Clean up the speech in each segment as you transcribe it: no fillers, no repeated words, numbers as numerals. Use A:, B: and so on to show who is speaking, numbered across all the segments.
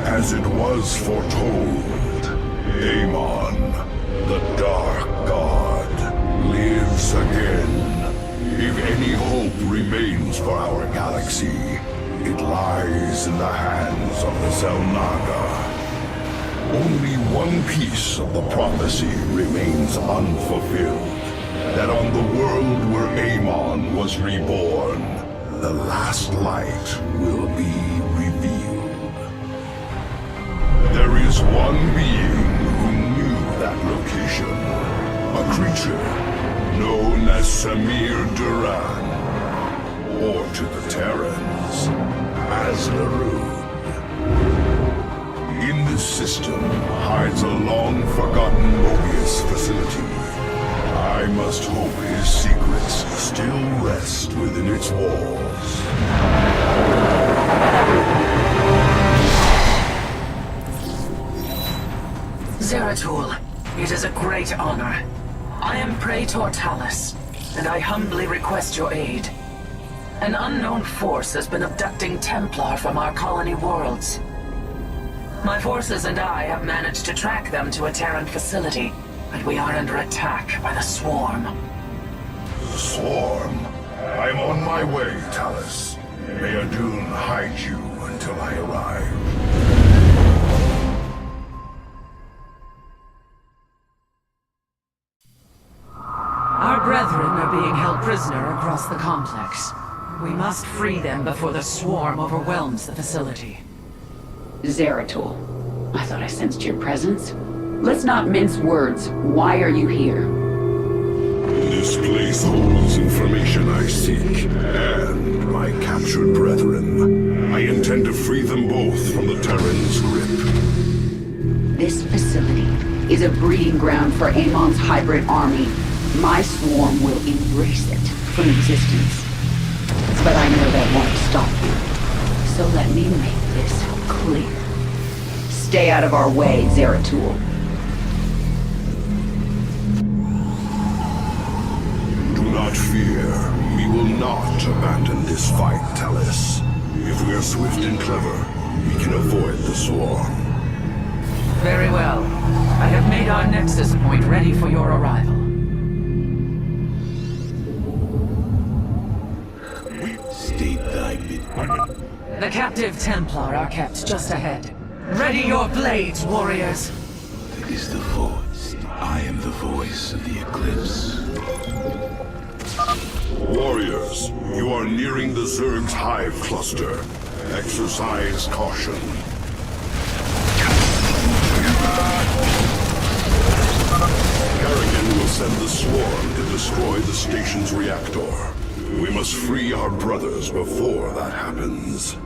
A: As it was foretold, Amon, the Dark God, lives again. If any hope remains for our galaxy, it lies in the hands of the Zelnaga. Only one piece of the prophecy remains unfulfilled. That on the world where Amon was reborn, the last light will be revealed. There is one being who knew that location. A creature known as Samir Duran. Or to the Terrans, as Larun. In this system hides a long-forgotten Mobius facility. I must hope his secrets still rest within its walls.
B: Zeratul, it is a great honor. I am Praetor Talus, and I humbly request your aid. An unknown force has been abducting Templar from our colony worlds. My forces and I have managed to track them to a Terran facility, but we are under attack by the Swarm.
A: The Swarm? I'm on my way, Talus. May Adun hide you until I arrive.
B: Our brethren are being held prisoner across the complex. We must free them before the Swarm overwhelms the facility.
C: Zeratul, I thought I sensed your presence. Let's not mince words. Why are you here?
A: This place holds information I seek, and my captured brethren. I intend to free them both from the Terran's grip.
C: This facility is a breeding ground for Amon's hybrid army. My swarm will erase it from existence. But I know that won't stop you. So let me make this clear. Stay out of our way, Zeratul.
A: Do not fear. We will not abandon this fight, Talus. If we are swift and clever, we can avoid the Swarm.
B: Very well. I have made our Nexus point ready for your arrival. The captive Templar are kept just ahead. Ready your blades, warriors!
D: It is the voice. I am the voice of the Eclipse.
A: Warriors, you are nearing the Zerg's hive cluster. Exercise caution. Garrigan will send the Swarm to destroy the station's reactor. We must free our brothers before that happens.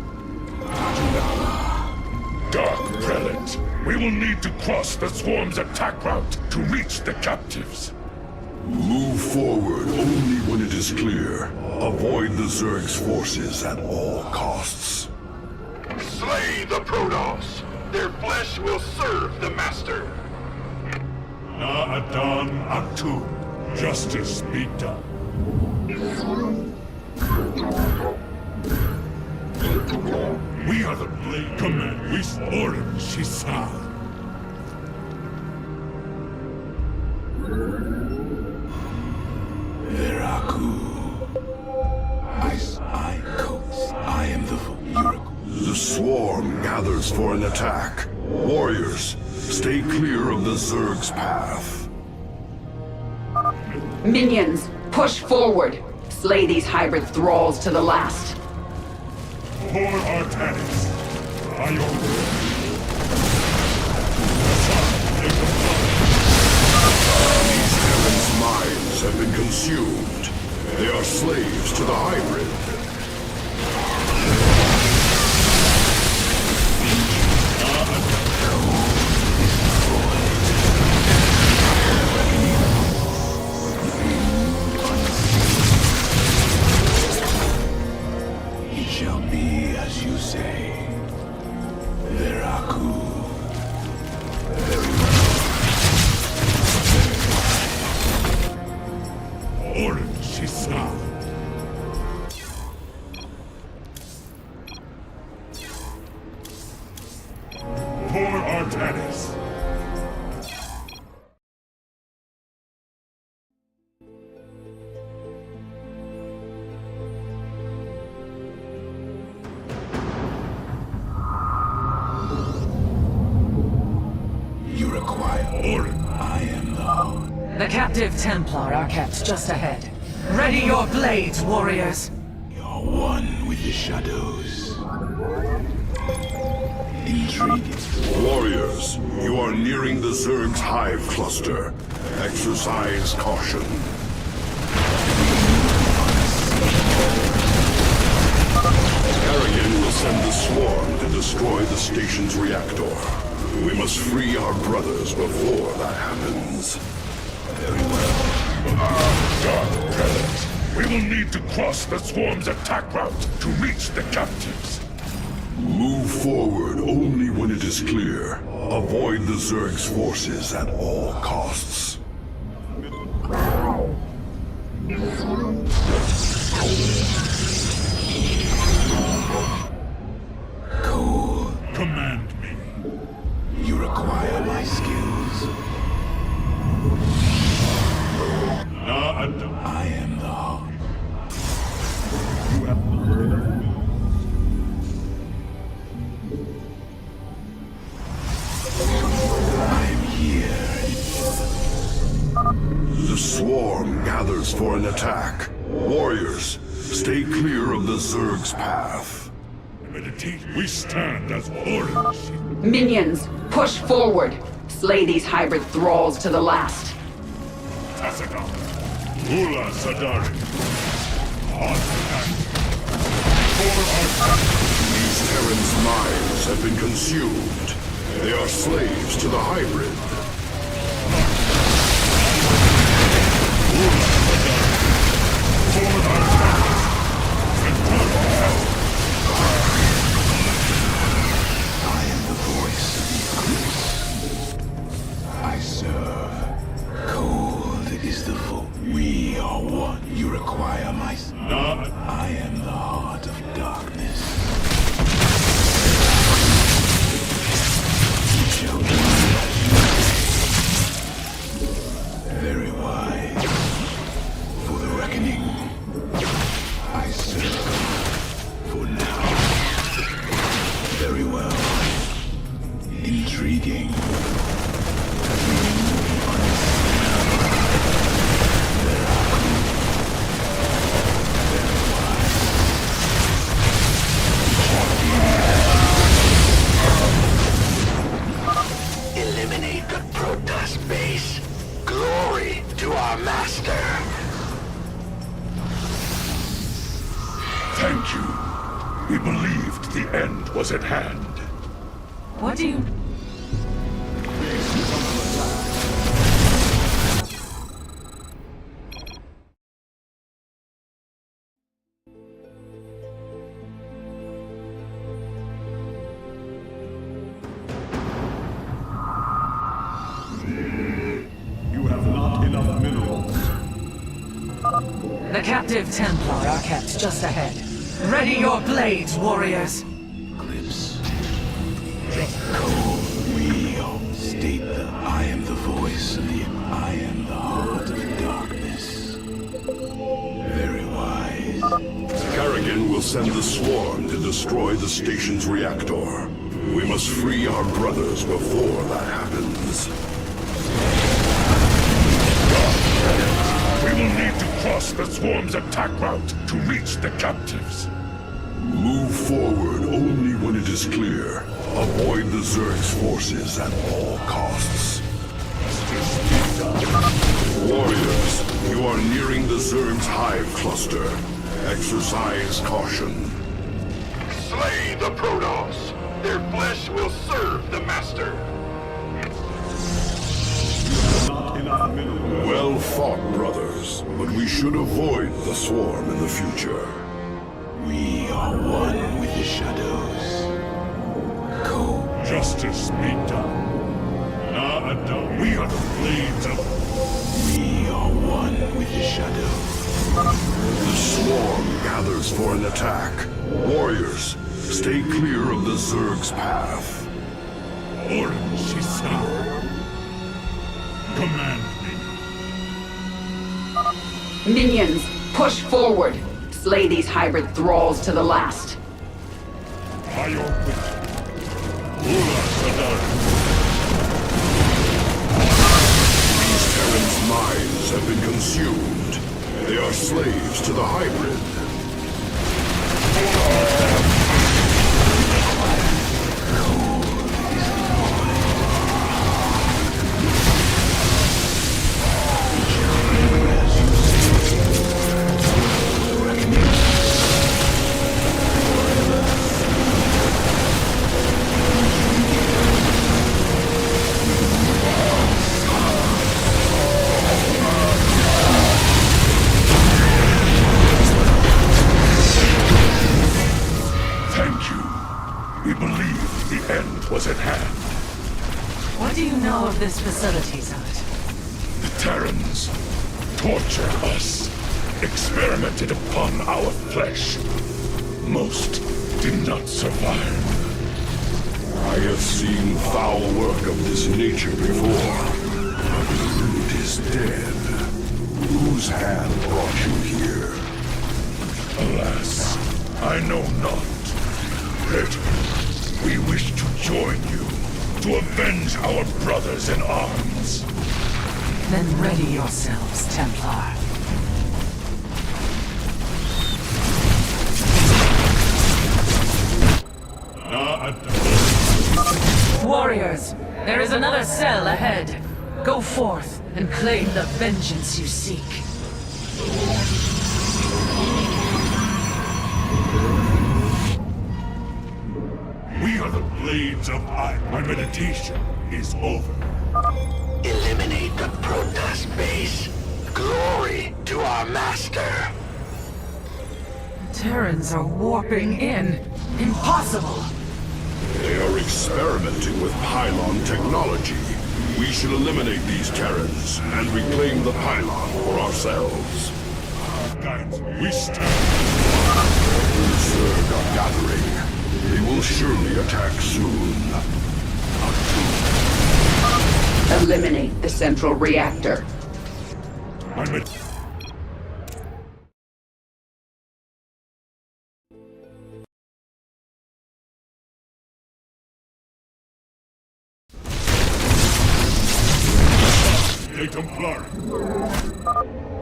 E: Dark Prelate, we will need to cross the Swarm's attack route to reach the captives.
A: Move forward only when it is clear. Avoid the Zerg's forces at all costs.
E: Slay the Protoss! Their flesh will serve the Master! Na'adan Aktu, justice be done. We are the Blade Command. We order Shisad.
D: Veraku. I coast. I am the
A: The Swarm gathers for an attack. Warriors, stay clear of the Zerg's path.
C: Minions, push forward. Slay these hybrid thralls to the last.
E: For Artanis, I order.
A: These Terrans' minds have been consumed. They are slaves to the hybrid.
D: It shall be as you say. Veraku. Very well.
E: Order, Shisa. For Artanis.
D: You require
E: Order.
D: I am the heart.
B: The captive Templar are kept just ahead. Ready your blades, warriors!
D: You're one with the shadows. Intriguing.
A: Warriors, you are nearing the Zerg's hive cluster. Exercise caution. Harrigan will send the swarm to destroy the station's reactor. We must free our brothers before that happens.
D: Very well.
E: Dark Prelate. We will need to cross the swarm's attack route to reach the captives.
A: Move forward only when it is clear. Avoid the Zerg's forces at all costs.
D: Cole,
E: Command me.
D: you require my skills. I am the heart. I am here.
A: The swarm gathers for an attack. Warriors, stay clear of the Zerg's path.
E: Meditate. We stand as orders.
C: Minions, push forward. Slay these hybrid thralls to the last.
E: Tasaka. Ula Sadari. On attack. For Artanis.
A: These Terrans' minds have been consumed. They are slaves to the hybrid.
E: For Artanis. Return to hell.
D: I am the voice of the eclipse. I serve. Cold is the foe. We are one. You require my... I am the heart of darkness. You shall be very wise. For the reckoning, I serve. For now. Very well. Intriguing.
F: Eliminate the Protoss base. Glory to our master.
E: Thank you. We believed the end was at hand.
B: What do you...
G: You have not enough minerals.
B: The captive Templar are kept just ahead. Ready your blades, warriors!
D: Eclipse. Cold. We all state that I am the voice of the... I am the heart of darkness. Very wise.
A: Harrigan will send the swarm to destroy the station's reactor. We must free our brothers before that happens.
E: We will need to cross the swarm's attack route to reach the captives.
A: Move forward only when it is clear. Avoid the Zerg's forces at all costs. Warriors, you are nearing the Zerg's hive cluster. Exercise caution.
F: Slay the Protoss. Their flesh will serve the Master.
G: Not enough mineral.
A: Well fought, brothers, but we should avoid the swarm in the future.
D: We are one with the shadows.
E: Justice be done. We are the blades of...
D: We are one with the shadows.
A: The swarm gathers for an attack. Warriors, stay clear of the Zerg's path.
E: Orange, she said. Command me.
C: Minions, push forward. Slay these hybrid thralls to the last.
E: By your will. Ula Sadar.
A: These Terrans' minds have been consumed. They are slaves to the hybrid.
E: Was at hand.
B: What do you know of this facility, Zod?
E: The Terrans tortured us, experimented upon our flesh. Most did not survive.
A: I have seen foul work of this nature before. But Root is dead. Whose hand brought you here?
E: Alas, I know not. Yet, we wish to join you, to avenge our brothers in arms.
B: Then ready yourselves, Templar. Warriors, there is another cell ahead. Go forth and claim the vengeance you seek.
E: We are the blades of iron. My meditation is over.
F: Eliminate the Protoss base. Glory to our master.
B: Terrans are warping in. Impossible!
A: They are experimenting with pylon technology. We should eliminate these Terrans and reclaim the pylon for ourselves.
E: Guides, we stand.
A: The Zerg are gathering. They will surely attack soon.
C: Eliminate the central reactor.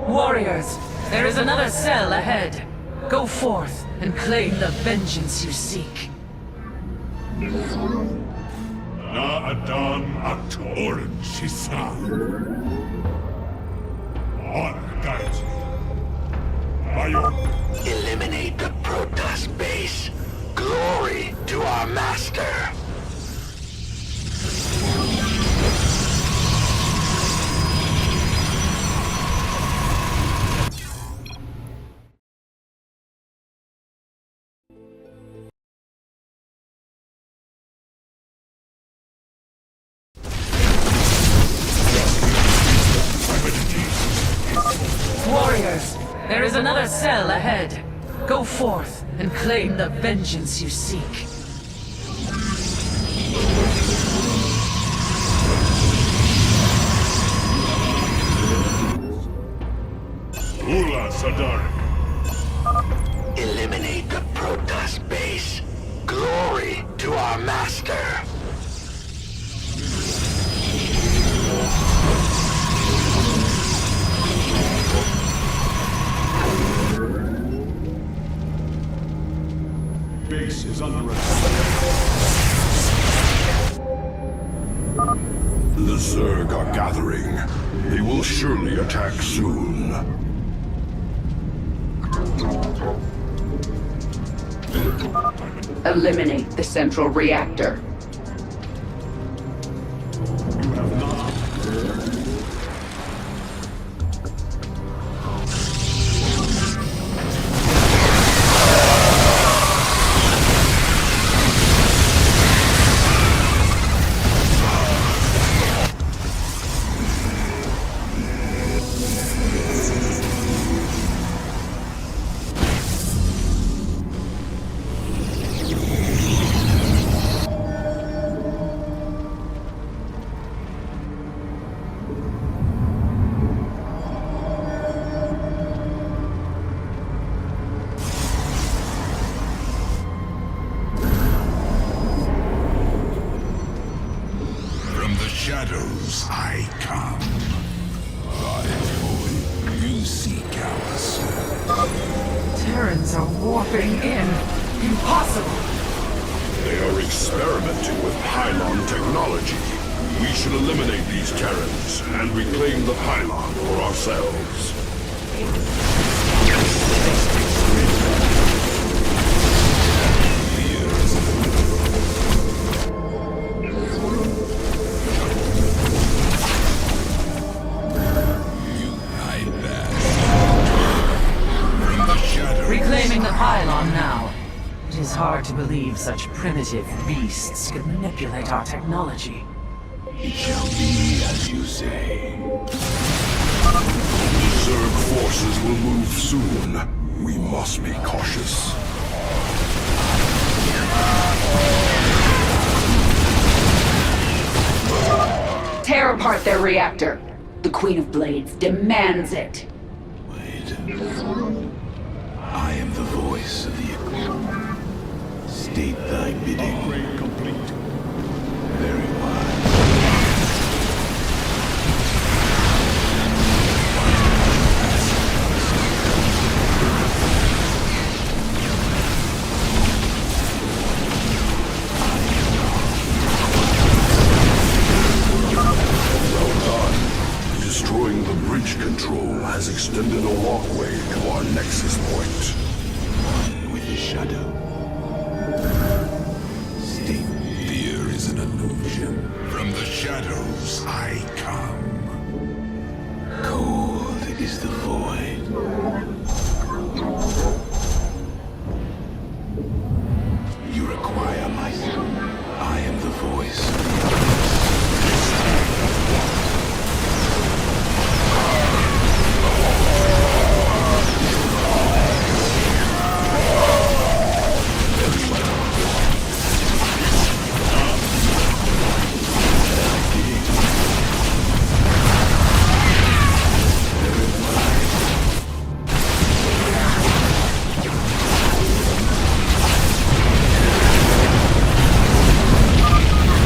B: Warriors, there is another cell ahead. Go forth and claim the vengeance you seek.
E: Na Adan Akto Orange Shisa. Honor guides me. By your...
F: Eliminate the Protoss base. Glory to our master.
B: Warriors, there is another cell ahead. Go forth and claim the vengeance you seek.
E: Ula Sadar.
F: Eliminate the Protoss base. Glory to our master.
G: base is under attack.
A: The Zerg are gathering. They will surely attack soon.
C: Eliminate the central reactor.
G: You have not.
D: Shadows, I come. You seek our service.
B: Terrans are warping in. Impossible!
A: They are experimenting with pylon technology. We should eliminate these Terrans and reclaim the pylon for ourselves.
B: Reclaiming the pylon now. It is hard to believe such primitive beasts could manipulate our technology.
D: It shall be as you say.
A: The Zerg forces will move soon. We must be cautious.
C: Tear apart their reactor. The Queen of Blades demands it.
D: Wait. I am the voice of the Eclipse. State thy bidding.
G: Upgrade complete.
D: Very well.
A: Destroying the bridge control has extended a walkway to our nexus point.
D: One with the shadow. State fear is an illusion. From the shadows I come. Cold is the void. You require my... I am the voice.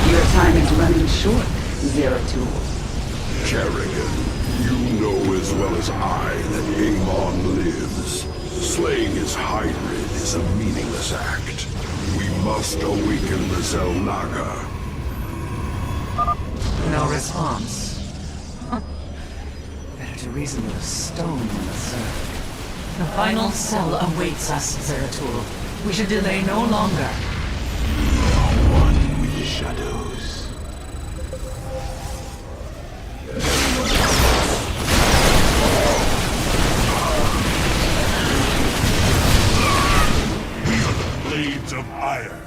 C: Your time is running short, Zeratul.
A: Kerrigan, you know as well as I that Amon lives. Slaying his hybrid is a meaningless act. We must awaken the Zelnaga.
B: No response. Better to reason with a stone than a Zerg. The final cell awaits us, Zeratul. We should delay no longer.
D: One with the shadows.
E: Blades of iron.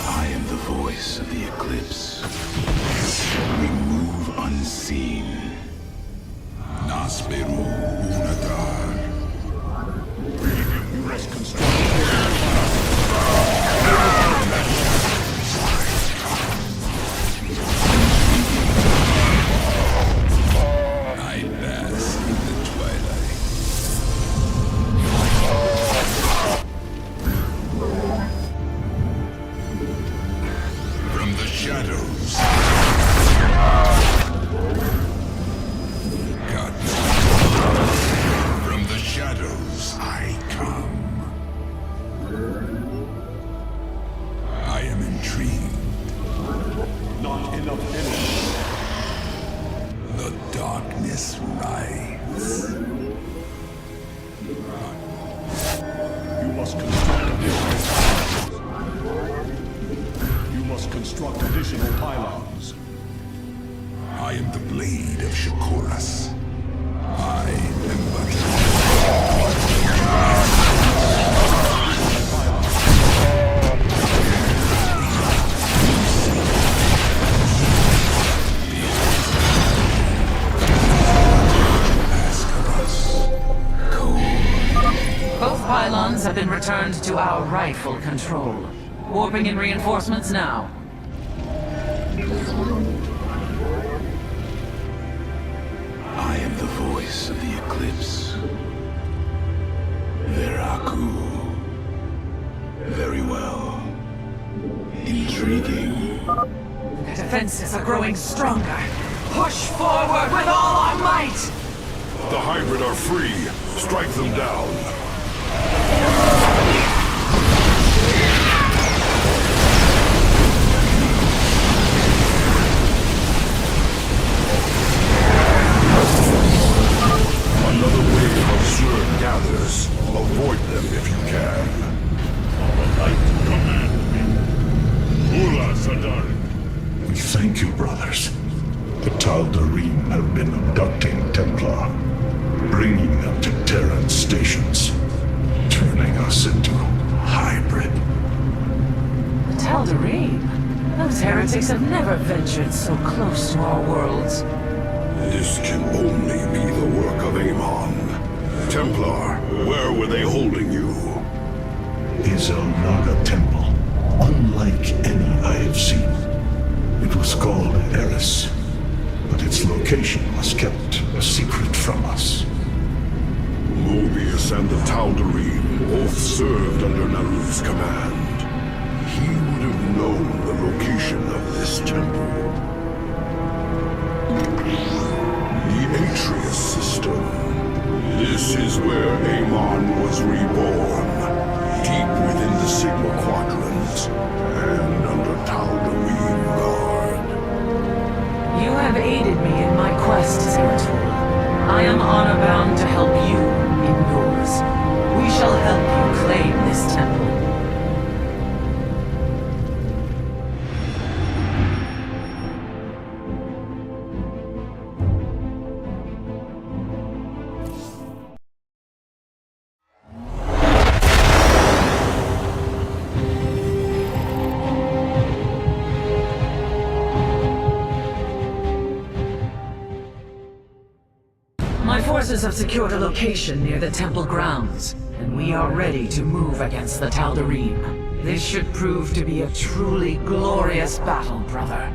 D: I am the voice of the Eclipse. We move unseen. Nasperu Unatar.
G: Rest construction.
D: I bask in the twilight. From the shadows.
E: intrigued.
G: Not enough energy.
E: The darkness rides.
G: You must construct additional pylons. You must construct additional pylons.
E: I am the blade of Shakuras. I am but...
B: Both pylons have been returned to our rightful control. Warping in reinforcements now.
D: I am the voice of the Eclipse. Veraku. Very well. Intriguing.
B: The defenses are growing stronger. Push forward with all our might!
A: The hybrid are free. Strike them down. Another wave of Zerg gathers. Avoid them if you can.
E: Light command me. Ula Sadar.
A: We thank you, brothers. The Tal'Darim have been abducting Templar, bringing them to Terran stations, turning us into hybrid.
B: The Tal'Darim? Those heretics have never ventured so close to our worlds.
A: This can only be the work of Amon. Templar, where were they holding you? Izel Naga Temple, unlike any I have seen. It was called Eris, but its location was kept a secret from us. Mobius and the Tal'Darim both served under Naru's command. He would have known the location of this temple. The Atreus system. This is where Amon was reborn, deep within the Sigma Quadrant, and under Tal'Darim guard.
B: You have aided me in my quest, Zeratul. I am honor-bound to help you in yours. We shall help you claim this temple. My forces have secured a location near the temple grounds, and we are ready to move against the Tal'Darim. This should prove to be a truly glorious battle, brother.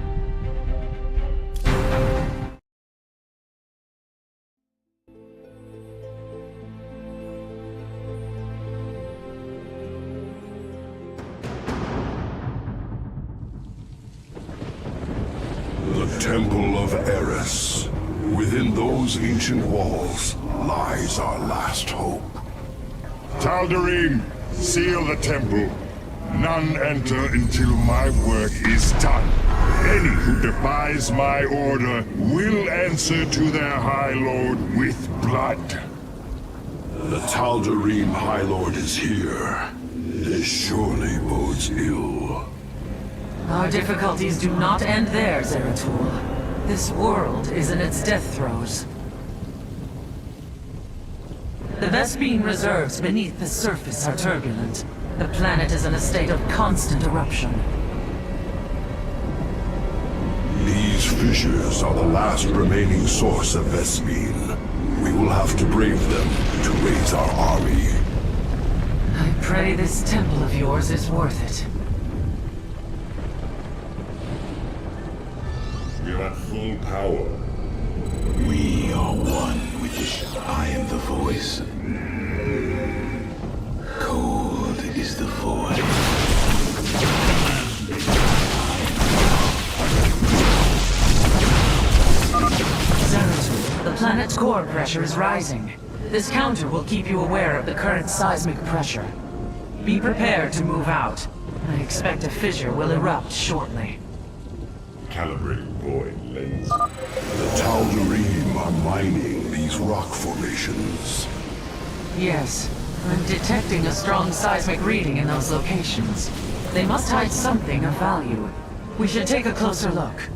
A: The Temple of Eris. Within those ancient walls lies our last hope.
E: Tal'Darim, seal the temple. None enter until my work is done. Any who defies my order will answer to their High Lord with blood.
A: The Tal'Darim High Lord is here. This surely bodes ill.
B: Our difficulties do not end there, Zeratul. This world is in its death throes. The Vespene reserves beneath the surface are turbulent. The planet is in a state of constant eruption.
A: These fissures are the last remaining source of Vespene. We will have to brave them to raise our army.
B: I pray this temple of yours is worth it.
E: We are at full power.
D: We are one with the... I am the voice. Cold is the void.
B: Zeratul, the planet's core pressure is rising. This counter will keep you aware of the current seismic pressure. Be prepared to move out. I expect a fissure will erupt shortly.
E: Calibrating void lens.
A: The Tal'Darim are mining these rock formations.
B: Yes, I'm detecting a strong seismic reading in those locations. They must hide something of value. We should take a closer look.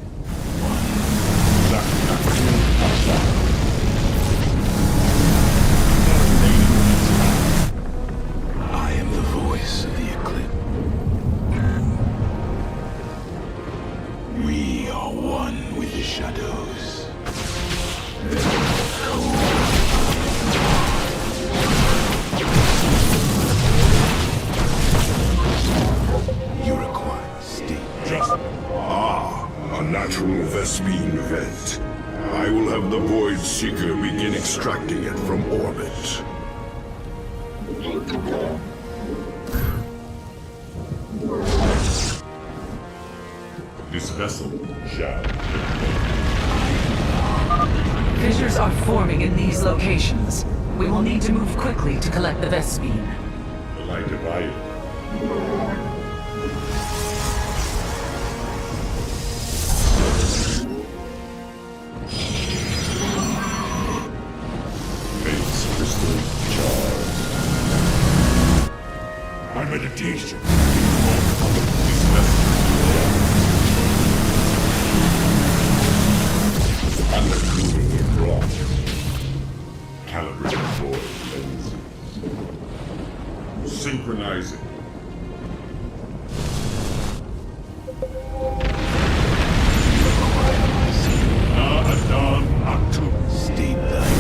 D: I am the voice of the eclipse. We are one with the shadows. You require state.
A: A natural Vespine vent. I will have the Void Seeker begin extracting it from orbit.
E: This vessel shall.
B: Fissures are forming in these locations. We will need to move quickly to collect the Vespine.
E: The light of iron. Base crystal charged. My meditation. This vessel undercooling in rock. Calibrating void lenses. Synchronizing. Adam Atu.
D: State thy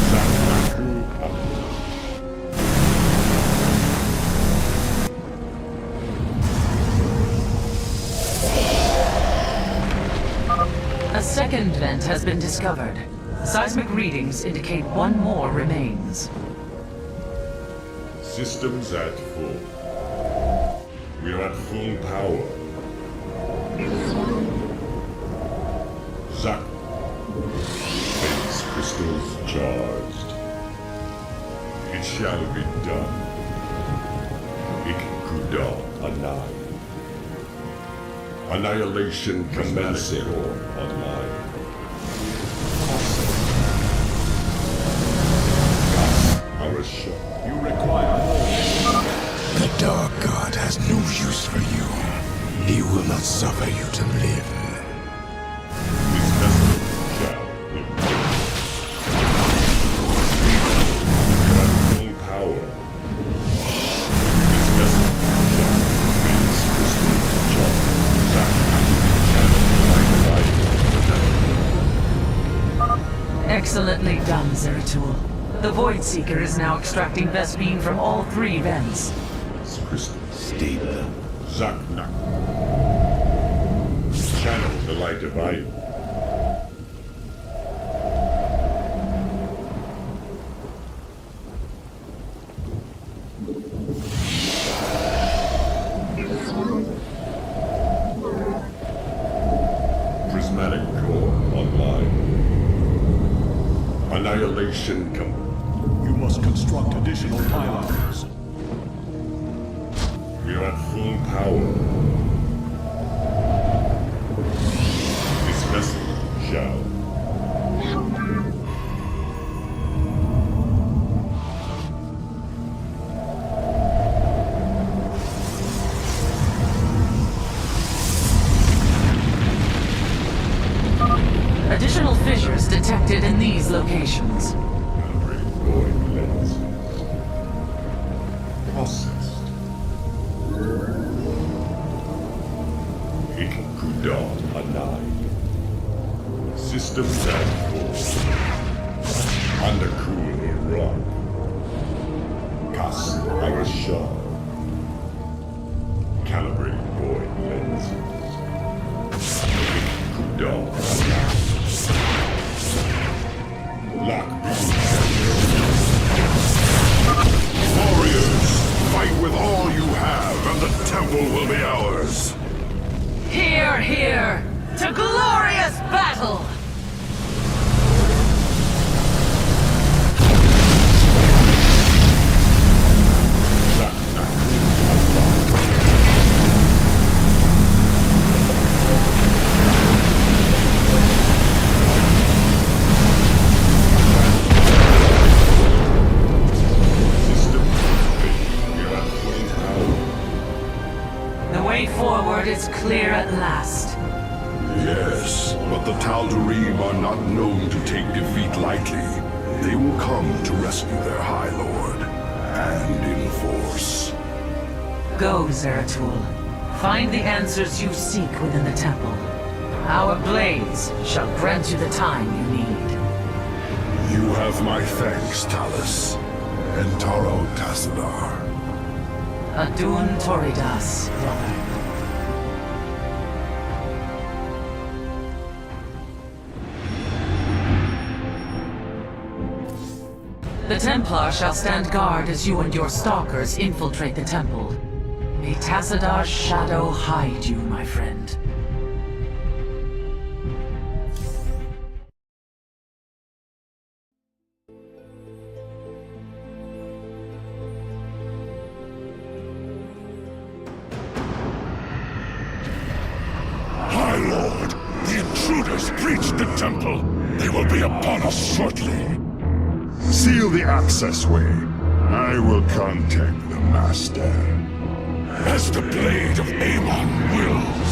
E: Zanaku Atu.
B: A second vent has been discovered. Seismic readings indicate one more remains.
E: Systems at full. We are at full power. Zack. Base crystals charged. It shall be done. Ikuda Anai. Annihilation commencing online. Our shot.
G: You require more.
D: The Dark God has no use for you. He will not suffer you to live.
E: This vessel shall live. We are at full power. This vessel shall base crystal charge. Zack.
B: Excellently done, Zeratul. The Void Seeker is now extracting Vespine from all three vents.
E: This crystal.
D: State them.
E: Zaknak. Channel the light of iron. Prismatic core online. Annihilation
G: You must construct additional pylons.
E: We are at full power. This vessel shall.
B: Additional fissures detected in these locations.
E: Calibrating void lenses. Processed. Ikuda Anai. Systems at full. Undercool rock. Kas Arashah. Calibrating void lenses. Ikuda Anai. Lock.
A: Warriors, fight with all you have, and the temple will be ours.
B: Hear, hear! To glorious battle! board is clear at last.
A: Yes, but the Tal'Darim are not known to take defeat lightly. They will come to rescue their High Lord, and in force.
B: Go, Zeratul. Find the answers you seek within the temple. Our blades shall grant you the time you need.
A: You have my thanks, Talus. And Taro Tassadar.
B: Adun Toridas, brother. The Templar shall stand guard as you and your stalkers infiltrate the temple. May Tassadar's shadow hide you, my friend.
E: My lord, the intruders breached the temple. They will be upon us shortly. Seal the access way. I will contact the Master. As the blade of Amon wills.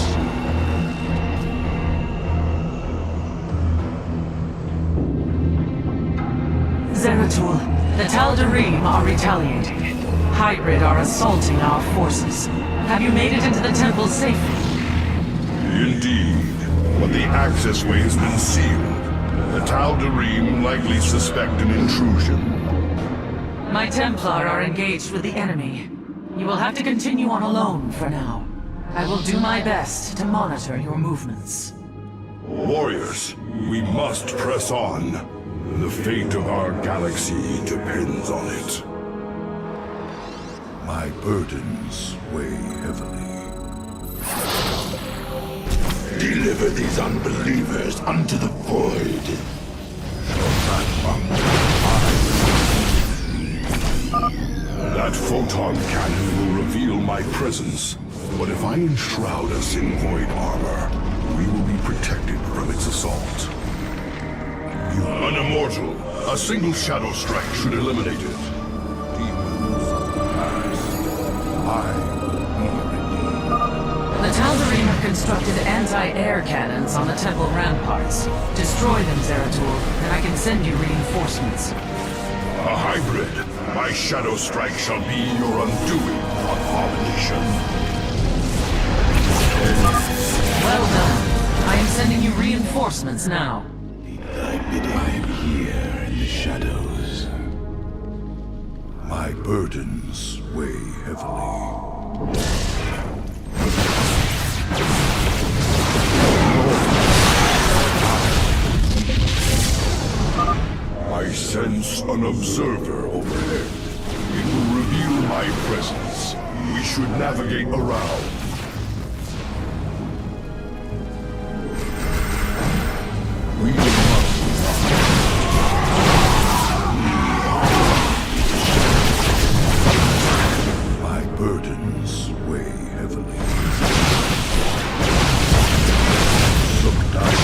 B: Zeratul, the Tal'Darim are retaliating. Hybrid are assaulting our forces. Have you made it into the temple safely?
A: Indeed, but the accessway has been sealed. The Tal'Darim likely suspect an intrusion.
B: My Templar are engaged with the enemy. You will have to continue on alone for now. I will do my best to monitor your movements.
A: Warriors, we must press on. The fate of our galaxy depends on it. My burdens weigh heavily.
D: Deliver these unbelievers unto the void.
A: That photon cannon will reveal my presence. But if I enshroud us in void armor, we will be protected from its assault. An immortal. A single shadow strike should eliminate it. Demons past. I
B: The Tal'Darim have constructed anti-air cannons on the temple ramparts. Destroy them, Zeratul, and I can send you reinforcements.
A: A hybrid. My shadow strike shall be your undoing, abomination.
B: Well done. I am sending you reinforcements now.
D: Thy bidding. I am here in the shadows.
A: My burdens weigh heavily. I sense an observer overhead. It will reveal my presence. We should navigate around. We must. My burdens weigh heavily. Look down.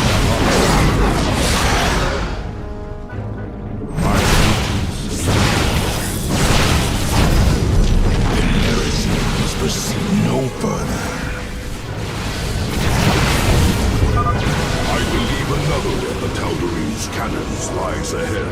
D: Proceed no further.
A: I believe another of the Tal'Darim's cannons lies ahead.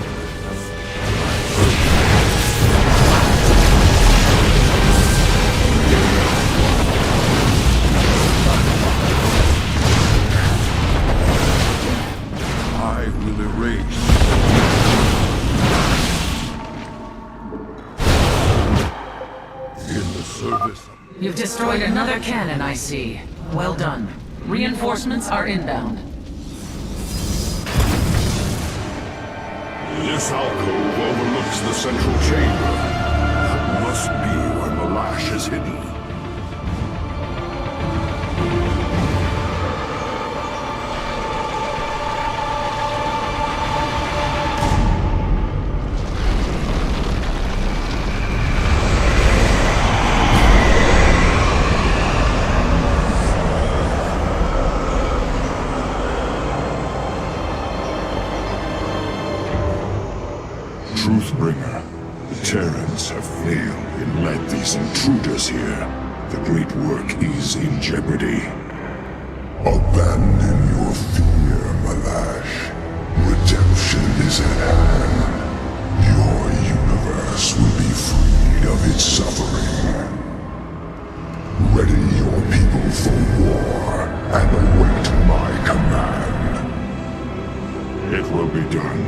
A: I will erase. In the service.
B: You've destroyed another cannon, I see. Well done. Reinforcements are inbound.
A: This alcove overlooks the central chamber. That must be where Malash is hidden. Truthbringer, the Terrans have failed and led these intruders here. The great work is in jeopardy. Abandon your fear, Malash. Redemption is at hand. Your universe will be freed of its suffering. Ready your people for war and await my command.
E: It will be done.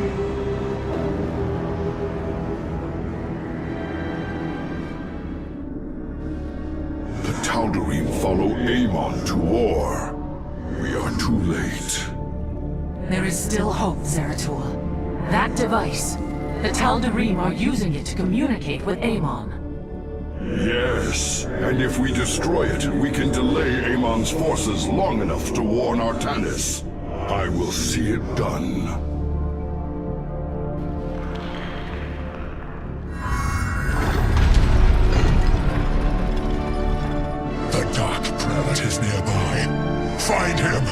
A: The Tal'Darim follow Amon to war. We are too late.
B: There is still hope, Zeratul. That device, the Tal'Darim are using it to communicate with Amon.
A: Yes, and if we destroy it, we can delay Amon's forces long enough to warn Artanis. I will see it done.
E: The Dark Prelate is nearby. Find him!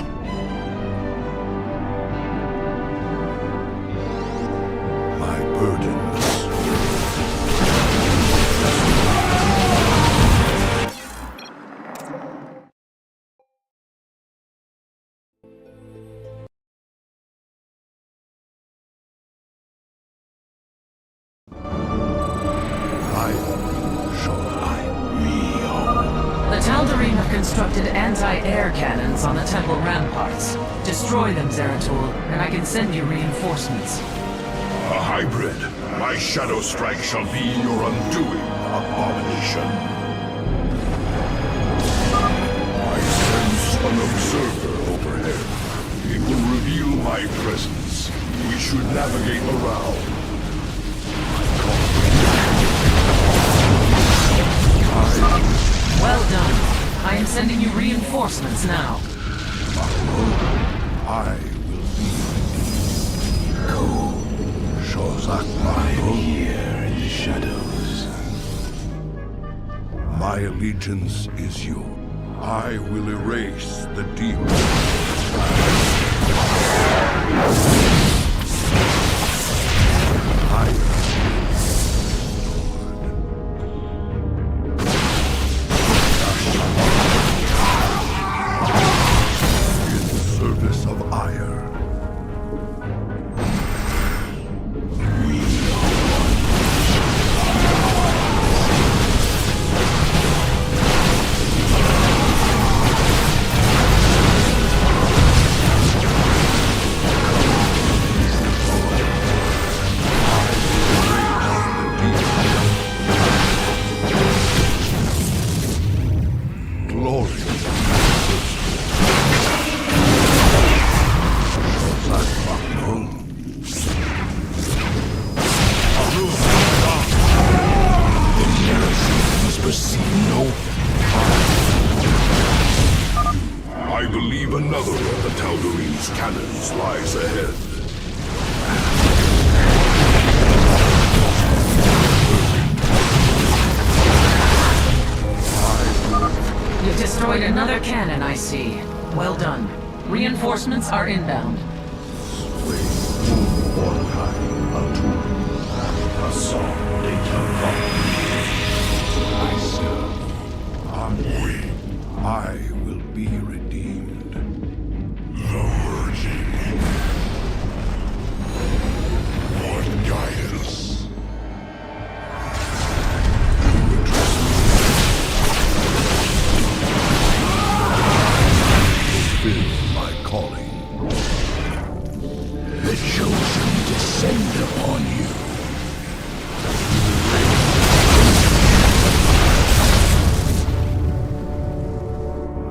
A: My burdens.
B: The Tal'Darim have constructed anti-air cannons on the temple ramparts. Destroy them, Zeratul, and I can send you reinforcements.
A: A hybrid. My shadow strike shall be your undoing, abomination. I sense an observer overhead. It will reveal my presence. We should navigate around.
B: Well done. I am sending you reinforcements now.
A: I will be cold. Shozak
D: Here in the shadows.
A: My allegiance is you. I will erase the demon. I believe another of the Tal'Darim's cannons lies ahead.
B: You've destroyed another cannon, I see. Well done. Reinforcements are inbound.
A: I will be redeemed.
E: The Virgin. What guidance?
A: Fulfill my calling.
D: The chosen descend upon you.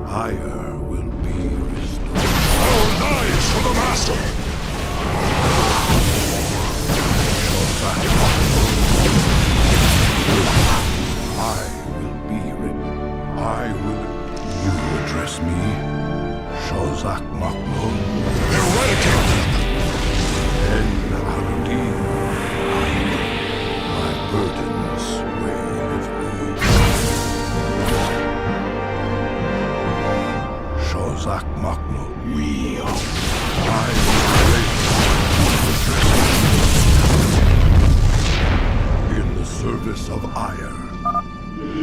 A: Higher will be restored.
E: All knives for the Master!
A: I will be ready. I will. You address me, Shozak Maknun.
E: Eradicate them!
A: And Arudim. My burdens weigh with me. Shozak Maknun.
D: We are
A: I will in the service of Ire.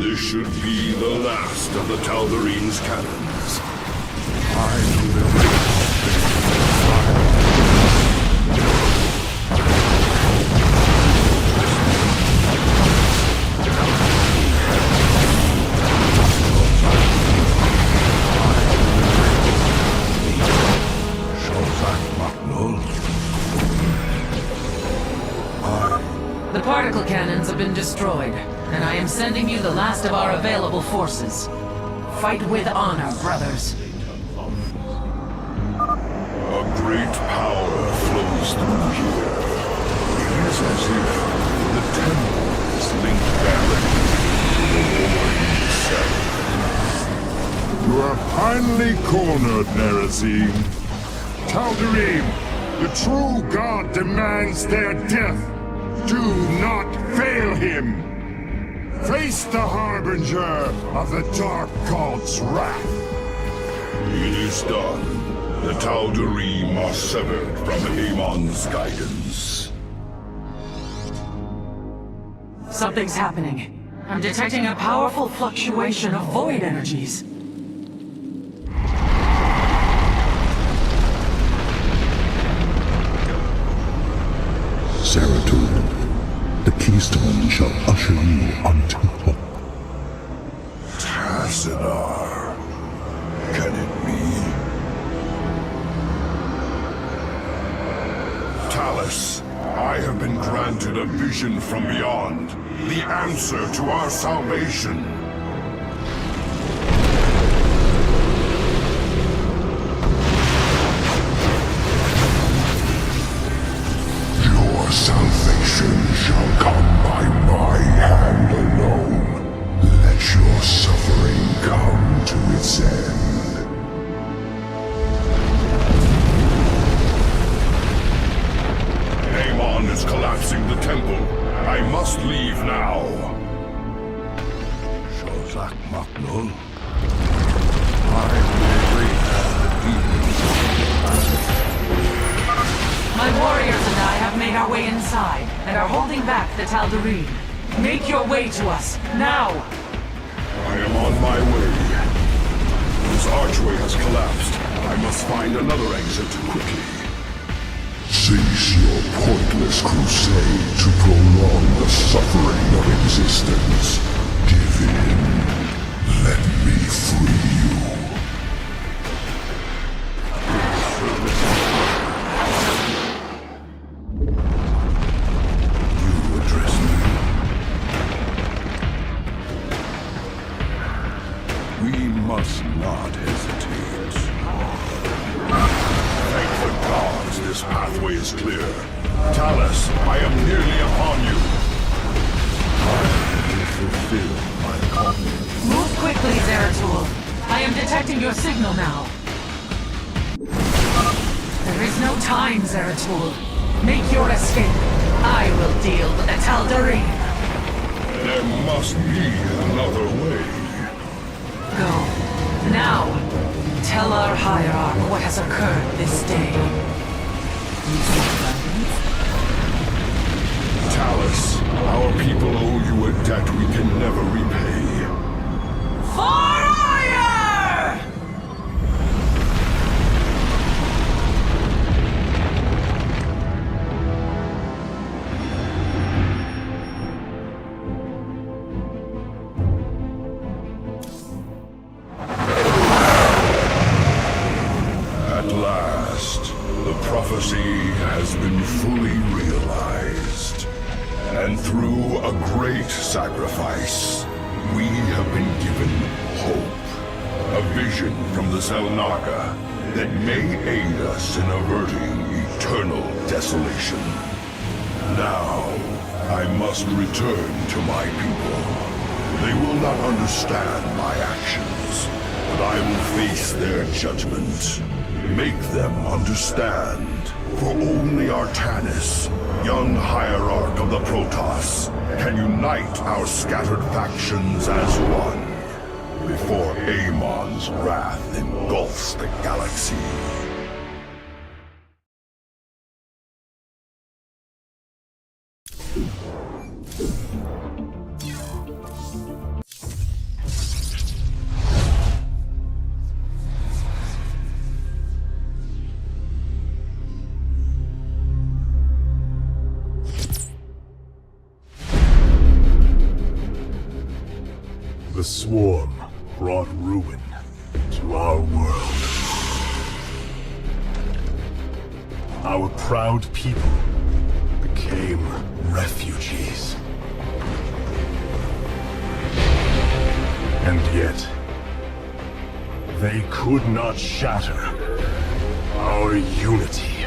A: This should be the last of the Tal'Darine's cannons. I will
B: The particle cannons have been destroyed, and I am sending you the last of our available forces. Fight with honor, brothers.
A: A great power flows through here. It is as if the temple is linked directly to the Lord himself.
E: You are finally cornered, Nerazine. Tal'Darim, the true god demands their death. Do not fail him! Face the harbinger of the Dark God's wrath!
A: It is done. The Tal'Darim are severed from Amon's guidance.
B: Something's happening. I'm detecting a powerful fluctuation of void energies.
H: Zeratul, the keystone shall usher you unto hope.
A: Tassadar. Can it be? Talus, I have been granted a vision from beyond. The answer to our salvation.
H: Your salvation shall come by my hand alone. Let your suffering come to its end.
A: Amon is collapsing the temple. I must leave now. Shozak Maknul. I will wait the
B: My warriors and I have made our way inside, and are holding back the Tal'Darim. Make your way to us, now!
A: I am on my way. This archway has collapsed. I must find another exit quickly.
H: Cease your pointless crusade to prolong the suffering of existence. Give in. Let me free you.
A: You address me. We must not hesitate. Thank the gods this pathway is clear. Talus, I am nearly upon you. I will fulfill my calling.
B: Move quickly, Zeratul. I am detecting your signal now. There is no time, Zeratul. Make your escape. I will deal with the Tal'Darim.
A: There must be another way.
B: Go. Now. Tell our hierarch what has occurred this day.
A: Talus, our people owe you a debt we can never repay.
B: For hire!
A: At last, the prophecy has been fully realized. And through a great sacrifice, we have been given hope. A vision from the Zelnaga that may aid us in averting eternal desolation. Now, I must return to my people. They will not understand my actions, but I will face their judgment. Make them understand. For only Artanis, young hierarch of the Protoss, can unite our scattered factions as one, before Amon's wrath engulfs the galaxy.
E: The Swarm brought ruin to our world. Our proud people became refugees. And yet, they could not shatter our unity.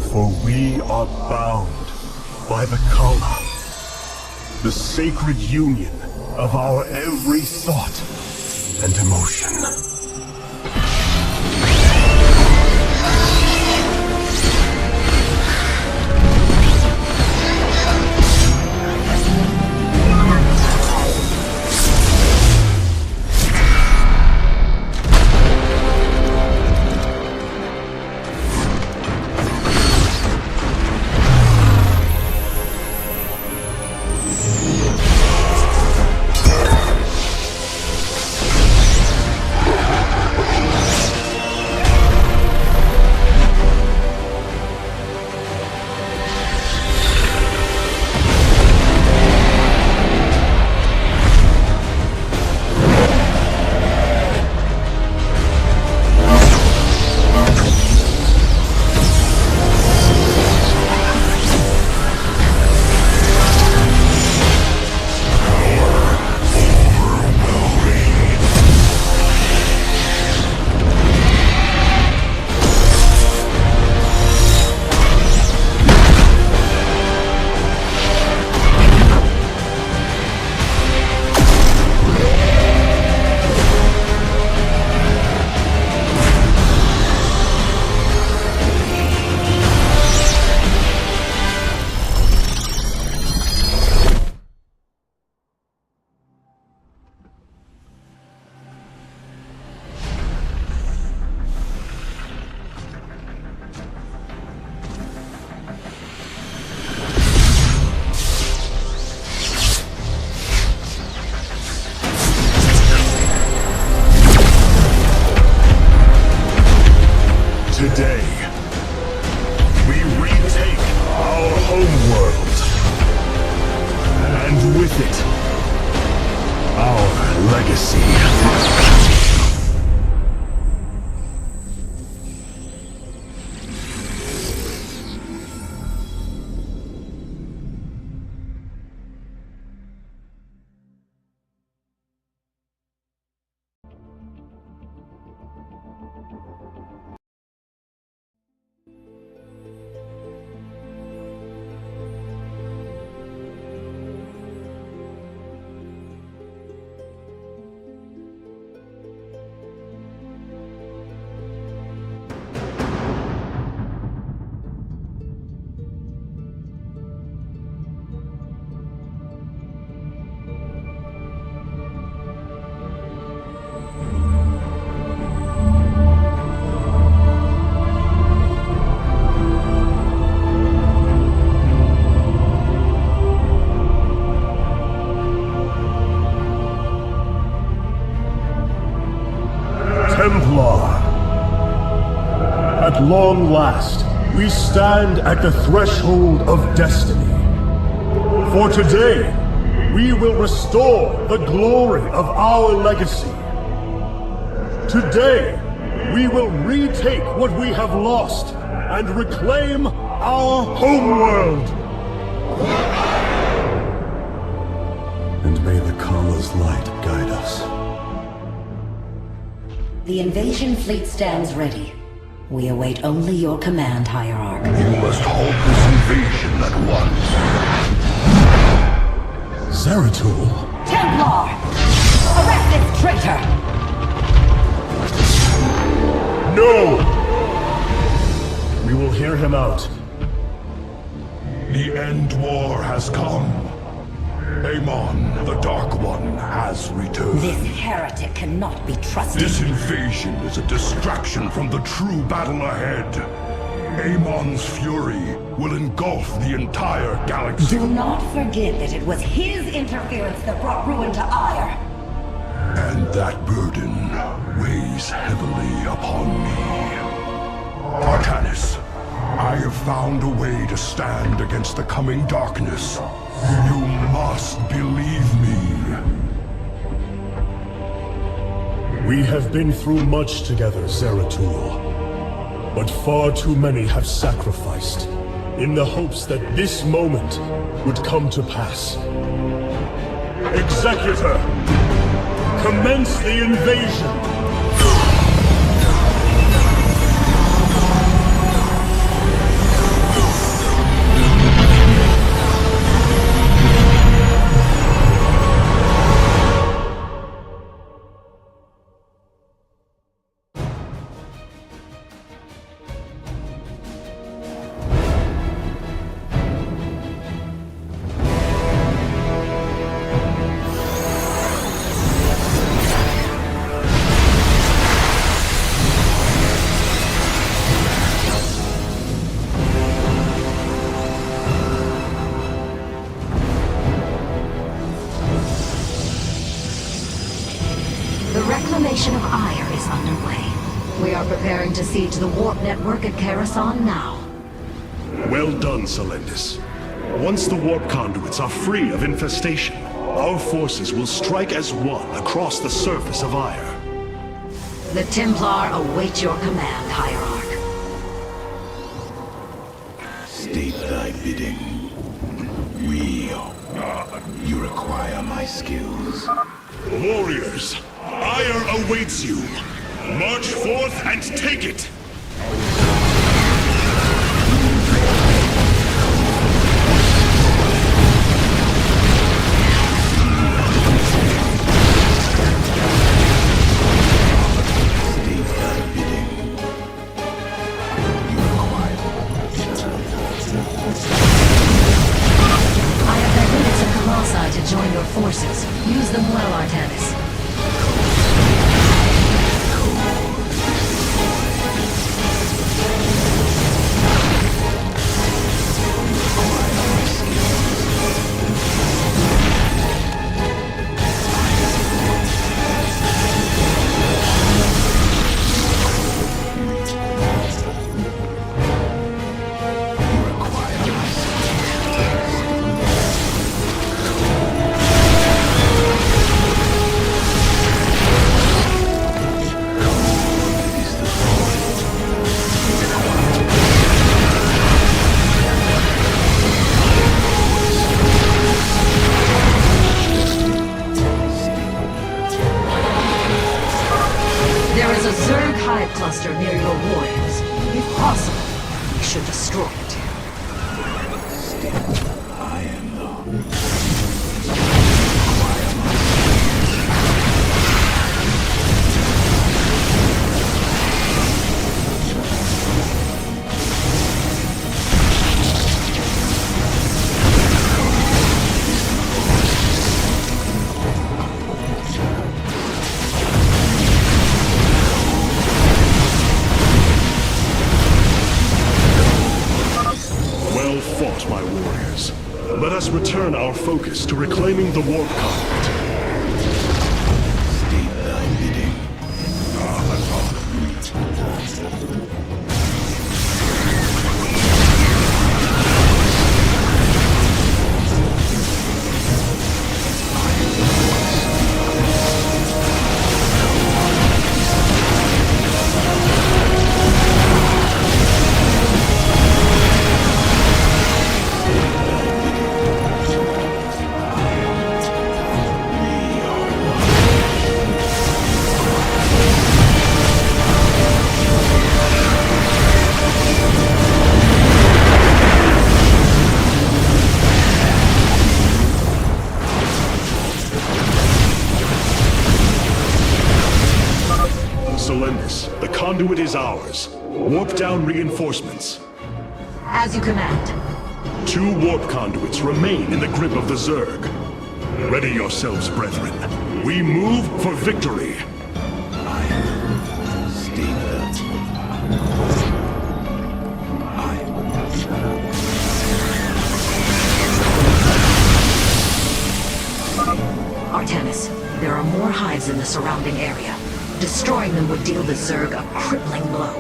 E: For we are bound by the Kala, the sacred union of our every thought and emotion. Today, we retake our homeworld, and with it, our legacy. Templar. At long last, we stand at the threshold of destiny. For today, we will restore the glory of our legacy. Today, we will retake what we have lost and reclaim our homeworld. And may the Kala's light guide us.
I: The invasion fleet stands ready. We await only your command, Hierarch.
F: You must halt this invasion at once.
E: Zeratul?
I: Templar! Arrest this traitor!
E: No! We will hear him out.
A: The end war has come. Amon, the Dark One, has returned.
I: This heretic cannot be trusted.
A: This invasion is a distraction from the true battle ahead. Amon's fury will engulf the entire galaxy.
I: Do not forget that it was his interference that brought ruin to Ire.
A: And that burden weighs heavily upon me. Arcanus, I have found a way to stand against the coming darkness. You must believe me.
G: We have been through much together, Zeratul. But far too many have sacrificed in the hopes that this moment would come to pass. Executor, commence the invasion!
I: The reclamation of Ire is underway. We are preparing to siege the warp network at Karasan now.
J: Well done, Selendis. Once the warp conduits are free of infestation, our forces will strike as one across the surface of Ire.
I: The Templar await your command, Hierarch.
D: State thy bidding. You require my skills.
J: Warriors, Ire awaits you. March forth and take it!
I: To join your forces. Use them well, Artanis. There is a Zerg hive cluster near your warriors. If possible, we should destroy it.
D: I am the...
J: Well fought, my warriors. Let us return our focus to reclaiming the warp conduit.
D: State thy bidding.
J: Selendis, the conduit is ours. Warp down reinforcements.
I: As you command.
J: 2 warp conduits remain in the grip of the Zerg. Ready yourselves, brethren. We move for victory.
I: Artanis, there are more hives in the surrounding area. Destroying them would deal the Zerg a crippling blow.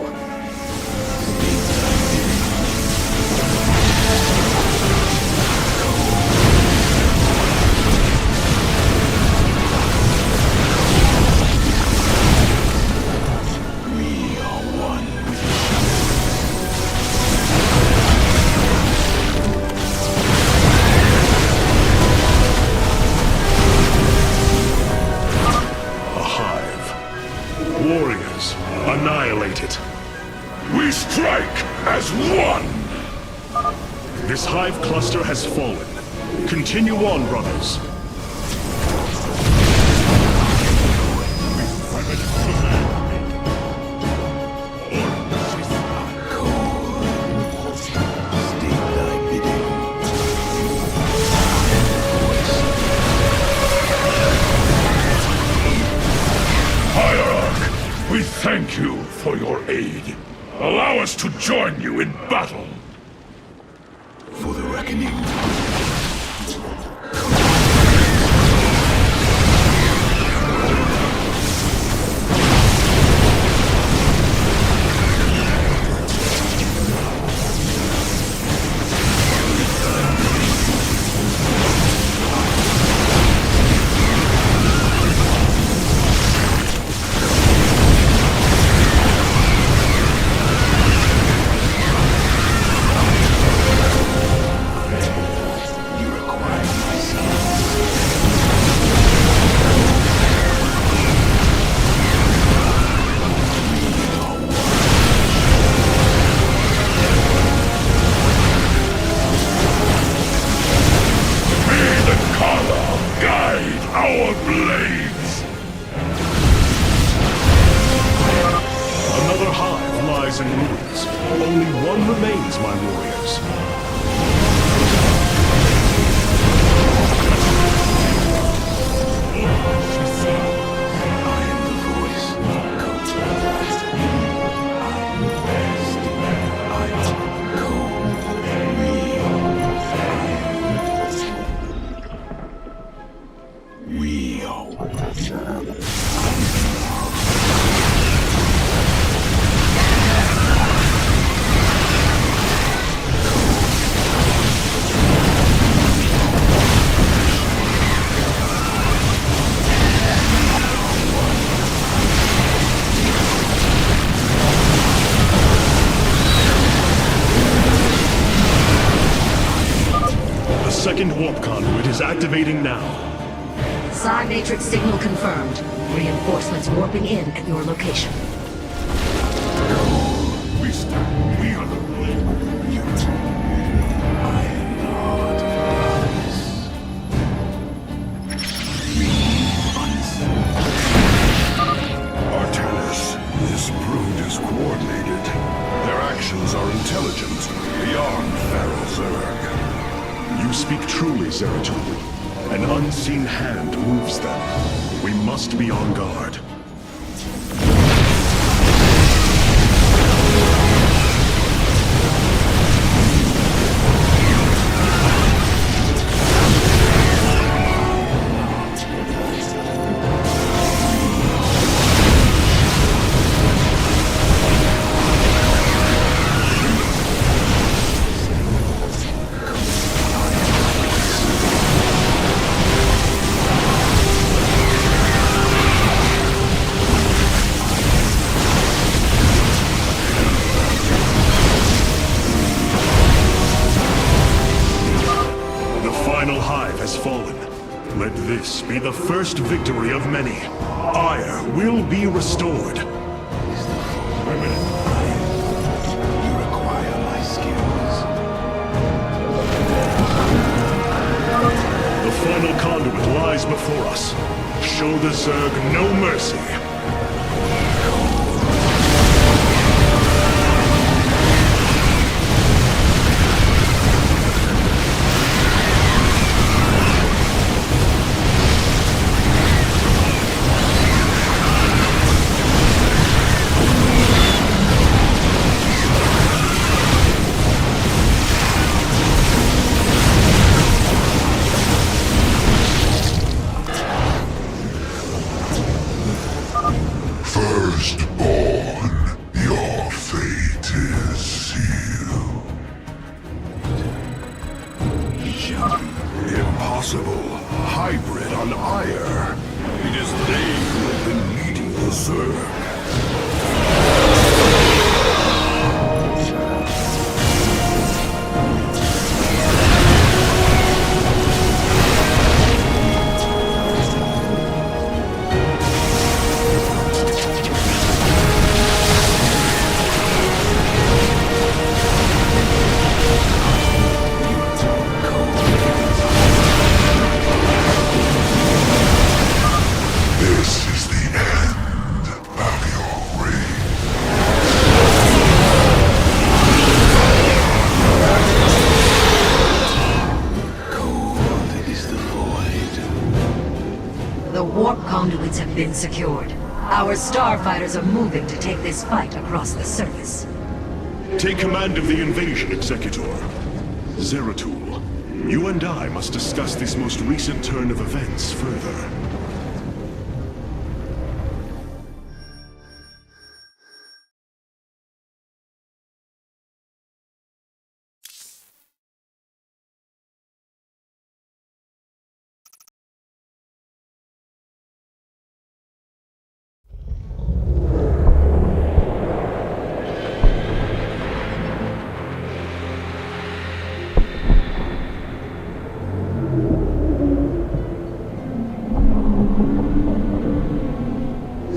J: annihilate it.
A: We strike as one!
J: This hive cluster has fallen. Continue on, brothers.
A: Hierarch, we thank you for your aid. Allow us to join you in battle.
D: For the reckoning.
A: Our blades!
J: Another hive lies in ruins. Only one remains, my warriors. The second warp conduit is activating now.
I: Psi matrix signal confirmed. Reinforcements warping in at your location.
A: We stand. We are the blade.
D: I am the heart of darkness.
A: Artanis, this brood is coordinated. Their actions are intelligent, beyond Feral Zerg.
J: You speak truly, Zeratul. An unseen hand moves them. We must be on guard. Let this be the first victory of many. Ire will be restored.
D: You require my skills.
J: The final conduit lies before us. Show the Zerg no mercy.
A: Firstborn, your fate is sealed. Impossible. Hybrid on Ire. It is they who have been leading the Zerg.
I: Warp conduits have been secured. Our starfighters are moving to take this fight across the surface.
J: Take command of the invasion, Executor. Zeratul, you and I must discuss this most recent turn of events further.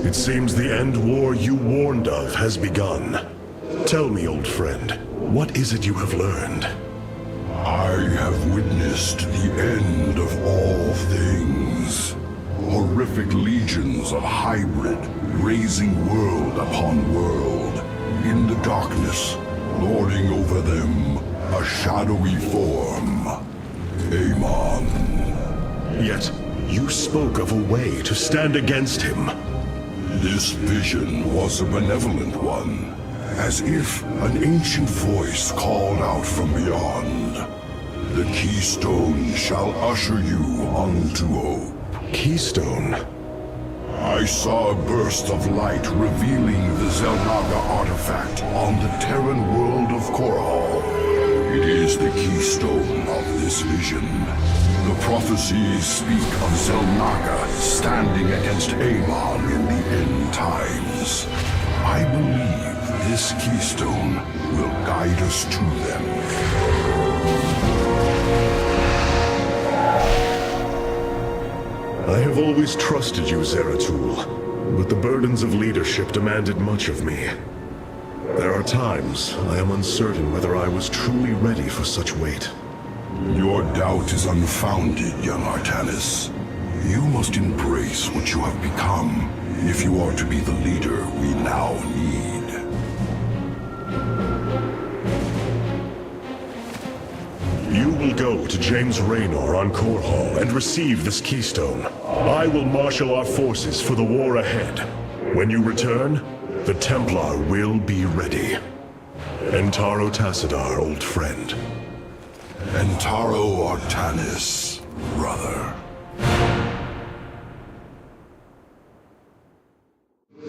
J: It seems the end war you warned of has begun. Tell me, old friend, what is it you have learned?
A: I have witnessed the end of all things. Horrific legions of hybrid, raising world upon world. In the darkness, lording over them, a shadowy form. Amon.
J: Yet, you spoke of a way to stand against him.
A: This vision was a benevolent one, as if an ancient voice called out from beyond. The keystone shall usher you unto hope.
J: Keystone?
A: I saw a burst of light revealing the Zelnaga artifact on the Terran world of Korhal. It is the keystone of this vision. The prophecies speak of Zelnaga standing against Amon in the end times. I believe this keystone will guide us to them.
J: I have always trusted you, Zeratul, but the burdens of leadership demanded much of me. There are times I am uncertain whether I was truly ready for such weight.
A: Your doubt is unfounded, young Artanis. You must embrace what you have become, if you are to be the leader we now need.
J: You will go to James Raynor on Korhal and receive this keystone. I will marshal our forces for the war ahead. When you return, the Templar will be ready. Entaro Tassadar, old friend.
A: Entaro Artanis, brother.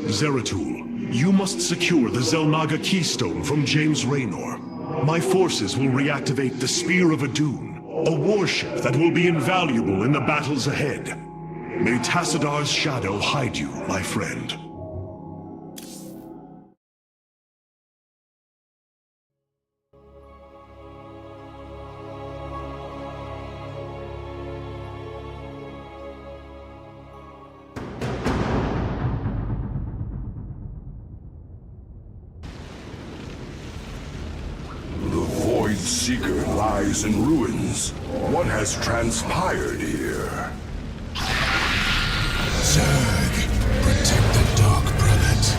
J: Zeratul, you must secure the Zelnaga keystone from James Raynor. My forces will reactivate the Spear of Adun, a warship that will be invaluable in the battles ahead. May Tassadar's shadow hide you, my friend.
A: Seeker lies in ruins. What has transpired here?
D: Zerg, protect the Dark Prelate.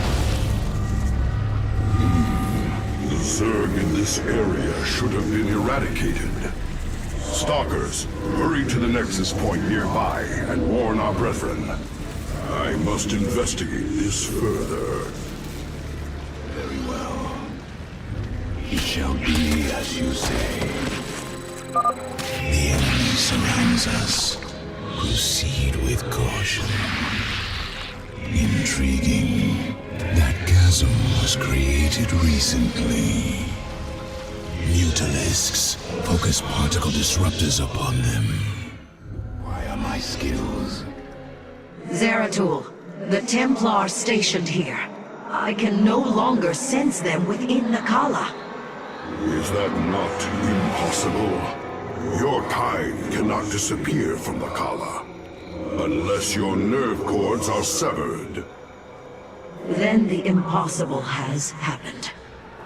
A: The Zerg in this area should have been eradicated. Stalkers, hurry to the Nexus Point nearby and warn our brethren. I must investigate this further.
D: Very well. It shall be as you say. The enemy surrounds us. Proceed with caution. Intriguing. That chasm was created recently. Mutalisks. Focus particle disruptors upon them. Why are my skills?
I: Zeratul, the Templar stationed here. I can no longer sense them within the Kala.
A: Is that not impossible? Your kind cannot disappear from the Kala, unless your nerve cords are severed.
I: Then the impossible has happened.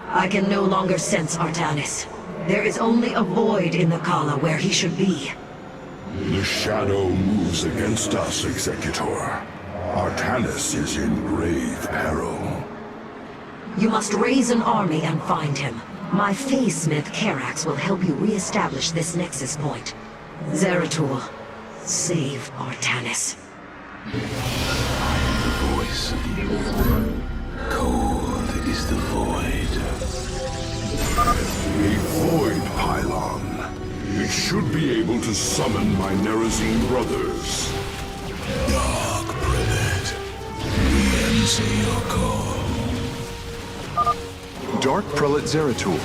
I: I can no longer sense Artanis. There is only a void in the Kala where he should be.
A: The shadow moves against us, Executor. Artanis is in grave peril.
I: You must raise an army and find him. My Phase-Smith Karax will help you re-establish this Nexus Point. Zeratul, save Artanis.
D: I am the voice of the Old. Cold is the void.
A: A void pylon. It should be able to summon my Nerazine brothers.
D: Dark Prelate, we answer your call.
K: Dark Prelate Zeratul.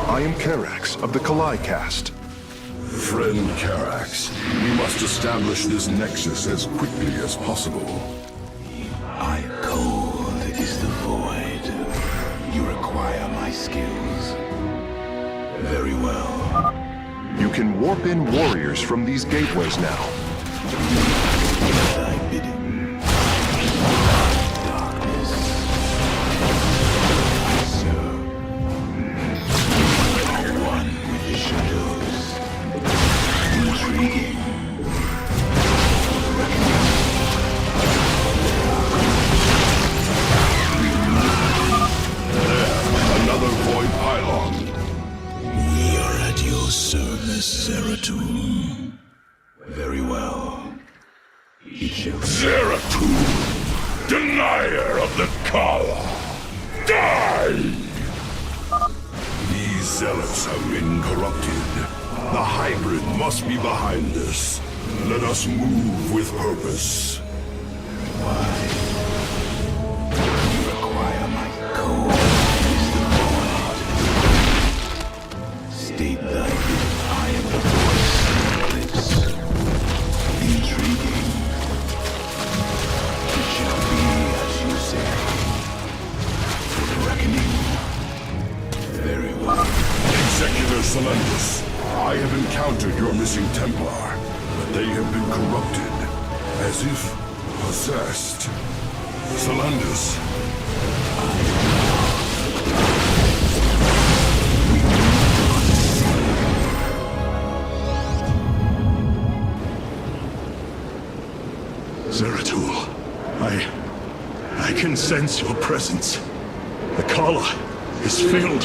K: I am Karax of the Kalai caste.
A: Friend Karax, we must establish this nexus as quickly as possible.
D: Cold is the void. You require my skills. Very well.
K: You can warp in warriors from these gateways now.
D: Thy bidding. Darkness. I serve. One with the shadows. Intriguing.
A: Another void pylon.
D: We are at your service, Zeratul. Very well. It shall
A: Zeratul, denier of the Kala. Die! These zealots have been corrupted. The hybrid must be behind this. Let us move with purpose.
D: Why? You require my code. Is the void. State thy bidding. I am the voice of lips. Intriguing. It shall be as you say. For the reckoning. Very well.
A: Executor Solendus, I have encountered your missing Templar, but they have been corrupted, as if possessed. Solendus.
J: Zeratul, I can sense your presence. The Kala is filled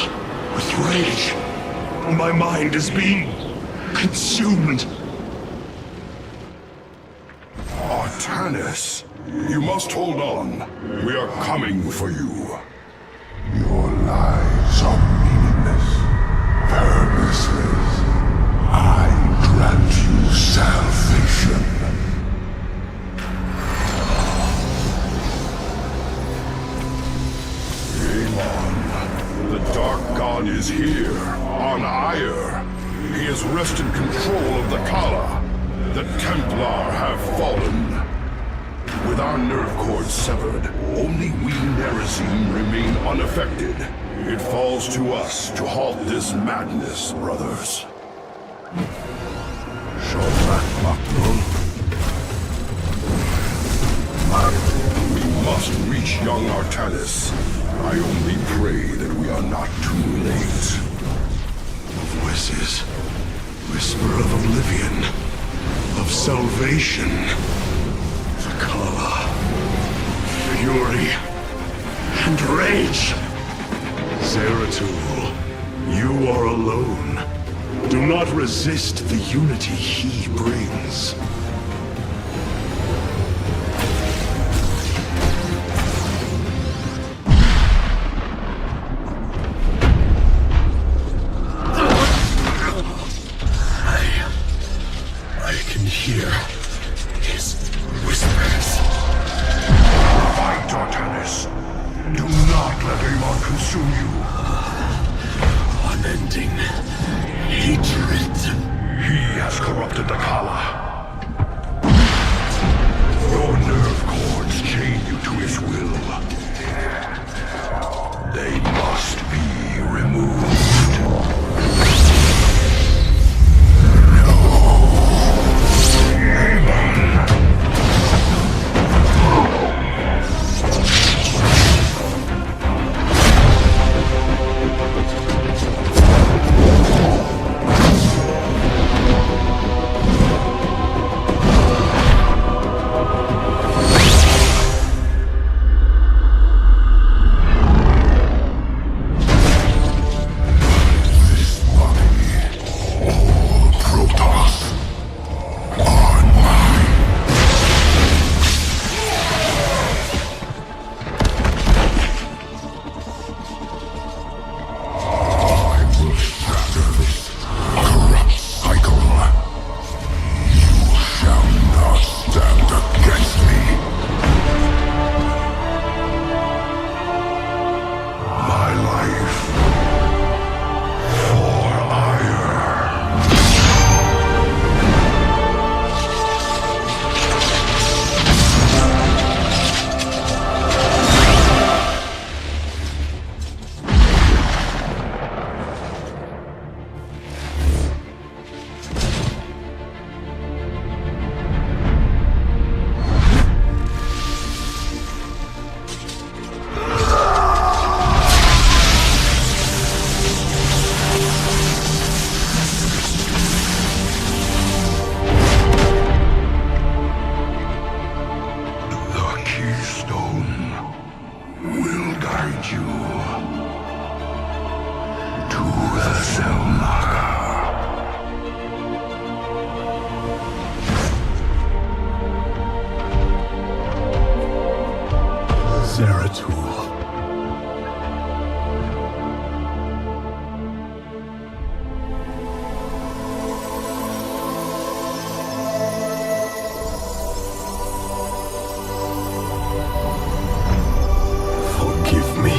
J: with rage. My mind is being consumed.
A: Artanis, you must hold on. We are coming for you.
H: Your lies are meaningless, purposeless. I grant you salvation.
A: Amon, the Dark God is here, on Ire. He has wrested control of the Kala. The Templar have fallen. With our nerve cords severed, only we Nerazine remain unaffected. It falls to us to halt this madness, brothers. We must reach young Artanis. I only pray that we are not too late.
J: Voices. Whisper of oblivion. Of salvation. Kala. Fury. And rage. Zeratul, you are alone. Do not resist the unity he brings. I can hear his whispers.
A: Fight, Artanis. Do not let Amon consume you.
J: Unending hatred.
A: He has corrupted the Kala. Your nerve cords chain you to his will. They must be removed. guide you to the Zelnaga.
G: Zeratul.
A: Forgive me.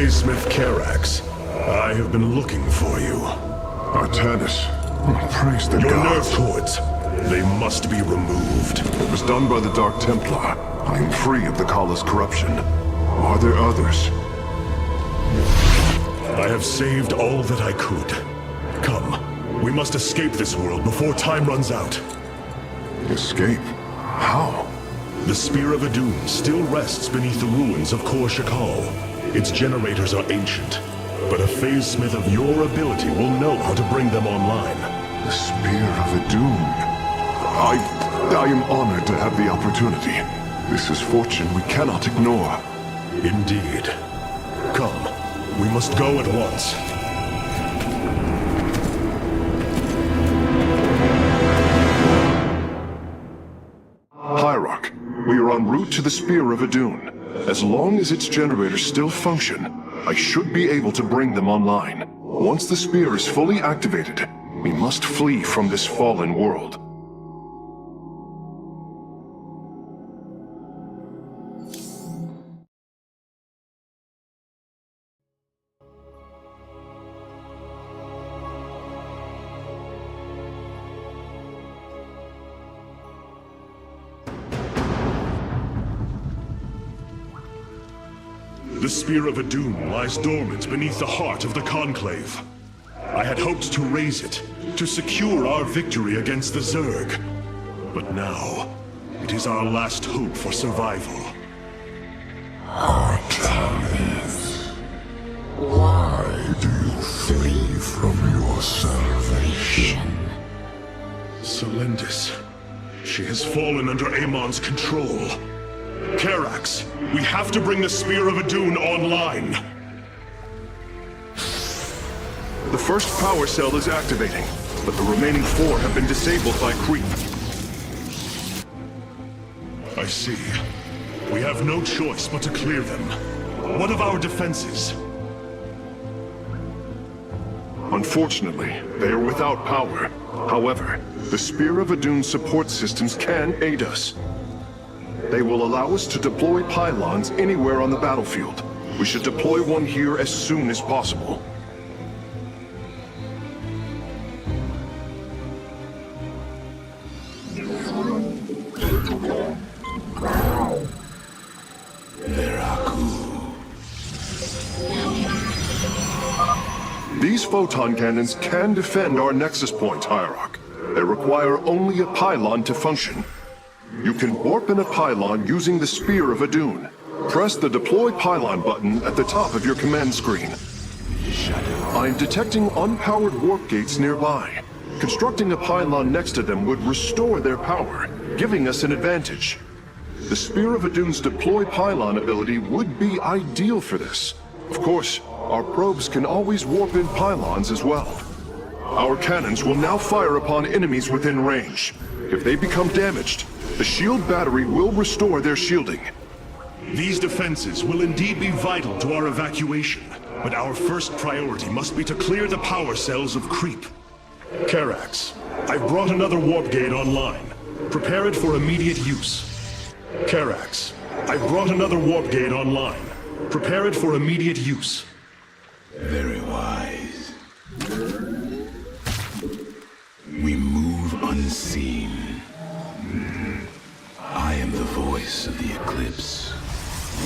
J: Smith Karax, I have been looking for you.
K: Artanis, praise the
J: Your
K: gods.
J: nerve cords, they must be removed.
K: It was done by the Dark Templar. I am free of the Kala's corruption. Are there others?
J: I have saved all that I could. Come, we must escape this world before time runs out.
K: Escape? How?
J: The Spear of Adun still rests beneath the ruins of Kor Shakal. Its generators are ancient, but a phase smith of your ability will know how to bring them online.
K: The Spear of Adun. I am honored to have the opportunity. This is fortune we cannot ignore.
J: Indeed. Come, we must go at once.
K: Hierarch, we are en route to the Spear of Adun. As long as its generators still function, I should be able to bring them online. Once the spear is fully activated, we must flee from this fallen world.
J: The Spear of Adun lies dormant beneath the heart of the Conclave. I had hoped to raise it, to secure our victory against the Zerg. But now, it is our last hope for survival.
A: Artanis, why do you flee from your salvation?
J: Selendis, she has fallen under Amon's control. Karax, we have to bring the Spear of Adun online.
K: The first power cell is activating, but the remaining 4 have been disabled by creep.
J: I see. We have no choice but to clear them. What of our defenses?
K: Unfortunately, they are without power. However, the Spear of Adun's support systems can aid us. They will allow us to deploy pylons anywhere on the battlefield. We should deploy one here as soon as possible. These photon cannons can defend our nexus point, Hierarch. They require only a pylon to function. You can warp in a pylon using the Spear of Adun. Press the Deploy Pylon button at the top of your command screen. I'm detecting unpowered warp gates nearby. Constructing a pylon next to them would restore their power, giving us an advantage. The Spear of Adun's Deploy Pylon ability would be ideal for this. Of course, our probes can always warp in pylons as well. Our cannons will now fire upon enemies within range. If they become damaged, the shield battery will restore their shielding.
J: These defenses will indeed be vital to our evacuation, but our first priority must be to clear the power cells of Creep. Karax, I've brought another warp gate online. Prepare it for immediate use. Karax, I've brought another warp gate online. Prepare it for immediate use.
D: Very wise. We move unseen. I am the voice of the Eclipse.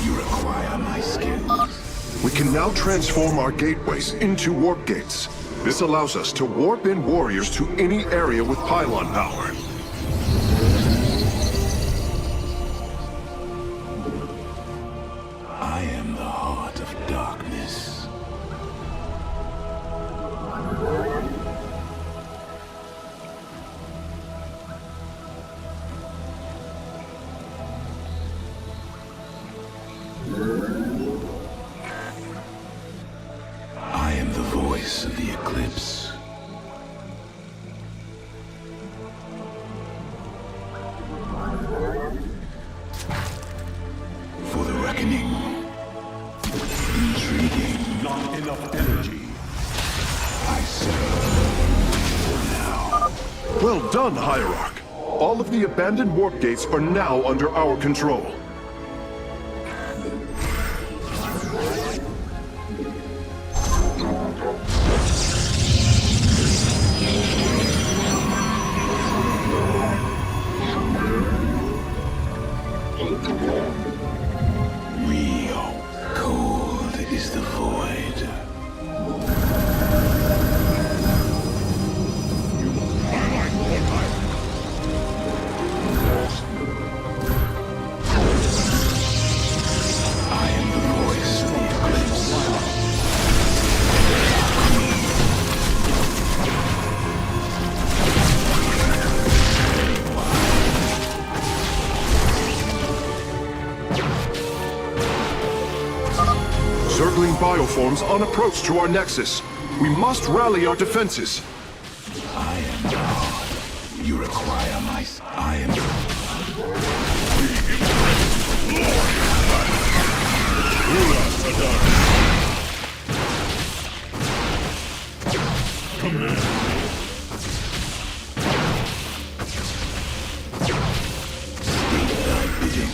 D: You require my skills.
K: We can now transform our gateways into warp gates. This allows us to warp in warriors to any area with pylon power.
D: I am the heart of darkness. I am the voice of the Eclipse. For the reckoning. Intriguing.
J: Not enough energy.
D: I serve now.
K: Well done, Hierarch. All of the abandoned warp gates are now under our control.
D: Real cold is the void. I am the voice of the Eclipse.
K: Circling bioforms on approach to our nexus. We must rally our defenses.
D: I am God. You require my... I am... State thy bidding.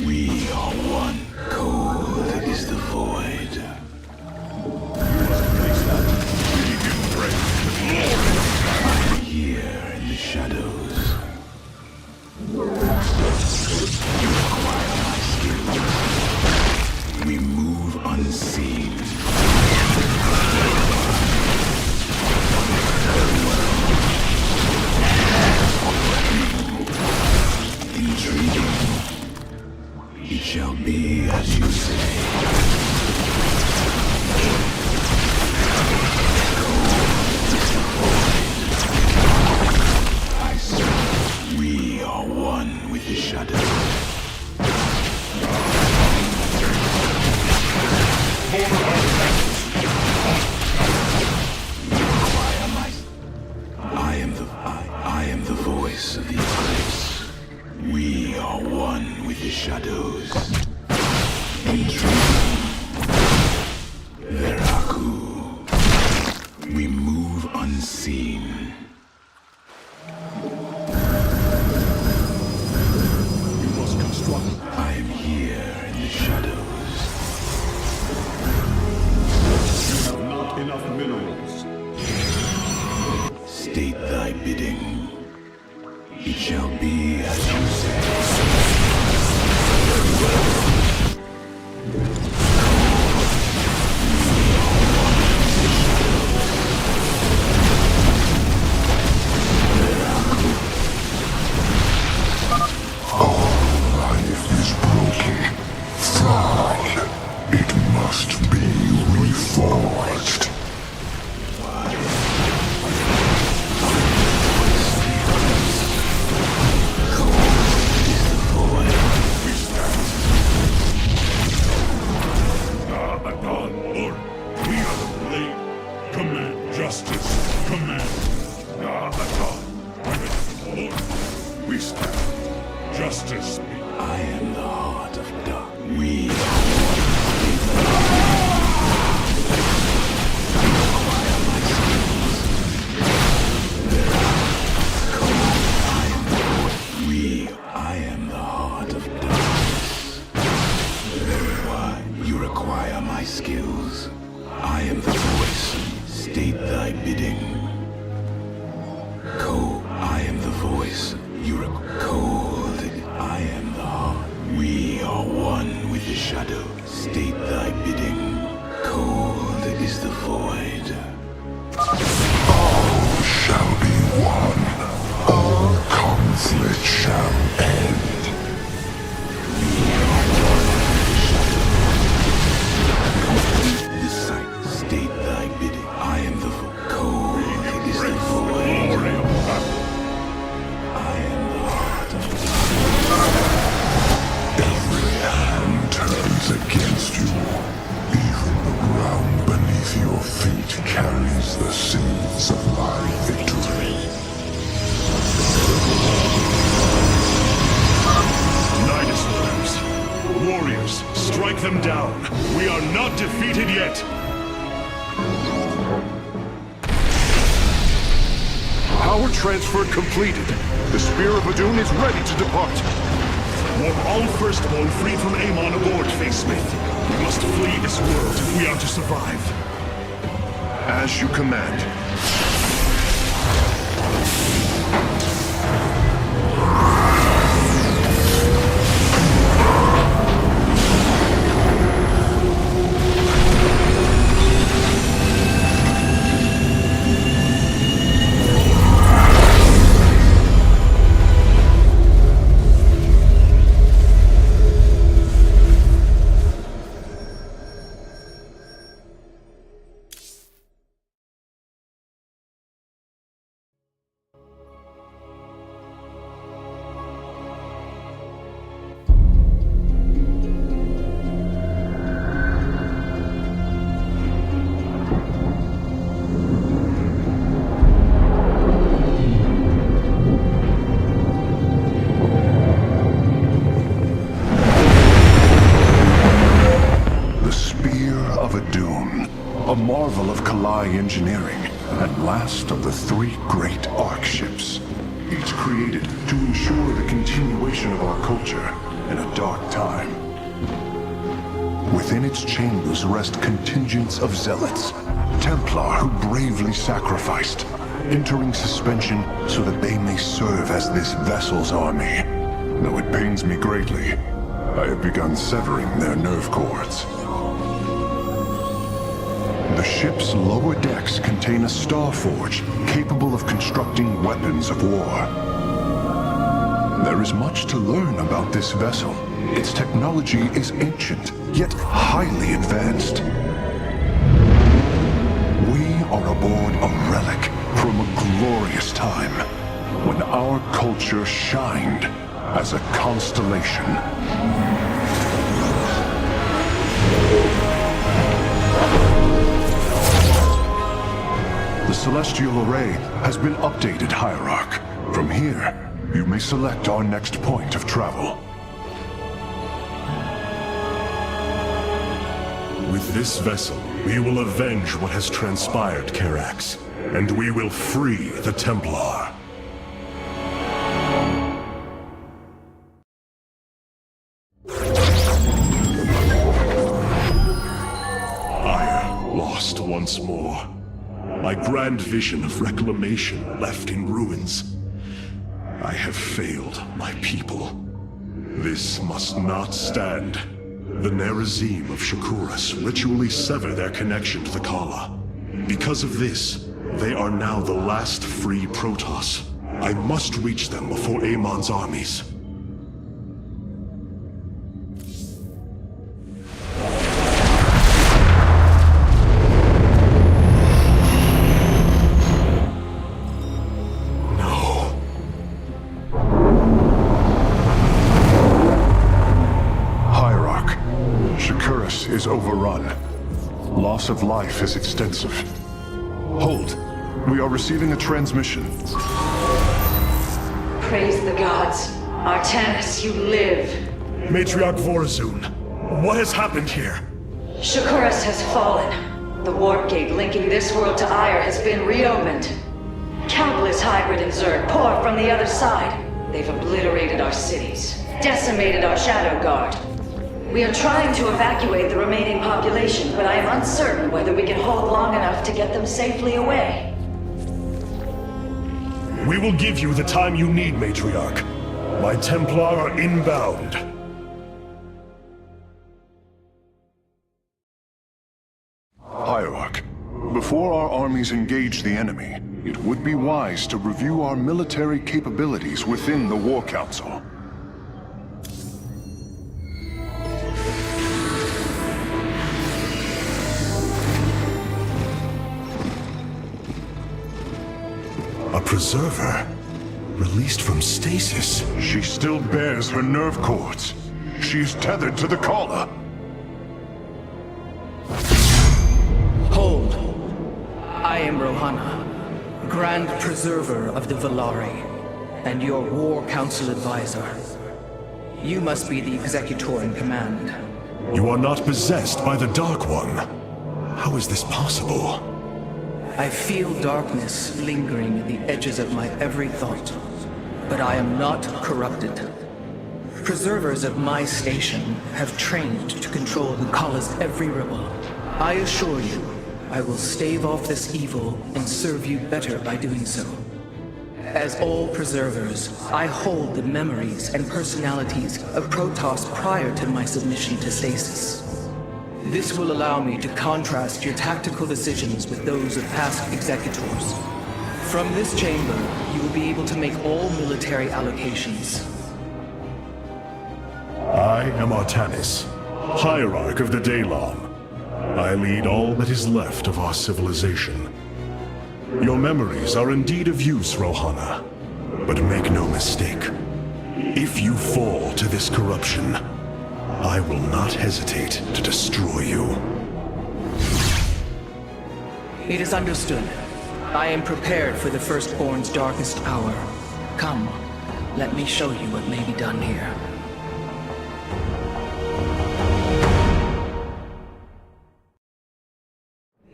D: We are one. Cold is the void. I am here in the shadows. You require my skills. We move unseen. Intriguing. It shall be as you say. I serve. We are one with the shadow. You require my... I am the voice of the Eclipse. We are one with the shadows. Intriguing. Veraku. We move unseen.
J: You must construct.
D: I am here in the shadows.
J: You have not enough minerals.
D: State thy bidding. It shall be as you say. voice. You're cold. I am the heart. We are one with the shadow. State thy bidding. Cold is the void.
A: All shall be one. All conflict shall end.
D: The sight, state thy bidding. I am the void. Cold is the void. I am the heart of
A: Every hand turns against you. Even the ground beneath your feet carries the seeds of my victory.
J: Nidus warriors. Warriors, strike them down. We are not defeated yet.
K: Power transfer completed. The Spear of Adun is ready to depart.
J: Warp all Firstborn freed from Amon aboard, Facesmith. We must flee this world if we are to survive.
K: As you command. A marvel of Kalai engineering, and last of the 3 great Ark ships. Each created to ensure the continuation of our culture in a dark time. Within its chambers rest contingents of zealots, Templar who bravely sacrificed, entering suspension so that they may serve as this vessel's army. Though it pains me greatly, I have begun severing their nerve cords. The ship's lower decks contain a star forge capable of constructing weapons of war. There is much to learn about this vessel. Its technology is ancient, yet highly advanced. We are aboard a relic from a glorious time when our culture shined as a constellation. The celestial array has been updated, Hierarch. From here, you may select our next point of travel.
J: With this vessel, we will avenge what has transpired, Karax, and we will free the Templar. Ire lost once more. My grand vision of reclamation left in ruins. I have failed my people. This must not stand. The Nerazim of Shakuras ritually sever their connection to the Kala. Because of this, they are now the last free Protoss. I must reach them before Amon's armies.
K: Is overrun. Loss of life is extensive. Hold. We are receiving a transmission.
I: Praise the gods. Artanis, you live.
J: Matriarch Vorazun, what has happened here?
I: Shakuras has fallen. The warp gate linking this world to Ire has been reopened. Countless hybrid and Zerg pour from the other side. They've obliterated our cities, decimated our Shadow Guard. We are trying to evacuate the remaining population, but I am uncertain whether we can hold long enough to get them safely away.
J: We will give you the time you need, Matriarch. My Templar are inbound.
K: Hierarch, before our armies engage the enemy, it would be wise to review our military capabilities within the War Council.
J: A preserver? Released from stasis?
K: She still bears her nerve cords. She is tethered to the collar.
B: Hold. I am Rohana, Grand Preserver of the Valari, and your War Council advisor. You must be the Executor in command.
J: You are not possessed by the Dark One. How is this possible?
B: I feel darkness lingering at the edges of my every thought, but I am not corrupted. Preservers of my station have trained to control the Kala's every ripple. I assure you, I will stave off this evil and serve you better by doing so. As all preservers, I hold the memories and personalities of Protoss prior to my submission to stasis. This will allow me to contrast your tactical decisions with those of past executors. From this chamber, you will be able to make all military allocations.
J: I am Artanis, Hierarch of the Daylom. I lead all that is left of our civilization. Your memories are indeed of use, Rohana. But make no mistake, if you fall to this corruption, I will not hesitate to destroy you.
B: It is understood. I am prepared for the Firstborn's darkest hour. Come, let me show you what may be done here.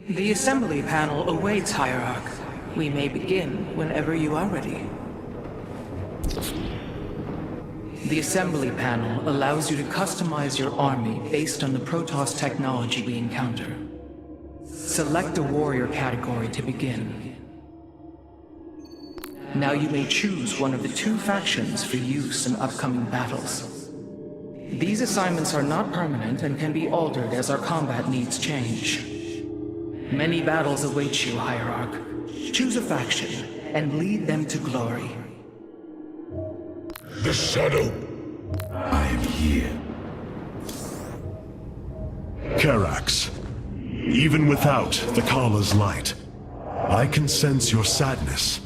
B: The assembly panel awaits, Hierarch. We may begin whenever you are ready. The assembly panel allows you to customize your army based on the Protoss technology we encounter. Select a warrior category to begin. Now you may choose one of the two factions for use in upcoming battles. These assignments are not permanent and can be altered as our combat needs change. Many battles await you, Hierarch. Choose a faction and lead them to glory.
A: The shadow.
D: I am here.
J: Karax, even without the Kala's light, I can sense your sadness,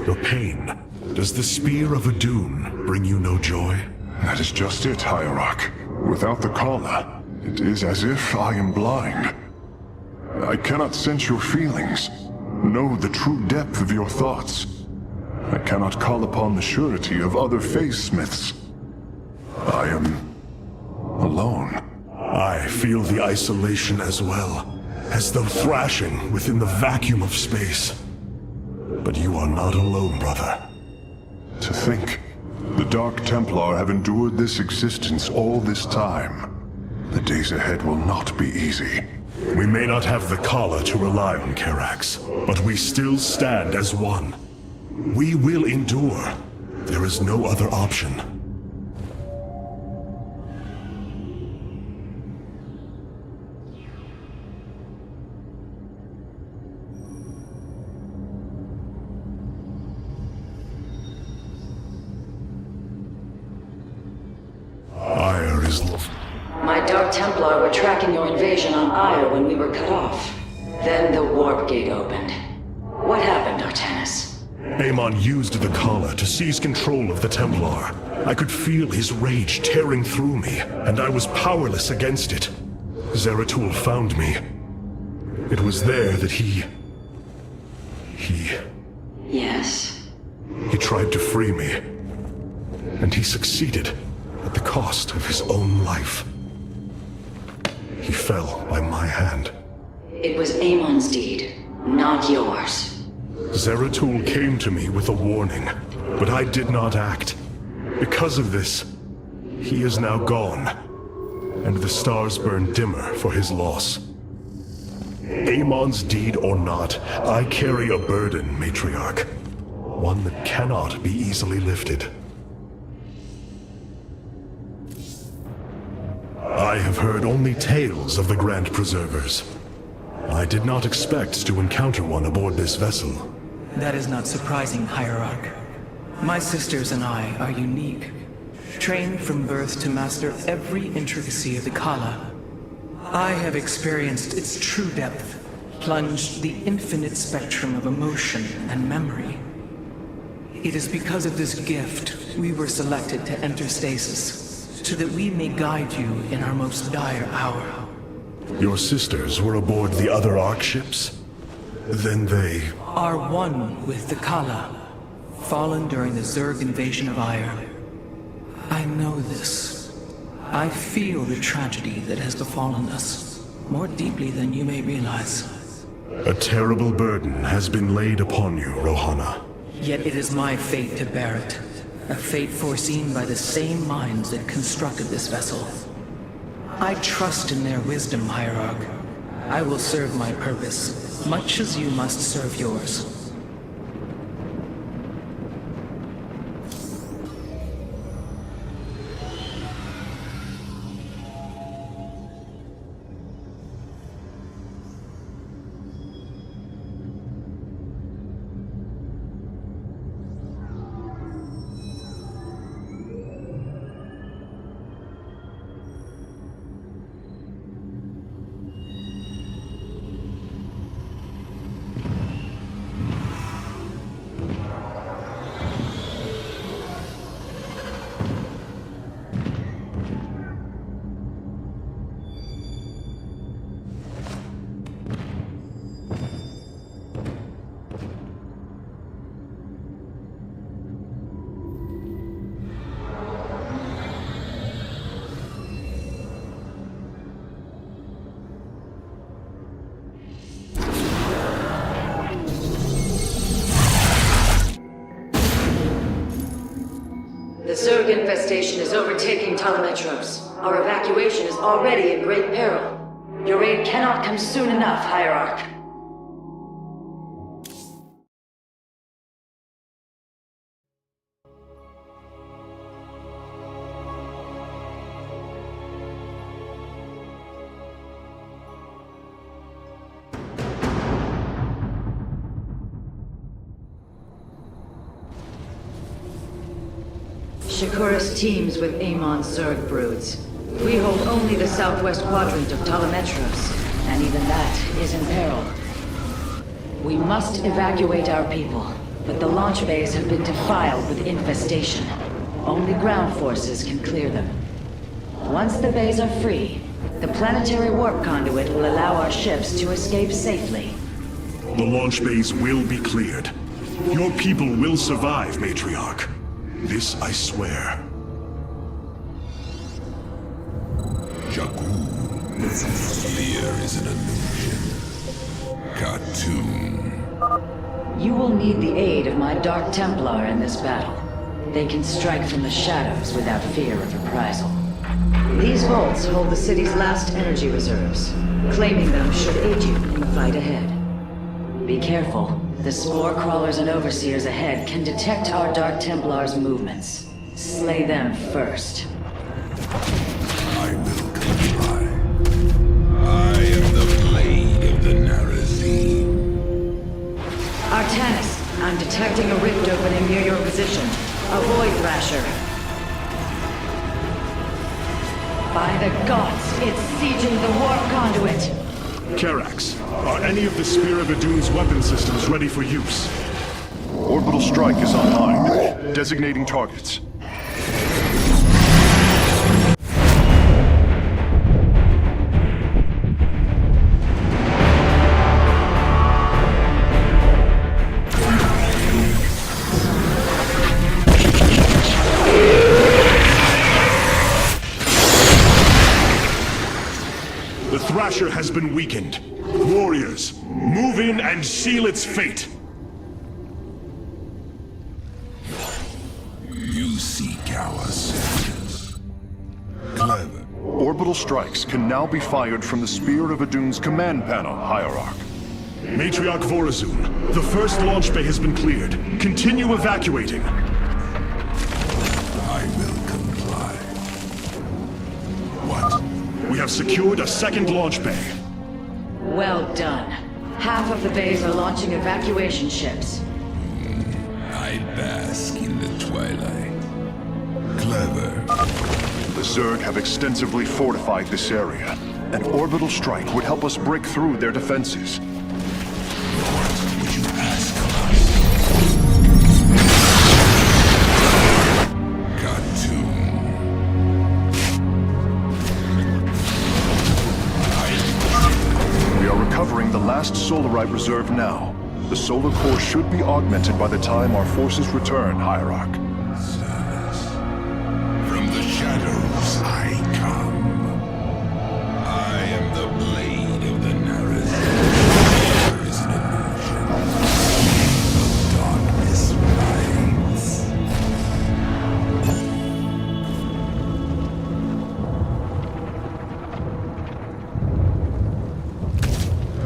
J: your pain. Does the Spear of Adun bring you no joy?
K: That is just it, Hierarch. Without the collar, it is as if I am blind. I cannot sense your feelings, know the true depth of your thoughts. I cannot call upon the surety of other phase-smiths. I am alone.
J: I feel the isolation as well, as though thrashing within the vacuum of space. But you are not alone, brother.
K: To think, the Dark Templar have endured this existence all this time. The days ahead will not be easy.
J: We may not have the Kala to rely on, Karax, but we still stand as one. We will endure. There is no other option. Ire is...
I: My Dark Templar were tracking your invasion on Ire when we were cut off. Then the warp gate opened. What happened, Artanis?
J: Amon used the Kala to seize control of the Templar. I could feel his rage tearing through me, and I was powerless against it. Zeratul found me. It was there that he...
I: Yes?
J: He tried to free me. And he succeeded, at the cost of his own life. He fell by my hand.
I: It was Amon's deed, not yours.
J: Zeratul came to me with a warning, but I did not act. Because of this, he is now gone, and the stars burn dimmer for his loss. Amon's deed or not, I carry a burden, Matriarch. One that cannot be easily lifted. I have heard only tales of the Grand Preservers. I did not expect to encounter one aboard this vessel.
L: That is not surprising, Hierarch. My sisters and I are unique, trained from birth to master every intricacy of the Kala. I have experienced its true depth, plunged the infinite spectrum of emotion and memory. It is because of this gift we were selected to enter stasis, so that we may guide you in our most dire hour.
J: Your sisters were aboard the other Ark ships? Then they...
L: are one with the Kala, fallen during the Zerg invasion of Aiur. I know this. I feel the tragedy that has befallen us, more deeply than you may realize.
J: A terrible burden has been laid upon you, Rohana.
L: Yet it is my fate to bear it. A fate foreseen by the same minds that constructed this vessel. I trust in their wisdom, Hierarch. I will serve my purpose, much as you must serve yours.
I: The Zerg infestation is overtaking Telemetros. Our evacuation is already in great peril. Your aid cannot come soon enough, Hierarch. Shakuras teams with Amon's Zerg broods. We hold only the southwest quadrant of Telemetros, and even that is in peril. We must evacuate our people, but the launch bays have been defiled with infestation. Only ground forces can clear them. Once the bays are free, the planetary warp conduit will allow our ships to escape safely.
J: The launch bays will be cleared. Your people will survive, Matriarch. This I swear.
A: Jakku, this sphere is an illusion. Cartoon.
I: You will need the aid of my Dark Templar in this battle. They can strike from the shadows without fear of reprisal. These vaults hold the city's last energy reserves. Claiming them should aid you in the fight ahead. Be careful. The spore crawlers and overseers ahead can detect our Dark Templars' movements. Slay them first.
A: I will comply. I am the blade of the Narazim.
I: Artanis, I'm detecting a rift opening near your position. Avoid Thrasher. By the gods, it's sieging the warp conduit!
J: Karax, are any of the Spear of Adune's weapon systems ready for use?
K: Orbital strike is online. Designating targets.
J: The Thrasher has been weakened. Warriors, move in and seal its fate!
A: You seek our service. Clever.
K: Orbital strikes can now be fired from the Spear of Adune's command panel, Hierarch.
J: Matriarch Vorazun, the first launch bay has been cleared. Continue evacuating.
D: I will comply. What?
J: We have secured a second launch bay.
I: Well done. Half of the bays are launching evacuation ships.
D: I bask in the twilight. Clever.
K: The Zerg have extensively fortified this area. An orbital strike would help us break through their defenses.
D: What would you ask of us? Cartoon.
K: We are recovering the last Solarite reserve now. The solar core should be augmented by the time our forces return, Hierarch.
D: From the shadows I come. I am the blade of the narrative. There is an illusion. The darkness rides.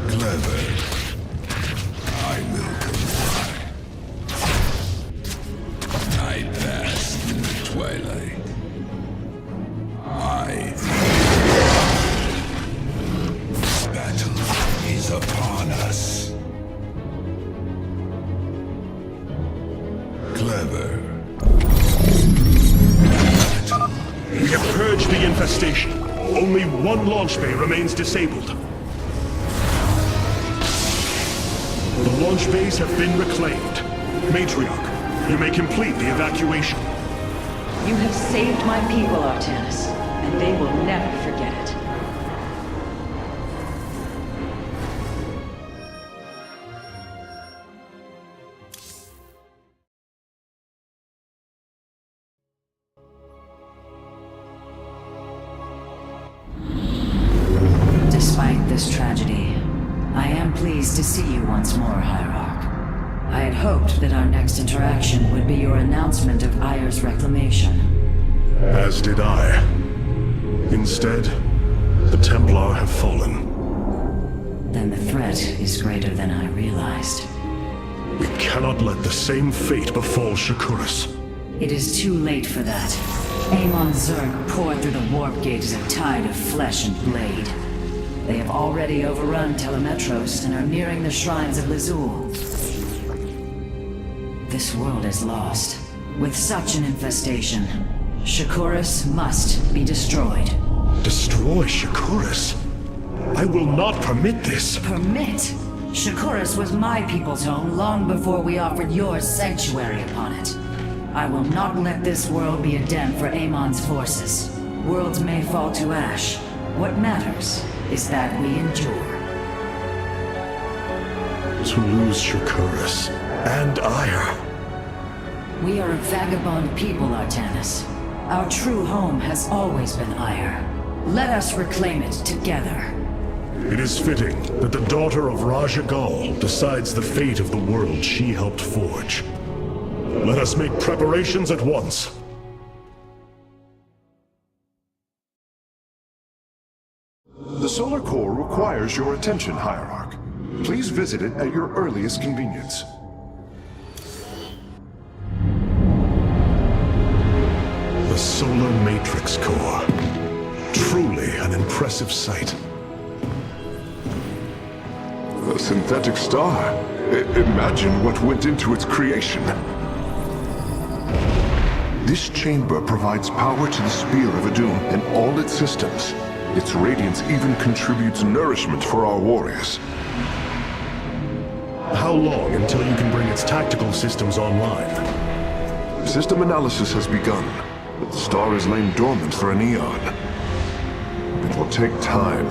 D: Clever. I will comply. I bask in the twilight. Battle is upon us. Clever. Battle.
J: We have purged the infestation. Only one launch bay remains disabled. The launch bays have been reclaimed. Matriarch, you may complete the evacuation.
I: You have saved my people, Artanis, and they will never forget it.
M: Despite this tragedy, I am pleased to see you once more, Hierarch. I had hoped that our next interaction would be your announcement of Ayer's reclamation.
J: As did I. Instead, the Templar have fallen.
M: Then the threat is greater than I realized.
J: We cannot let the same fate befall Shakuras.
M: It is too late for that. Amon Zerg poured through the warp gate as a tide of flesh and blade. They have already overrun Telemetros and are nearing the shrines of Lizul. This world is lost. With such an infestation, Shakuras must be destroyed.
J: Destroy Shakuras? I will not permit this.
M: Permit? Shakuras was my people's home long before we offered yours sanctuary upon it. I will not let this world be a den for Amon's forces. Worlds may fall to ash. What matters is that we endure.
J: To lose Shakuras and Ayer.
M: We are a vagabond people, Artanis. Our true home has always been Ayer. Let us reclaim it together.
J: It is fitting that the daughter of Raja Gal decides the fate of the world she helped forge. Let us make preparations at once.
K: The solar core requires your attention, Hierarch. Please visit it at your earliest convenience.
J: The Solar Matrix Core. Truly an impressive sight.
K: A synthetic star. Imagine what went into its creation. This chamber provides power to the Spear of Adun and all its systems. Its radiance even contributes nourishment for our warriors.
J: How long until you can bring its tactical systems online?
K: System analysis has begun, but the star has lain dormant for an eon. It will take time,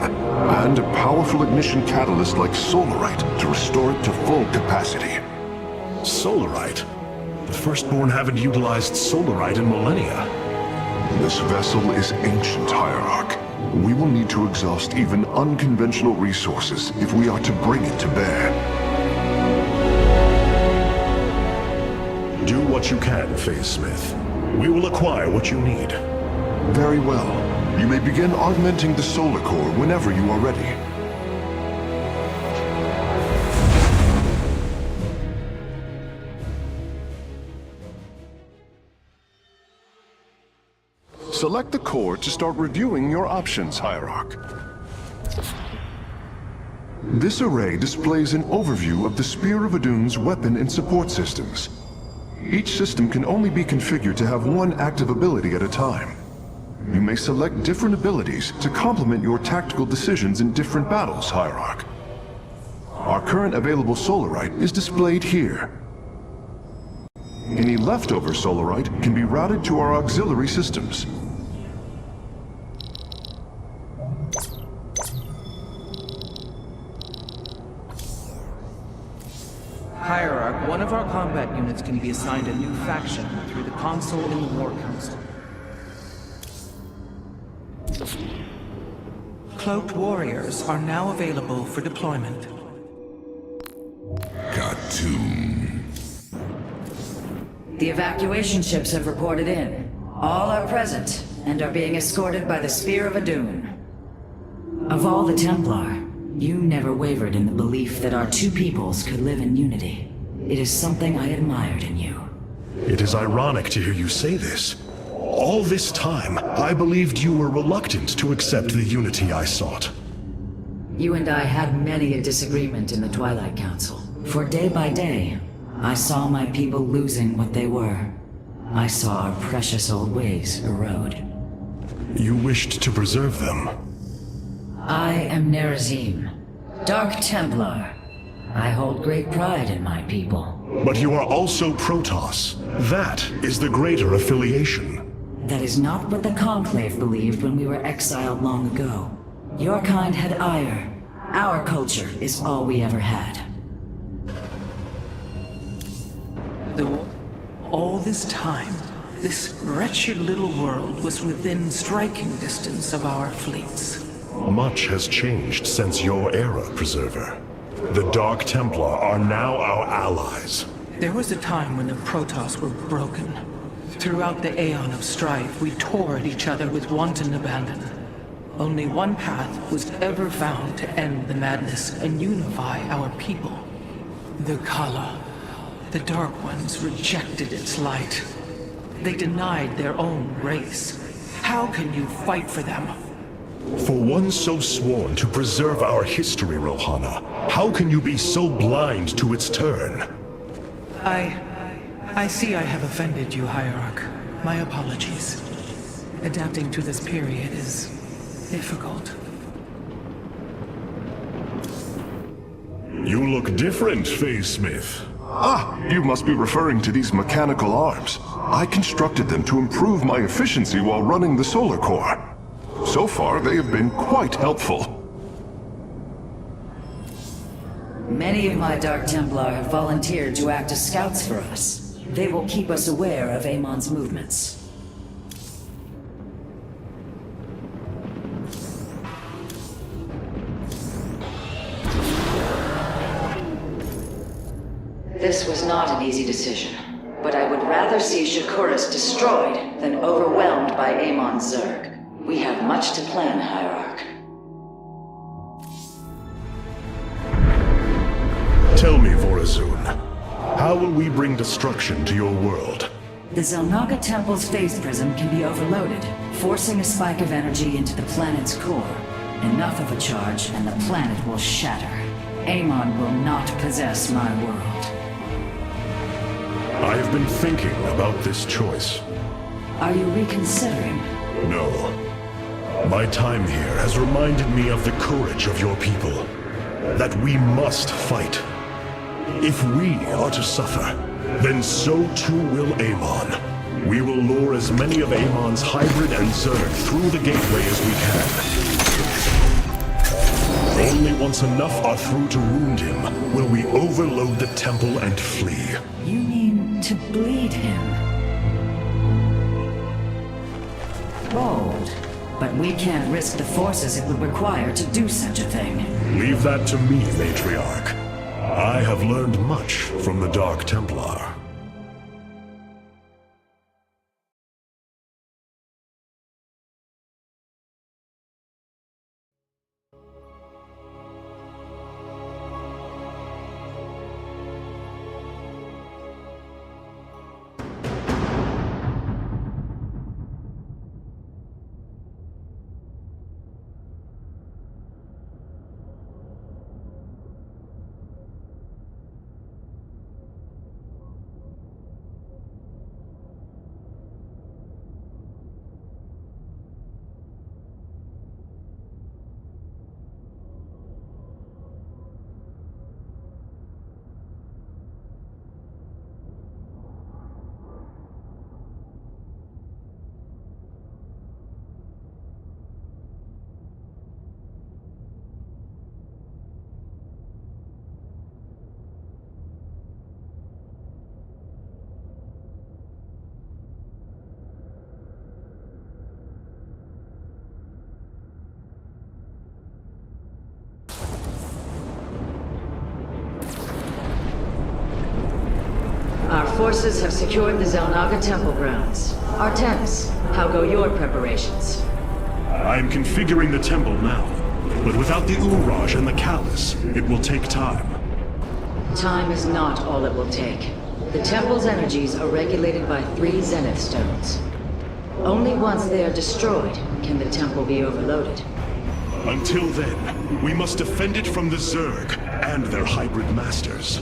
K: and a powerful ignition catalyst like Solarite to restore it to full capacity.
J: Solarite? The Firstborn haven't utilized Solarite in millennia.
K: This vessel is ancient, Hierarch. We will need to exhaust even unconventional resources if we are to bring it to bear.
J: Do what you can, Phase Smith. We will acquire what you need.
K: Very well. You may begin augmenting the solar core whenever you are ready. Select the core to start reviewing your options, Hierarch. This array displays an overview of the Spear of Adun's weapon and support systems. Each system can only be configured to have one active ability at a time. You may select different abilities to complement your tactical decisions in different battles, Hierarch. Our current available Solarite is displayed here. Any leftover Solarite can be routed to our auxiliary systems.
L: Hierarch, one of our combat units can be assigned a new faction through the console in the War Council. Cloaked warriors are now available for deployment.
A: Khartoum.
M: The evacuation ships have reported in. All are present and are being escorted by the Spear of Adun. Of all the Templar, you never wavered in the belief that our two peoples could live in unity. It is something I admired in you.
J: It is ironic to hear you say this. All this time, I believed you were reluctant to accept the unity I sought.
M: You and I had many a disagreement in the Twilight Council. For day by day, I saw my people losing what they were. I saw our precious old ways erode.
J: You wished to preserve them.
M: I am Nerazim, Dark Templar. I hold great pride in my people.
J: But you are also Protoss. That is the greater affiliation.
M: That is not what the Conclave believed when we were exiled long ago. Your kind had ire. Our culture is all we ever had.
L: All this time, this wretched little world was within striking distance of our fleets.
J: Much has changed since your era, Preserver. The Dark Templar are now our allies.
L: There was a time when the Protoss were broken. Throughout the Aeon of Strife, we tore at each other with wanton abandon. Only one path was ever found to end the madness and unify our people. The Kala. The Dark Ones rejected its light. They denied their own race. How can you fight for them?
J: For one so sworn to preserve our history, Rohana, how can you be so blind to its turn?
L: I see I have offended you, Hierarch. My apologies. Adapting to this period is difficult.
J: You look different, Faye Smith.
K: Ah, you must be referring to these mechanical arms. I constructed them to improve my efficiency while running the solar core. So far, they have been quite helpful.
M: Many of my Dark Templar have volunteered to act as scouts for us. They will keep us aware of Amon's movements. This was not an easy decision, but I would rather see Shakuras destroyed than overwhelmed by Amon's Zerg. We have much to plan, Hierarch.
J: Tell me, Vorazun, how will we bring destruction to your world?
M: The Zelnaga Temple's phase prism can be overloaded, forcing a spike of energy into the planet's core. Enough of a charge, and the planet will shatter. Amon will not possess my world.
J: I have been thinking about this choice.
M: Are you reconsidering?
J: No. My time here has reminded me of the courage of your people. That we must fight. If we are to suffer, then so too will Amon. We will lure as many of Amon's hybrid and Zerg through the gateway as we can. Only once enough are through to wound him will we overload the temple and flee.
M: You mean to bleed him? Bold. But we can't risk the forces it would require to do such a thing.
J: Leave that to me, Matriarch. I have learned much from the Dark Templar.
I: forces have secured the Zelnaga temple grounds. Artemis, how go your preparations?
J: I am configuring the temple now, but without the Uraj and the Callus, it will take time.
I: Time is not all it will take. The temple's energies are regulated by 3 Zenith stones. Only once they are destroyed can the temple be overloaded.
J: Until then, we must defend it from the Zerg and their hybrid masters.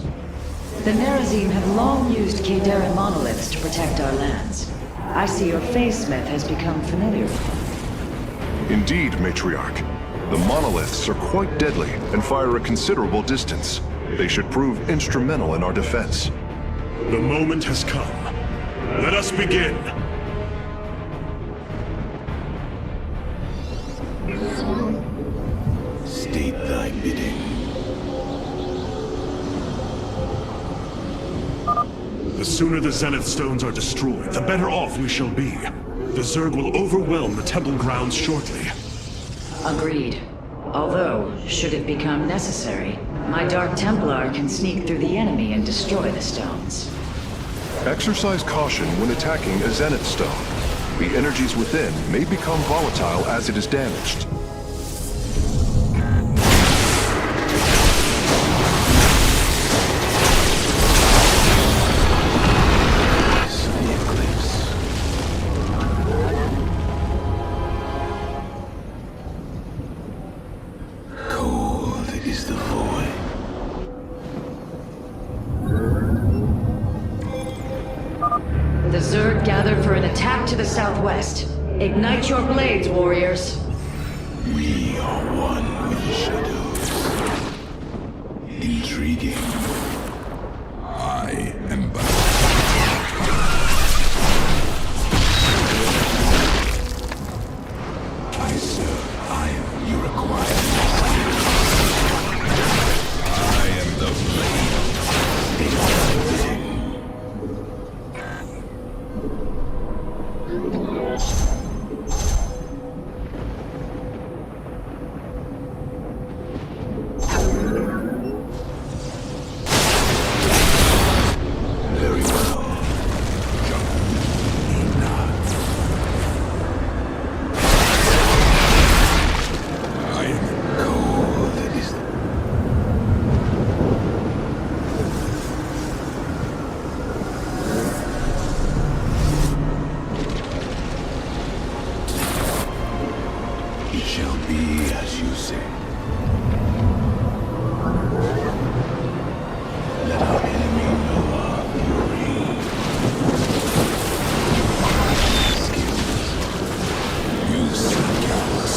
I: The Nerazim have long used Kadaran monoliths to protect our lands. I see your face smith has become familiar.
K: Indeed, Matriarch. The monoliths are quite deadly and fire a considerable distance. They should prove instrumental in our defense.
J: The moment has come. Let us begin!
D: State thy bidding.
J: The sooner the Zenith stones are destroyed, the better off we shall be. The Zerg will overwhelm the temple grounds shortly.
I: Agreed. Although, should it become necessary, my Dark Templar can sneak through the enemy and destroy the stones.
K: Exercise caution when attacking a Zenith stone. The energies within may become volatile as it is damaged.
I: The Zerg gathered for an attack to the southwest. Ignite your blades, warriors.
D: We are one with the shadows. Intriguing. I am back. I serve. You require. I am the blade. It shall be as you say. Let our enemy know our fury. Skills. Use the Callus.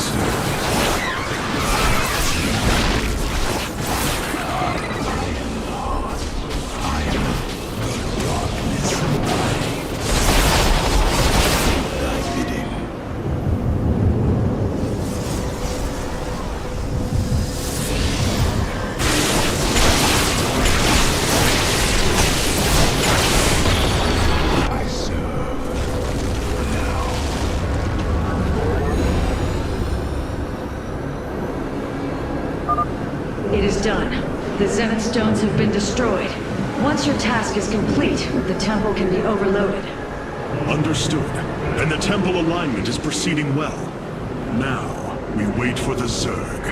D: I am the heart. I am the darkness of light. Thy bidding.
I: It is done. The Zenith stones have been destroyed. Once your task is complete, the temple can be overloaded.
J: Understood. And the temple alignment is proceeding well. Now, we wait for the Zerg.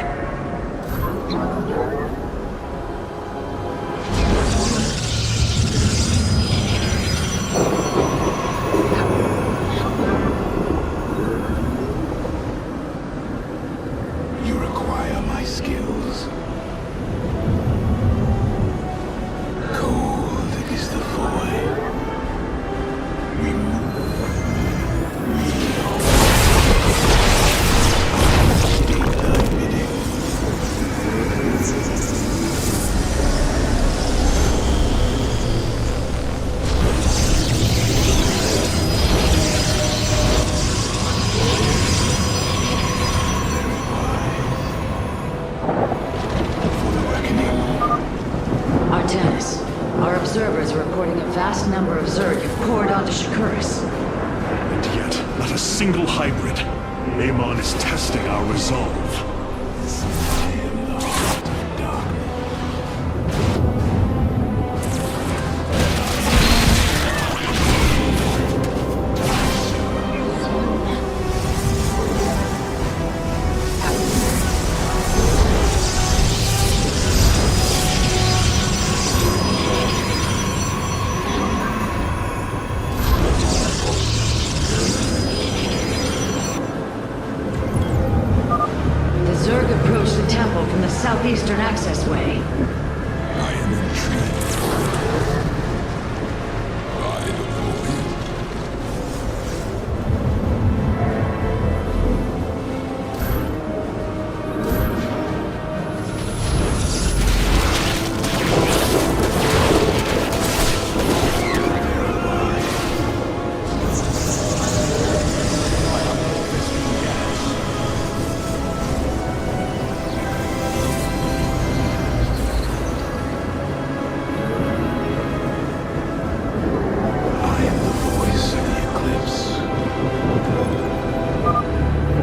D: You require my skills. Cold is the void. We move. We state thy bidding.
I: Artemis, our observers are reporting a vast number of Zerg have poured onto Shakuras.
J: And yet, not a single hybrid. Amon is testing our resolve.
D: I am the heart of darkness.
M: eastern accessway.
D: I am intrigued by the void.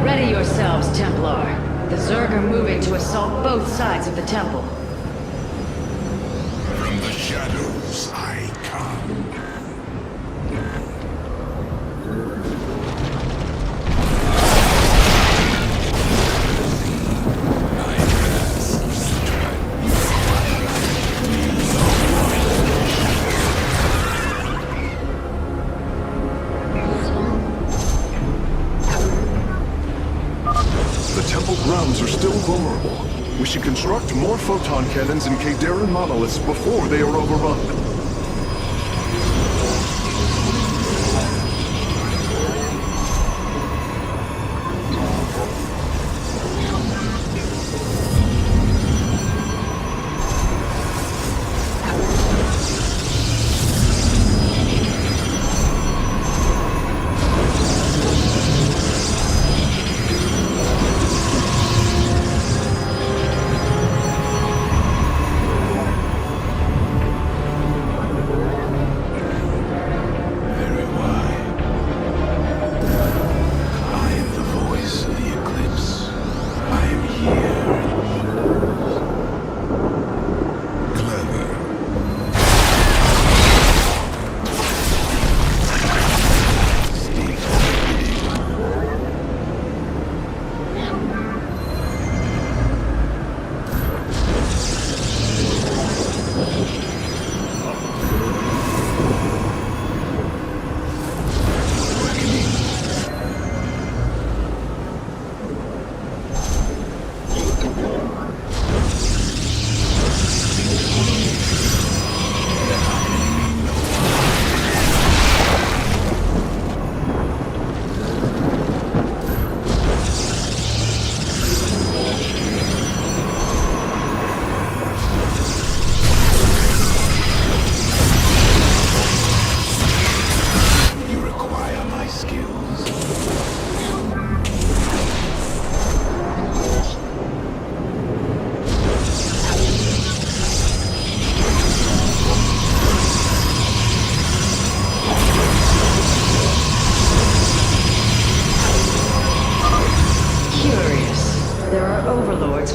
M: Ready yourselves, Templar. The Zerg are moving to assault both sides of the temple.
D: From the shadows I come.
K: The temple grounds are still vulnerable. We should construct more photon cannons and Kadaran monoliths before they are overrun.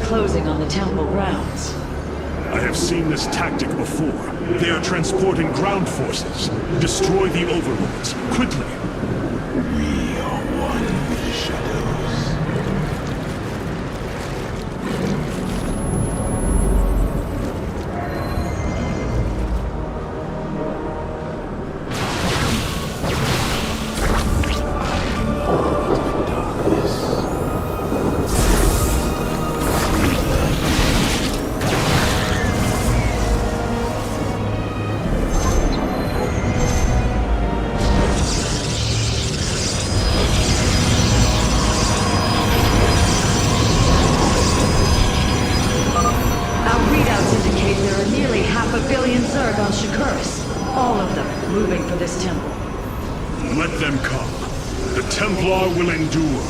M: Closing on the temple grounds.
J: I have seen this tactic before. They are transporting ground forces. Destroy the overlords, quickly!
D: We are one with the shadows.
M: All of them moving for this temple.
J: Let them come. The Templar will endure.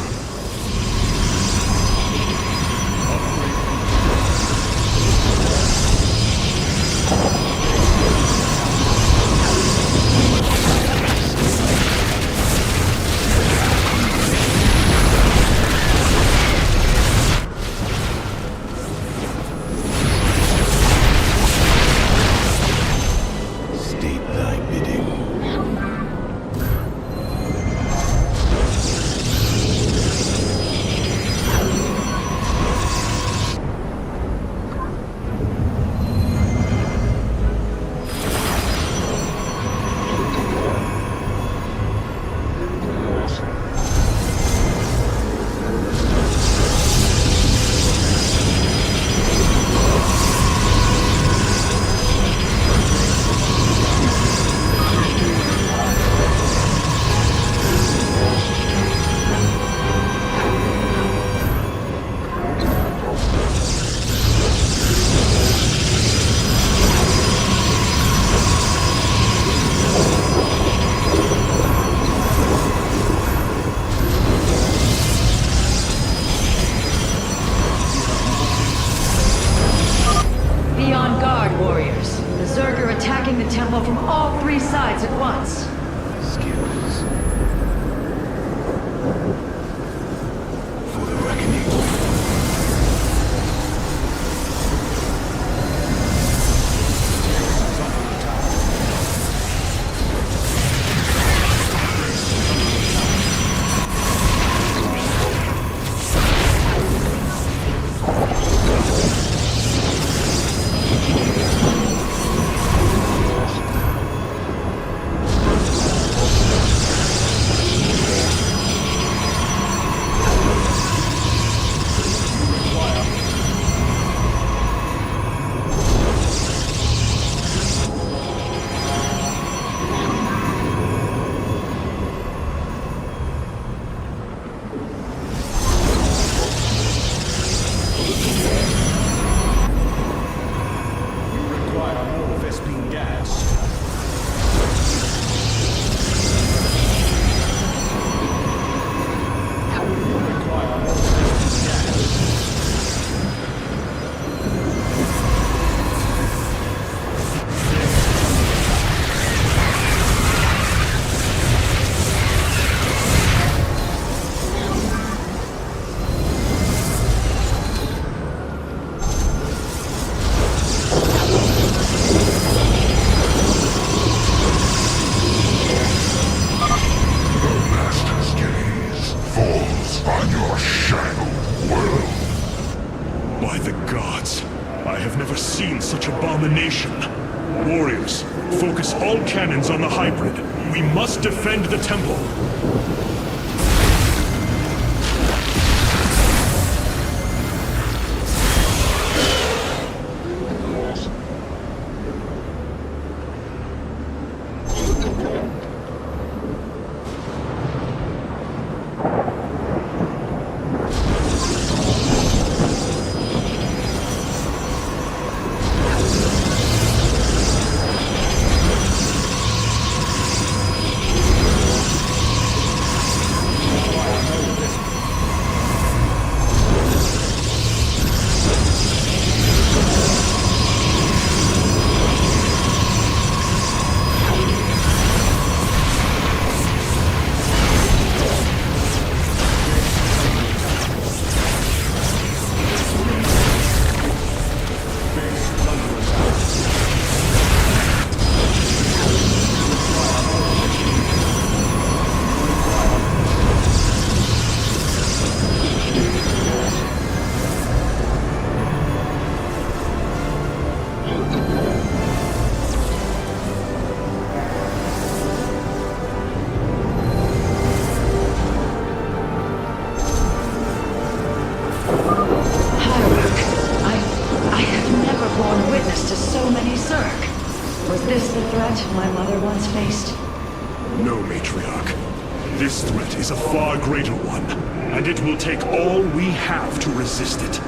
J: We must defend the temple.
I: My mother once faced?
J: No, Matriarch. This threat is a far greater one, and it will take all we have to resist it.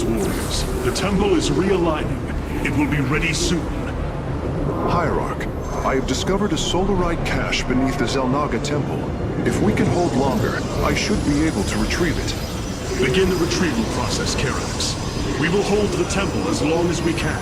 J: Warriors. The temple is realigning. It will be ready soon.
K: Hierarch, I have discovered a solarite cache beneath the Zelnaga temple. If we can hold longer, I should be able to retrieve it.
J: Begin the retrieval process, Karax. We will hold the temple as long as we can.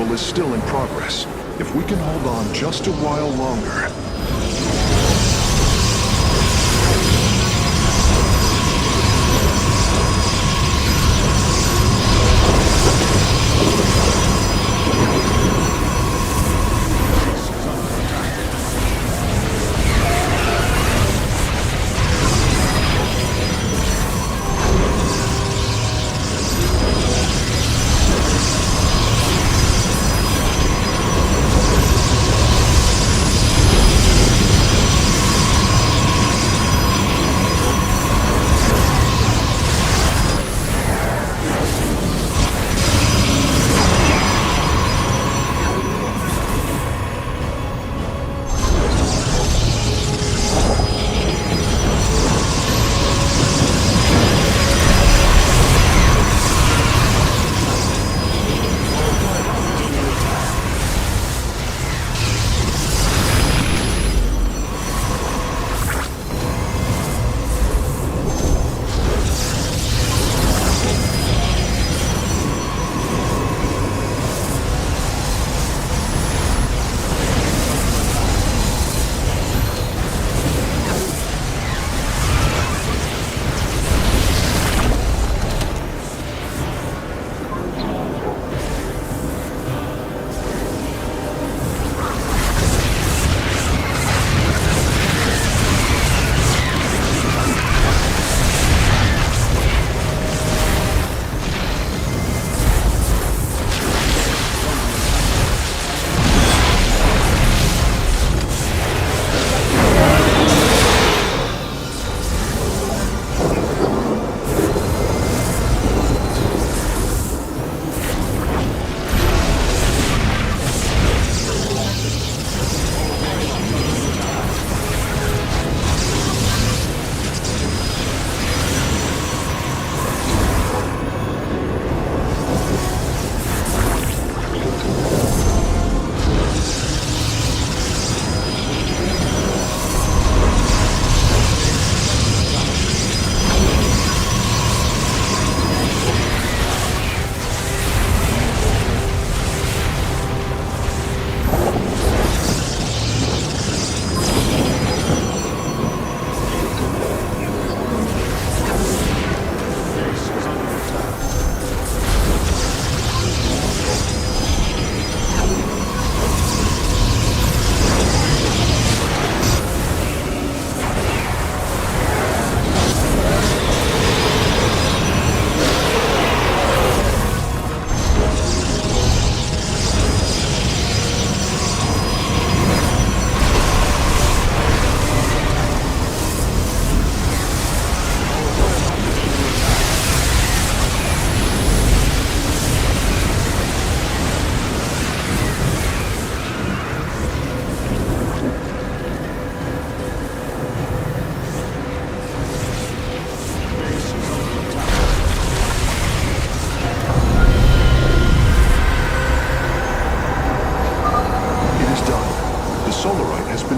K: battle is still in progress. If we can hold on just a while longer...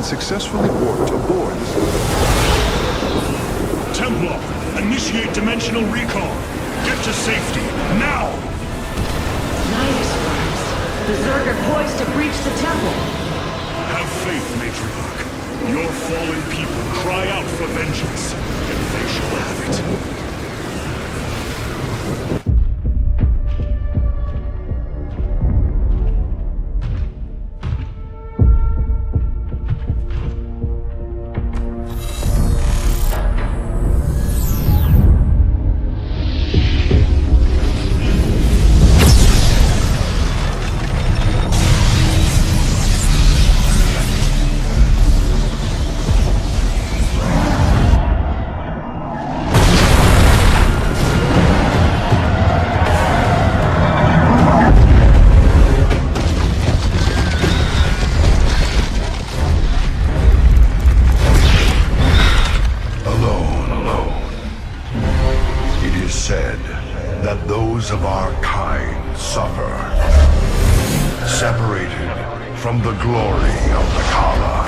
K: Successfully warped aboard.
J: Templar, initiate dimensional recall. Get to safety, now!
I: Nidus worms. The Zerg are poised to breach the temple.
J: Have faith, Matriarch. Your fallen people cry out for vengeance, and they shall have it.
A: Of our kind suffer, separated from the glory of the Khala.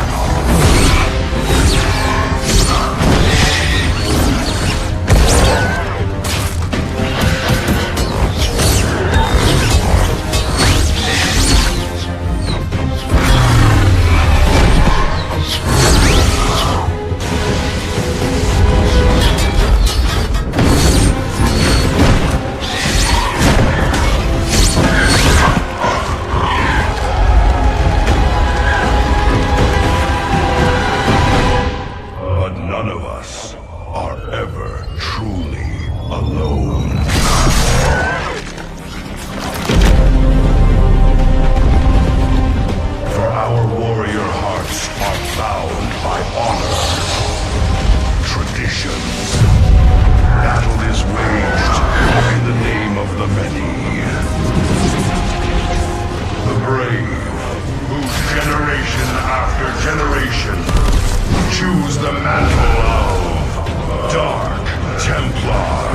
A: bound by honor, traditions. Battle is waged in the name of the many. The brave, whose generation after generation choose the mantle of Dark Templar.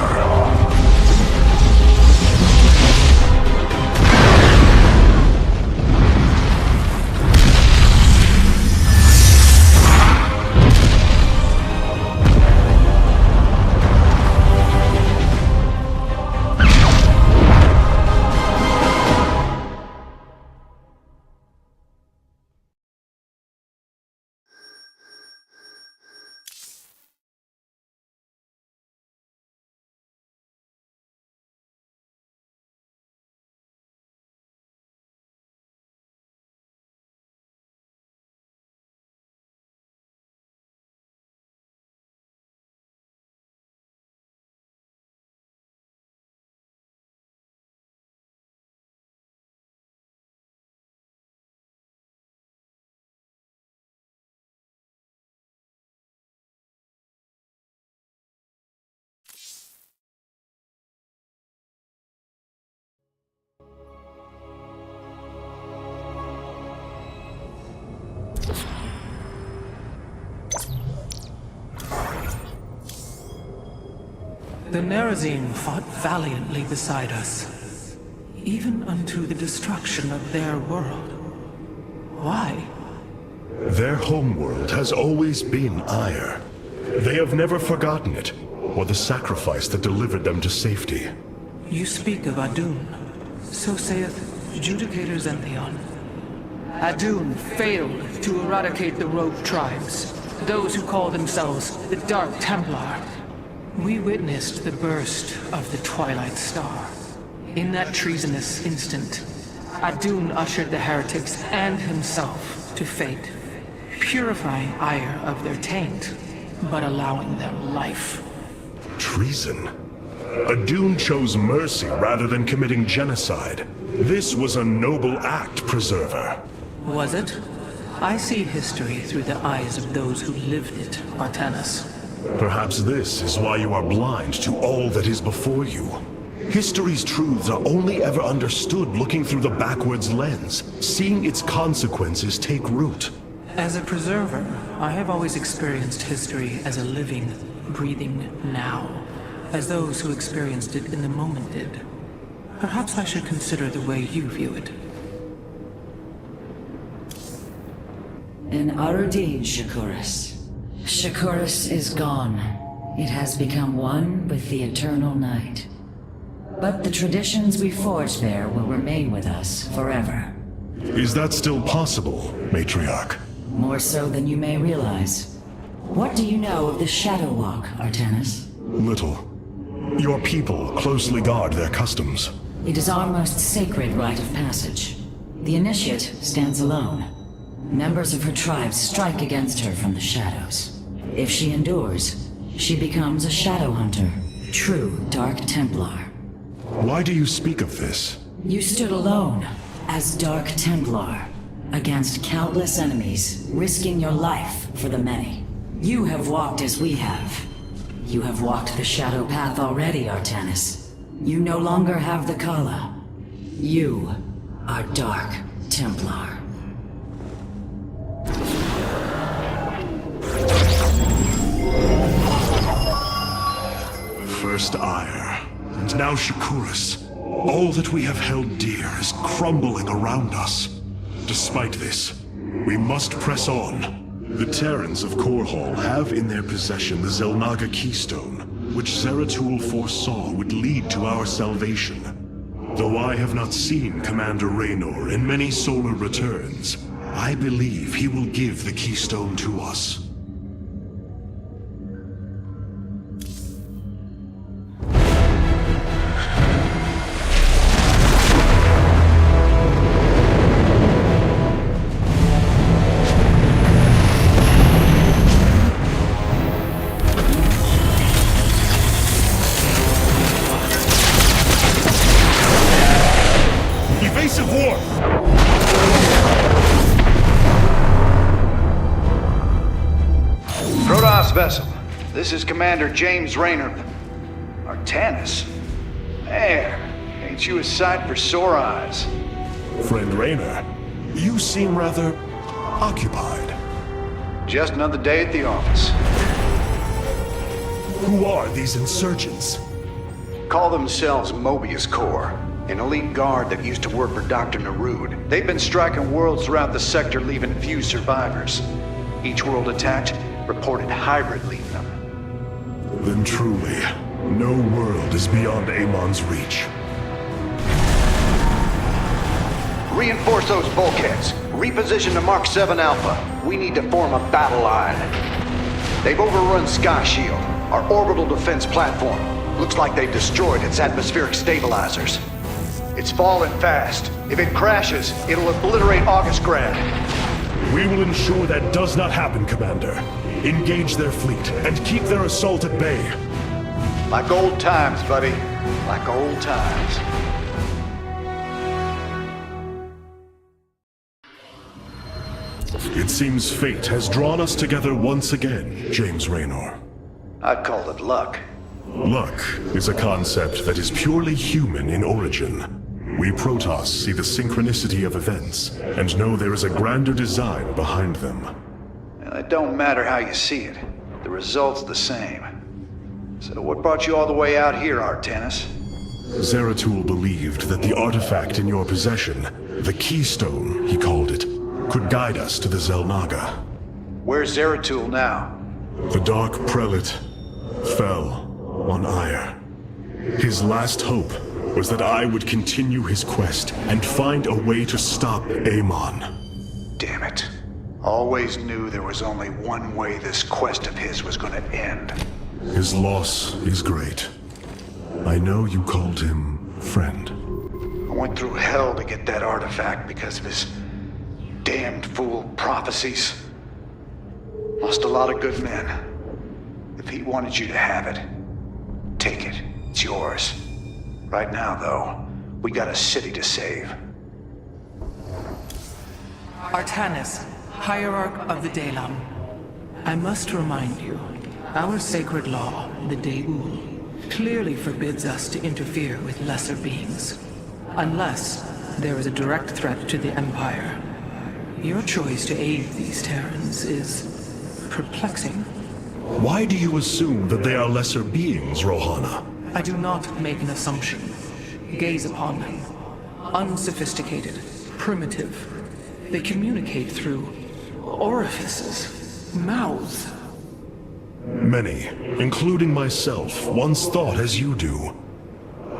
L: The Nerazim fought valiantly beside us, even unto the destruction of their world. Why?
J: Their homeworld has always been Ire. They have never forgotten it, or the sacrifice that delivered them to safety.
L: You speak of Adun. So saith Judicator Zentheon. Adun failed to eradicate the rogue tribes, those who call themselves the Dark Templar. We witnessed the burst of the Twilight Star. In that treasonous instant, Adun ushered the heretics and himself to fate, purifying Ire of their taint, but allowing them life.
J: Treason? Adun chose mercy rather than committing genocide. This was a noble act, Preserver.
L: Was it? I see history through the eyes of those who lived it, Artanis.
J: Perhaps this is why you are blind to all that is before you. History's truths are only ever understood looking through the backwards lens, seeing its consequences take root.
L: As a preserver, I have always experienced history as a living, breathing now, as those who experienced it in the moment did. Perhaps I should consider the way you view it.
M: An Arudin, Shakuras. Shakuras is gone. It has become one with the eternal night. But the traditions we forged there will remain with us forever.
J: Is that still possible, Matriarch?
M: More so than you may realize. What do you know of the Shadow Walk, Artanis?
J: Little. Your people closely guard their customs.
M: It is our most sacred rite of passage. The Initiate stands alone. Members of her tribe strike against her from the shadows. If she endures, she becomes a Shadow Hunter, true Dark Templar.
J: Why do you speak of this?
M: You stood alone, as Dark Templar, against countless enemies, risking your life for the many. You have walked as we have. You have walked the Shadow Path already, Artanis. You no longer have the Kala. You are Dark Templar.
J: First Ire, and now Shakuras. All that we have held dear is crumbling around us. Despite this, we must press on. The Terrans of Korhal have in their possession the Xel'Naga Keystone, which Zeratul foresaw would lead to our salvation. Though I have not seen Commander Raynor in many solar returns, I believe he will give the Keystone to us.
N: vessel. This is Commander James Raynor. Artanis? Man, ain't you a sight for sore eyes?
J: Friend Raynor, you seem rather occupied.
N: Just another day at the office.
J: Who are these insurgents?
N: Call themselves Mobius Corps, an elite guard that used to work for Dr. Narud. They've been striking worlds throughout the sector, leaving few survivors. Each world attacked reported hybrid leaving them.
J: Then truly, no world is beyond Amon's reach.
N: Reinforce those bulkheads. Reposition to Mark 7 Alpha. We need to form a battle line. They've overrun Sky Shield, our orbital defense platform. Looks like they've destroyed its atmospheric stabilizers. It's falling fast. If it crashes, it'll obliterate August Grad.
J: We will ensure that does not happen, Commander. Engage their fleet and keep their assault at bay.
N: Like old times, buddy. Like old times.
J: It seems fate has drawn us together once again, James Raynor.
N: I'd call it luck.
J: Luck is a concept that is purely human in origin. We Protoss see the synchronicity of events and know there is a grander design behind them.
N: Well, it don't matter how you see it. The result's the same. So what brought you all the way out here, Artanis?
J: Zeratul believed that the artifact in your possession, the Keystone, he called it, could guide us to the Xel'Naga.
N: Where's Zeratul now?
J: The Dark Prelate fell on Ire. His last hope was that I would continue his quest and find a way to stop Amon.
N: Damn it. Always knew there was only one way this quest of his was gonna end.
J: His loss is great. I know you called him friend.
N: I went through hell to get that artifact because of his damned fool prophecies. Lost a lot of good men. If he wanted you to have it, take it. It's yours. Right now, though, we got a city to save.
L: Artanis, Hierarch of the Dalam. I must remind you, our sacred law, the Deul, clearly forbids us to interfere with lesser beings. Unless there is a direct threat to the Empire. Your choice to aid these Terrans is perplexing.
J: Why do you assume that they are lesser beings, Rohana?
L: I do not make an assumption. Gaze upon them. Unsophisticated, primitive. They communicate through orifices, mouths.
J: Many, including myself, once thought as you do.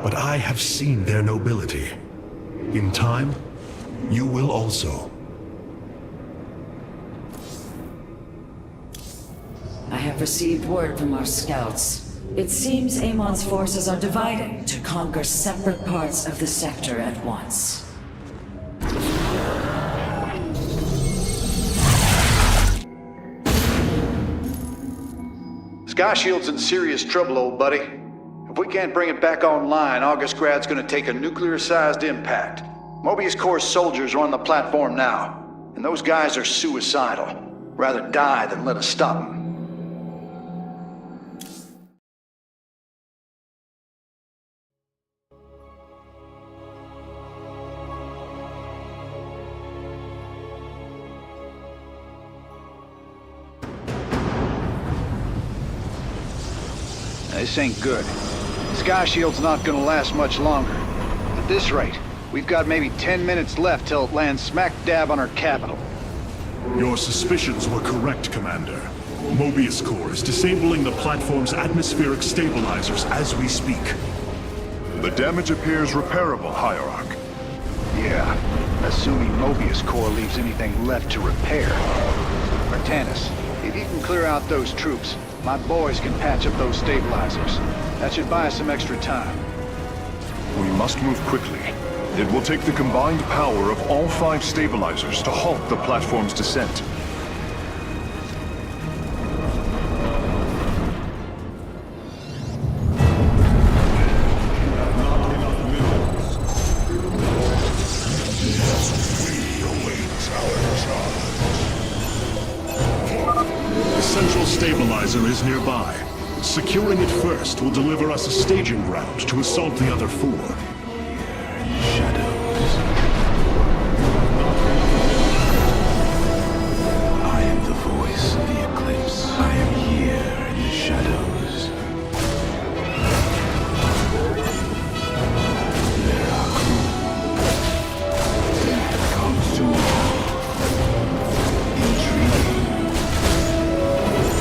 J: But I have seen their nobility. In time, you will also.
M: I have received word from our scouts. It seems Amon's forces are dividing to conquer separate parts of the sector at once.
N: Sky Shield's in serious trouble, old buddy. If we can't bring it back online, August Grad's gonna take a nuclear-sized impact. Mobius Corps soldiers are on the platform now, and those guys are suicidal. Rather die than let us stop them. This ain't good. Sky Shield's not gonna last much longer. At this rate, we've got maybe 10 minutes left till it lands smack dab on our capital.
J: Your suspicions were correct, Commander. Mobius Corps is disabling the platform's atmospheric stabilizers as we speak.
K: The damage appears repairable, Hierarch.
N: Yeah, assuming Mobius Corps leaves anything left to repair. Artanis, if you can clear out those troops, my boys can patch up those stabilizers. That should buy us some extra time.
K: We must move quickly. It will take the combined power of all 5 stabilizers to halt the platform's descent.
J: central stabilizer is nearby. Securing it first will deliver us a staging ground to assault the other four.
D: I am the voice of the Eclipse. I am here in the shadows. There are death comes to all. Intriguing.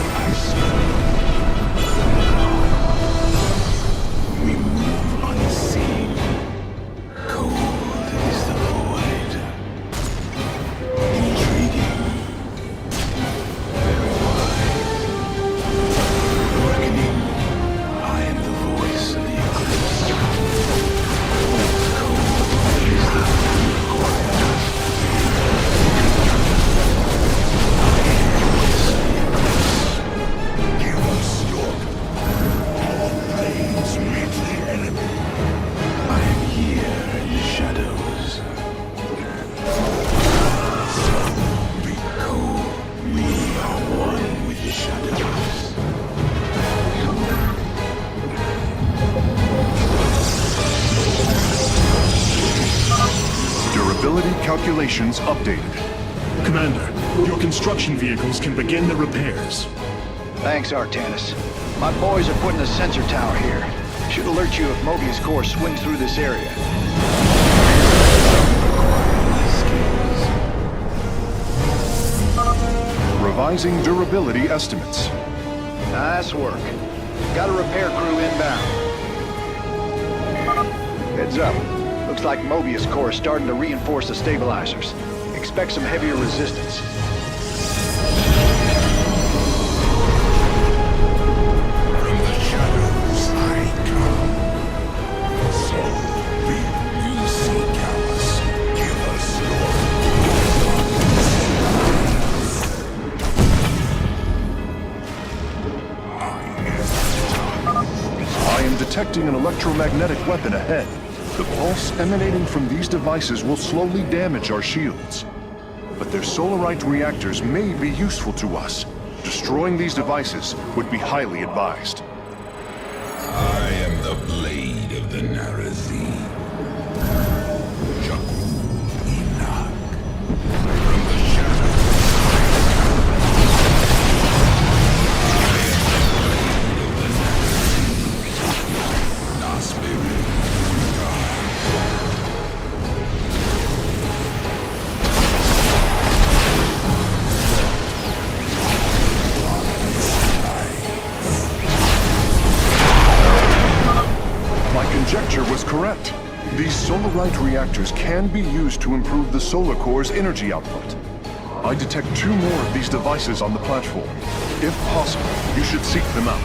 D: I serve. We move unseen. Cold is the void. Intriguing. Very wise. Reckoning. I am the voice of the Eclipse. Cold is the food required. I am the voice of the Eclipse. Give us your... Our blades meet the enemy. I am here in the shadows. So be cold. We are one with the shadows.
K: Durability calculations updated.
J: Commander, your construction vehicles can begin the repairs.
N: Thanks, Artanis. My boys are putting a sensor tower here. Should alert you if Mobius Core swings through this area.
K: Revising durability estimates.
N: Nice work. Got a repair crew inbound. Heads up. Looks like Mobius Core is starting to reinforce the stabilizers. Expect some heavier resistance.
D: From the shadows I come. So be you seek us. Give us
K: I am detecting an electromagnetic weapon ahead. The pulse emanating from these devices will slowly damage our shields. But their solarite reactors may be useful to us. Destroying these devices would be highly advised.
D: I am the blade of the Narazi. Enoch. From the shadows.
K: Conjecture was correct. These solarite reactors can be used to improve the solar core's energy output. I detect 2 more of these devices on the platform. If possible, you should seek them out.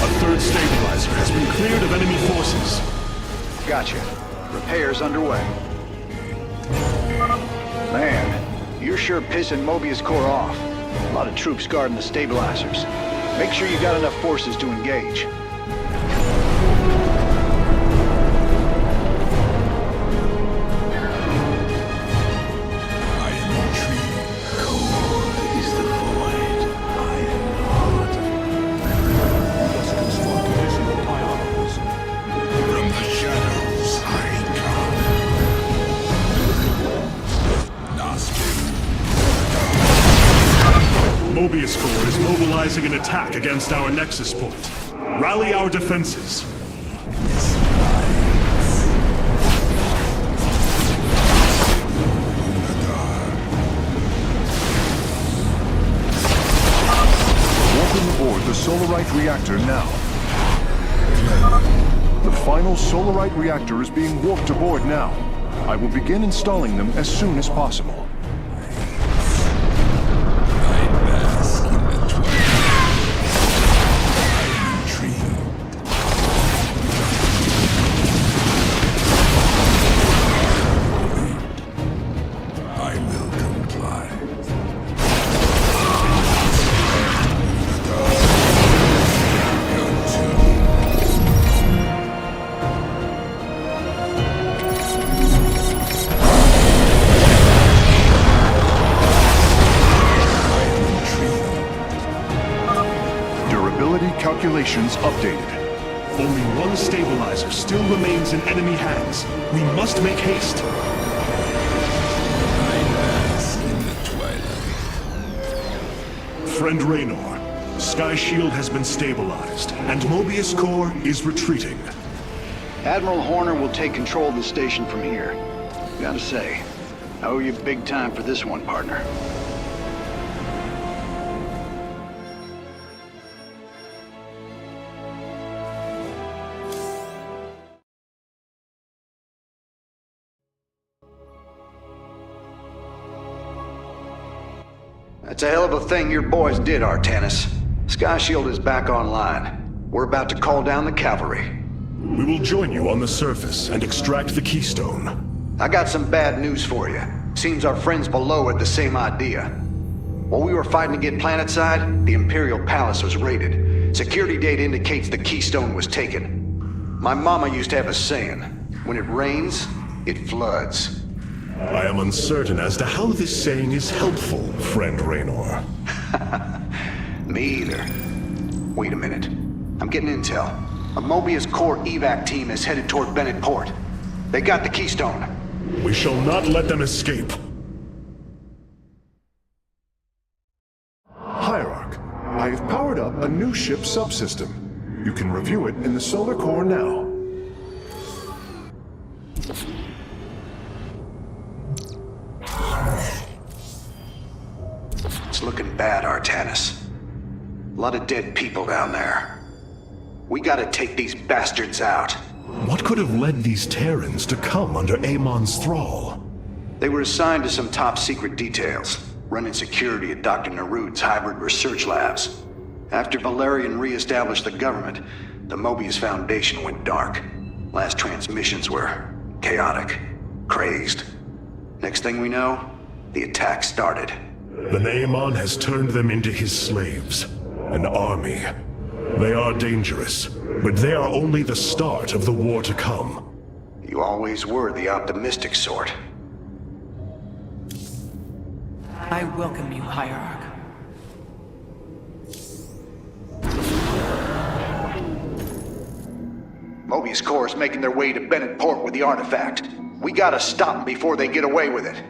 J: A third stabilizer has been cleared of enemy forces.
N: Gotcha. Repairs underway. Man, you're sure pissing Mobius Core off. A lot of troops guarding the stabilizers. Make sure you got enough forces to engage.
D: I am intrigued. Cold is the void. I am not.
G: You must construct additional pylons.
D: From the shadows I come. Nosferatu.
J: Mobius Core is mobilizing an attack against our nexus point. Rally our defenses.
K: Welcome aboard the solarite reactor now. The final solarite reactor is being warped aboard now. I will begin installing them as soon as possible. security calculations updated.
J: Only one stabilizer still remains in enemy hands. We must make haste. Friend Raynor, Sky Shield has been stabilized, and Mobius Core is retreating.
N: Admiral Horner will take control of the station from here. Gotta say, I owe you big time for this one, partner. That's a hell of a thing your boys did, Artanis. Sky Shield is back online. We're about to call down the cavalry.
J: We will join you on the surface and extract the keystone.
N: I got some bad news for you. Seems our friends below had the same idea. While we were fighting to get planetside, the Imperial Palace was raided. Security data indicates the keystone was taken. My mama used to have a saying, when it rains, it floods.
J: I am uncertain as to how this saying is helpful, friend Raynor.
N: Me either. Wait a minute. I'm getting intel. A Mobius Core evac team is headed toward Bennett Port. They got the keystone.
J: We shall not let them escape.
K: Hierarch, I have powered up a new ship subsystem. You can review it in the solar core now.
N: It's looking bad, Artanis. A lot of dead people down there. We gotta take these bastards out.
J: What could have led these Terrans to come under Amon's thrall?
N: They were assigned to some top-secret details, running security at Dr. Nerud's hybrid research labs. After Valerian re-established the government, the Mobius Foundation went dark. Last transmissions were chaotic, crazed. Next thing we know, the attack started.
J: Then Amon has turned them into his slaves. An army. They are dangerous, but they are only the start of the war to come.
N: You always were the optimistic sort.
L: I welcome you, Hierarch.
N: Mobius Core is making their way to Bennett Port with the artifact. We gotta stop them before they get away with it.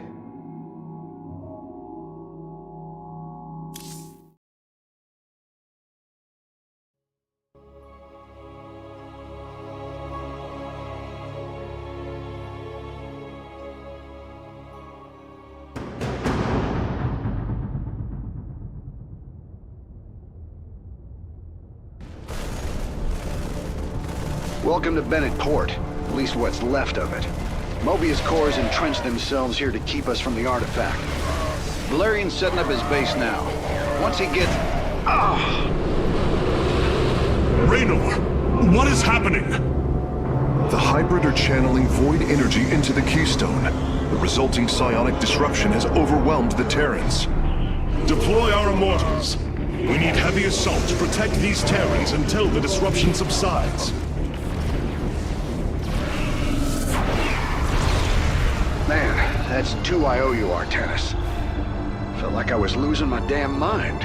N: Welcome to Bennett Port, at least what's left of it. Mobius Core has entrenched themselves here to keep us from the artifact. Valerian's setting up his base now. Once he gets...
J: Raynor, what is happening?
K: The hybrid are channeling void energy into the keystone. The resulting psionic disruption has overwhelmed the Terrans.
J: Deploy our immortals. We need heavy assault to protect these Terrans until the disruption subsides.
N: Man, that's 2 I owe you, Artanis. Felt like I was losing my damn mind.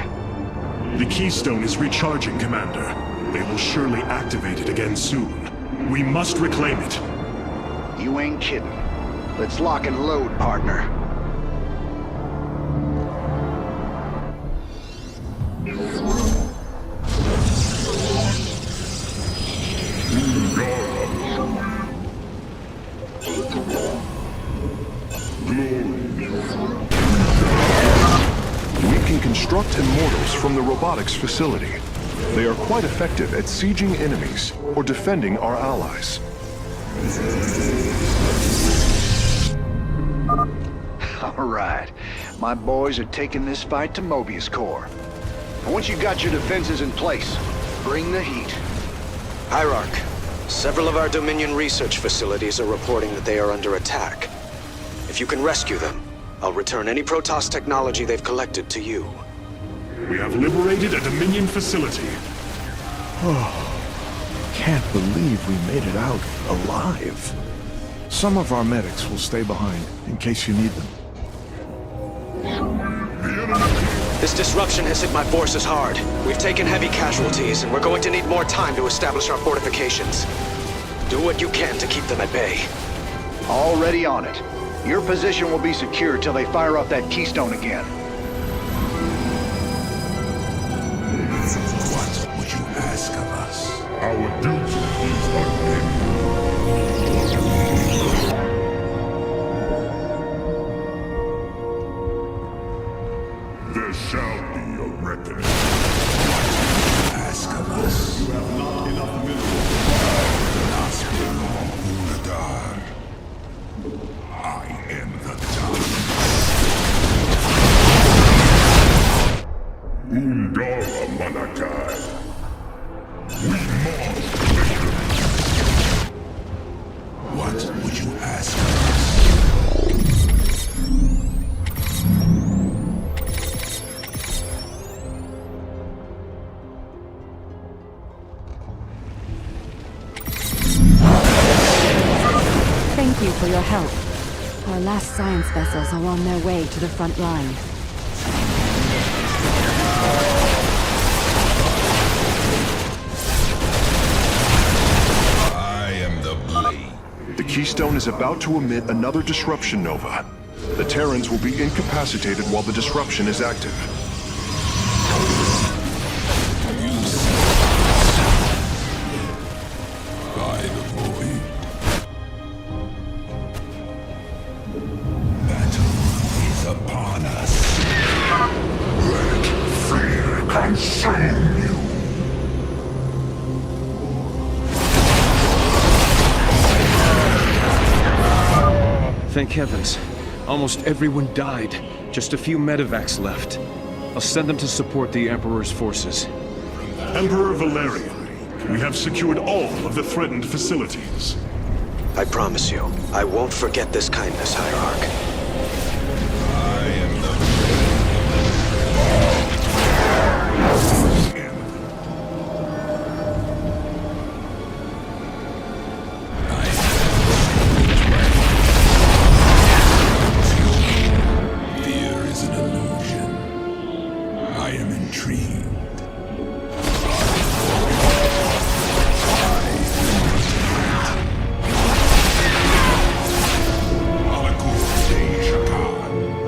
J: The keystone is recharging, Commander. They will surely activate it again soon. We must reclaim it.
N: You ain't kidding. Let's lock and load, partner.
K: We can construct immortals from the robotics facility. They are quite effective at sieging enemies or defending our allies.
N: All right. My boys are taking this fight to Mobius Core. And once you've got your defenses in place, bring the heat.
F: Hierarch, several of our Dominion research facilities are reporting that they are under attack. If you can rescue them, I'll return any Protoss technology they've collected to you.
J: We have liberated a Dominion facility.
O: Oh, can't believe we made it out alive. Some of our medics will stay behind in case you need them.
E: The enemy
F: This disruption has hit my forces hard. We've taken heavy casualties, and we're going to need more time to establish our fortifications. Do what you can to keep them at bay.
N: Already on it. Your position will be secure till they fire up that keystone again.
A: What would you ask of us?
E: Our duty is unending. There shall be a reckoning.
A: Ask of us.
E: You have not enough minerals.
A: Uladar. I am the dark.
E: Undara Manakai. We must make
A: What would you ask of us?
P: Thank you for your help. Our last science vessels are on their way to the front line.
A: I am the blade.
K: The Keystone is about to emit another disruption nova. The Terrans will be incapacitated while the disruption is active.
A: By the void. Battle is upon us.
E: Let fear consume you.
Q: Thank heavens. Almost everyone died. Just a few medevacs left. I'll send them to support the Emperor's forces.
J: Emperor Valerian, we have secured all of the threatened facilities.
F: I promise you, I won't forget this kindness, Hierarch.
A: I am the Fear is an illusion. I am intrigued.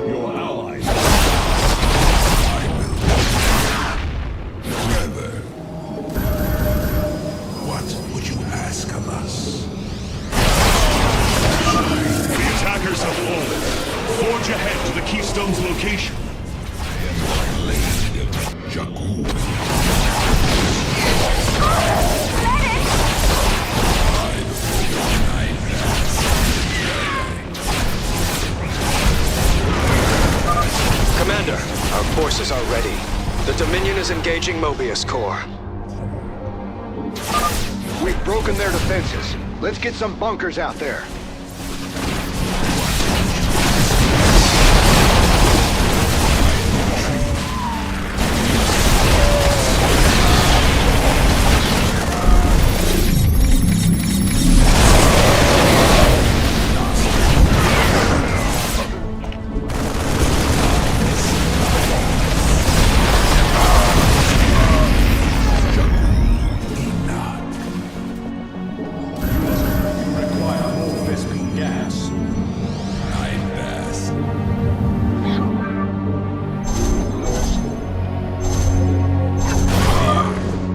E: Your allies.
A: Clever. What would you ask of us?
J: The attackers have fallen. Forge ahead to the Keystone's location.
A: Blade of Jakku.
F: Commander, our forces are ready. The Dominion is engaging Mobius Corps.
N: We've broken their defenses. Let's get some bunkers out there.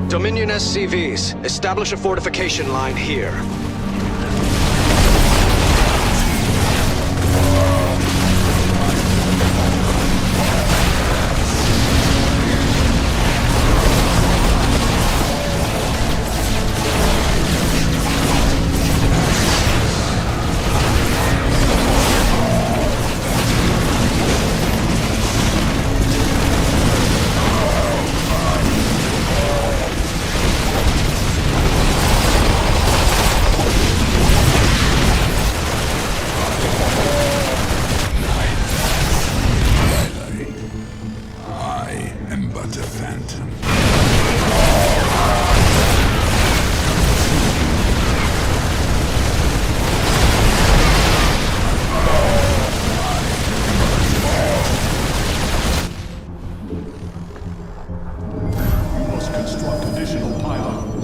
F: Dominion SCVs, establish a fortification line here.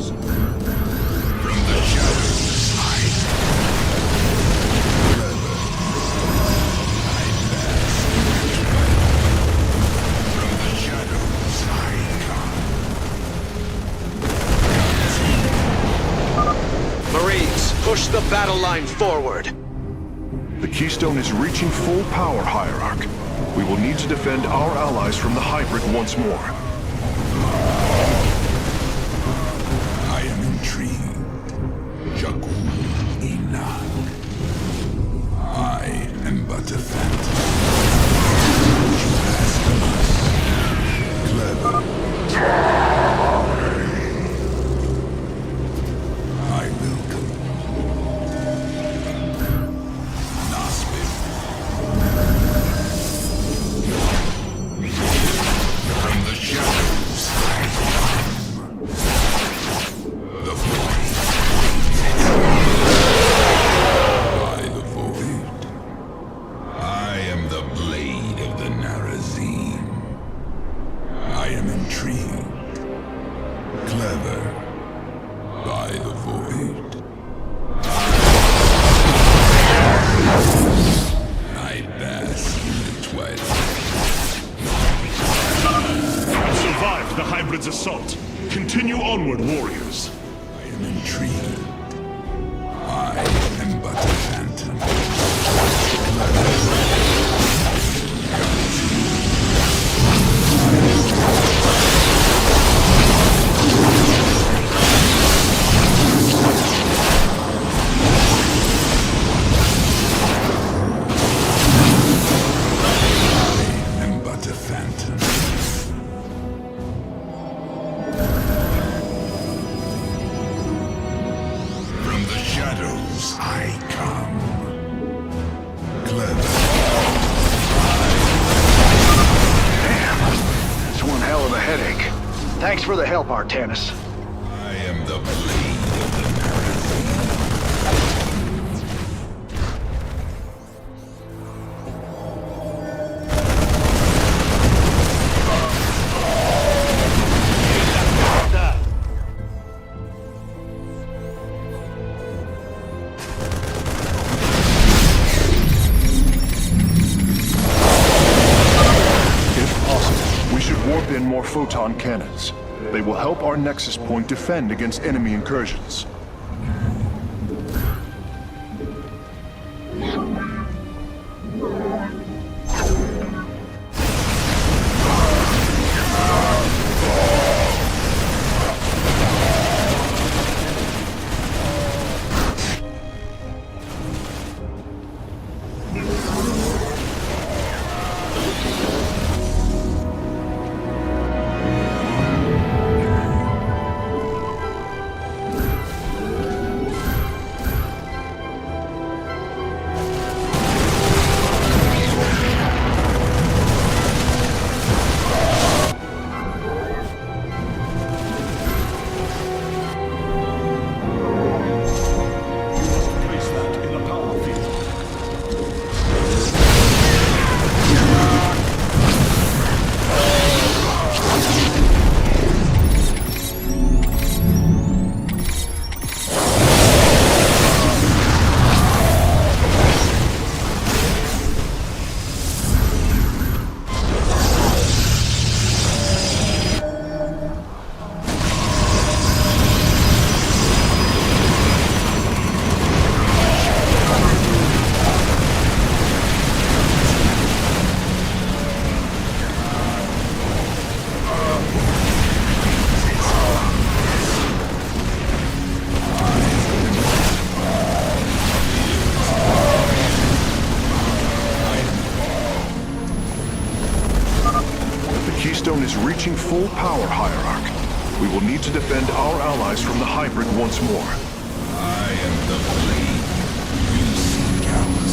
A: From the shadows I From the shadows I come.
F: Marines, push the battle line forward.
K: The Keystone is reaching full power, Hierarch. We will need to defend our allies from the hybrid once more.
A: I am intrigued. Jakul Inak. I am but a phantom. Which passed us. Clever. I will go. From the shadows I come. The void. By the void. I am the blade of the Narazim. I am intrigued. Clever. By the void. I bask in the twilight.
J: Survived the hybrid's assault. Continue onward, warriors.
A: I am intrigued. I am but a phantom. I am but a phantom. From the shadows I come. Clever.
N: Damn. That's one hell of a headache. Thanks for the help, Artanis.
A: I am the blade of the Narazim.
K: If possible, we should warp in more photon cannons. They will help our Nexus Point defend against enemy incursions. Keystone is reaching full power, Hierarch. We will need to defend our allies from the hybrid once more.
A: I am the blade you seek out.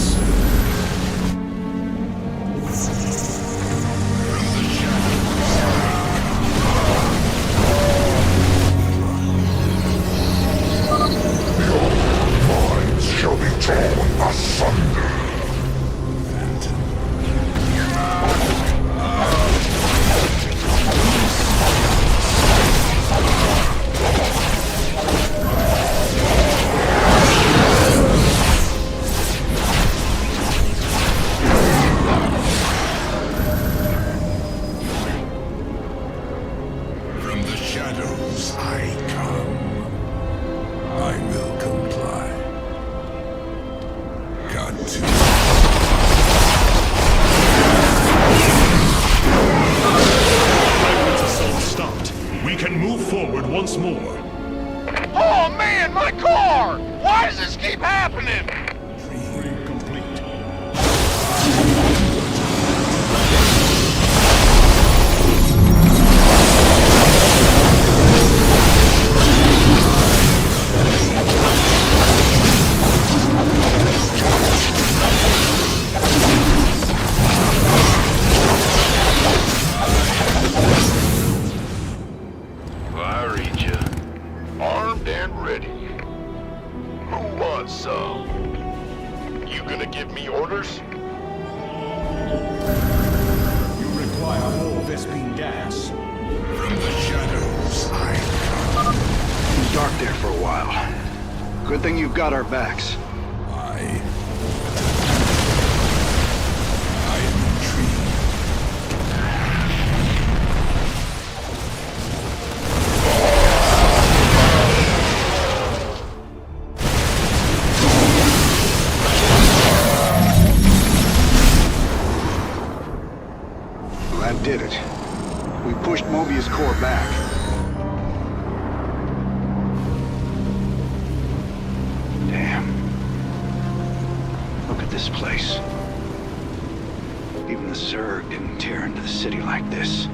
A: From the shadows. Your minds shall be torn asunder. I come, I will comply. Got to.
J: Fragments assault stopped. We can move forward once more.
R: Oh man, my car! Why does this keep happening?
J: Dream complete.
R: I read you. Armed and ready. Who wants some? You gonna give me orders?
D: You require more Vespine gas.
A: From the shadows, I come.
N: It was dark there for a while. Good thing you've got our backs.
A: I am intrigued.
N: Well, that did it. We pushed Mobius core back. Damn. Look at this place. Even the Zerg didn't tear into the city like this.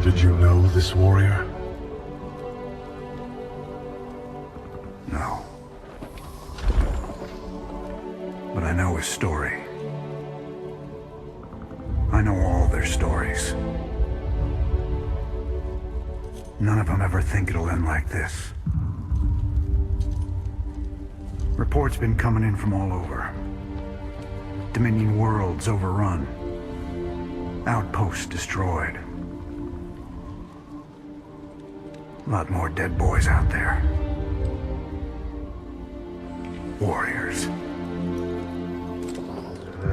G: Did you know this warrior?
N: No. But I know his story. I know all their stories. None of them ever think it'll end like this. Reports been coming in from all over. Dominion worlds overrun. Outposts destroyed. A lot more dead boys out there. Warriors.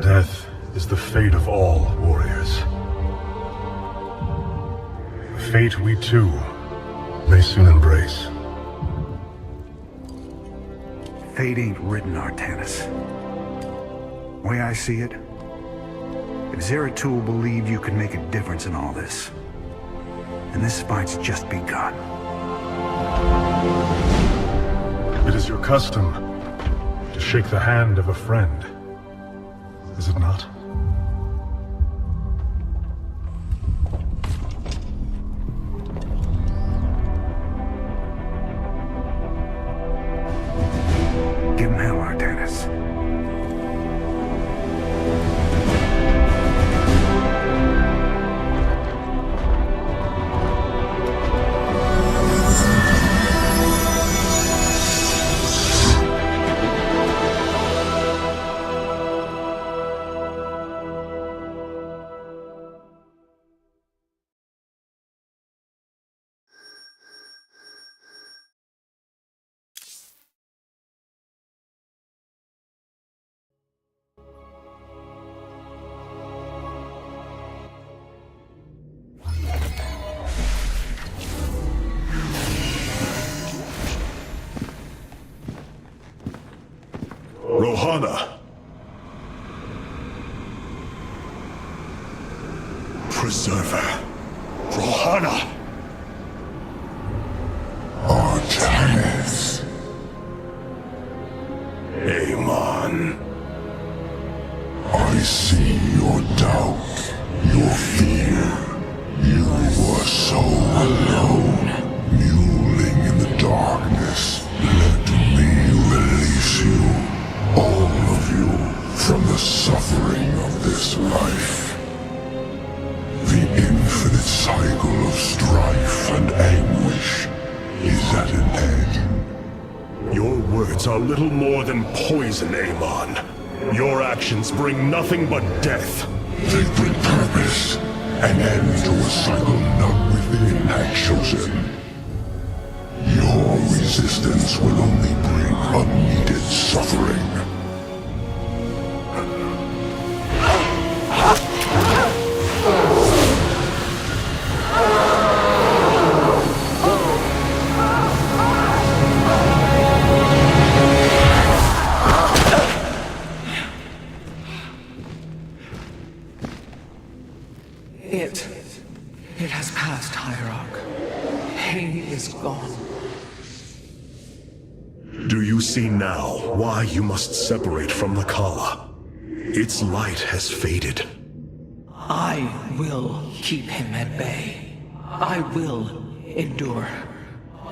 G: Death is the fate of all warriors. A fate we too may soon embrace.
N: Fate ain't written, Artanis. Way I see it, if Zeratul believed you could make a difference in all this, and this fight's just begun.
G: It is your custom to shake the hand of a friend, is it not?
N: Give him hell, Artanis.
J: Ohana! Preserver. Ohana!
A: Artanis.
J: Amon.
A: I see your doubt, your fear. You were so alone, mewling in the darkness. Let me release you, all of you, from the suffering of this life. The infinite cycle of strife and anguish is at an end.
J: Your words are little more than poison, Amon. Your actions bring nothing but death.
A: They bring purpose, an end to a cycle none within had chosen. Your resistance will only bring unneeded suffering.
L: It has passed, Hierarch. He is gone.
J: Do you see now why you must separate from the Kala? Its light has faded.
L: I will keep him at bay. I will endure.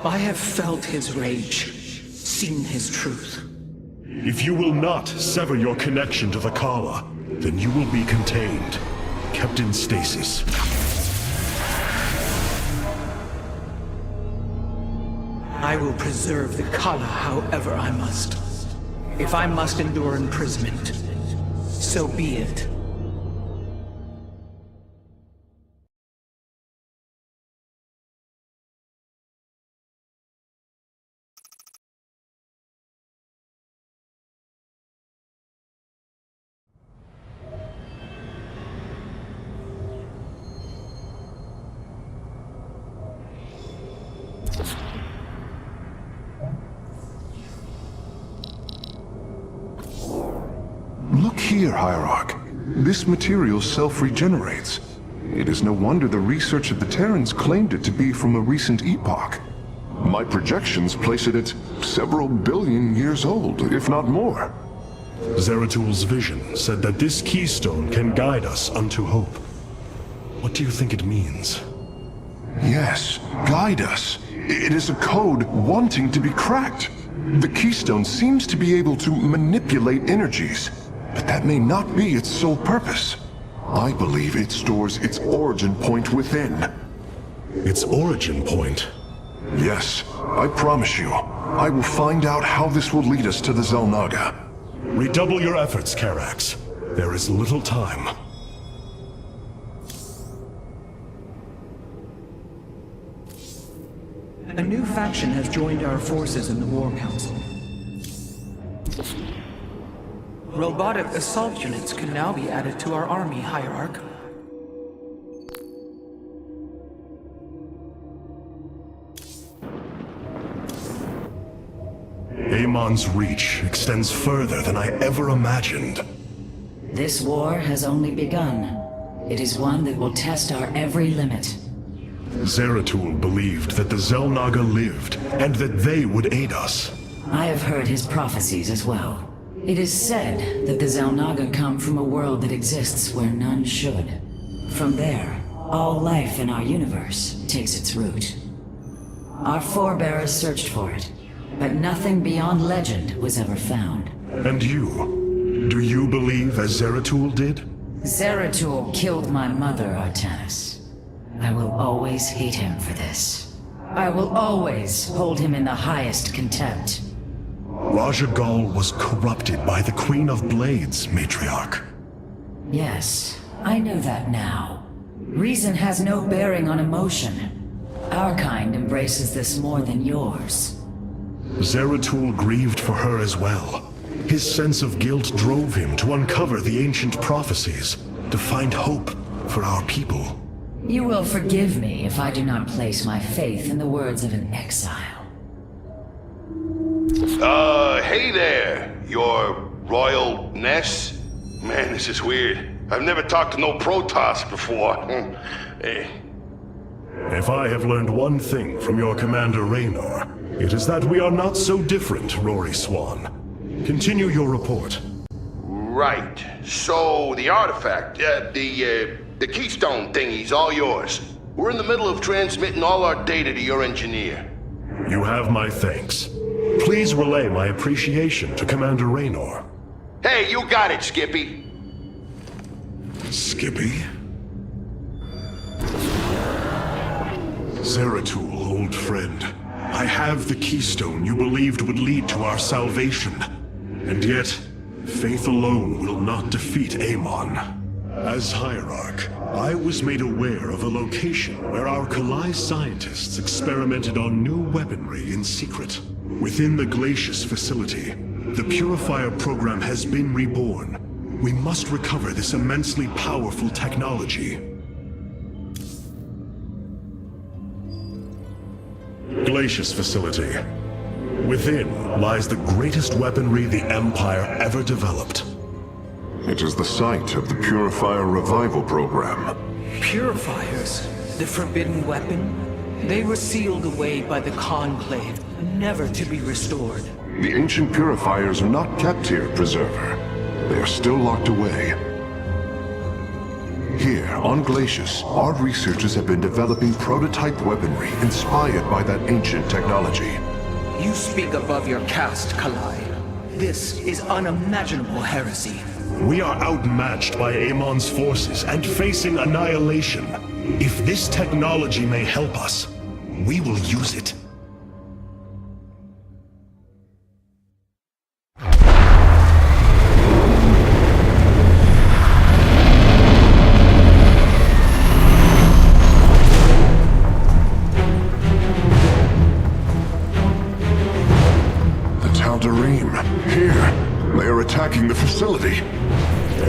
L: I have felt his rage, seen his truth.
J: If you will not sever your connection to the Kala, then you will be contained, kept in stasis.
L: I will preserve the Kala however I must. If I must endure imprisonment, so be it.
K: Look here, Hierarch. This material self-regenerates. It is no wonder the research of the Terrans claimed it to be from a recent epoch. My projections place it at several billion years old, if not more.
J: Zeratul's vision said that this keystone can guide us unto hope. What do you think it means?
K: Yes, guide us. It is a code wanting to be cracked. The keystone seems to be able to manipulate energies, but that may not be its sole purpose. I believe it stores its origin point within.
J: Its origin point?
K: Yes, I promise you. I will find out how this will lead us to the Xel'Naga.
J: Redouble your efforts, Karax. There is little time.
L: A new faction has joined our forces in the War Council. Robotic assault units can now be added to our army, Hierarch.
J: Amon's reach extends further than I ever imagined.
M: This war has only begun. It is one that will test our every limit.
J: Zeratul believed that the Xel'Naga lived, and that they would aid us.
M: I have heard his prophecies as well. It is said that the Xel'Naga come from a world that exists where none should. From there, all life in our universe takes its root. Our forebears searched for it, but nothing beyond legend was ever found.
J: And you? Do you believe as Zeratul did?
M: Zeratul killed my mother, Artanis. I will always hate him for this. I will always hold him in the highest contempt.
J: Raja Gal was corrupted by the Queen of Blades, Matriarch.
M: Yes, I know that now. Reason has no bearing on emotion. Our kind embraces this more than yours.
J: Zeratul grieved for her as well. His sense of guilt drove him to uncover the ancient prophecies, to find hope for our people.
M: You will forgive me if I do not place my faith in the words of an exile.
R: Hey there! Your Royal Ness? Man, this is weird. I've never talked to no Protoss before.
J: If I have learned one thing from your Commander Raynor, it is that we are not so different, Rory Swan. Continue your report.
R: Right. So, the artifact, the keystone thingy's all yours. We're in the middle of transmitting all our data to your engineer.
J: You have my thanks. Please relay my appreciation to Commander Raynor.
R: Hey, you got it, Skippy.
J: Skippy? Zeratul, old friend. I have the keystone you believed would lead to our salvation. And yet, faith alone will not defeat Amon. As Hierarch, I was made aware of a location where our Kalai scientists experimented on new weaponry in secret. Within the Glacius facility, the Purifier program has been reborn. We must recover this immensely powerful technology. Glacius facility. Within lies the greatest weaponry the Empire ever developed.
K: It is the site of the Purifier Revival Program.
L: Purifiers? The forbidden weapon? They were sealed away by the Conclave, never to be restored.
K: The ancient Purifiers are not kept here, Preserver. They are still locked away. Here, on Glacius, our researchers have been developing prototype weaponry inspired by that ancient technology.
L: You speak above your caste, Kalai. This is unimaginable heresy.
J: We are outmatched by Amon's forces and facing annihilation. If this technology may help us, we will use it.
K: Attacking the facility.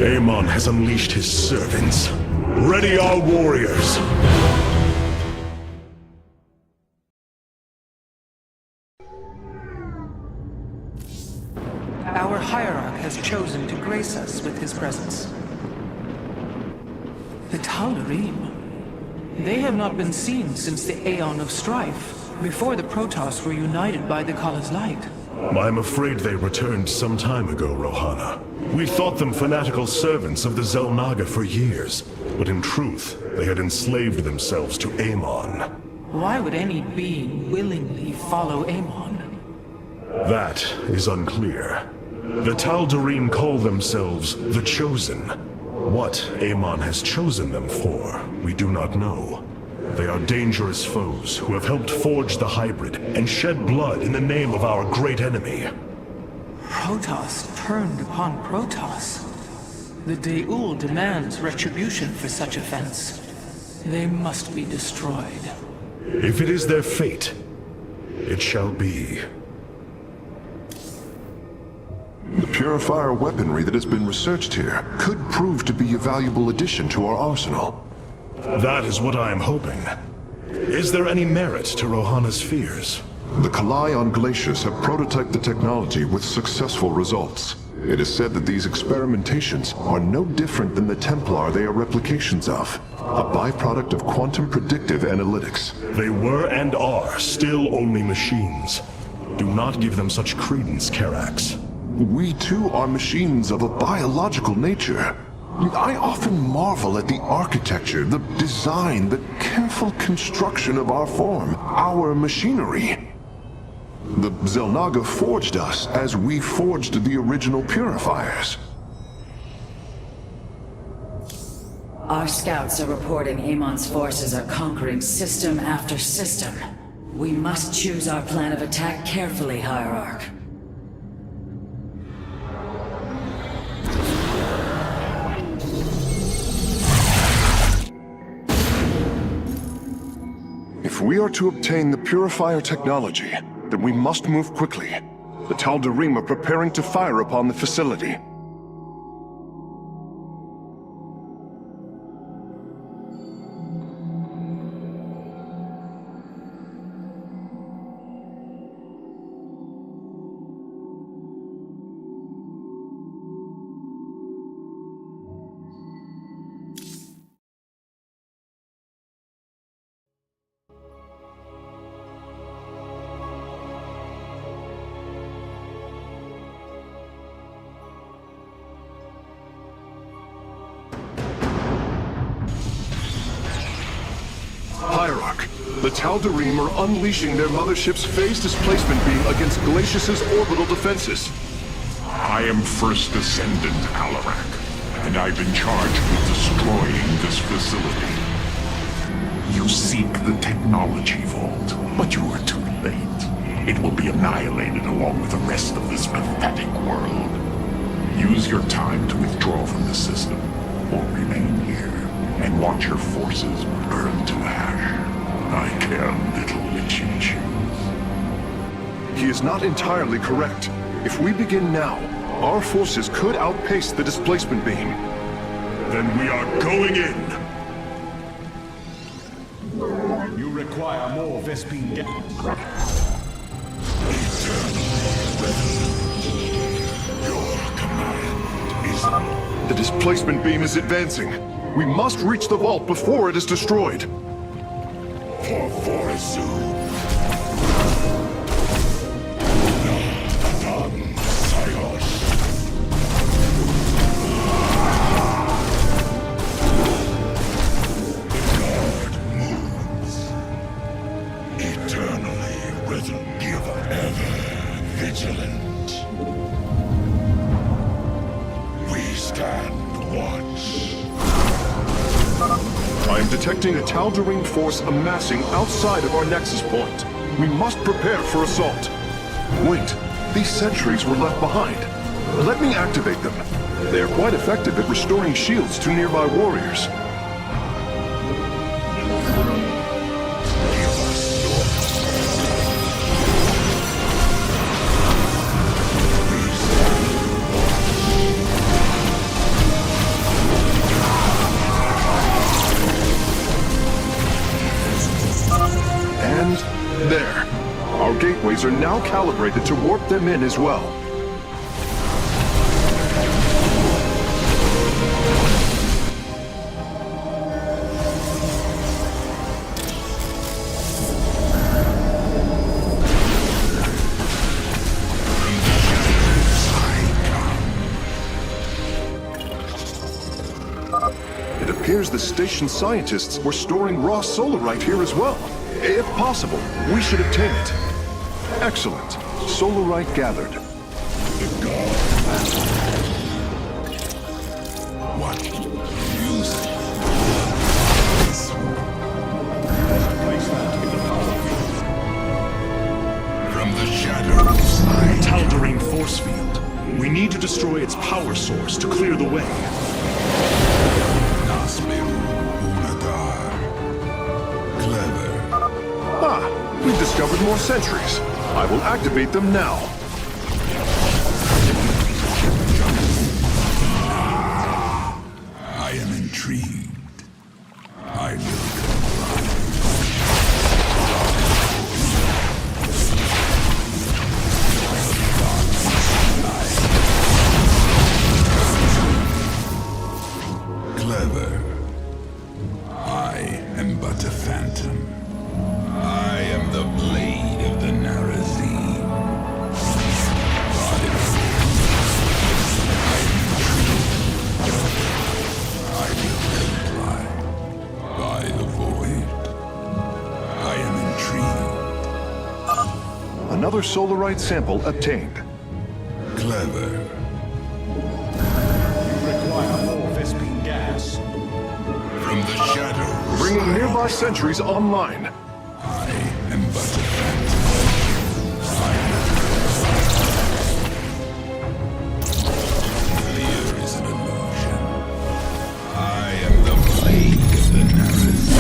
J: Amon has unleashed his servants. Ready our warriors!
L: Our Hierarch has chosen to grace us with his presence. The Tal'Darim. They have not been seen since the Aeon of Strife, before the Protoss were united by the Kala's light.
J: I'm afraid they returned some time ago, Rohana. We thought them fanatical servants of the Xel'Naga for years, but in truth, they had enslaved themselves to Amon.
L: Why would any being willingly follow Amon?
J: That is unclear. The Tal'Darim call themselves the Chosen. What Amon has chosen them for, we do not know. They are dangerous foes who have helped forge the hybrid and shed blood in the name of our great enemy.
L: Protoss turned upon Protoss. The De'ul demands retribution for such offense. They must be destroyed.
J: If it is their fate, it shall be.
K: The Purifier weaponry that has been researched here could prove to be a valuable addition to our arsenal.
J: That is what I am hoping. Is there any merit to Rohana's fears?
K: The Kalai on Glacius have prototyped the technology with successful results. It is said that these experimentations are no different than the Templar they are replications of, a byproduct of quantum predictive analytics.
J: They were and are still only machines. Do not give them such credence, Karax.
K: We too are machines of a biological nature. I often marvel at the architecture, the design, the careful construction of our form, our machinery. The Xel'Naga forged us as we forged the original Purifiers.
M: Our scouts are reporting Amon's forces are conquering system after system. We must choose our plan of attack carefully, Hierarch.
K: If we are to obtain the Purifier technology, then we must move quickly. The Tal'Darim are preparing to fire upon the facility. The Tal'Darim are unleashing their mothership's phase displacement beam against Glacius's orbital defenses.
E: I am First Descendant Alarak, and I've been charged with destroying this facility. You seek the technology vault, but you are too late. It will be annihilated along with the rest of this pathetic world. Use your time to withdraw from the system, or remain here, and watch your forces burn to ash. I care little which you choose.
K: He is not entirely correct. If we begin now, our forces could outpace the displacement beam.
J: Then we are going in! You require more Vespene gas.
K: The displacement beam is advancing. We must reach the vault before it is destroyed.
E: For Forsu.
K: Detecting a Tal'Darim force amassing outside of our nexus point. We must prepare for assault. Wait, these sentries were left behind. Let me activate them. They are quite effective at restoring shields to nearby warriors. There. Our gateways are now calibrated to warp them in as well. It appears the station scientists were storing raw solarite here as well. If possible, we should obtain it. Excellent. Solarite gathered.
E: What use? From the shadows,
J: Tal'Darim force field. We need to destroy its power source to clear the way.
K: We've discovered more sentries. I will activate them now.
E: I am intrigued. I will comply. Clever. I am but a phantom. I am the blade of the Narazim. I will comply. By the void. I am intrigued.
K: Another solarite sample obtained.
E: Clever.
J: You require more Vespene gas.
E: From the shadows.
K: Bringing nearby sentries online.
E: I am but a phantom. Fear is an illusion. I am the blade of the Narazim.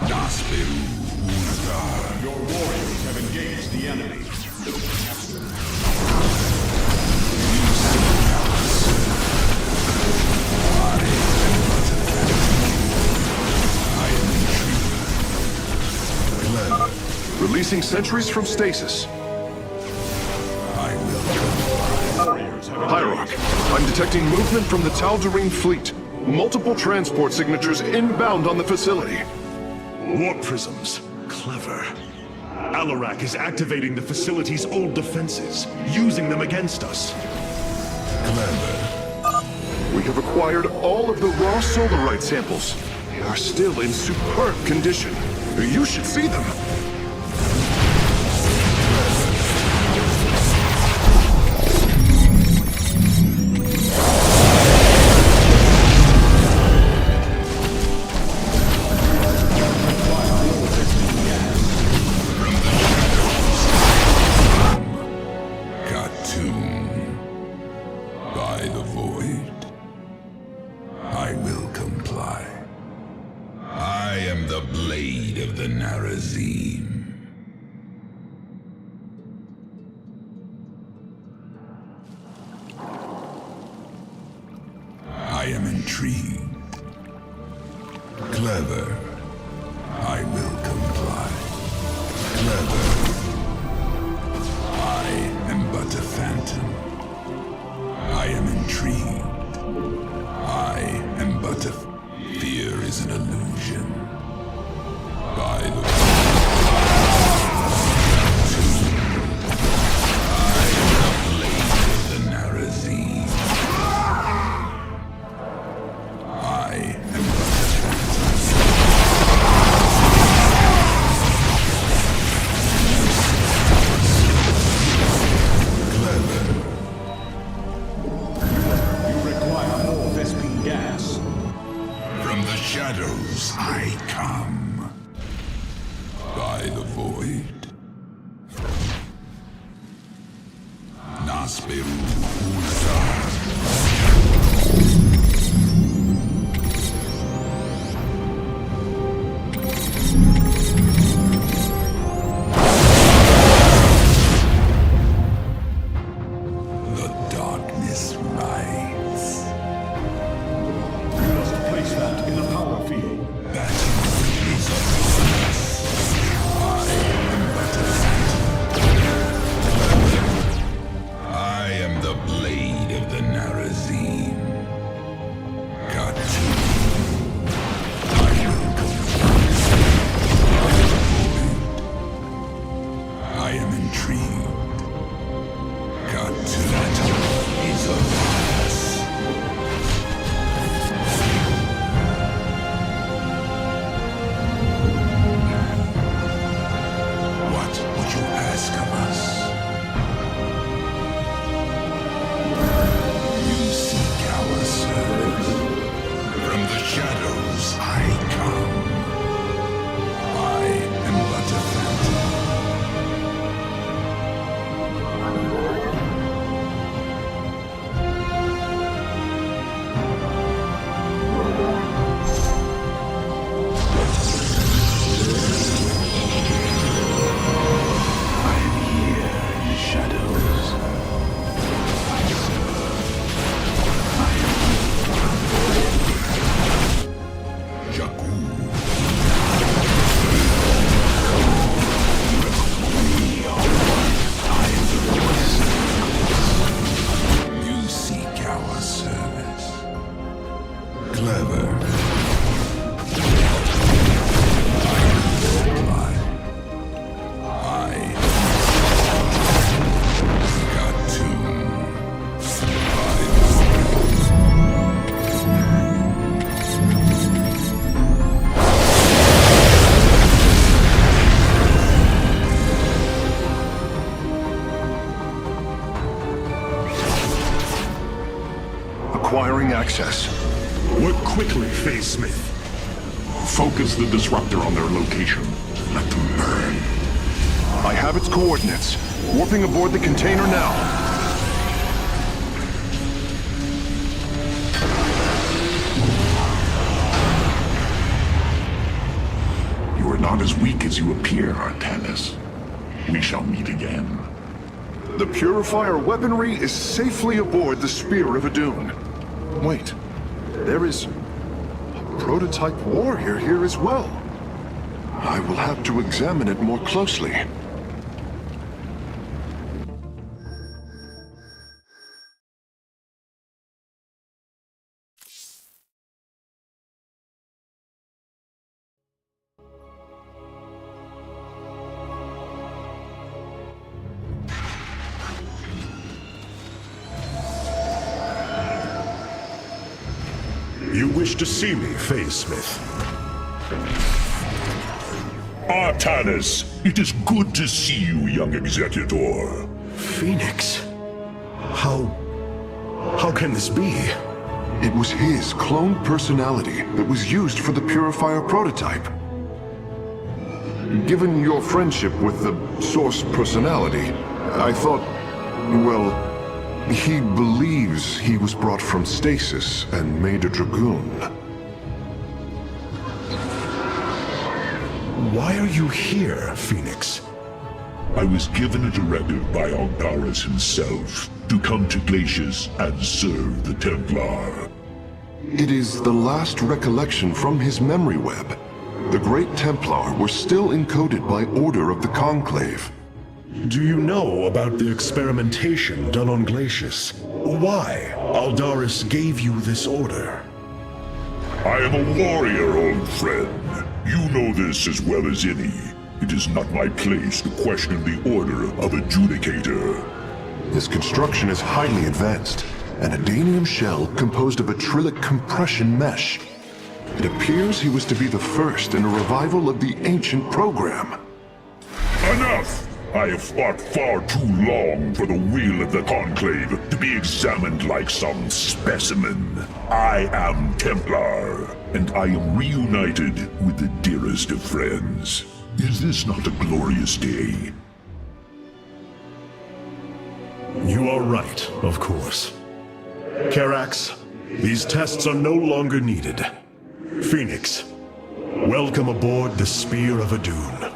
E: Nasperu Unagar.
J: Your warriors have engaged the enemy.
K: Releasing sentries from stasis. Hierarch, I'm detecting movement from the Tal'Darim fleet. Multiple transport signatures inbound on the facility.
J: Warp prisms. Clever. Alarak is activating the facility's old defenses, using them against us.
E: Clever.
K: We have acquired all of the raw solarite samples. They are still in superb condition. You should see them.
A: By the void, I will comply. I am the blade of the Narazim. I am intrigued. Clever. I will comply. Clever. I am but a phantom. I am intrigued. I am but a... Fear is an illusion. By the way, I am the blade of the Narazim. I am but a phantom. Clever. From the shadows I come. By the void. Nasperu Ulzar. The darkness rides.
J: You must place that in a power field.
A: That is a promise. I am but a phantom. I am the blade of the Narazim. Got to. I will confront. I am intrigued. Got to. That is a promise. What would you ask of us? You seek our service. From the shadows I come. I am but a phantom. You seek our service. Clever. I got to
K: Acquiring access.
J: Work quickly, Phase Smith. Focus the disruptor on their location. Let them burn.
K: I have its coordinates. Warping aboard the container now.
J: You are not as weak as you appear, Artanis. We shall meet again.
K: The Purifier weaponry is safely aboard the Spear of Adun. Wait, there is a prototype warrior here as well. I will have to examine it more closely.
J: You wish to see me, Phase Smith?
E: Artanis, it is good to see you, young Executor.
J: Phoenix? How can this be?
K: It was his cloned personality that was used for the Purifier prototype. Given your friendship with the Source personality, I thought, well, he believes he was brought from stasis and made a Dragoon.
J: Why are you here, Phoenix?
E: I was given a directive by Aldaris himself to come to Glacius and serve the Templar.
K: It is the last recollection from his memory web. The Great Templar were still encoded by order of the Conclave.
J: Do you know about the experimentation done on Glacius? Why Aldaris gave you this order?
E: I am a warrior, old friend. You know this as well as any. It is not my place to question the order of Adjudicator.
K: His construction is highly advanced, an Adanium shell composed of acrylic compression mesh. It appears he was to be the first in a revival of the ancient program.
E: Enough! I have fought far too long for the will of the Conclave to be examined like some specimen. I am Templar, and I am reunited with the dearest of friends. Is this not a glorious day?
J: You are right, of course. Karax, these tests are no longer needed. Phoenix, welcome aboard the Spear of Adun.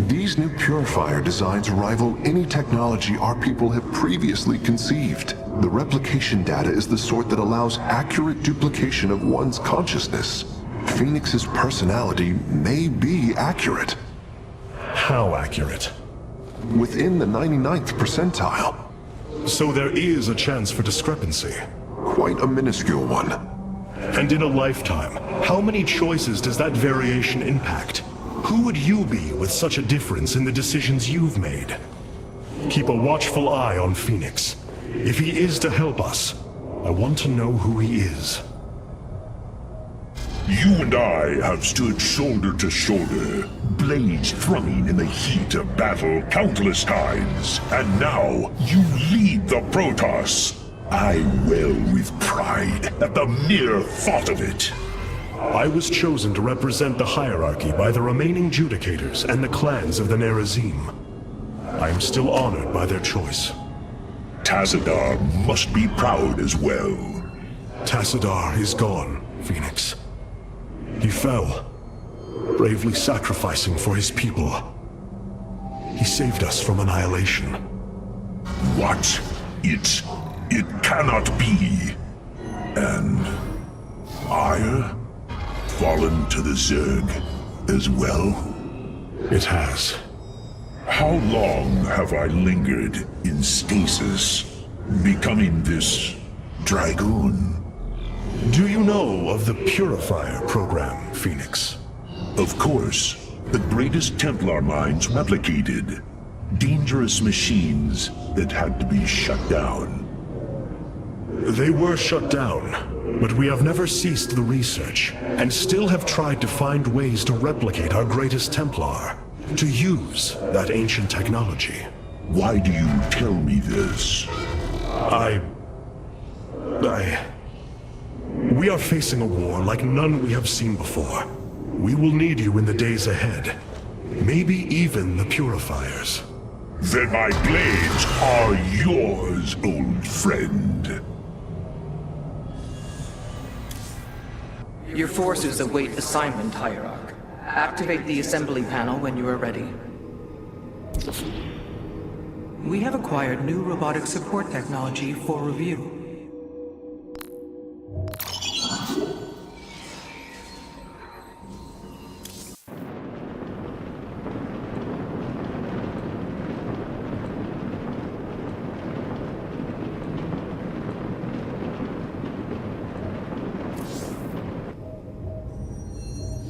K: These new Purifier designs rival any technology our people have previously conceived. The replication data is the sort that allows accurate duplication of one's consciousness. Phoenix's personality may be accurate.
J: How accurate?
K: Within the 99th percentile.
J: So there is a chance for discrepancy.
K: Quite a minuscule one.
J: And in a lifetime, how many choices does that variation impact? Who would you be with such a difference in the decisions you've made? Keep a watchful eye on Phoenix. If he is to help us, I want to know who he is.
E: You and I have stood shoulder to shoulder, blades thrumming in the heat of battle countless times, and now you lead the Protoss. I wail with pride at the mere thought of it.
J: I was chosen to represent the hierarchy by the remaining Judicators and the clans of the Nerazim. I am still honored by their choice.
E: Tassadar must be proud as well.
J: Tassadar is gone, Phoenix. He fell, bravely sacrificing for his people. He saved us from annihilation.
E: What? It cannot be. And Ire? Fallen to the Zerg as well?
J: It has.
E: How long have I lingered in stasis, becoming this Dragoon?
J: Do you know of the Purifier program, Phoenix?
E: Of course. The greatest Templar minds replicated. Dangerous machines that had to be shut down.
J: They were shut down, but we have never ceased the research, and still have tried to find ways to replicate our greatest Templar, to use that ancient technology.
E: Why do you tell me this?
J: We are facing a war like none we have seen before. We will need you in the days ahead. Maybe even the Purifiers.
E: Then my blades are yours, old friend.
L: Your forces await assignment, Hierarch. Activate the assembly panel when you are ready. We have acquired new robotic support technology for review.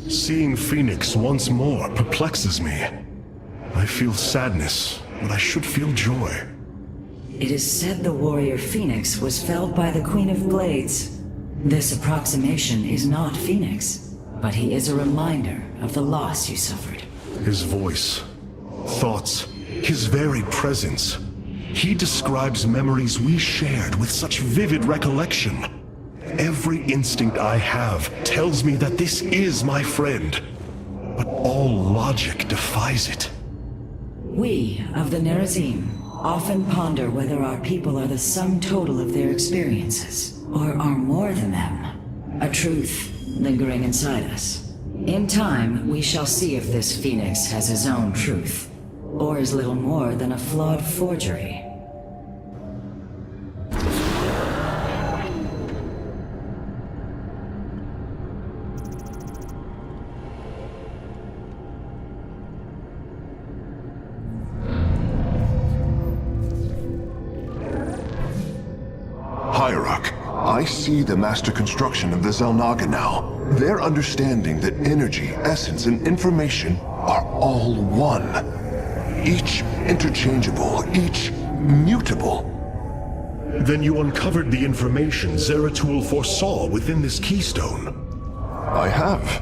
J: Seeing Phoenix once more perplexes me. I feel sadness, but I should feel joy.
M: It is said the warrior Phoenix was felled by the Queen of Blades. This approximation is not Phoenix, but he is a reminder of the loss you suffered.
J: His voice, thoughts, his very presence. He describes memories we shared with such vivid recollection. Every instinct I have tells me that this is my friend, but all logic defies it.
M: We of the Nerazim often ponder whether our people are the sum total of their experiences, or are more than them. A truth lingering inside us. In time, we shall see if this Phoenix has his own truth, or is little more than a flawed forgery.
K: Hierarch, I see the master construction of the Xel'Naga now. Their understanding that energy, essence, and information are all one. Each interchangeable, each mutable.
J: Then you uncovered the information Zeratul foresaw within this keystone.
K: I have.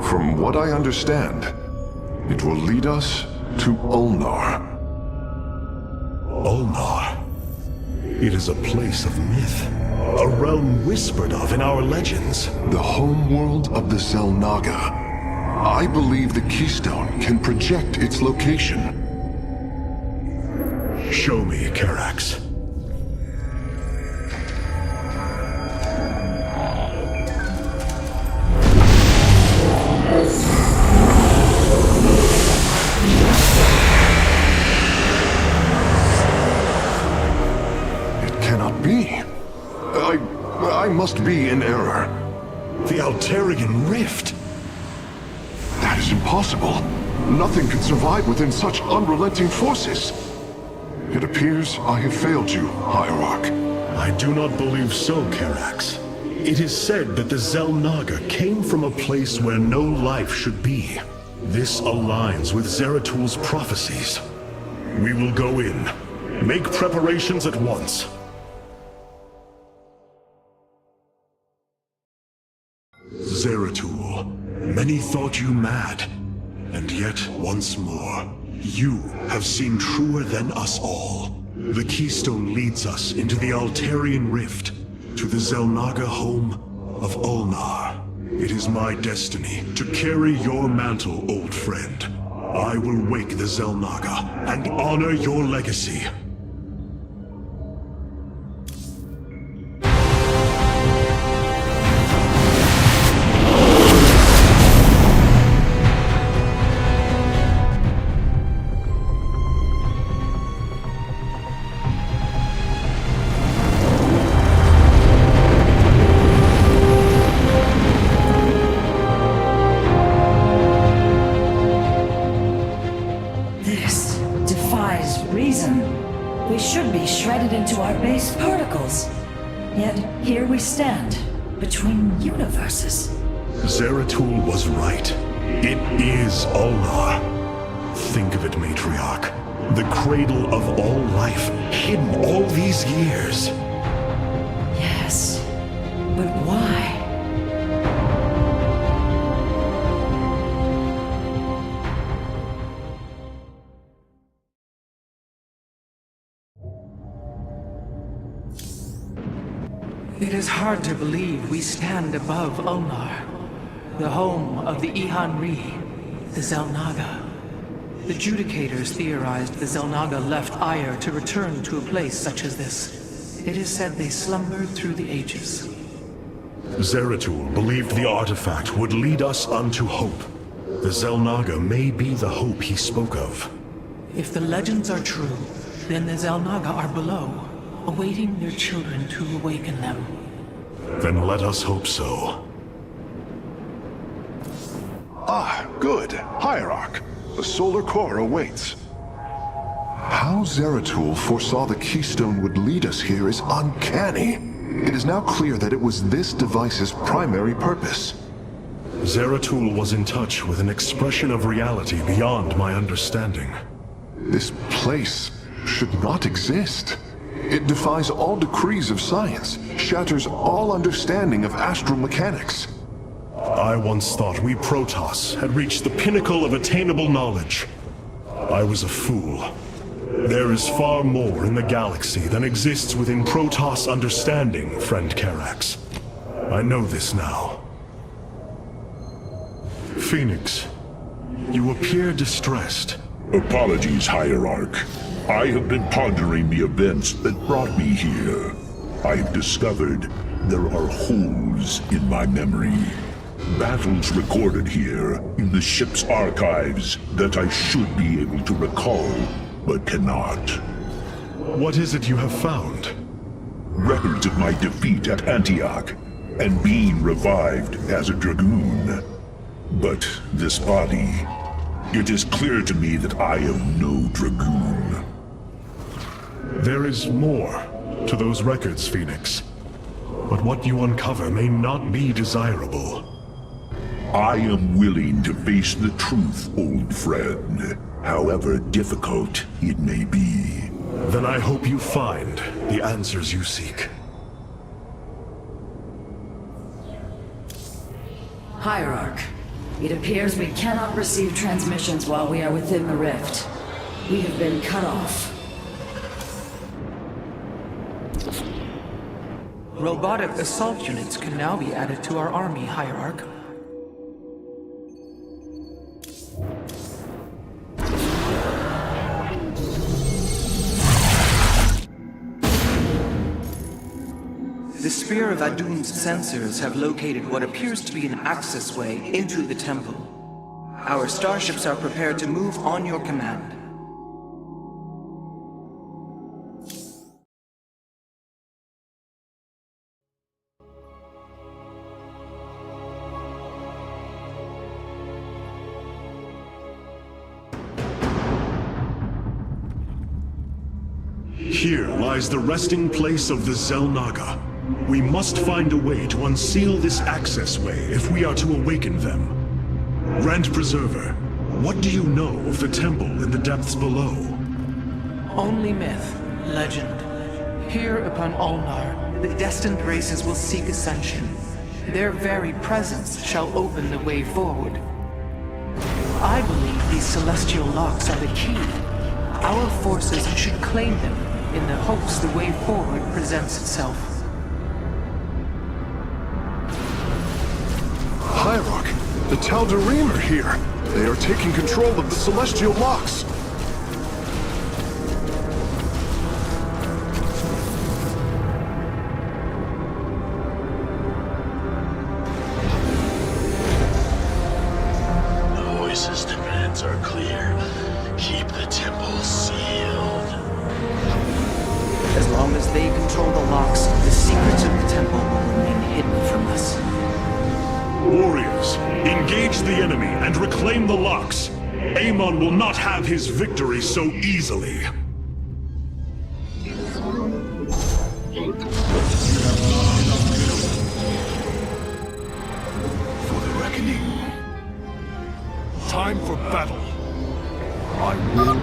K: From what I understand, it will lead us to Ulnar.
J: Ulnar. It is a place of myth. A realm whispered of in our legends.
K: The homeworld of the Xel'Naga. I believe the keystone can project its location.
J: Show me, Karax.
K: It cannot be. I must be in error.
J: The Altarian Rift.
K: That is impossible. Nothing can survive within such unrelenting forces. It appears I have failed you, Hierarch.
J: I do not believe so, Karax. It is said that the Xel'Naga came from a place where no life should be. This aligns with Zeratul's prophecies. We will go in. Make preparations at once. Zeratul, many thought you mad. And yet, once more, you have seen truer than us all. The keystone leads us into the Altarian Rift, to the Xel'Naga home of Ulnar. It is my destiny to carry your mantle, old friend. I will wake the Xel'Naga and honor your legacy.
M: Here we stand, between universes.
J: Zeratul was right. It is Ulnar. Think of it, Matriarch. The cradle of all life, hidden all these years.
M: Yes, but why?
L: It is hard to believe we stand above Ulnar, the home of the Ihan-Ri, the Xel'Naga. The Judicators theorized the Xel'Naga left Aiur to return to a place such as this. It is said they slumbered through the ages.
J: Zeratul believed the artifact would lead us unto hope. The Xel'Naga may be the hope he spoke of.
L: If the legends are true, then the Xel'Naga are below, awaiting their children to awaken them.
J: Then let us hope so.
K: Ah, good. Hierarch. The solar core awaits. How Zeratul foresaw the keystone would lead us here is uncanny. It is now clear that it was this device's primary purpose.
J: Zeratul was in touch with an expression of reality beyond my understanding.
K: This place should not exist. It defies all decrees of science, shatters all understanding of astral mechanics.
J: I once thought we Protoss had reached the pinnacle of attainable knowledge. I was a fool. There is far more in the galaxy than exists within Protoss understanding, friend Karax. I know this now. Phoenix, you appear distressed.
H: Apologies, Hierarch. I have been pondering the events that brought me here. I've discovered there are holes in my memory. Battles recorded here in the ship's archives that I should be able to recall, but cannot.
J: What is it you have found?
H: Records of my defeat at Antioch, and being revived as a Dragoon. But this body, it is clear to me that I am no Dragoon.
J: There is more to those records, Phoenix. But what you uncover may not be desirable.
H: I am willing to face the truth, old friend, however difficult it may be.
J: Then I hope you find the answers you seek.
M: Hierarch, it appears we cannot receive transmissions while we are within the rift. We have been cut off.
L: Robotic assault units can now be added to our army, Hierarch. The Spear of Adun's sensors have located what appears to be an access way into the temple. Our starships are prepared to move on your command.
J: Here lies the resting place of the Xel'Naga. We must find a way to unseal this access way if we are to awaken them. Grand Preserver, what do you know of the temple in the depths below?
L: Only myth, legend. Here upon Ulnar, the destined races will seek ascension. Their very presence shall open the way forward. I believe these celestial locks are the key. Our forces should claim them in the hopes the way forward presents itself.
K: Hierarch, the Tal'Darim are here. They are taking control of the celestial locks.
S: The voice's demands are clear. Keep the temple sealed.
L: As long as they control the locks, the secrets of the temple will remain hidden from us.
J: Warriors, engage the enemy and reclaim the locks. Amon will not have his victory so easily.
K: For the reckoning.
J: Time for battle.
K: I will.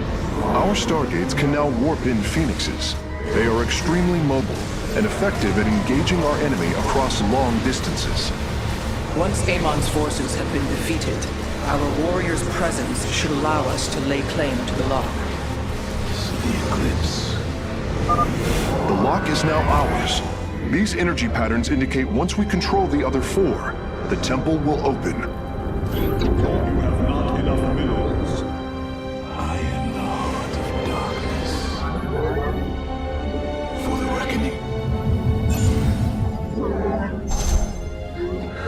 K: Our stargates can now warp in Phoenixes. They are extremely mobile and effective at engaging our enemy across long distances.
L: Once Amon's forces have been defeated, our warrior's presence should allow us to lay claim to the lock.
K: The eclipse. The lock is now ours. These energy patterns indicate once we control the other four, the temple will open.
J: You have not enough minerals.
D: I am the heart of darkness. For the reckoning.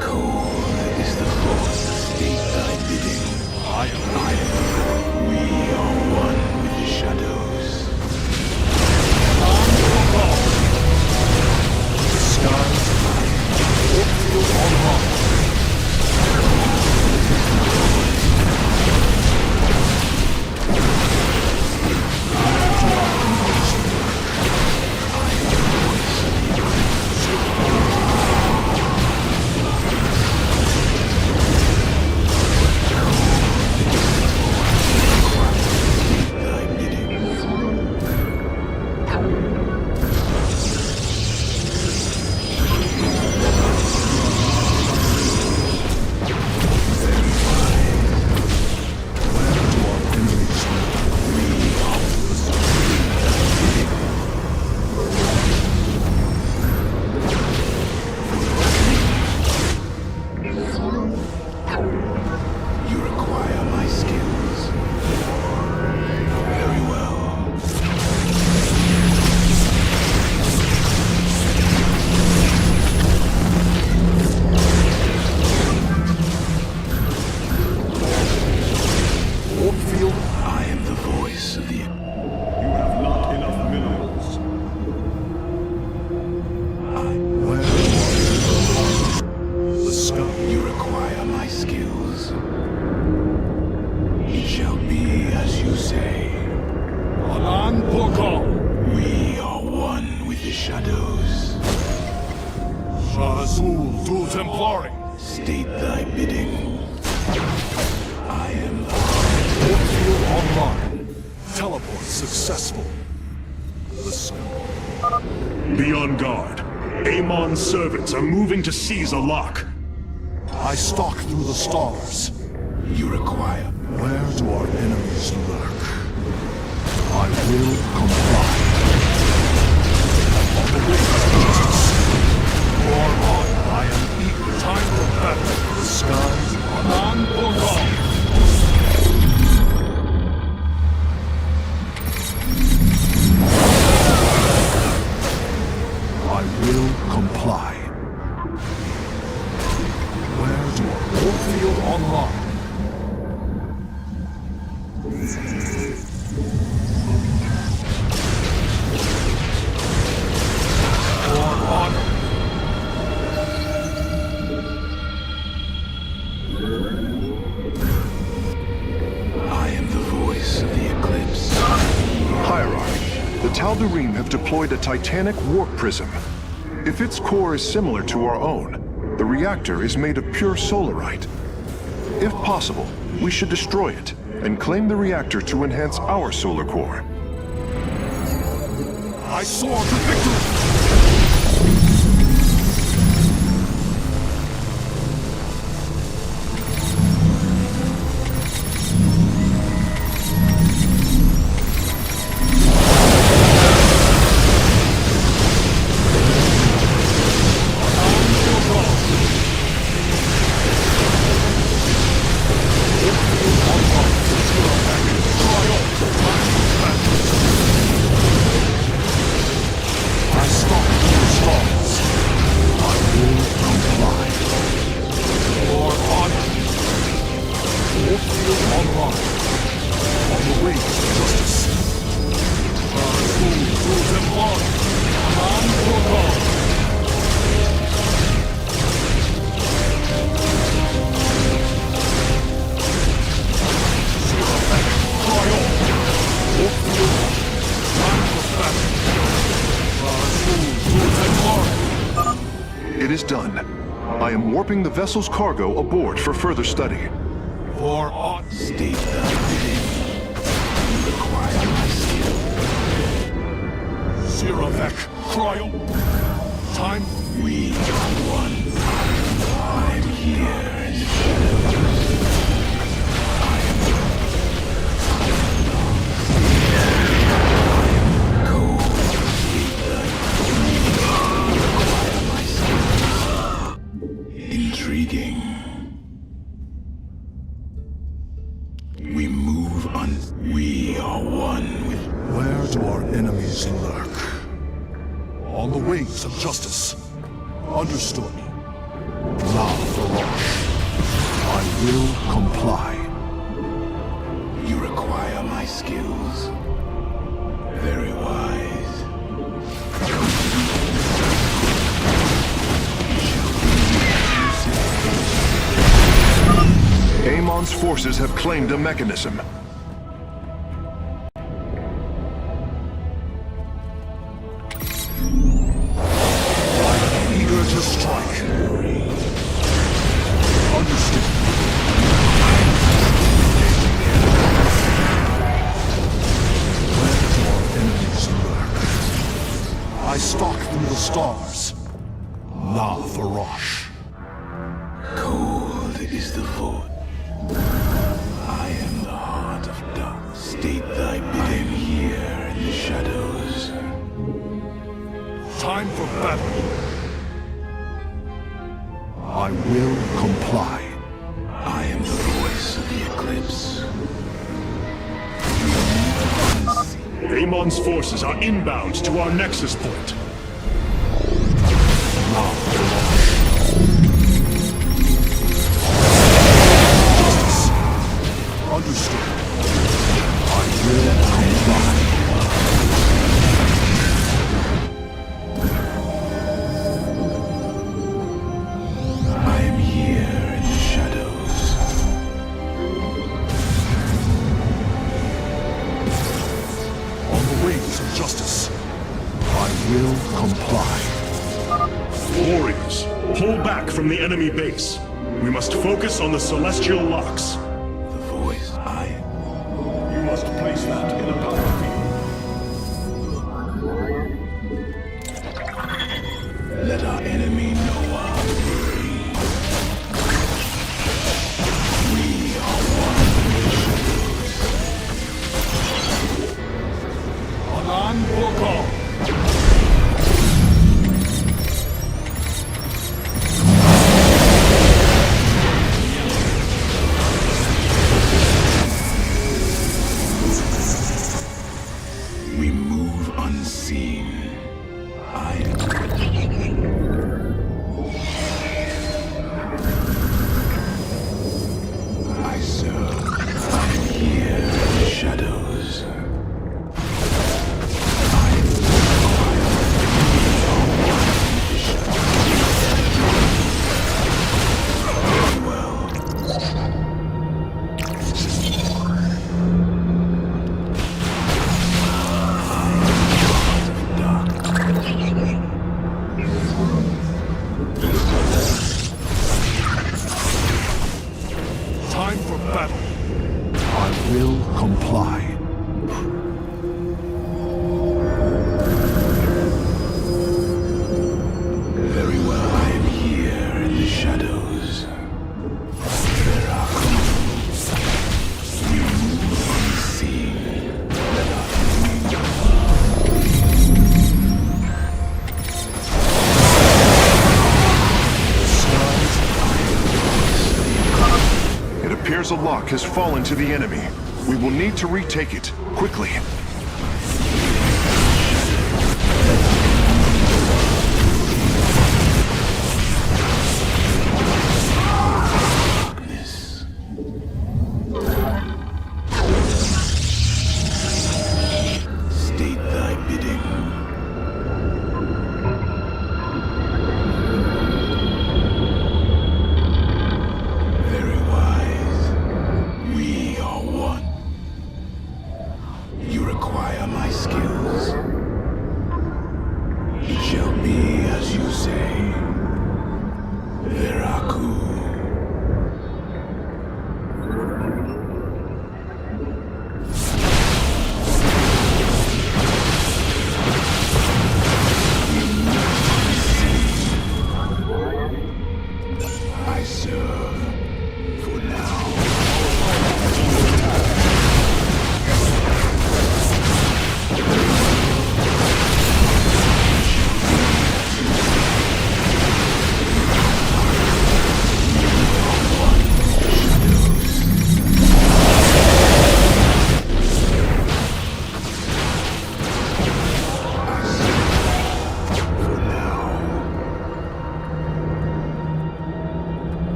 D: Cold is the force that state thy bidding. We are one with the shadows.
J: The skies on high.
A: Templari!
D: State thy bidding. I am the
A: Warp field online. Teleport successful.
J: Be on guard. Amon's servants are moving to seize a lock.
A: I stalk through the stars.
D: You require.
A: Where do our enemies lurk? I will comply. On the wings of justice. For on, I am eager. Time for battle. The skies are on or gone. I will comply. Where do I Warfield online? For honor.
D: I am the voice of the Eclipse.
K: Hierarch, the Tal'Darim have deployed a titanic warp prism. If its core is similar to our own, the reactor is made of pure solarite. If possible, we should destroy it and claim the reactor to enhance our solar core.
A: I soar to victory!
K: It is done. I am warping the vessel's cargo aboard for further study.
A: For on.
D: State thy bidding. You require my skill.
A: Zirovek, Cryo. Time.
D: We are one. I'm here in the shadows. I am cold. State thy bidding. You require my skill. Intriguing. We move on. We are one with.
A: Where do our enemies lurk? On the wings of justice. Understood. La Faroche. I will comply.
D: You require my skills. Very wise.
K: Amon's forces have claimed a mechanism.
A: Eager to strike. Understood. Where do our enemies lurk? I stalk through the stars. La Faroche.
D: Cold is the void. I am the heart of dark. State thy bidding. I am here in the shadows.
A: Time for battle. I will comply.
D: I am the voice of the Eclipse.
J: Amon's forces are inbound to our nexus point.
A: La Faroche. Justice. Understood. I will comply.
D: I am here in the shadows.
A: On the wings of justice. I will
J: enemy base. We must focus on the celestial locks.
D: The voice,
J: You must place that in a power field.
D: Let our enemy know our fury. We are one.
E: Alan Boko.
D: We move unseen. I serve. I am here in the shadows.
E: Time for battle.
O: I will comply.
D: Very well, I am here in the shadows. There are we move unseen. Let our enemy
K: It appears a lock has fallen to the enemy. We will need to retake it, quickly.
D: state thy bidding. Very wise. We are one. You require my skills. It shall be as you say. Veraku. I serve for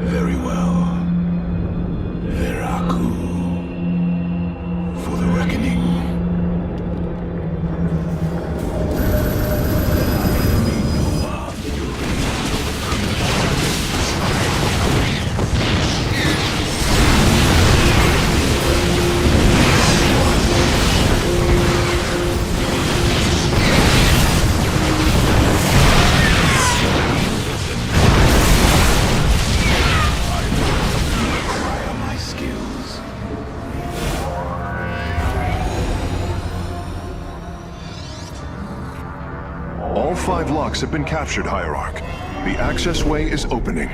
D: Very well. Veraku. For the reckoning. Require my skills.
K: All 5 locks have been captured, Hierarch. The access way is opening.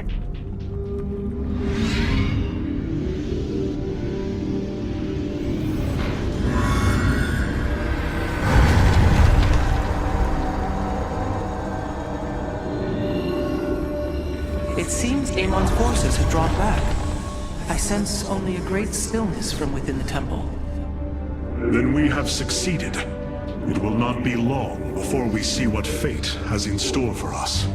L: It seems Amon's forces have drawn back. I sense only a great stillness from within the temple.
J: Then we have succeeded. It will not be long before we see what fate has in store for us.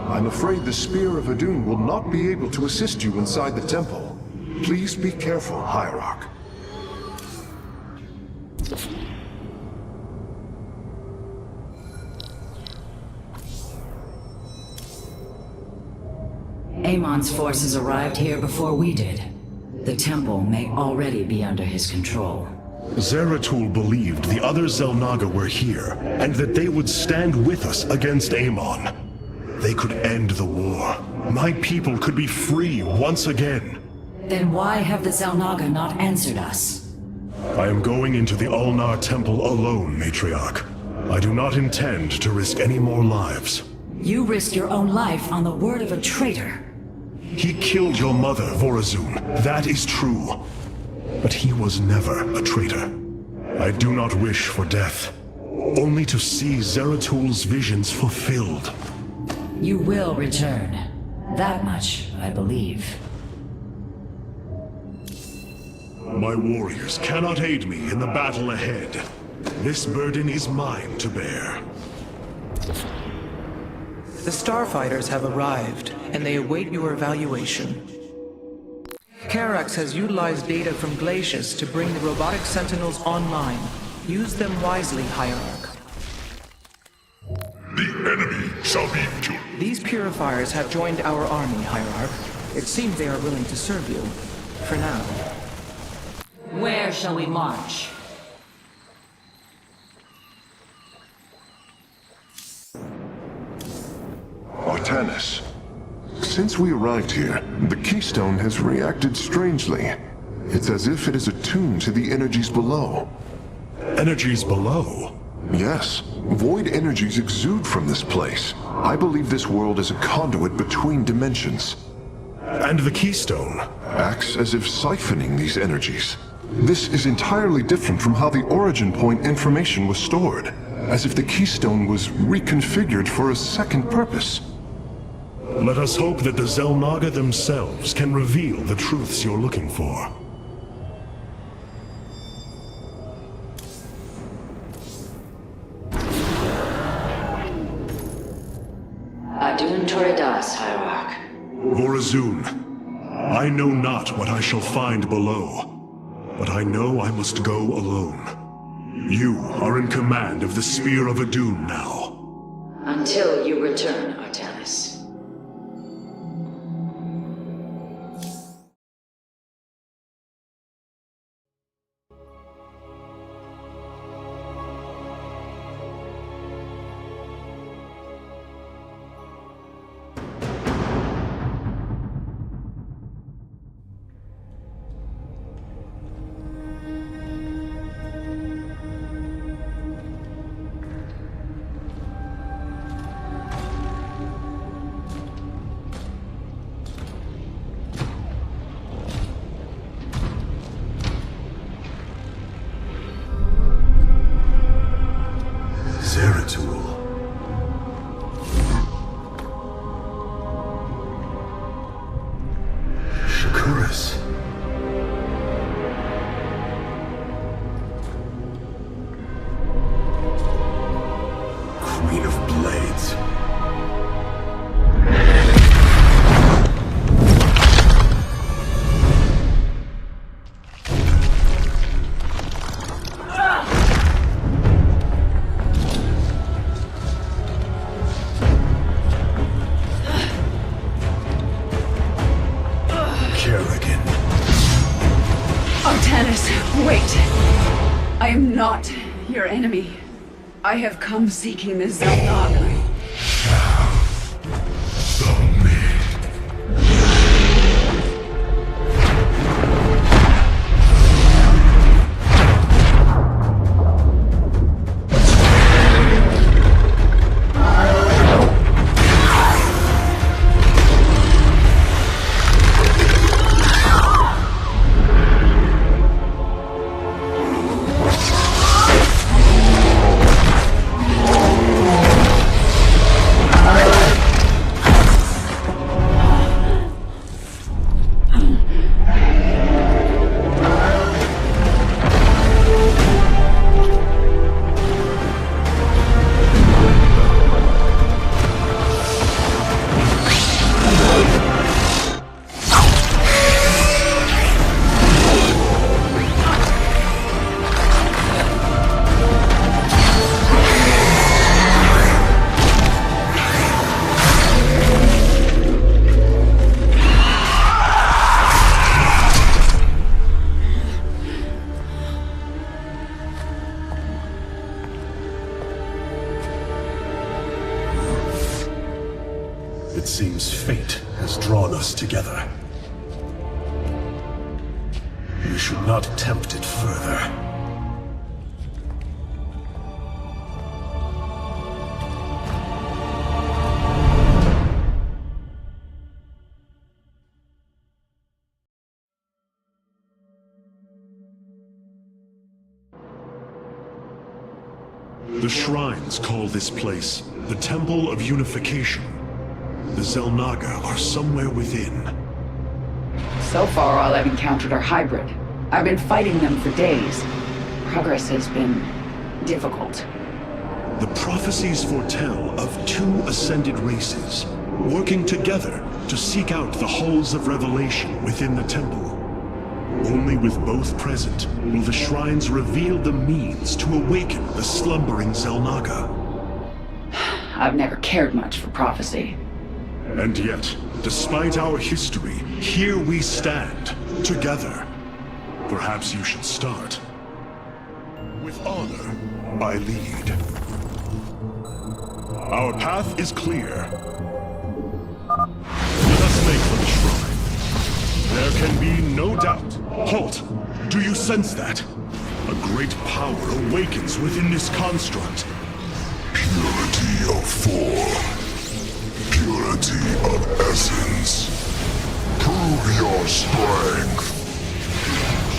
K: I'm afraid the Spear of Adun will not be able to assist you inside the temple. Please be careful, Hierarch.
M: Amon's forces arrived here before we did. The temple may already be under his control.
J: Zeratul believed the other Xel'Naga were here, and that they would stand with us against Amon. They could end the war. My people could be free once again.
M: Then why have the Xel'Naga not answered us?
J: I am going into the Ulnar Temple alone, Matriarch. I do not intend to risk any more lives.
M: You risk your own life on the word of a traitor.
J: He killed your mother, Vorazun. That is true. But he was never a traitor. I do not wish for death. Only to see Zeratul's visions fulfilled.
M: You will return. That much, I believe.
J: My warriors cannot aid me in the battle ahead. This burden is mine to bear.
L: The Starfighters have arrived, and they await your evaluation. Karax has utilized data from glaciers to bring the robotic sentinels online. Use them wisely, Hierarch.
E: The enemy shall be killed.
L: These purifiers have joined our army, Hierarch. It seems they are willing to serve you. For now.
M: Where shall we march?
K: Artanis. Since we arrived here, the Keystone has reacted strangely. It's as if it is attuned to the energies below.
J: Energies below?
K: Yes. Void energies exude from this place. I believe this world is a conduit between dimensions.
J: And the Keystone?
K: Acts as if siphoning these energies. This is entirely different from how the origin point information was stored. As if the Keystone was reconfigured for a second purpose.
J: Let us hope that the Xel'Naga themselves can reveal the truths you're looking for.
I: Adun Toridas, Hierarch.
J: Vorazun, I know not what I shall find below, but I know I must go alone. You are in command of the Spear of Adun now.
I: Until you return, Artanis.
J: Zeratul. Shakuras. Queen of Blades.
C: Artanis, wait! I am not your enemy. I have come seeking the Xel'Naga.
G: together. We should not attempt it further.
J: The shrines call this place the Temple of Unification. The Xel'Naga are somewhere within.
C: So far, all I've encountered are hybrid. I've been fighting them for days. Progress has been difficult.
J: The prophecies foretell of two ascended races, working together to seek out the halls of revelation within the temple. Only with both present will the shrines reveal the means to awaken the slumbering Xel'Naga.
C: I've never cared much for prophecy.
J: And yet, despite our history, here we stand, together. Perhaps you should start. With honor, I lead. Our path is clear. Let us make for the shrine. There can be no doubt. Halt! Do you sense that? A great power awakens within this construct.
A: Purity of form. Purity of essence. Prove your strength.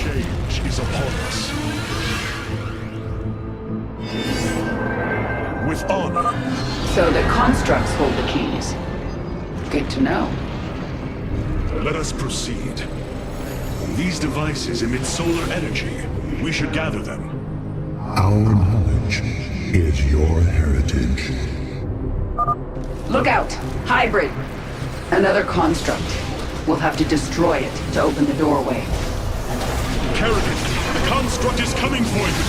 J: Change is upon us. With honor.
C: So the constructs hold the keys. Good to know.
J: Let us proceed. These devices emit solar energy. We should gather them.
A: Our knowledge is your heritage.
C: Look out! Hybrid! Another construct. We'll have to destroy it to open the doorway.
J: Kerrigan, the construct is coming for you!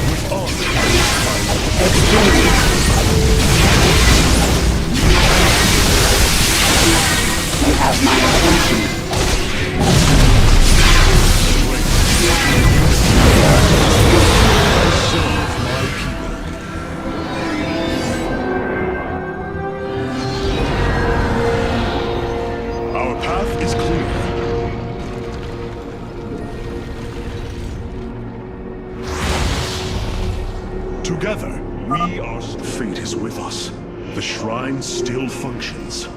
J: With honor.
C: You have my attention.
J: Our path is clear. Together, we are... Fate is with us. The shrine still functions.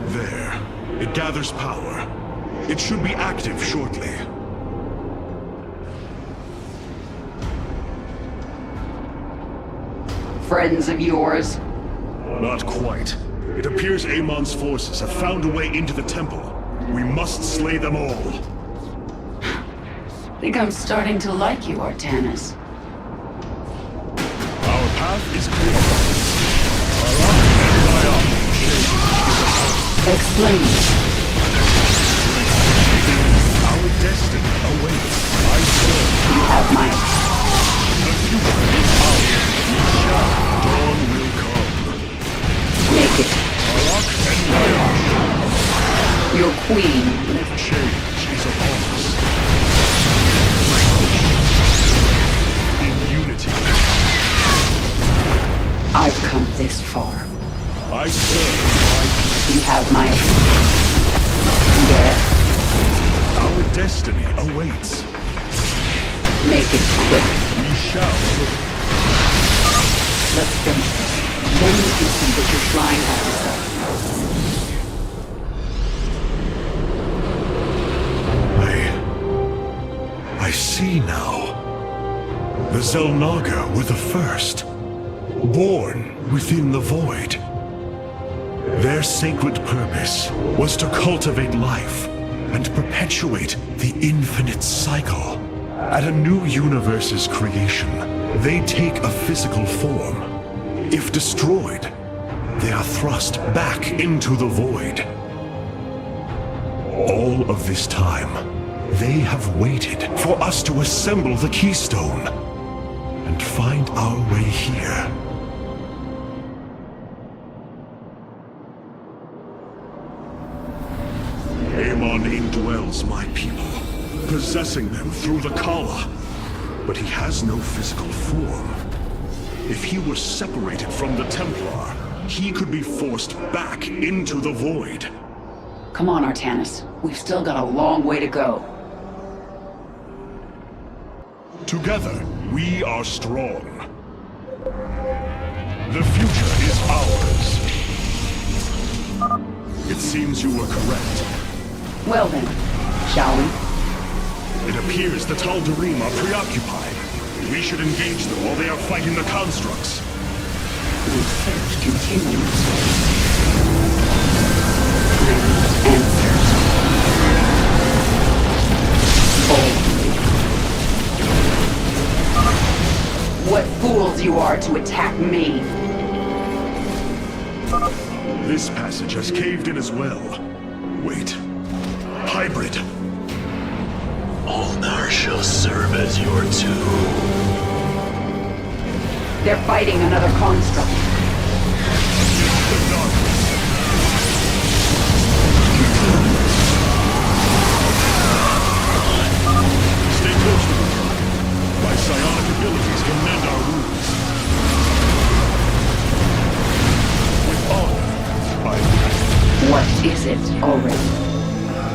J: There. It gathers power. It should be active shortly.
C: Friends of yours?
J: Not quite. It appears Amon's forces have found a way into the temple. We must slay them all.
C: Think I'm starting to like you, Artanis.
J: Our path is clear.
C: Explain.
J: Our destiny awaits. I serve.
C: You have my...
J: The future is ours. We shall. Dawn will come.
C: Make it.
J: Barak and Nayar.
C: Your queen.
J: Change is upon us. In unity.
C: I've come this far.
J: I serve.
C: You have my... There.
J: Our destiny awaits.
C: Make it quick.
J: We shall.
C: Let's finish this. Then you can see what your shrine has to say.
J: I see now. The Xel'Naga were the first. Born within the void. Their sacred purpose was to cultivate life and perpetuate the infinite cycle. At a new universe's creation, they take a physical form. If destroyed, they are thrust back into the void. All of this time, they have waited for us to assemble the keystone and find our way here. Amon dwells my people, possessing them through the Kala. But he has no physical form. If he were separated from the Templar, he could be forced back into the void.
C: Come on, Artanis. We've still got a long way to go.
J: Together, we are strong. The future is ours. It seems you were correct.
C: Well then, shall we?
J: It appears the Tal'Darim are preoccupied. We should engage them while they are fighting the constructs.
C: Research continues. Answers. What fools you are to attack me!
J: This passage has caved in as well. Wait. Hybrid.
S: Ulnar shall serve as your tomb.
C: They're fighting another construct.
J: Stay close to me. My psionic abilities can mend our wounds. With honor, I...
C: What is it already?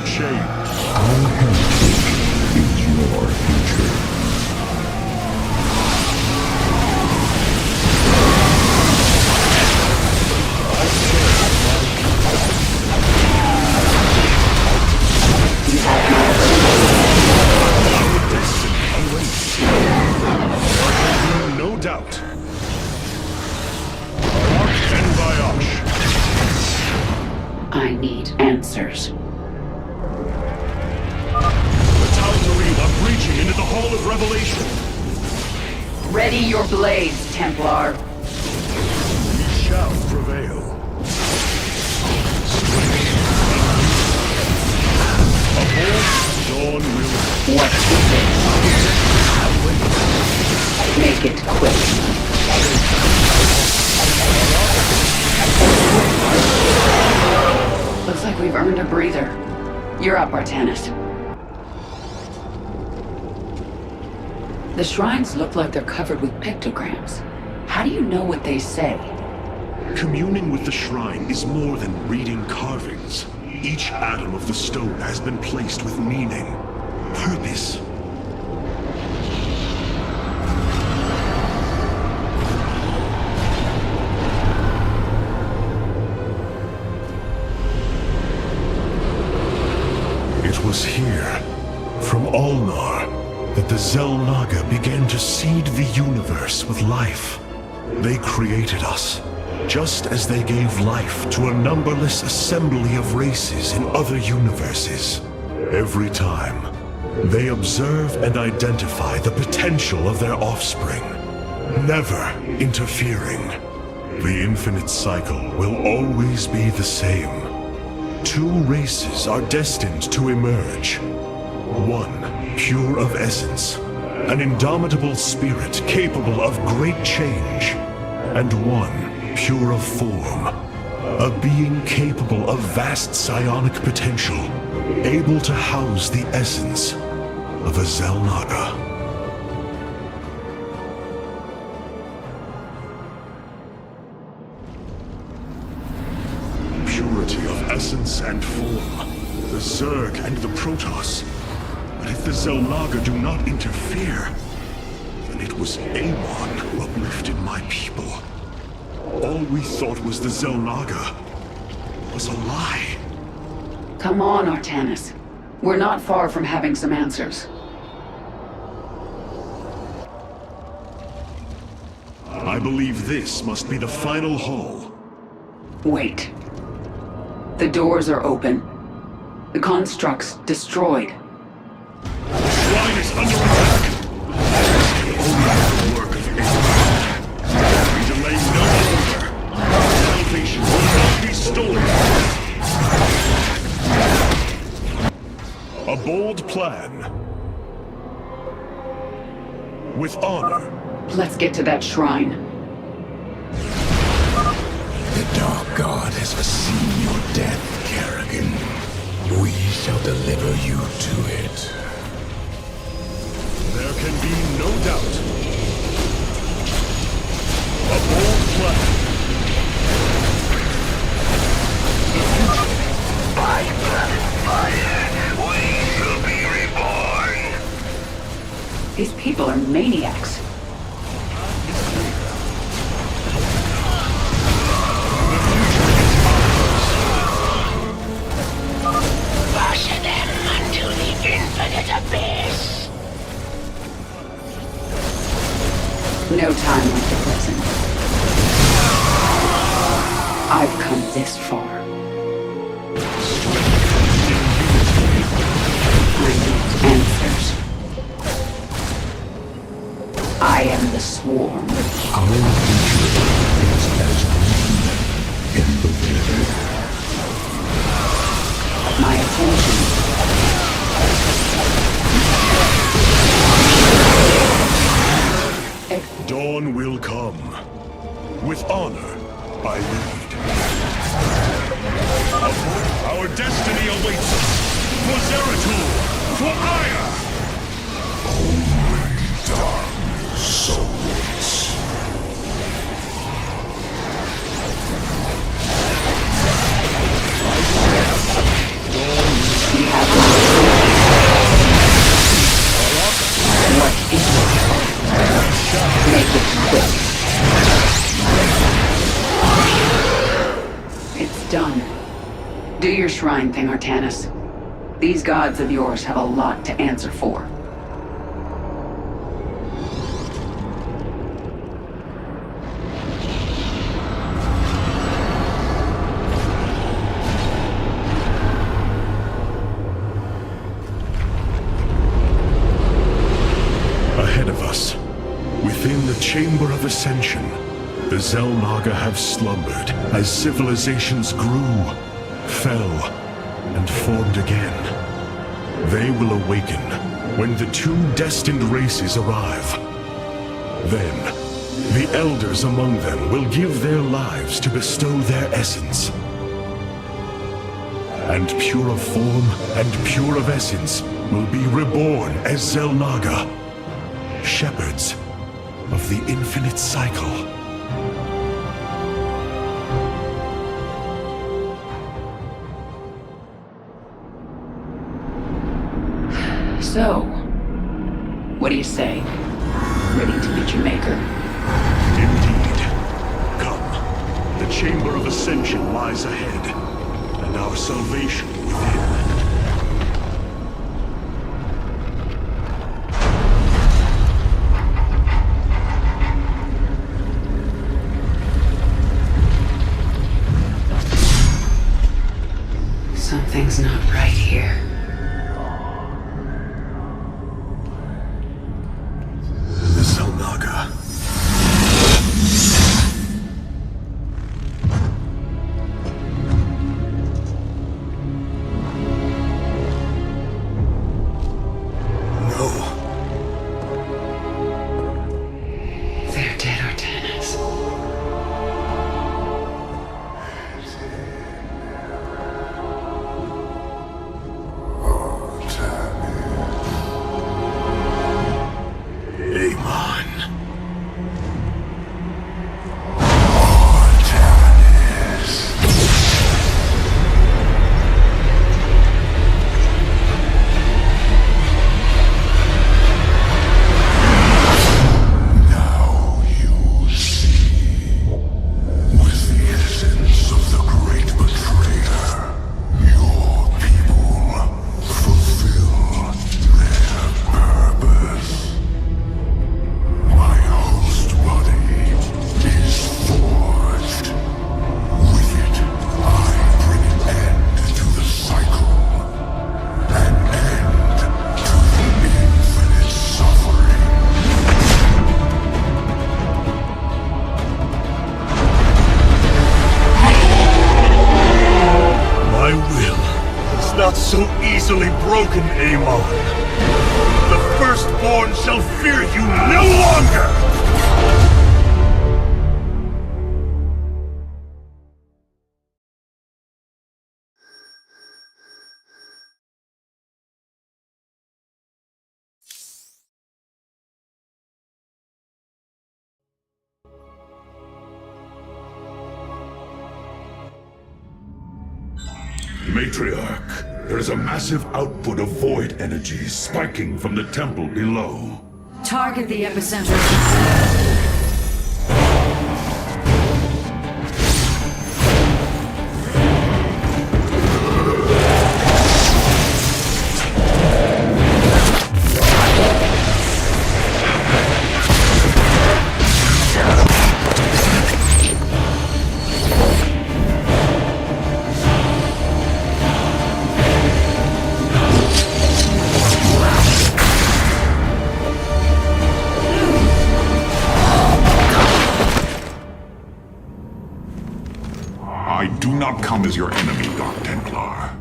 J: Change.
H: Our heritage is your future.
J: No doubt. And Vayash.
C: I need answers.
J: The Tal'Darim are breaching into the Hall of Revelation.
C: Ready your blades, Templar.
J: We shall prevail. A bold dawn will...
C: What is it? Make it quick. Looks like we've earned a breather. You're up, Artanis. The shrines look like they're covered with pictograms. How do you know what they say?
J: Communing with the shrine is more than reading carvings. Each atom of the stone has been placed with meaning, purpose. It was here, from Ulnar, that the Xel'Naga began to seed the universe with life. They created us, just as they gave life to a numberless assembly of races in other universes. Every time, they observe and identify the potential of their offspring, never interfering. The infinite cycle will always be the same. Two races are destined to emerge. One, pure of essence, an indomitable spirit capable of great change. And one, pure of form, a being capable of vast psionic potential, able to house the essence of a Xel'Naga. Purity of essence and form, the Zerg and the Protoss. But if the Xel'Naga do not interfere, then it was Amon who uplifted my people. All we thought was the Xel'Naga was a lie.
C: Come on, Artanis. We're not far from having some answers.
J: I believe this must be the final hall.
C: Wait. The doors are open. The constructs destroyed.
J: The shrine is under attack. Only the work of Amon. We delay no longer. Salvation will not be stolen. A bold plan. With honor.
C: Let's get to that shrine.
D: The Dark God has foreseen your death, Kerrigan. We shall deliver you to it.
J: There can be no doubt. A bold plan.
D: By blood and fire, we shall be reborn.
C: These people are maniacs.
D: Push them unto the infinite abyss.
C: No time like the present. I've come this far. I need answers. I am the swarm.
D: Our future is as green in the river.
C: My attention.
J: Dawn will come. With honor, I lead. Our destiny awaits us. For Zeratul! For Aya!
A: Only dark souls.
C: We have what is it? Make it quick. It's done. Do your shrine thing, Artanis. These gods of yours have a lot to answer for.
J: Ahead of us, within the Chamber of Ascension, the Xel'Naga have slumbered as civilizations grew, fell, and formed again. They will awaken when the two destined races arrive. Then, the elders among them will give their lives to bestow their essence. And pure of form and pure of essence will be reborn as Xel'Naga, shepherds of the infinite cycle.
C: So, what do you say? Ready to meet your maker?
J: Indeed. Come. The Chamber of Ascension lies ahead, and our salvation within.
C: Something's not right here.
J: The Xel'Naga.
C: No. They're dead, Artanis.
J: Not so easily broken, Amon. The Firstborn shall fear you no longer!
H: Matriarch, there is a massive output of void energy spiking from the temple below.
M: Target the epicenter.
H: I do not come as your enemy, Dark Templar.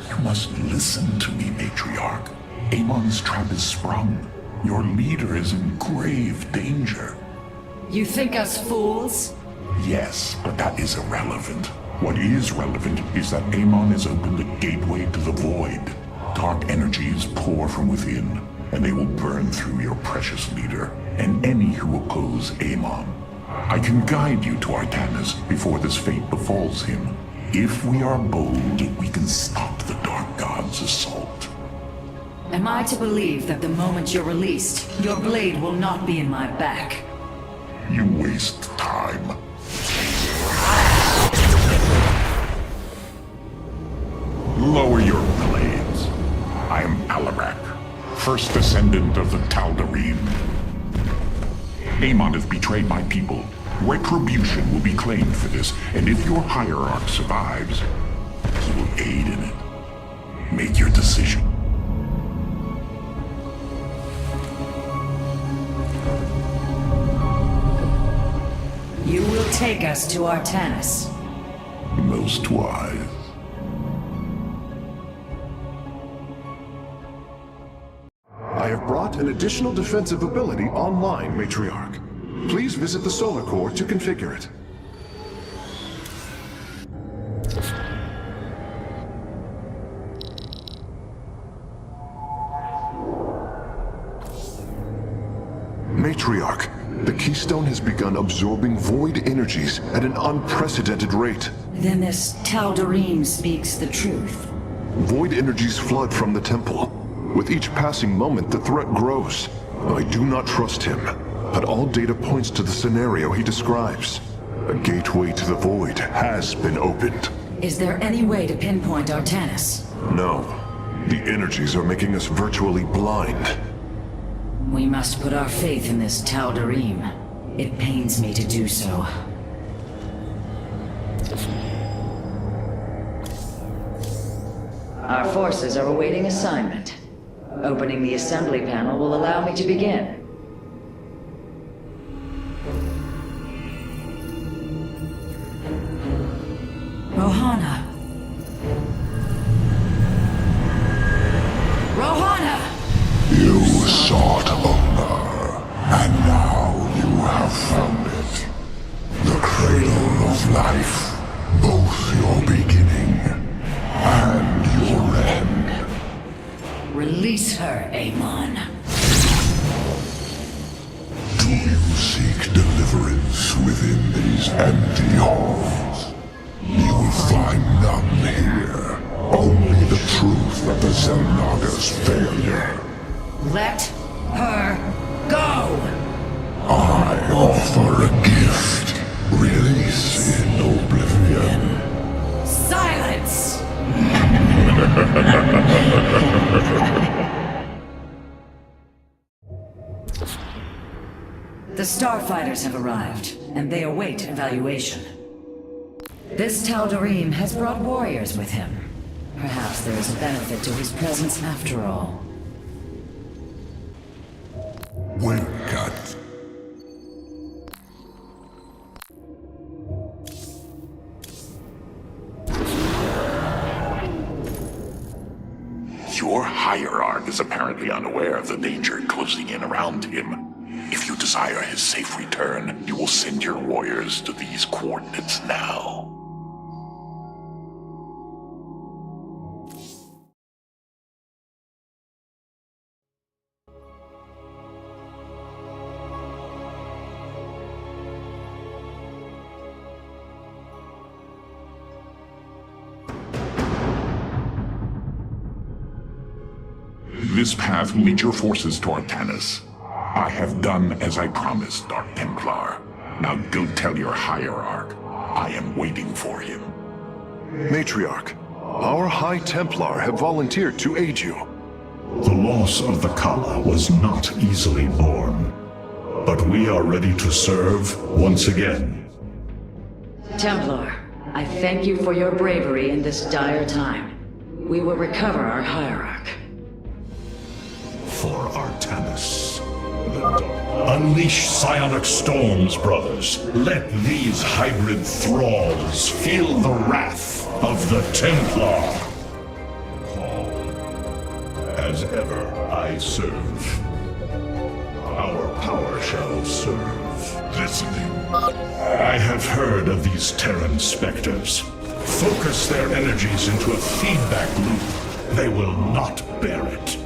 H: You must listen to me, Matriarch. Amon's trap is sprung. Your leader is in grave danger.
M: You think us fools?
H: Yes, but that is irrelevant. What is relevant is that Amon has opened a gateway to the void. Dark energies pour from within, and they will burn through your precious leader, and any who oppose Amon. I can guide you to Artanis before this fate befalls him. If we are bold, we can stop the Dark God's assault.
M: Am I to believe that the moment you're released, your blade will not be in my back?
H: You waste time. Lower your blades. I am Alarak, first descendant of the Tal'Darim. Amon has betrayed my people. Retribution will be claimed for this, and if your hierarch survives, he will aid in it. Make your decision.
M: You will take us to Artanis.
H: Most wise.
K: I have brought an additional defensive ability online, Matriarch. Please visit the Solar Core to configure it. Matriarch, the Keystone has begun absorbing void energies at an unprecedented rate.
M: Then this Tal'Darim speaks the truth.
K: Void energies flood from the temple. With each passing moment, the threat grows. I do not trust him, but all data points to the scenario he describes. A gateway to the void has been opened.
M: Is there any way to pinpoint Artanis?
K: No. The energies are making us virtually blind.
M: We must put our faith in this Tal'Darim. It pains me to do so. Our forces are awaiting assignment. Opening the assembly panel will allow me to begin. Rohana! Rohana!
A: You sought honor, and now you have found it. The cradle of life, both your beginning and your end.
M: Release her, Amon.
A: Do you seek deliverance within these empty halls? You will find none here. Only the truth of the Xel'Naga's failure.
M: Let her go!
A: I offer a gift. Release in oblivion.
M: Silence! The Starfighters have arrived, and they await evaluation. This Tal'Darim has brought warriors with him. Perhaps there is a benefit to his presence after all.
A: Well cut.
H: Your hierarch is apparently unaware of the danger closing in around him. If you desire his safe return, you will send your warriors to these coordinates now. This path will lead your forces to Artanis. I have done as I promised, Dark Templar. Now go tell your hierarch. I am waiting for him.
K: Matriarch, our High Templar have volunteered to aid you.
G: The loss of the Kala was not easily borne. But we are ready to serve once again.
I: Templar, I thank you for your bravery in this dire time. We will recover our hierarch.
G: For Artanis. Unleash psionic storms, brothers. Let these hybrid thralls feel the wrath of the Templar. As ever, I serve. Our power shall serve. Listening. I have heard of these Terran specters. Focus their energies into a feedback loop. They will not bear it.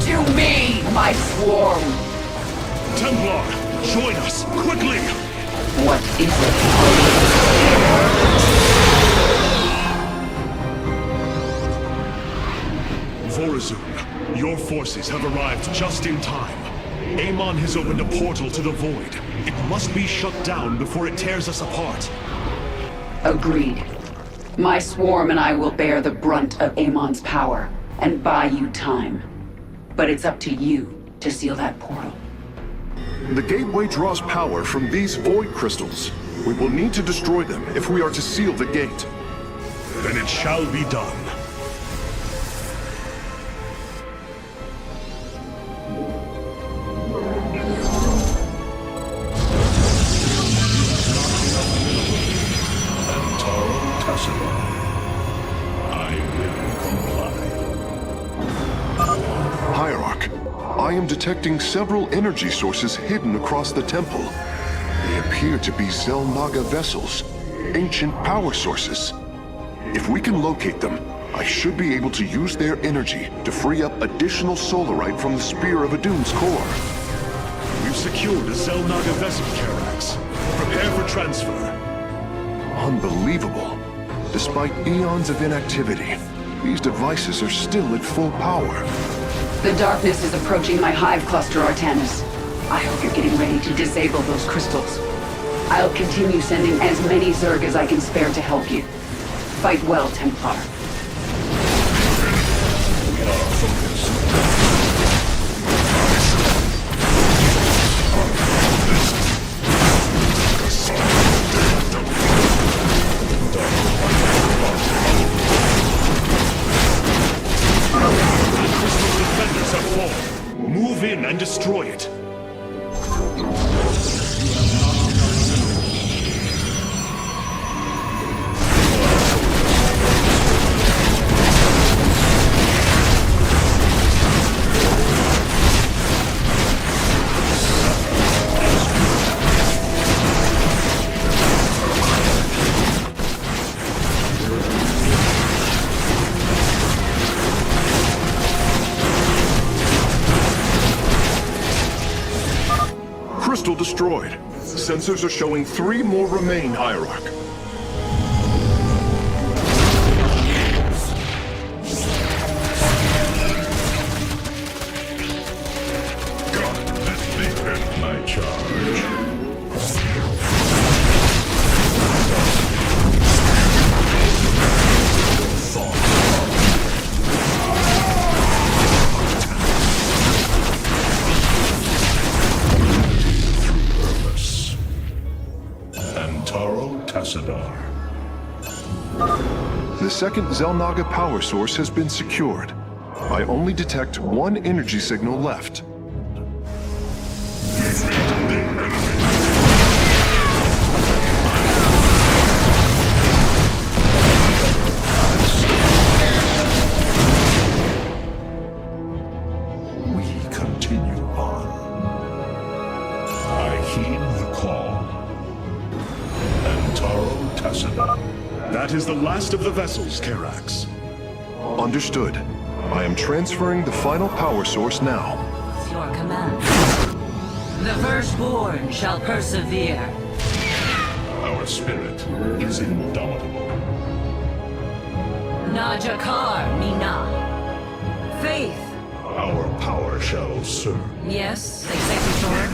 C: To me, my swarm!
J: Templar, join us, quickly!
C: What is it?
J: Vorazun, your forces have arrived just in time. Amon has opened a portal to the Void. It must be shut down before it tears us apart.
C: Agreed. My swarm and I will bear the brunt of Amon's power and buy you time. But it's up to you to seal that portal.
K: The gateway draws power from these void crystals. We will need to destroy them if we are to seal the gate.
J: Then it shall be done.
K: Hierarch, I am detecting several energy sources hidden across the temple. They appear to be Zelnaga vessels, ancient power sources. If we can locate them, I should be able to use their energy to free up additional solarite from the Spear of Adun's core.
J: We've secured a Zelnaga vessel, Karax. Prepare for transfer.
K: Unbelievable. Despite eons of inactivity, these devices are still at full power.
C: The darkness is approaching my hive cluster, Artanis. I hope you're getting ready to disable those crystals. I'll continue sending as many Zerg as I can spare to help you. Fight well, Templar.
G: We are focused.
J: Move in and destroy it.
K: Crystal destroyed. Sensors are showing 3 more remain, Hierarch.
G: God, let me end my charge.
K: The second Zelnaga power source has been secured. I only detect 1 energy signal left.
G: We continue on. I heed the call. Antaro Tassadar.
J: That is the last of the vessels, Karax.
K: Understood. I am transferring the final power source now.
M: It's your command. The firstborn shall persevere.
G: Our spirit is indomitable.
M: Najakar, Nina. Faith.
J: Our power shall serve.
M: Yes, Executor.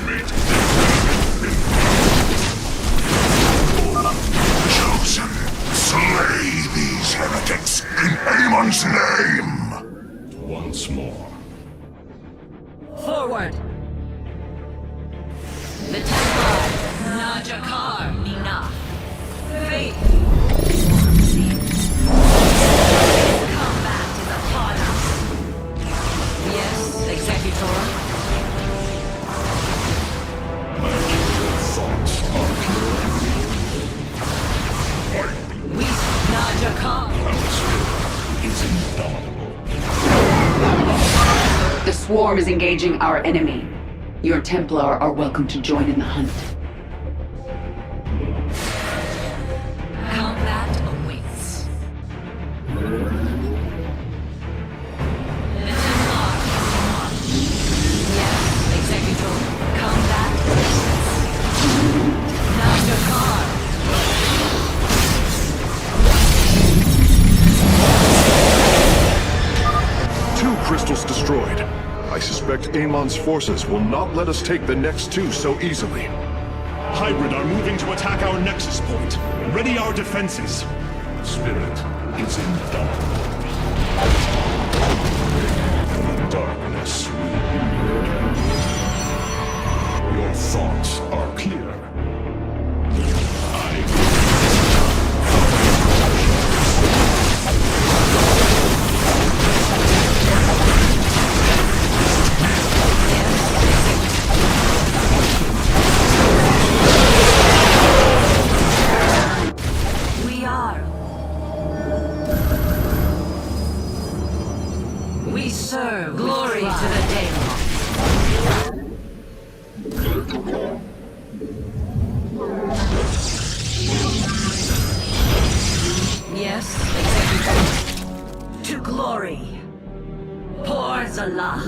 H: Chosen, slay these heretics in Amon's name!
J: Once more.
M: Forward. The Templar, Najakar, Nina. Faith. Combat is upon us. Yes, Executor.
H: Thoughts are pure.
M: We, Najakar.
H: Is indomitable.
C: The swarm is engaging our enemy. Your Templar are welcome to join in the hunt.
M: Combat awaits. The Templar. Yes, Executor. Combat awaits. Najakar.
K: Two crystals destroyed. I suspect Amon's forces will not let us take the next two so easily.
J: Hybrid are moving to attack our nexus point. Ready our defenses.
H: Spirit is indomitable. The darkness will be murdered. Your thoughts are clear.
M: We serve glory to the Daemon. Yes, Executor. To glory. Por Zalah.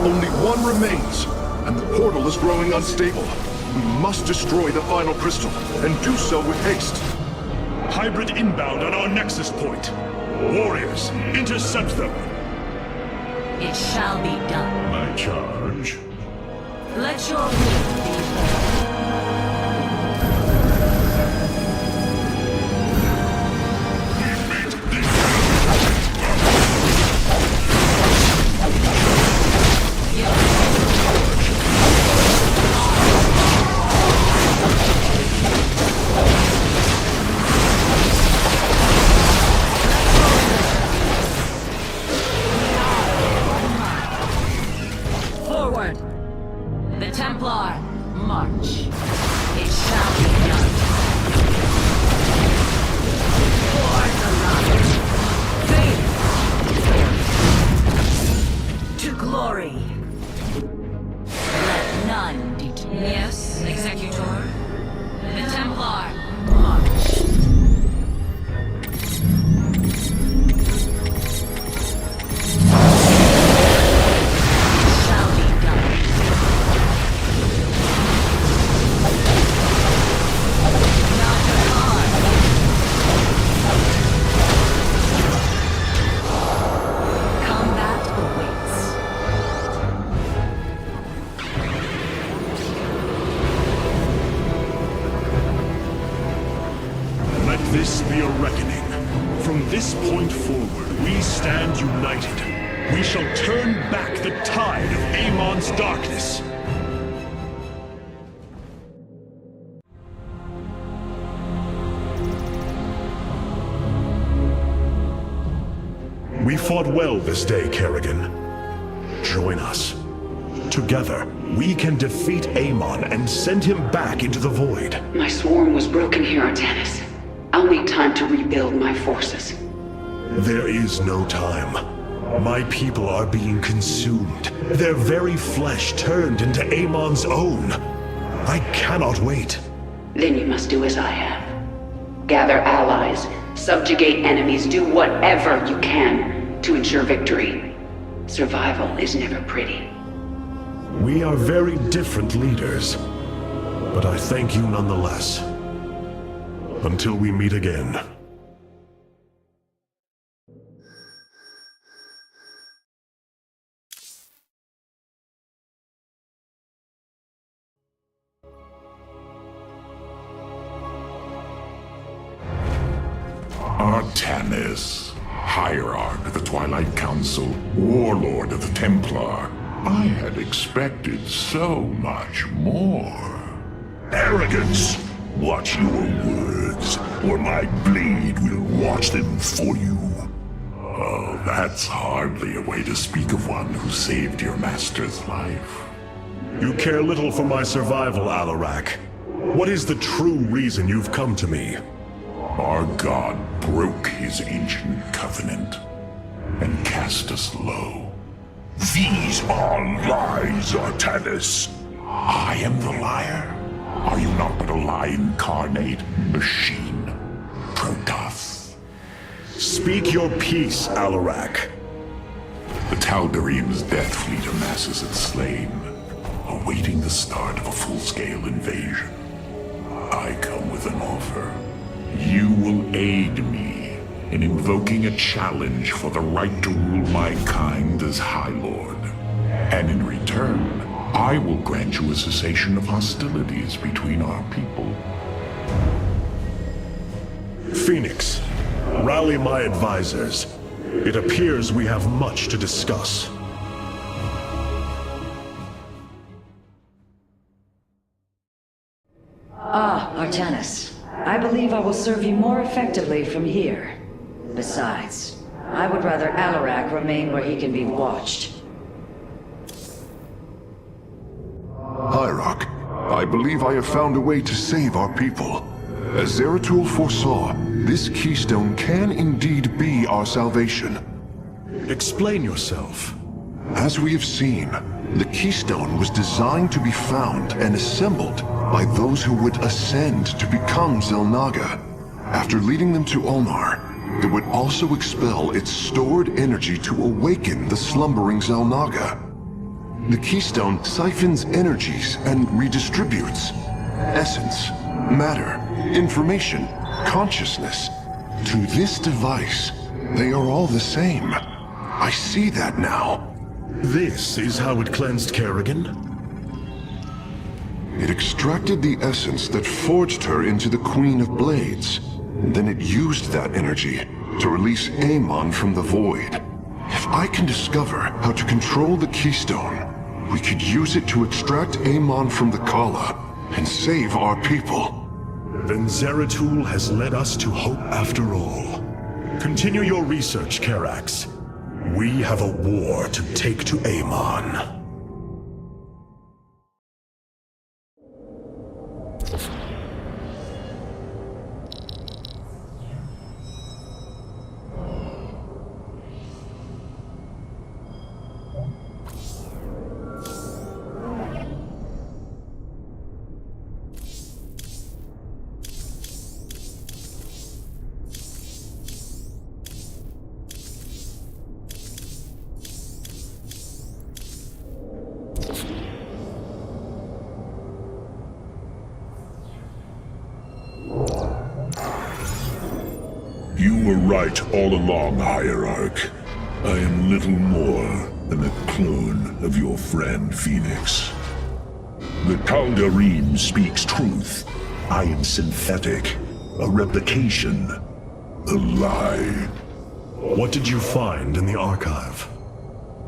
K: Only one remains, and the portal is growing unstable. We must destroy the final crystal, and do so with haste.
J: Hybrid inbound on our nexus point. Warriors, intercept them.
M: It shall be done.
H: My charge.
M: Let your will be Forward! The Templar, march. It shall be done. For the light. Faith. To glory. Let none deter. Yes, Executor. The Templar, march.
J: This be a reckoning. From this point forward, we stand united. We shall turn back the tide of Amon's darkness. We fought well this day, Kerrigan. Join us. Together, we can defeat Amon and send him back into the void.
C: My swarm was broken here, Artanis. I'll need time to rebuild my forces.
J: There is no time. My people are being consumed. Their very flesh turned into Amon's own. I cannot wait.
C: Then you must do as I have. Gather allies, subjugate enemies, do whatever you can to ensure victory. Survival is never pretty.
J: We are very different leaders, but I thank you nonetheless. Until we meet again.
H: Artanis, Hierarch of the Twilight Council, Warlord of the Templar. I had expected so much more. Arrogance! Watch your words, or my blade will watch them for you. Oh, that's hardly a way to speak of one who saved your master's life.
J: You care little for my survival, Alarak. What is the true reason you've come to me?
H: Our god broke his ancient covenant and cast us low. These are lies, Artanis. I am the liar? Are you not but a lie incarnate, machine, Protoss?
J: Speak your peace, Alarak.
H: The Tal'Darim's death fleet amasses its slain, awaiting the start of a full-scale invasion. I come with an offer. You will aid me in invoking a challenge for the right to rule my kind as High Lord. And in return, I will grant you a cessation of hostilities between our people.
J: Phoenix, rally my advisors. It appears we have much to discuss.
I: Ah, Artanis. I believe I will serve you more effectively from here. Besides, I would rather Alarak remain where he can be watched.
K: Hierarch, I believe I have found a way to save our people. As Zeratul foresaw, this keystone can indeed be our salvation.
J: Explain yourself.
K: As we have seen, the keystone was designed to be found and assembled by those who would ascend to become Xel'Naga. After leading them to Ulnar, it would also expel its stored energy to awaken the slumbering Xel'Naga. The keystone siphons energies and redistributes essence, matter, information, consciousness. To this device, they are all the same. I see that now.
J: This is how it cleansed Kerrigan?
K: It extracted the essence that forged her into the Queen of Blades. Then it used that energy to release Amon from the Void. If I can discover how to control the keystone, we could use it to extract Amon from the Khala and save our people.
J: Then Zeratul has led us to hope after all. Continue your research, Karax. We have a war to take to Amon.
H: You were right all along, Hierarch. I am little more than a clone of your friend, Phoenix. The Tal'Darim speaks truth. I am synthetic, a replication, a lie.
J: What did you find in the archive?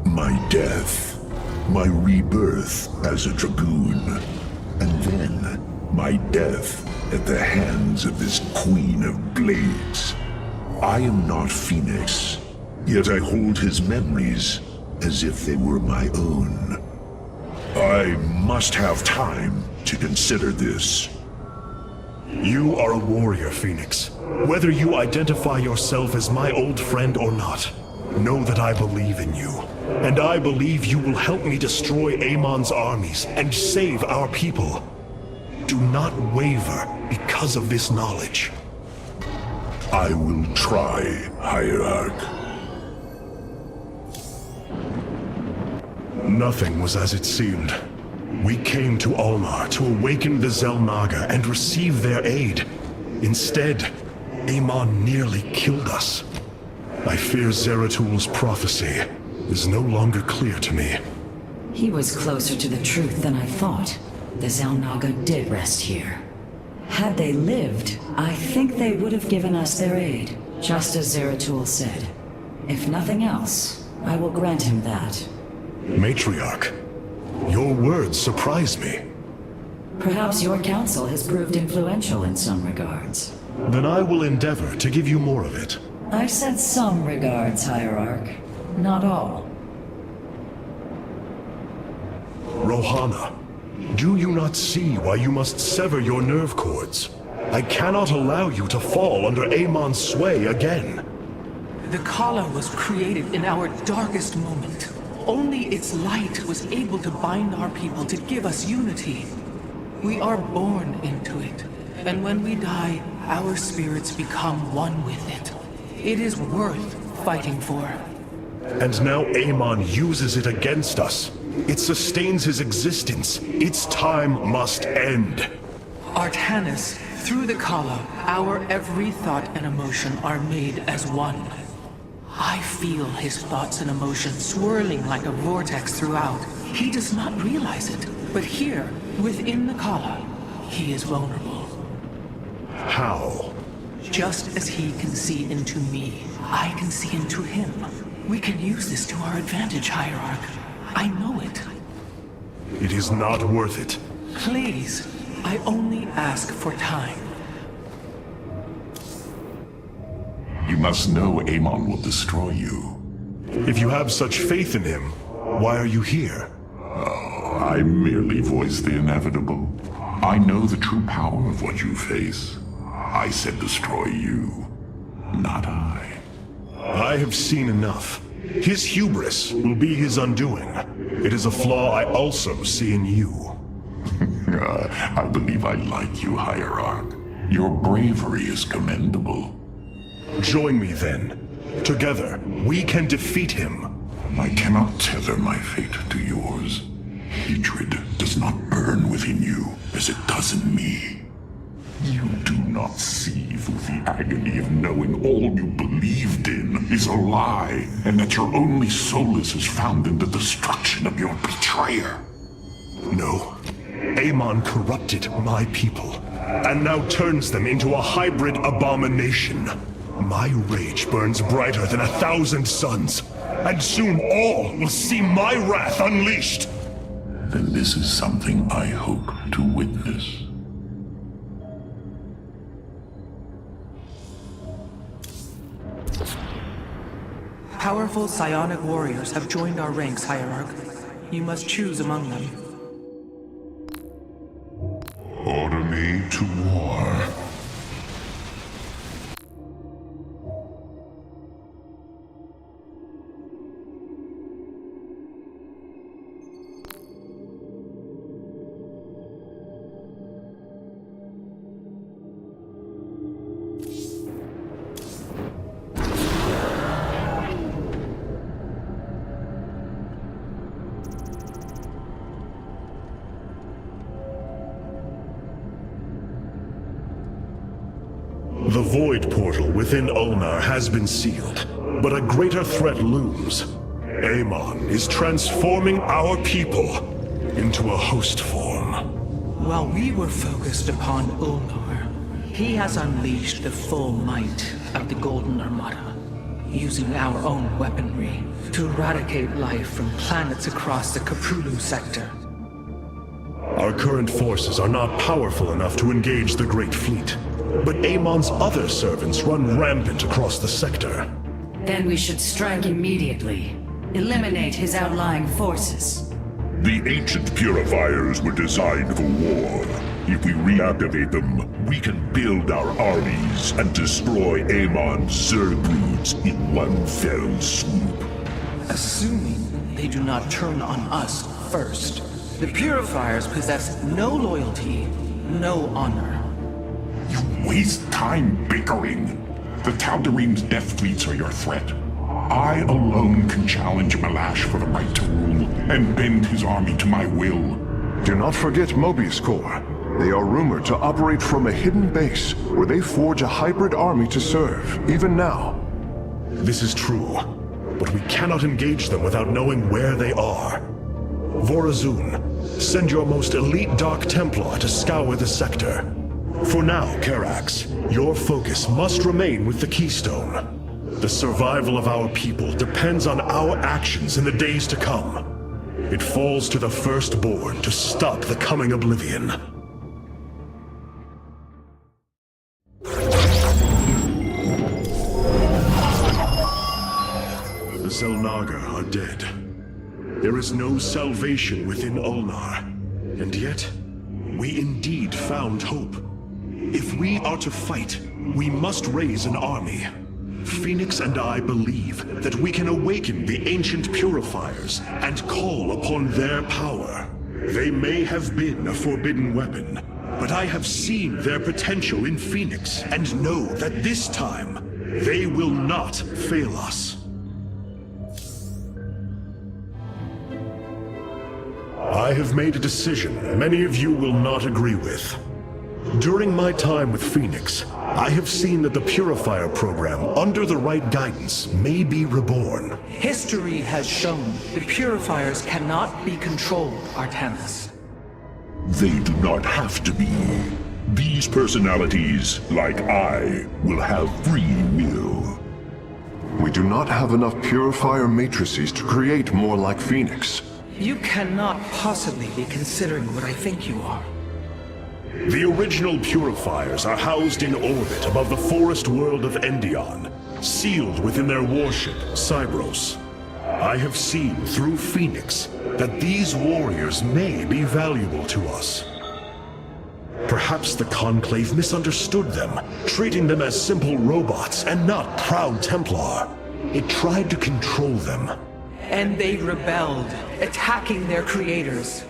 H: My death, my rebirth as a Dragoon, and then my death at the hands of this Queen of Blades. I am not Phoenix, yet I hold his memories as if they were my own. I must have time to consider this.
J: You are a warrior, Phoenix. Whether you identify yourself as my old friend or not, know that I believe in you. And I believe you will help me destroy Amon's armies and save our people. Do not waver because of this knowledge.
H: I will try, Hierarch.
J: Nothing was as it seemed. We came to Ulnar to awaken the Xel'Naga and receive their aid. Instead, Amon nearly killed us. I fear Zeratul prophecy is no longer clear to me.
M: He was closer to the truth than I thought. The Xel'Naga did rest here. Had they lived, I think they would have given us their aid, just as Zeratul said. If nothing else, I will grant him that.
J: Matriarch, your words surprise me.
M: Perhaps your counsel has proved influential in some regards.
J: Then I will endeavor to give you more of it.
M: I said some regards, Hierarch. Not all.
J: Rohana, do you not see why you must sever your nerve cords? I cannot allow you to fall under Amon's sway again.
L: The Kala was created in our darkest moment. Only its light was able to bind our people to give us unity. We are born into it, and when we die, our spirits become one with it. It is worth fighting for.
J: And now Amon uses it against us. It sustains his existence. Its time must end.
L: Artanis, through the Kala, our every thought and emotion are made as one. I feel his thoughts and emotions swirling like a vortex throughout. He does not realize it, but here, within the Kala, he is vulnerable.
J: How?
L: Just as he can see into me, I can see into him. We can use this to our advantage, Hierarch. I know it.
J: It is not worth it.
L: Please, I only ask for time.
H: You must know Amon will destroy you.
J: If you have such faith in him, why are you here?
H: Oh, I merely voice the inevitable. I know the true power of what you face. I said destroy you, not I.
J: I have seen enough. His hubris will be his undoing. It is a flaw I also see in you.
H: I believe I like you, Hierarch. Your bravery is commendable.
J: Join me then. Together, we can defeat him.
H: I cannot tether my fate to yours. Hatred does not burn within you as it does in me. You do not see through the agony of knowing all you believed in is a lie, and that your only solace is found in the destruction of your betrayer.
J: No. Amon corrupted my people, and now turns them into a hybrid abomination. My rage burns brighter than 1,000 suns, and soon all will see my wrath unleashed.
H: Then this is something I hope to witness.
L: Powerful psionic warriors have joined our ranks, Hierarch. You must choose among them.
H: Order me to war.
J: The Void Portal within Ulnar has been sealed, but a greater threat looms. Amon is transforming our people into a host form.
L: While we were focused upon Ulnar, he has unleashed the full might of the Golden Armada, using our own weaponry to eradicate life from planets across the Kaprulu sector.
J: Our current forces are not powerful enough to engage the Great Fleet, but Amon's other servants run rampant across the sector.
M: Then we should strike immediately. Eliminate his outlying forces.
H: The ancient purifiers were designed for war. If we reactivate them, we can build our armies and destroy Amon's Zerg in one fell swoop.
L: Assuming they do not turn on us first. The Purifiers possess no loyalty, no honor.
E: You waste time bickering. The Tal'Darim's death fleets are your threat. I alone can challenge Malash for the right to rule and bend his army to my will.
K: Do not forget Mobius Corps. They are rumored to operate from a hidden base where they forge a hybrid army to serve, even now.
J: This is true, but we cannot engage them without knowing where they are. Vorazun, send your most elite Dark Templar to scour the sector. For now, Karax, your focus must remain with the Keystone. The survival of our people depends on our actions in the days to come. It falls to the Firstborn to stop the coming oblivion. The Xel'Naga are dead. There is no salvation within Ulnar. And yet, we indeed found hope. If we are to fight, we must raise an army. Phoenix and I believe that we can awaken the ancient purifiers and call upon their power. They may have been a forbidden weapon, but I have seen their potential in Phoenix and know that this time, they will not fail us. I have made a decision many of you will not agree with. During my time with Phoenix, I have seen that the Purifier program, under the right guidance, may be reborn.
L: History has shown the Purifiers cannot be controlled, Artanis.
H: They do not have to be. These personalities, like I, will have free will.
K: We do not have enough Purifier matrices to create more like Phoenix.
L: You cannot possibly be considering what I think you are.
J: The original Purifiers are housed in orbit above the forest world of Endion, sealed within their warship, Cybros. I have seen through Phoenix that these warriors may be valuable to us. Perhaps the Conclave misunderstood them, treating them as simple robots and not proud Templar. It tried to control them.
L: And they rebelled, attacking their creators.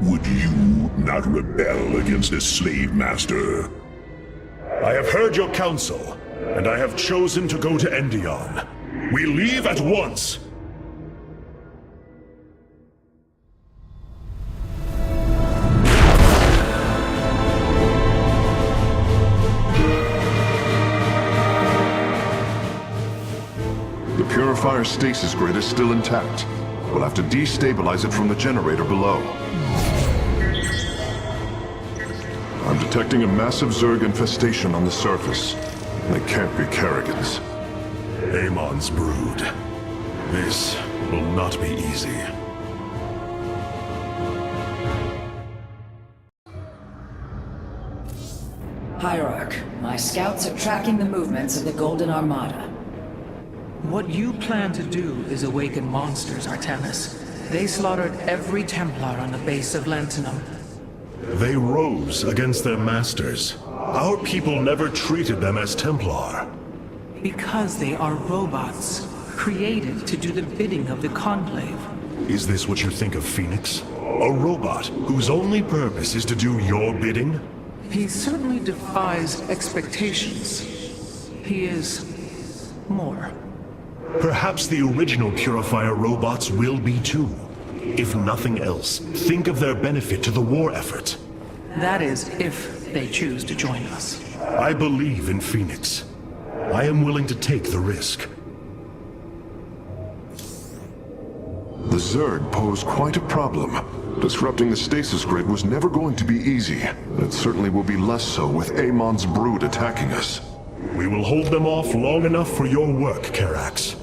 H: Would you not rebel against a slave master?
J: I have heard your counsel, and I have chosen to go to Endion. We leave at once!
K: The Purifier stasis grid is still intact. We'll have to destabilize it from the generator below. I'm detecting a massive Zerg infestation on the surface. They can't be Kerrigans.
J: Amon's brood. This will not be easy.
M: Hierarch, my scouts are tracking the movements of the Golden Armada.
L: What you plan to do is awaken monsters, Artanis. They slaughtered every Templar on the base of Lantinum.
J: They rose against their masters. Our people never treated them as Templar.
L: Because they are robots, created to do the bidding of the Conclave.
J: Is this what you think of Phoenix? A robot whose only purpose is to do your bidding?
L: He certainly defies expectations. He is more.
J: Perhaps the original Purifier robots will be too. If nothing else, think of their benefit to the war effort.
L: That is, if they choose to join us.
J: I believe in Phoenix. I am willing to take the risk.
K: The Zerg pose quite a problem. Disrupting the stasis grid was never going to be easy. It certainly will be less so with Amon's brood attacking us.
J: We will hold them off long enough for your work, Karax.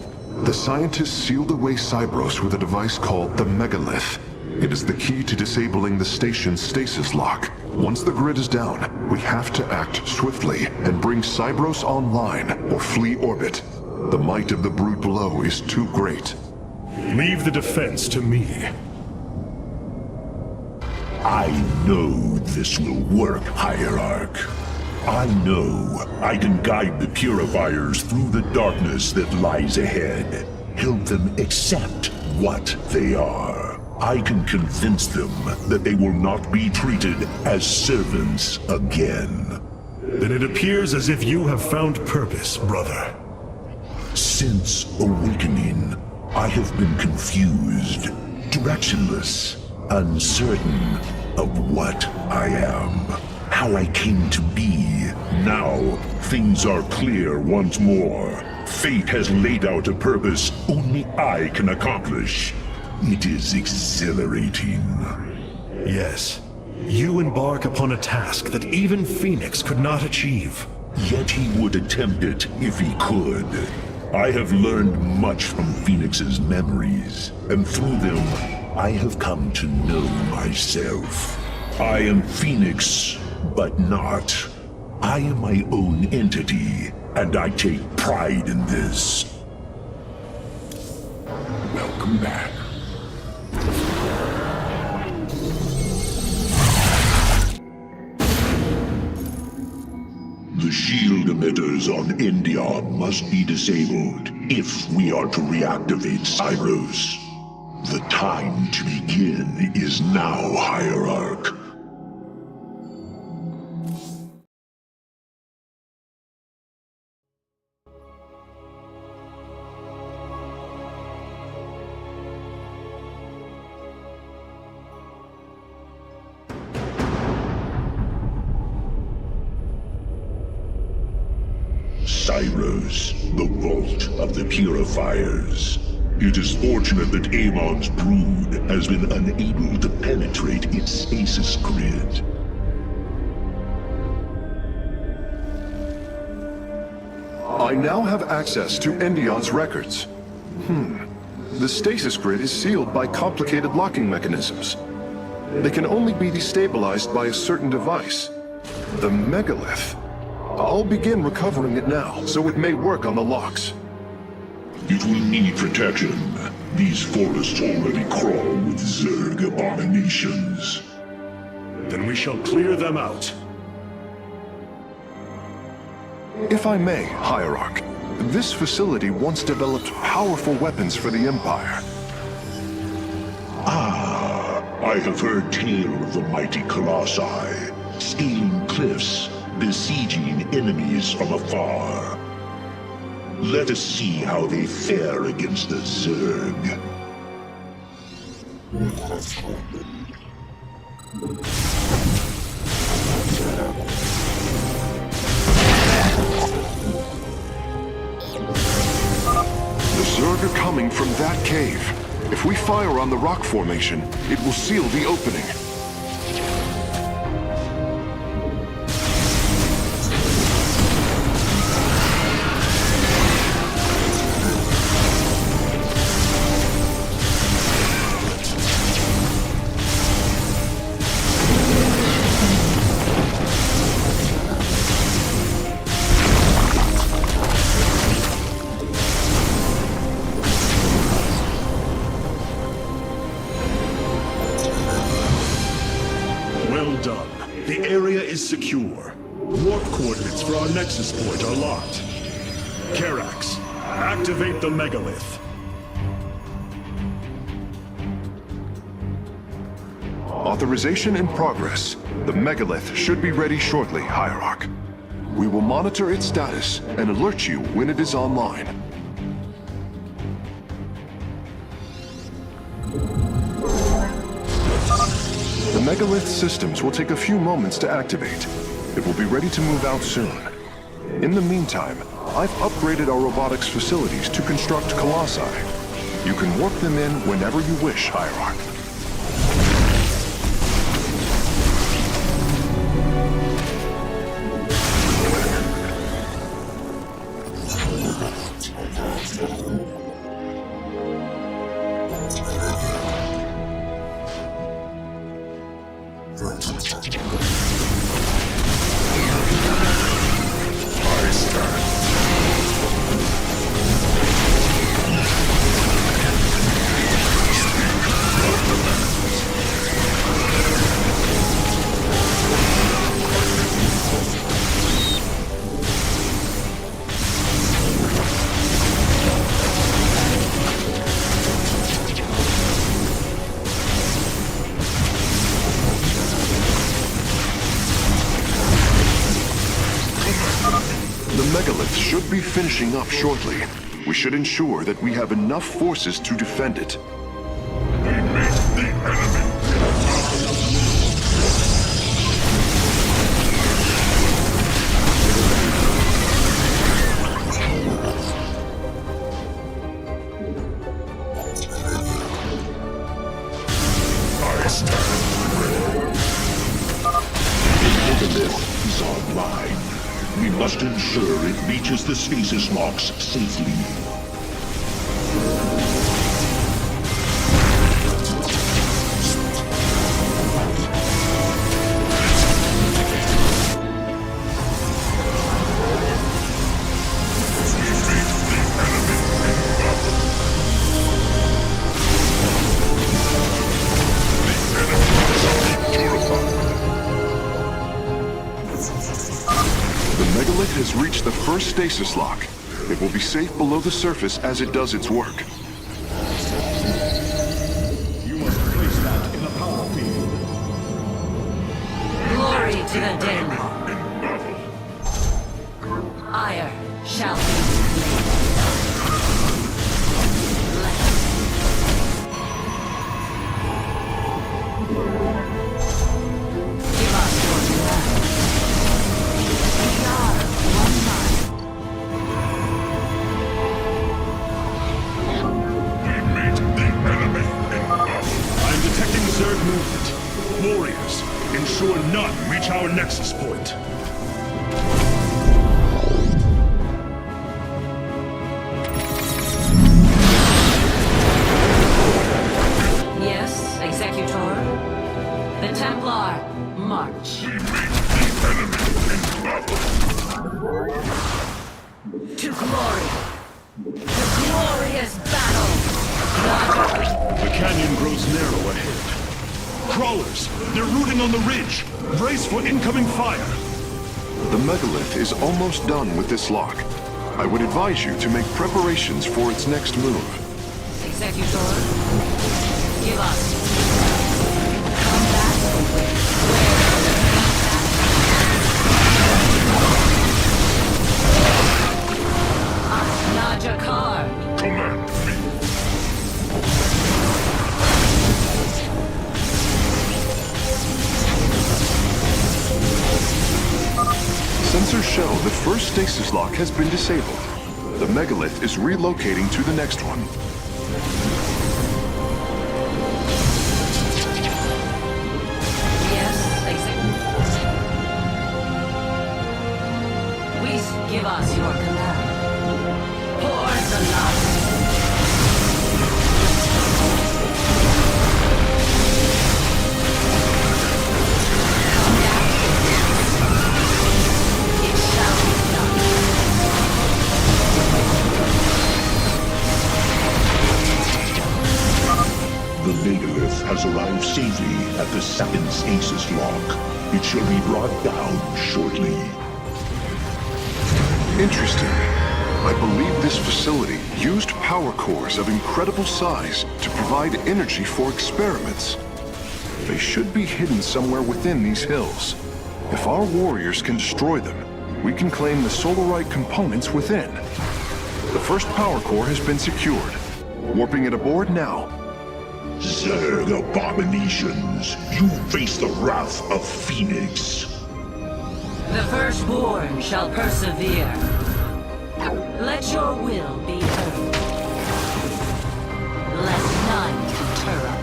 K: The scientists sealed away Cybros with a device called the Megalith. It is the key to disabling the station's stasis lock. Once the grid is down, we have to act swiftly and bring Cybros online or flee orbit. The might of the brood below is too great.
J: Leave the defense to me.
H: I know this will work, Hierarch. I know I can guide the Purifiers through the darkness that lies ahead. Help them accept what they are. I can convince them that they will not be treated as servants again.
J: Then it appears as if you have found purpose, brother.
H: Since awakening, I have been confused, directionless, uncertain of what I am, how I came to be. Now, things are clear once more. Fate has laid out a purpose only I can accomplish. It is exhilarating.
J: Yes. You embark upon a task that even Phoenix could not achieve.
H: Yet he would attempt it if he could. I have learned much from Phoenix's memories, and through them, I have come to know myself. I am Phoenix, but not. I am my own entity, and I take pride in this. Welcome back. The shield emitters on Endion must be disabled if we are to reactivate Cyros. The time to begin is now, Hierarch. Cyros, the vault of the purifiers. It is fortunate that Amon's brood has been unable to penetrate its stasis grid.
K: I now have access to Endion's records. The stasis grid is sealed by complicated locking mechanisms. They can only be destabilized by a certain device. The megalith. I'll begin recovering it now, so it may work on the locks.
H: It will need protection. These forests already crawl with Zerg abominations.
J: Then we shall clear them out.
K: If I may, Hierarch, this facility once developed powerful weapons for the Empire.
H: I have heard tale of the mighty Colossi, scaling cliffs, besieging enemies from afar. Let us see how they fare against the Zerg.
K: The Zerg are coming from that cave. If we fire on the rock formation, it will seal the opening.
J: Secure. Warp coordinates for our Nexus point are locked. Karax, activate the megalith.
K: Authorization in progress. The megalith should be ready shortly, Hierarch. We will monitor its status and alert you when it is online. The megalith systems will take a few moments to activate. It will be ready to move out soon. In the meantime, I've upgraded our robotics facilities to construct colossi. You can warp them in whenever you wish, Hierarch. finishing up shortly. We should ensure that we have enough forces to defend it.
H: Is online. We must ensure it reaches the stasis locks safely.
K: Has reached the first stasis lock. It will be safe below the surface as it does its work.
J: You must place that in a power field.
M: Glory to the dead. Ire shall be
J: Warriors, ensure none reach our nexus point.
M: Yes, Executor. The Templar, march. To glory. To glorious battle.
J: The canyon grows narrow ahead. Crawlers! They're rooting on the ridge! Brace for incoming fire!
K: The megalith is almost done with this lock. I would advise you to make preparations for its next move.
M: Executor, give us. Combat Najakar.
A: Command me.
K: Sensors show the first stasis lock has been disabled. The megalith is relocating to the next one.
M: Yes, exactly. Please give us your command. Pour the love.
H: The megalith has arrived safely at the second stasis lock. It shall be brought down shortly.
K: Interesting. I believe this facility used power cores of incredible size to provide energy for experiments. They should be hidden somewhere within these hills. If our warriors can destroy them, we can claim the solarite components within. The first power core has been secured. Warping it aboard now.
H: Zerg abominations, you face the wrath of Phoenix.
M: The firstborn shall persevere. Let your will be heard. Let none deter us.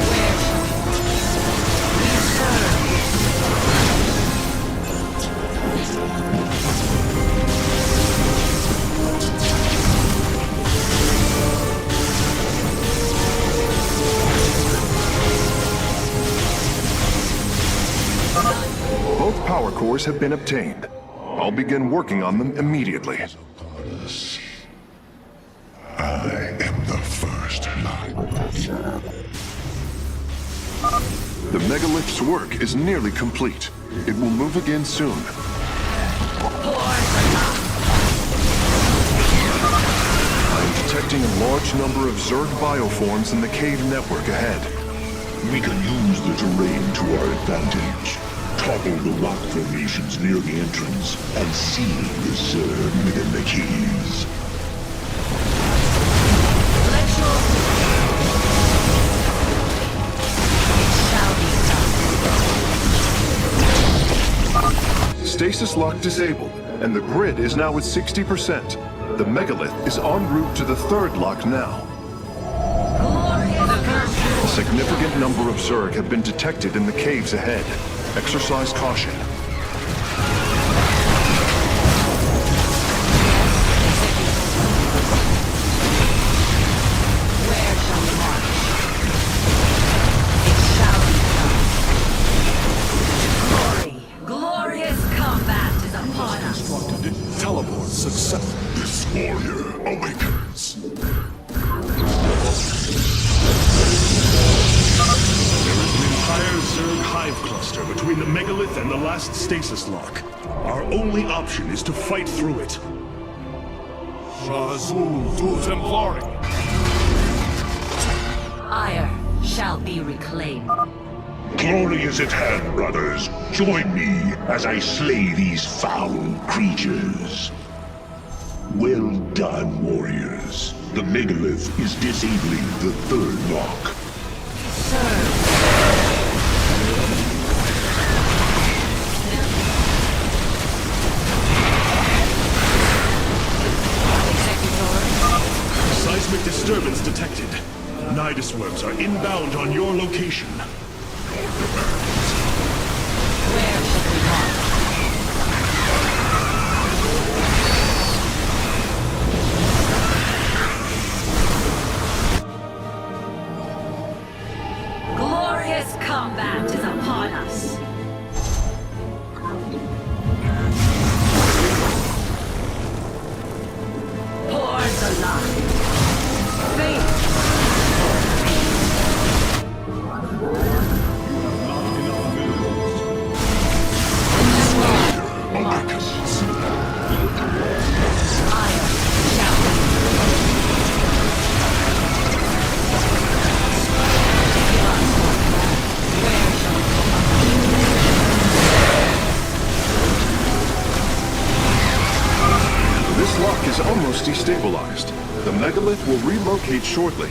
M: Where shall we
K: Both power cores have been obtained. I'll begin working on them immediately.
A: I am the first light.
K: The megalith's work is nearly complete. It will move again soon. I'm detecting a large number of Zerg bioforms in the cave network ahead.
H: We can use the terrain to our advantage. Topple the rock formations near the entrance and seal the Zerg within the keys.
K: Stasis lock disabled, and the grid is now at 60%. The megalith is en route to the third lock now. A significant number of Zerg have been detected in the caves ahead. Exercise caution.
M: Where shall we march? It shall be done. Glory, glorious combat is upon us.
J: Teleport success.
H: This warrior awakens.
J: Entire Zerg hive cluster between the megalith and the last stasis lock. Our only option is to fight through it.
E: Shazul to Templari.
M: Ire shall be reclaimed.
H: Glory is at hand, brothers. Join me as I slay these foul creatures. Well done, warriors. The megalith is disabling the third lock.
J: Seismic disturbance detected. Nidus worms are inbound on your location.
M: Where shall we march? Glorious combat is upon us. Pours the light. Faith.
K: This lock is almost destabilized. The megalith will relocate shortly.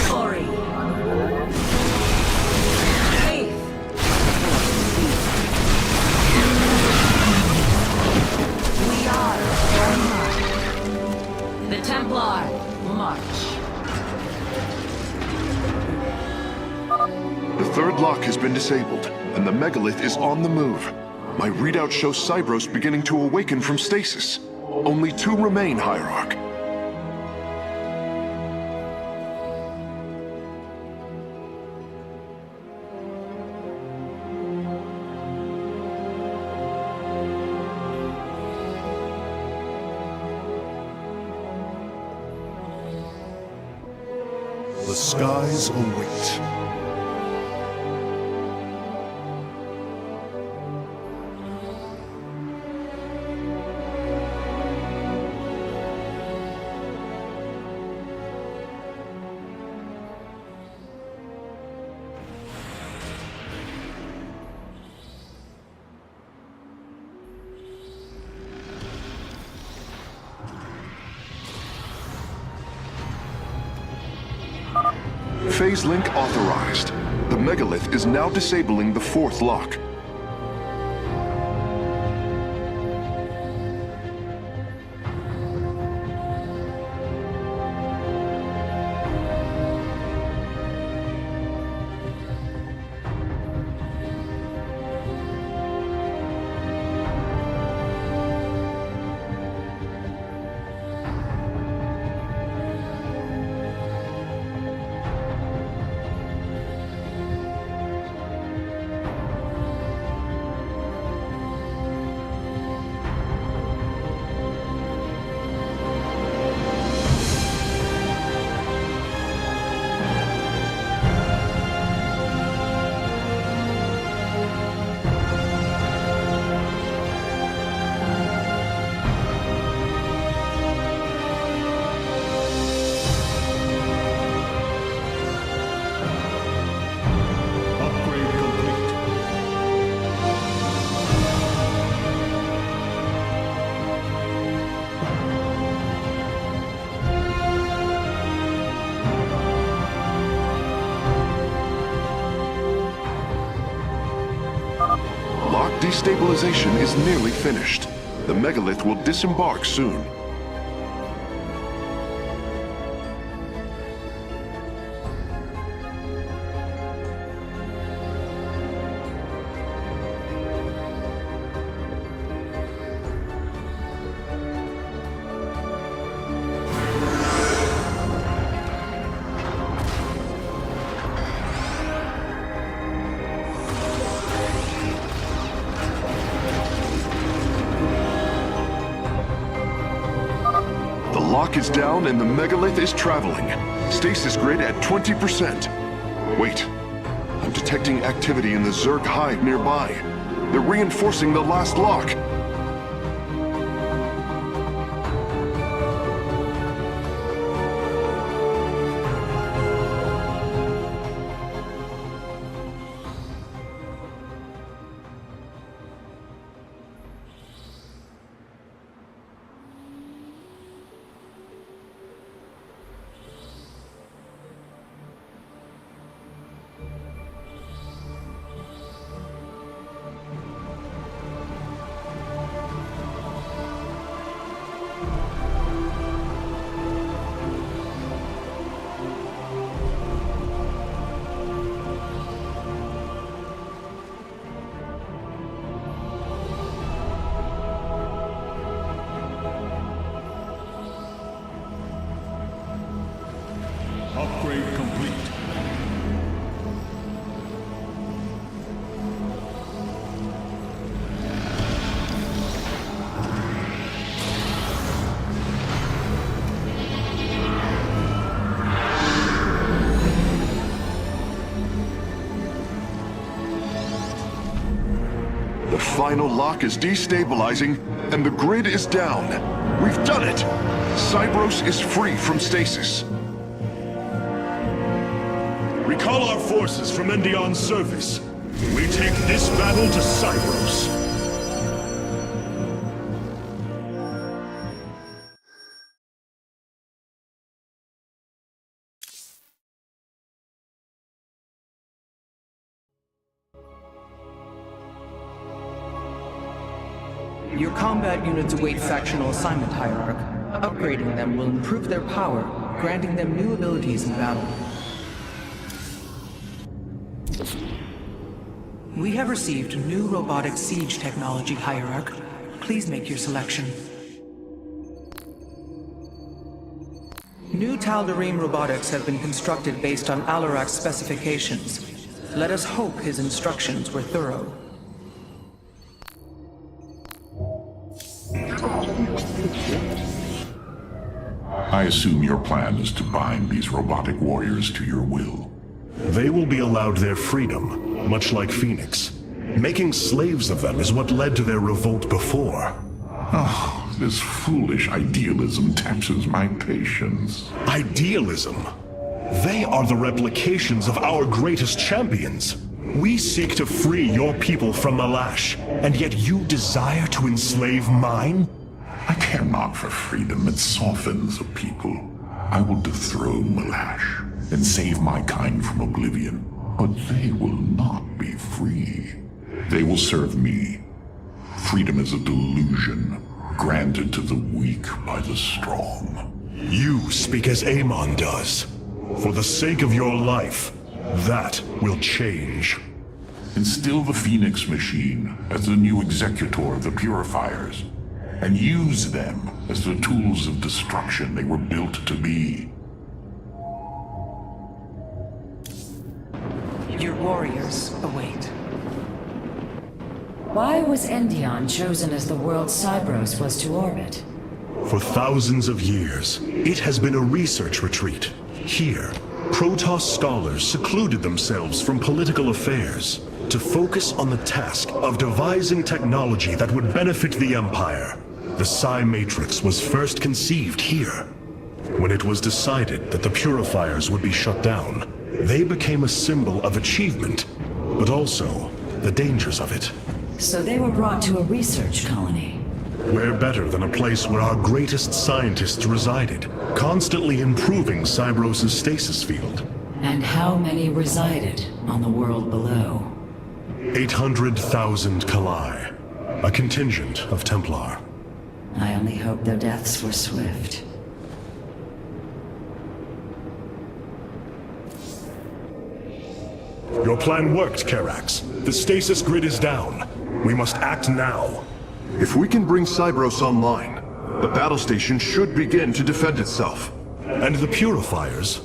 M: Glory. Faith. We are one. The Templar march.
K: The third lock has been disabled, and the megalith is on the move. My readout shows Cybros beginning to awaken from stasis. Only 2 remain, Hierarch.
J: The skies await.
K: Phase link authorized. The megalith is now disabling the 4th lock. destabilization is nearly finished. The megalith will disembark soon. The lock is down and the megalith is traveling. Stasis grid at 20%. Wait, I'm detecting activity in the Zerg hive nearby. They're reinforcing the last lock.
E: Upgrade complete.
K: The final lock is destabilizing, and the grid is down. We've done it! Cybros is free from stasis.
J: Recall our forces from Endion's surface. We take this battle to Cybros.
L: Your combat units await factional assignment, Hierarch. Upgrading them will improve their power, granting them new abilities in battle. We have received new robotic siege technology, Hierarch. Please make your selection. New Tal'Darim robotics have been constructed based on Alarak's specifications. Let us hope his instructions were thorough.
H: I assume your plan is to bind these robotic warriors to your will.
J: They will be allowed their freedom, much like Phoenix. Making slaves of them is what led to their revolt before.
H: Oh, this foolish idealism taxes my patience.
J: Idealism? They are the replications of our greatest champions. We seek to free your people from Malash, and yet you desire to enslave mine?
H: I care not for freedom that softens a people. I will dethrone Malash and save my kind from oblivion, but they will not be free. They will serve me. Freedom is a delusion, granted to the weak by the strong.
J: You speak as Amon does. For the sake of your life, that will change.
H: Instill the Phoenix machine as the new executor of the Purifiers, and use them as the tools of destruction they were built to be.
L: Your warriors await.
M: Why was Endion chosen as the world Cybros was to orbit?
J: For thousands of years, it has been a research retreat. Here, Protoss scholars secluded themselves from political affairs to focus on the task of devising technology that would benefit the Empire. The Psi Matrix was first conceived here. When it was decided that the Purifiers would be shut down, they became a symbol of achievement, but also the dangers of it.
M: So they were brought to a research colony.
J: Where better than a place where our greatest scientists resided, constantly improving Cybros' stasis field.
M: And how many resided on the world below?
J: 800,000 Kalai. A contingent of Templar.
M: I only hope their deaths were swift.
J: Your plan worked, Karax. The stasis grid is down. We must act now.
K: If we can bring Cybros online, the battle station should begin to defend itself.
J: And the Purifiers?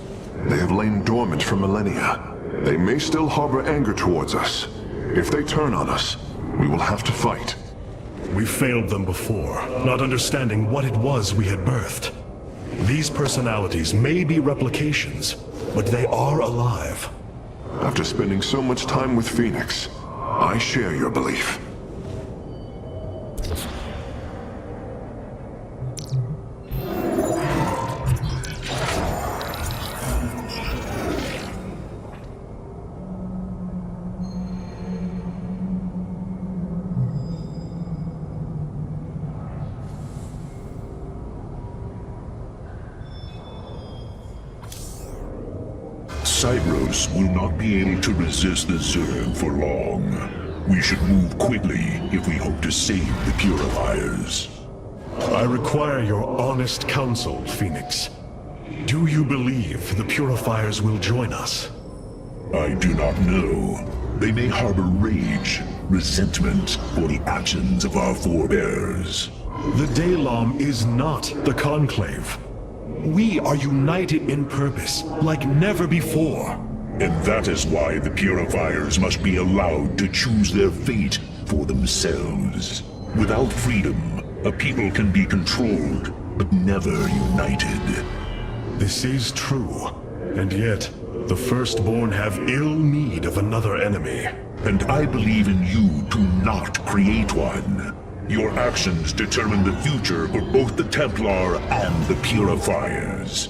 K: They have lain dormant for millennia. They may still harbor anger towards us. If they turn on us, we will have to fight.
J: We failed them before, not understanding what it was we had birthed. These personalities may be replications, but they are alive.
K: After spending so much time with Phoenix, I share your belief.
H: Cybros will not be able to resist the Zerg for long. We should move quickly if we hope to save the Purifiers.
J: I require your honest counsel, Phoenix. Do you believe the Purifiers will join us?
H: I do not know. They may harbor rage, resentment for the actions of our forebears.
J: The Daylom is not the Conclave. We are united in purpose, like never before.
H: And that is why the Purifiers must be allowed to choose their fate for themselves. Without freedom, a people can be controlled, but never united.
J: This is true, and yet, the Firstborn have ill need of another enemy.
H: And I believe in you to not create one. Your actions determine the future for both the Templar and the Purifiers.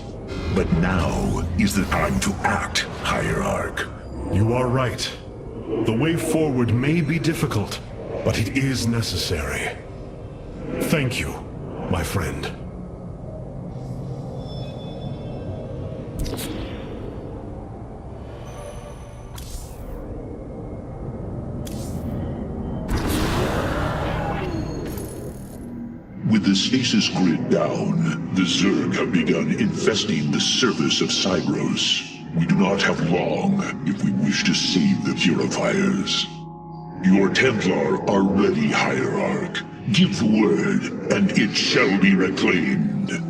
H: But now is the time to act, Hierarch.
J: You are right. The way forward may be difficult, but it is necessary. Thank you, my friend.
H: With the stasis grid down, the Zerg have begun infesting the surface of Cybros. We do not have long if we wish to save the Purifiers. Your Templar are ready, Hierarch. Give the word, and it shall be reclaimed.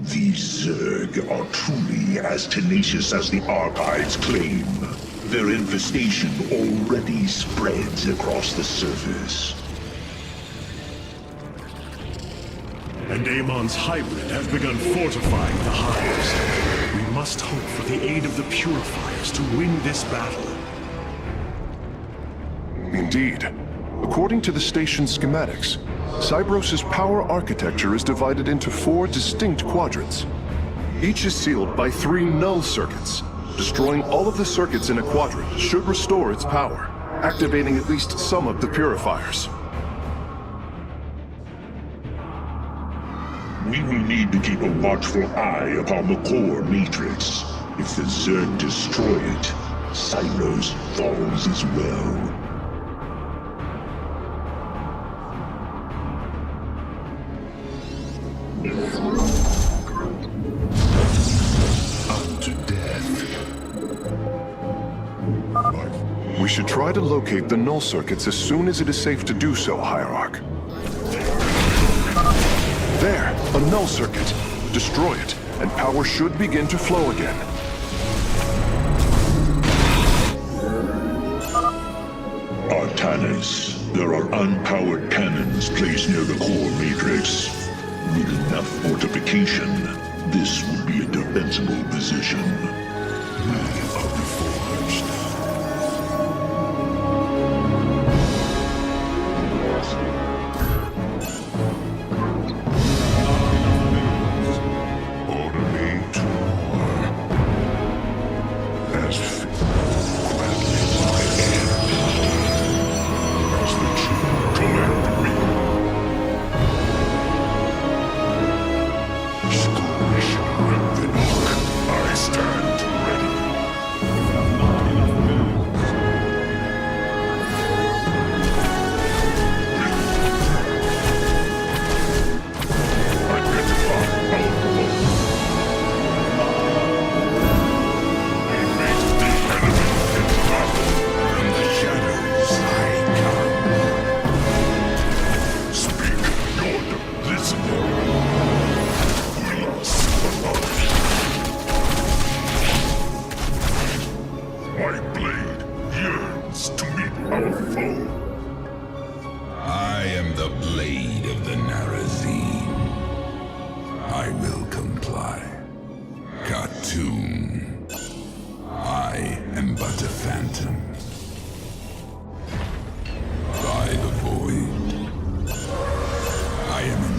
H: These Zerg are truly as tenacious as the archives claim. Their infestation already spreads across the surface.
J: And Amon's hybrid have begun fortifying the hives. We must hope for the aid of the Purifiers to win this battle.
K: Indeed. According to the station's schematics, Cybros' power architecture is divided into 4 distinct quadrants. Each is sealed by 3 null circuits. Destroying all of the circuits in a quadrant should restore its power, activating at least some of the purifiers.
H: We will need to keep a watchful eye upon the core matrix. If the Zerg destroy it, Cybros falls as well.
K: Unto death. We should try to locate the null circuits as soon as it is safe to do so, Hierarch. There, a null circuit. Destroy it, and power should begin to flow again.
H: Artanis, there are unpowered cannons placed near the core matrix. With enough fortification, this would be a defensible position. We are reforged.
A: Order me to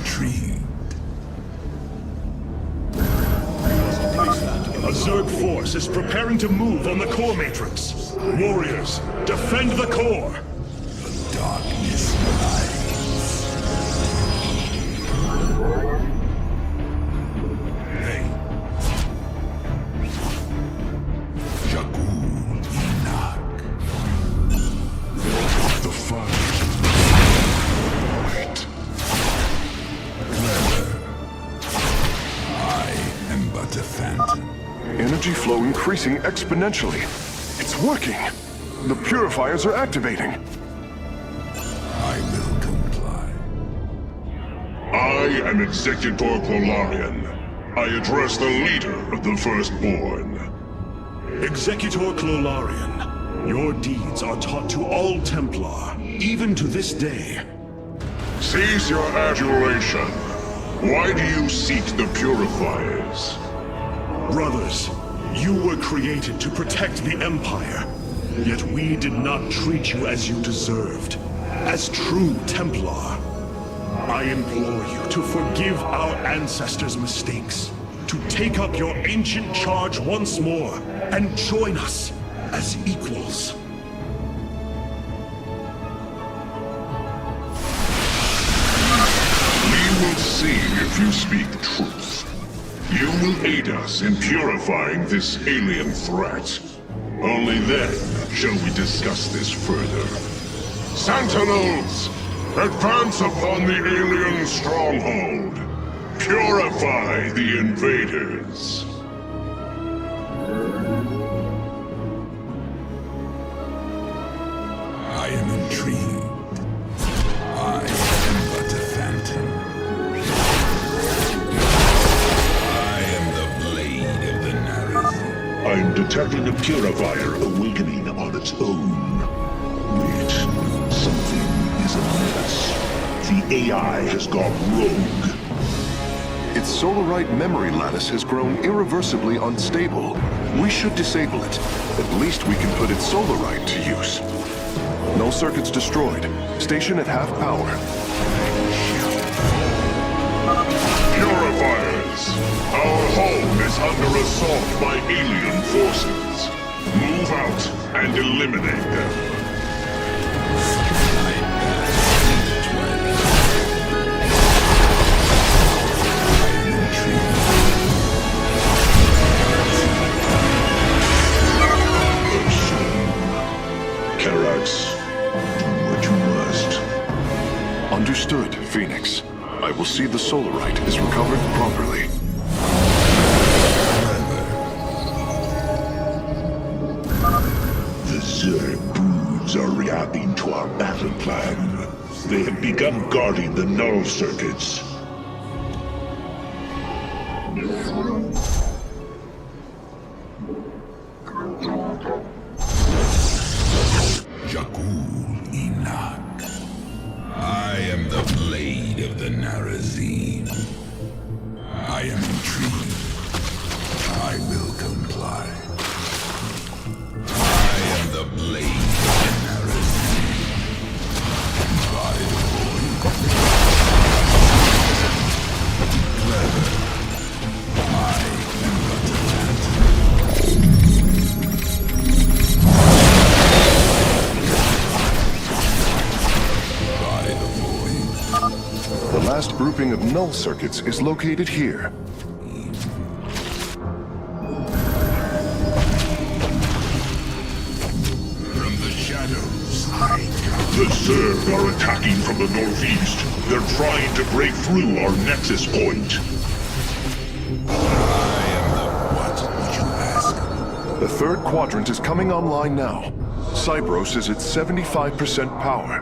A: intrigued.
J: A Zerg force is preparing to move on the core matrix. Warriors, defend the core!
A: Darkness lies. Hey. Jakul Inak. The fire. Clever. I am but a phantom.
K: Energy flow increasing exponentially. It's working. The purifiers are activating.
A: I will comply.
E: I am Executor Clolarian. I address the leader of the Firstborn.
J: Executor Clolarian, your deeds are taught to all Templar, even to this day.
E: Cease your adulation. Why do you seek the purifiers?
J: Brothers, you were created to protect the Empire. Yet we did not treat you as you deserved. As true Templar. I implore you to forgive our ancestors' mistakes. To take up your ancient charge once more and join us as equals.
E: We will see if you speak truth. You will aid us in purifying this alien threat. Only then shall we discuss this further. Sentinels! Advance upon the alien stronghold. Purify the invaders.
A: I am intrigued. I am but a phantom. I am the blade of the Narazim.
H: I'm detecting a purifier awakening on its own. Wait, something is amiss. The AI has gone rogue.
K: Its Solarite memory lattice has grown irreversibly unstable. We should disable it. At least we can put its Solarite to use. Null circuits destroyed. Station at half power.
E: Purifiers! Our home is under assault by alien forces. Move out and eliminate them.
H: Karax, do what you must.
K: Understood, Phoenix. I will see the Solarite is recovered properly.
H: The Zerg broods are reacting to our battle plan. They have begun guarding the null circuits.
A: Jakul Inak. I am the blade of the Narazim. I am intrigued. I will comply. I am the blade of the Narazim. By the void. Clever. I am but a phantom.
K: The last grouping of null circuits is located here.
A: From the shadows, I come.
H: The Zerg are attacking from the northeast. They're trying to break through our nexus point.
A: What would you ask?
K: The third quadrant is coming online now. Cybros is at 75% power.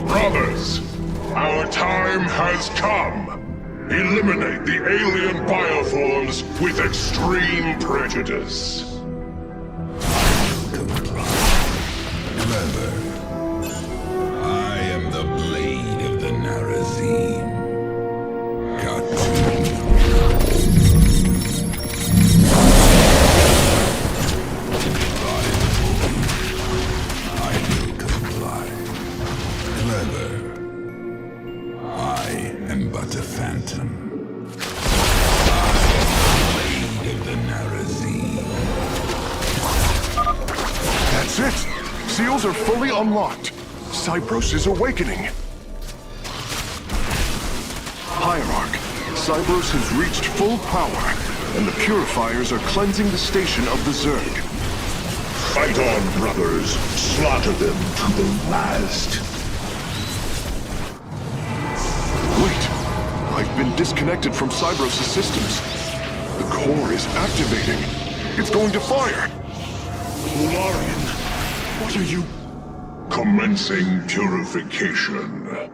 E: Brothers, our time has come. Eliminate the alien bioforms with extreme prejudice.
A: Clever. I am the blade of the Narazim.
K: Seals are fully unlocked. Cybros is awakening. Hierarch, Cybros has reached full power, and the Purifiers are cleansing the station of the Zerg.
H: Fight on, brothers. Slaughter them to the last.
K: Wait! I've been disconnected from Cybros' systems. The core is activating. It's going to fire!
J: Lorian, what are you...
H: Commencing purification.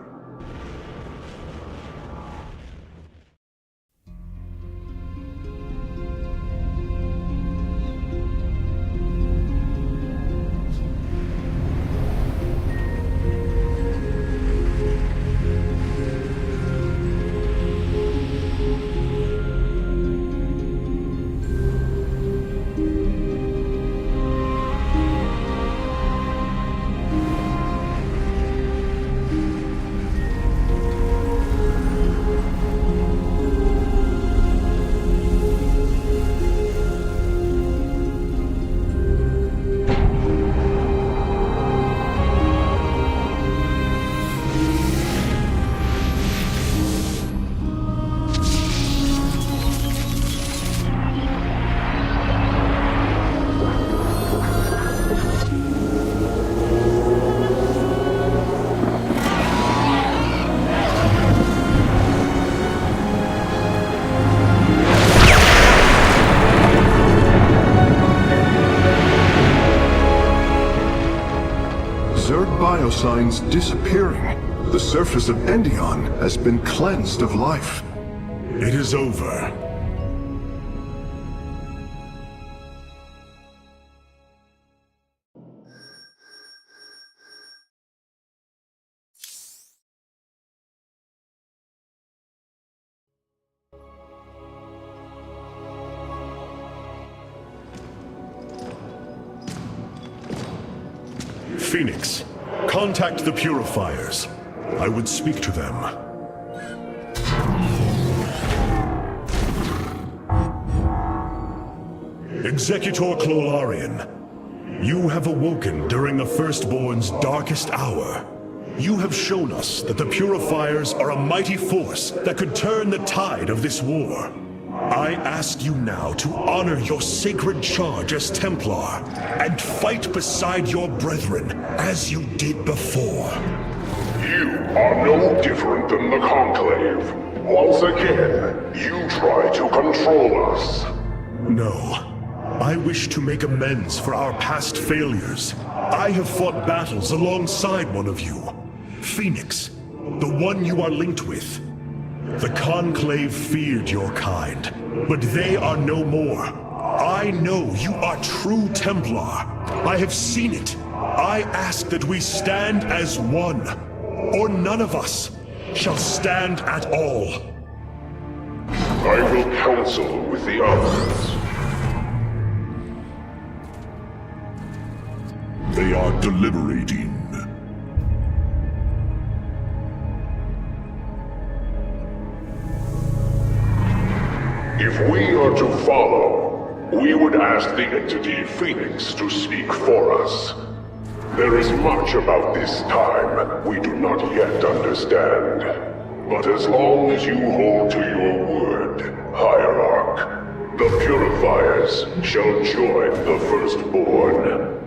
K: Signs disappearing. The surface of Endion has been cleansed of life.
J: It is over. Phoenix, contact the Purifiers. I would speak to them. Executor Clolarian, you have awoken during the Firstborn's darkest hour. You have shown us that the Purifiers are a mighty force that could turn the tide of this war. I ask you now to honor your sacred charge as Templar and fight beside your brethren as you did before.
H: You are no different than the Conclave. Once again, you try to control us.
J: No. I wish to make amends for our past failures. I have fought battles alongside one of you. Phoenix, the one you are linked with. The Conclave feared your kind, but they are no more. I know you are true Templar. I have seen it. I ask that we stand as one, or none of us shall stand at all.
H: I will counsel with the others. They are deliberating. If we are to follow, we would ask the entity Phoenix to speak for us. There is much about this time we do not yet understand. But as long as you hold to your word, Hierarch, the Purifiers shall join the Firstborn.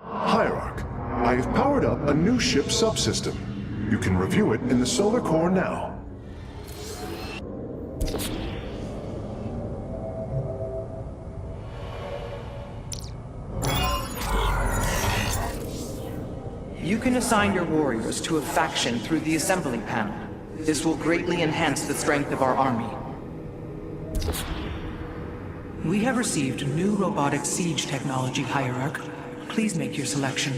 K: Hierarch, I have powered up a new ship subsystem. You can review it in the solar core now.
L: You can assign your warriors to a faction through the assembly panel. This will greatly enhance the strength of our army. We have received new robotic siege technology, Hierarch. Please make your selection.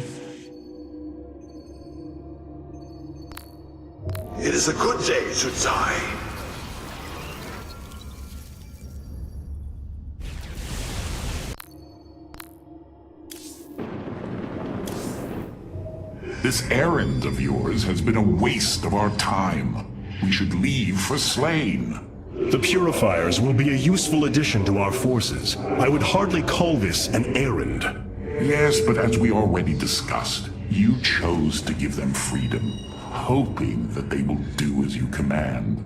S: It is a good day, Sudzai.
H: This errand of yours has been a waste of our time. We should leave for Slain.
J: The Purifiers will be a useful addition to our forces. I would hardly call this an errand.
H: Yes, but as we already discussed, you chose to give them freedom, hoping that they will do as you command.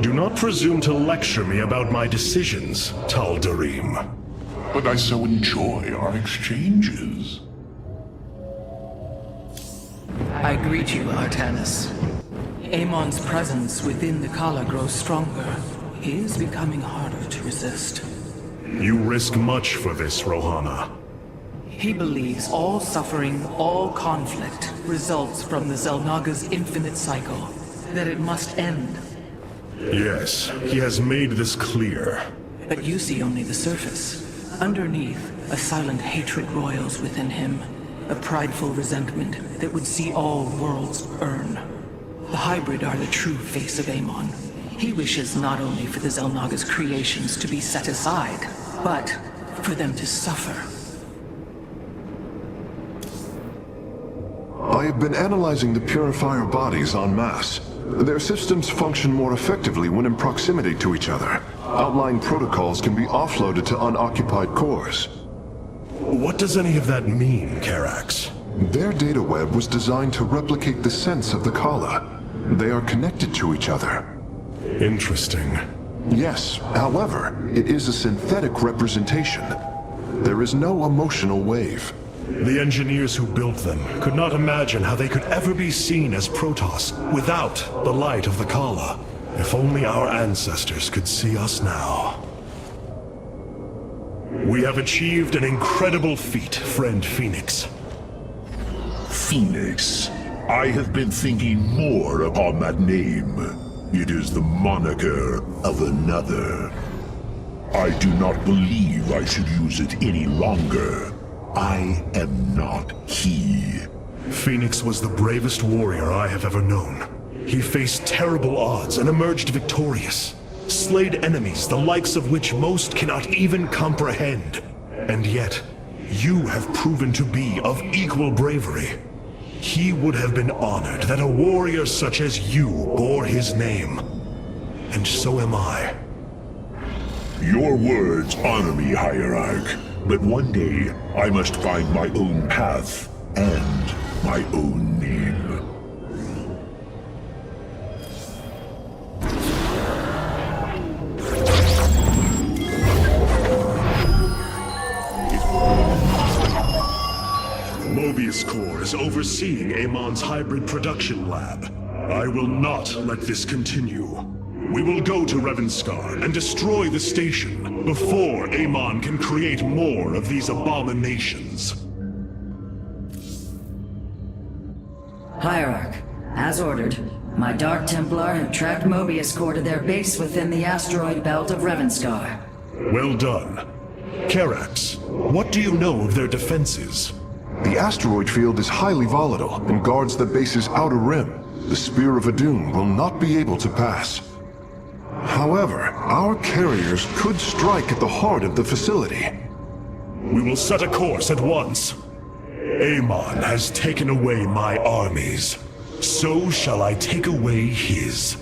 J: Do not presume to lecture me about my decisions, Tal'Darim.
H: But I so enjoy our exchanges.
L: I greet you, Artanis. Amon's presence within the Kala grows stronger. He is becoming harder to resist.
J: You risk much for this, Rohana.
L: He believes all suffering, all conflict, results from the Xel'Naga's infinite cycle. That it must end.
J: Yes, he has made this clear.
L: But you see only the surface. Underneath, a silent hatred roils within him. A prideful resentment that would see all worlds burn. The hybrid are the true face of Amon. He wishes not only for the Xel'Naga's creations to be set aside, but for them to suffer.
K: I have been analyzing the Purifier bodies en masse. Their systems function more effectively when in proximity to each other. Outlying protocols can be offloaded to unoccupied cores.
J: What does any of that mean, Karax?
K: Their data web was designed to replicate the sense of the Kala. They are connected to each other.
J: Interesting.
K: Yes, however, it is a synthetic representation. There is no emotional wave.
J: The engineers who built them could not imagine how they could ever be seen as Protoss without the light of the Kala. If only our ancestors could see us now. We have achieved an incredible feat, friend Phoenix.
H: Phoenix. I have been thinking more upon that name. It is the moniker of another. I do not believe I should use it any longer. I am not he.
J: Phoenix was the bravest warrior I have ever known. He faced terrible odds and emerged victorious. Slayed enemies the likes of which most cannot even comprehend. And yet, you have proven to be of equal bravery. He would have been honored that a warrior such as you bore his name. And so am I.
H: Your words honor me, Hierarch. But one day, I must find my own path and my own name.
J: Mobius Corps is overseeing Amon's hybrid production lab. I will not let this continue. We will go to Revanskar and destroy the station before Amon can create more of these abominations.
M: Hierarch, as ordered, my Dark Templar have tracked Mobius Corps to their base within the asteroid belt of Revanskar.
J: Well done. Karax, what do you know of their defenses?
K: The asteroid field is highly volatile and guards the base's outer rim. The Spear of Adun will not be able to pass. However, our carriers could strike at the heart of the facility.
J: We will set a course at once. Amon has taken away my armies. So shall I take away his.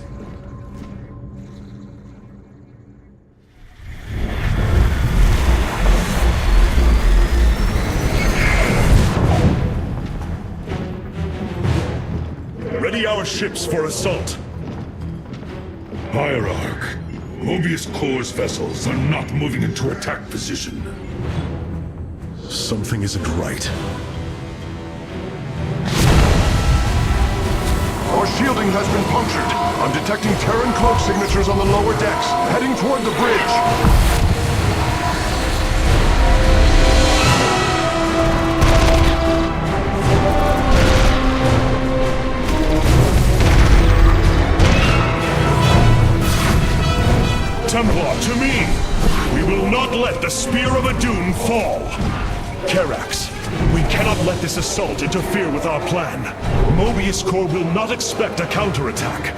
J: Ready our ships for assault.
E: Hierarch, Mobius Corps' vessels are not moving into attack position.
J: Something isn't right.
K: Our shielding has been punctured. I'm detecting Terran cloak signatures on the lower decks, heading toward the bridge.
J: Templar, to me! We will not let the Spear of Adun fall! Karax, we cannot let this assault interfere with our plan. Mobius Corps will not expect a counterattack.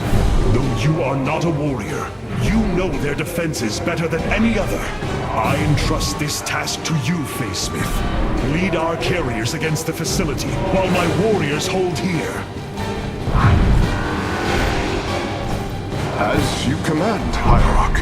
J: Though you are not a warrior, you know their defenses better than any other. I entrust this task to you, Facesmith. Lead our carriers against the facility, while my warriors hold here.
K: As you command, Hierarch.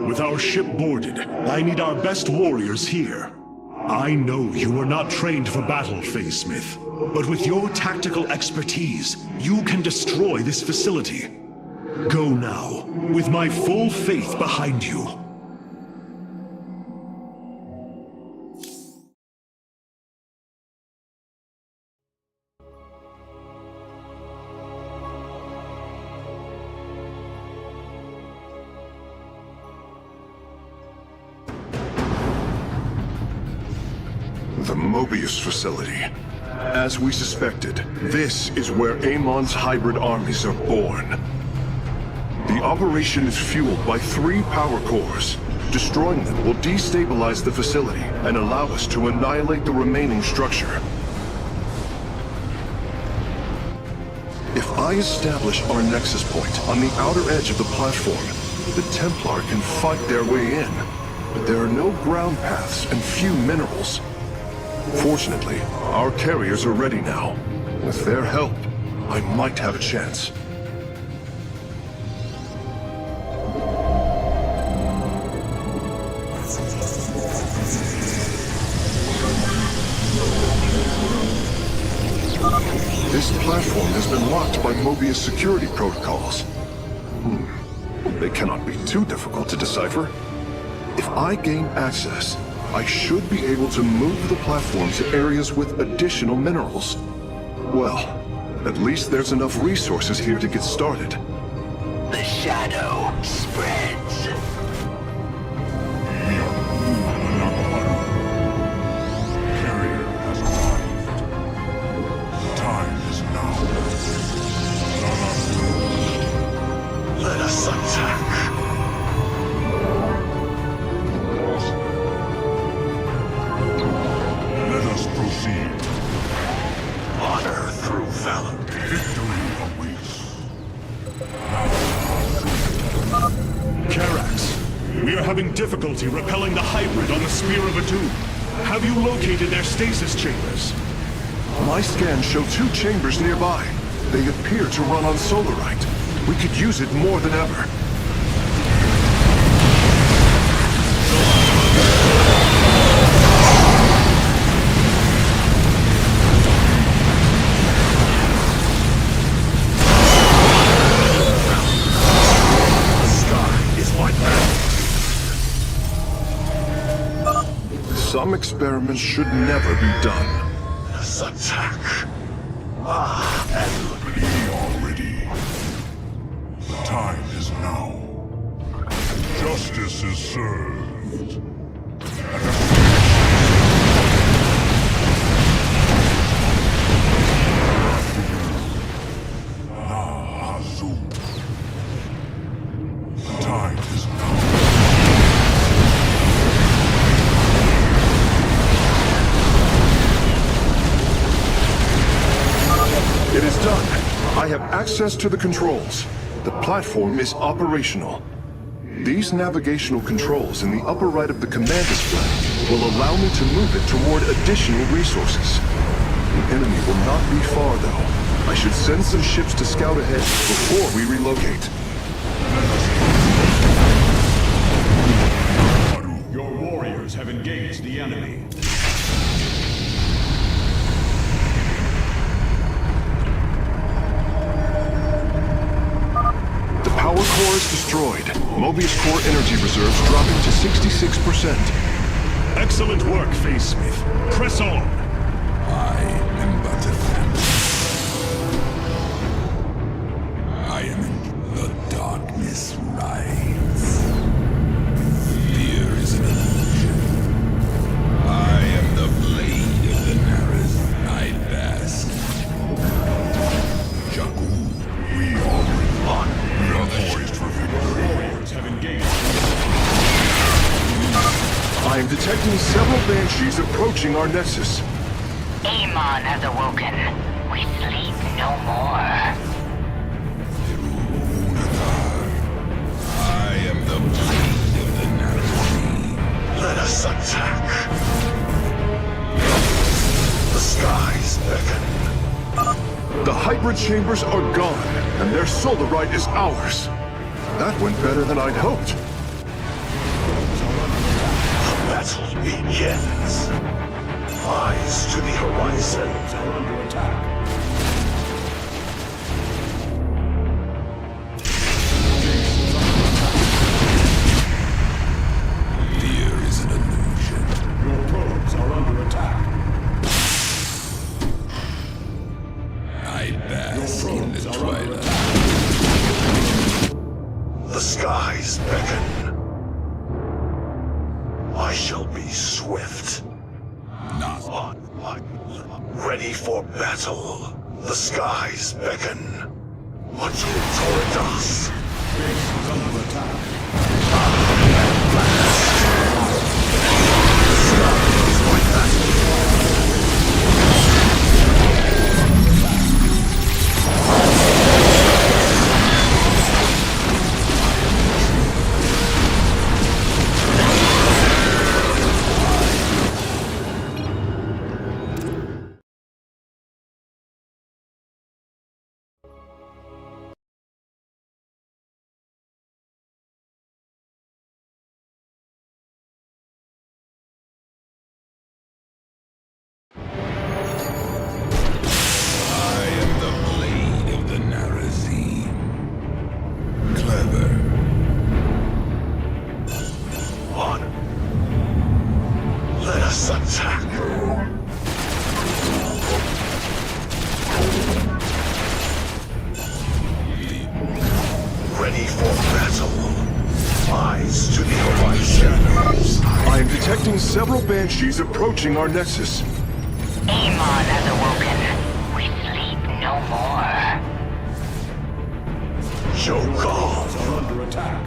J: With our ship boarded, I need our best warriors here. I know you are not trained for battle, Smith, but with your tactical expertise, you can destroy this facility. Go now, with my full faith behind you.
K: The Mobius facility. As we suspected, this is where Amon's hybrid armies are born. The operation is fueled by 3 power cores. Destroying them will destabilize the facility and allow us to annihilate the remaining structure. If I establish our nexus point on the outer edge of the platform, the Templar can fight their way in. But there are no ground paths and few minerals. Fortunately, our carriers are ready now. With their help, I might have a chance. This platform has been locked by Mobius security protocols. They cannot be too difficult to decipher. If I gain access, I should be able to move the platform to areas with additional minerals. Well, at least there's enough resources here to get started.
D: The shadow spreads.
E: Carrier has arrived. Time is now.
S: Let us attack.
E: Let us proceed.
S: Honor through valor.
E: Victory awaits.
J: Karax, we are having difficulty repelling the hybrid on the Spear of Adun. Have you located their stasis chambers?
K: My scans show 2 chambers nearby. They appear to run on solarite. We could use it more than ever. Some experiments should never be done.
S: Let's attack.
E: We are ready. The time is now. Justice is served. The time is now.
K: It is done. I have access to the controls. The platform is operational. These navigational controls in the upper right of the command display will allow me to move it toward additional resources. The enemy will not be far, though. I should send some ships to scout ahead before we relocate.
T: Your warriors have engaged the enemy.
K: Power core is destroyed. Mobius core energy reserves dropping to 66%.
J: Excellent work, Smith. Press on.
E: I am but a phantom. I am in the darkness rise. Fear is an illusion. I am the blade of the Naris I bask. Jakku, we are one. We are poised for victory.
T: Warriors have engaged.
K: I am detecting several banshees approaching our nexus.
U: Amon has awoken. We sleep no more.
E: I am the
D: Let us attack. The skies beckon.
K: The hybrid chambers are gone, and their solarite is ours. That went better than I'd hoped.
D: The battle begins. Eyes to the horizon.
T: Are under attack.
D: Fear is an illusion.
T: Your probes are under attack.
D: I bask in the twilight. The skies beckon. I shall be swift. Not ready for battle. The skies beckon. What you told us?
T: Base is under attack.
D: The sky is my battle. Several banshees approaching our nexus.
U: Amon has awoken. We sleep no more.
D: Jokal
T: Are under attack.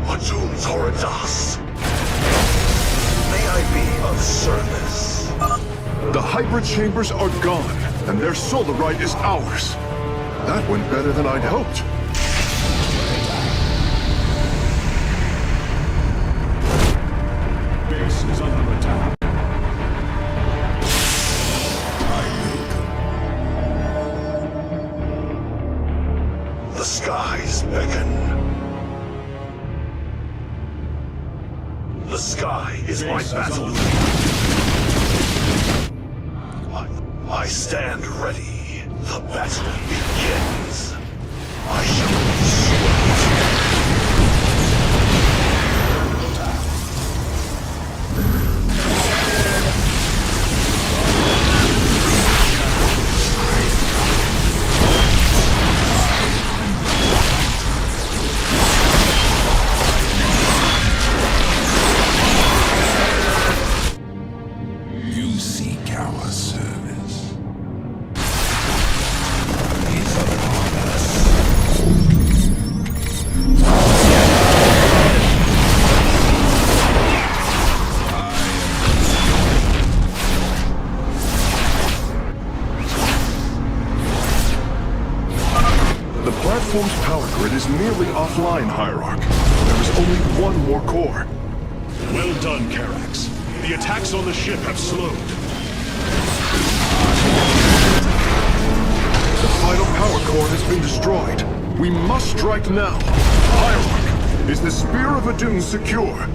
D: Adun Toridas. May I be of service?
K: The hybrid chambers are gone, and their solarite is ours. That went better than I'd hoped.
T: Base is under attack.
D: The skies beckon. The sky is my battle. I stand ready. The battle begins. I shall be swift. You seek our service. Is upon us.
K: The platform's power grid is nearly offline, Hierarch. There is only one more core.
J: Well done, Karax. The attacks on the ship have slowed.
K: The final power core has been destroyed. We must strike now. Hierarch, is the Spear of Adun secure?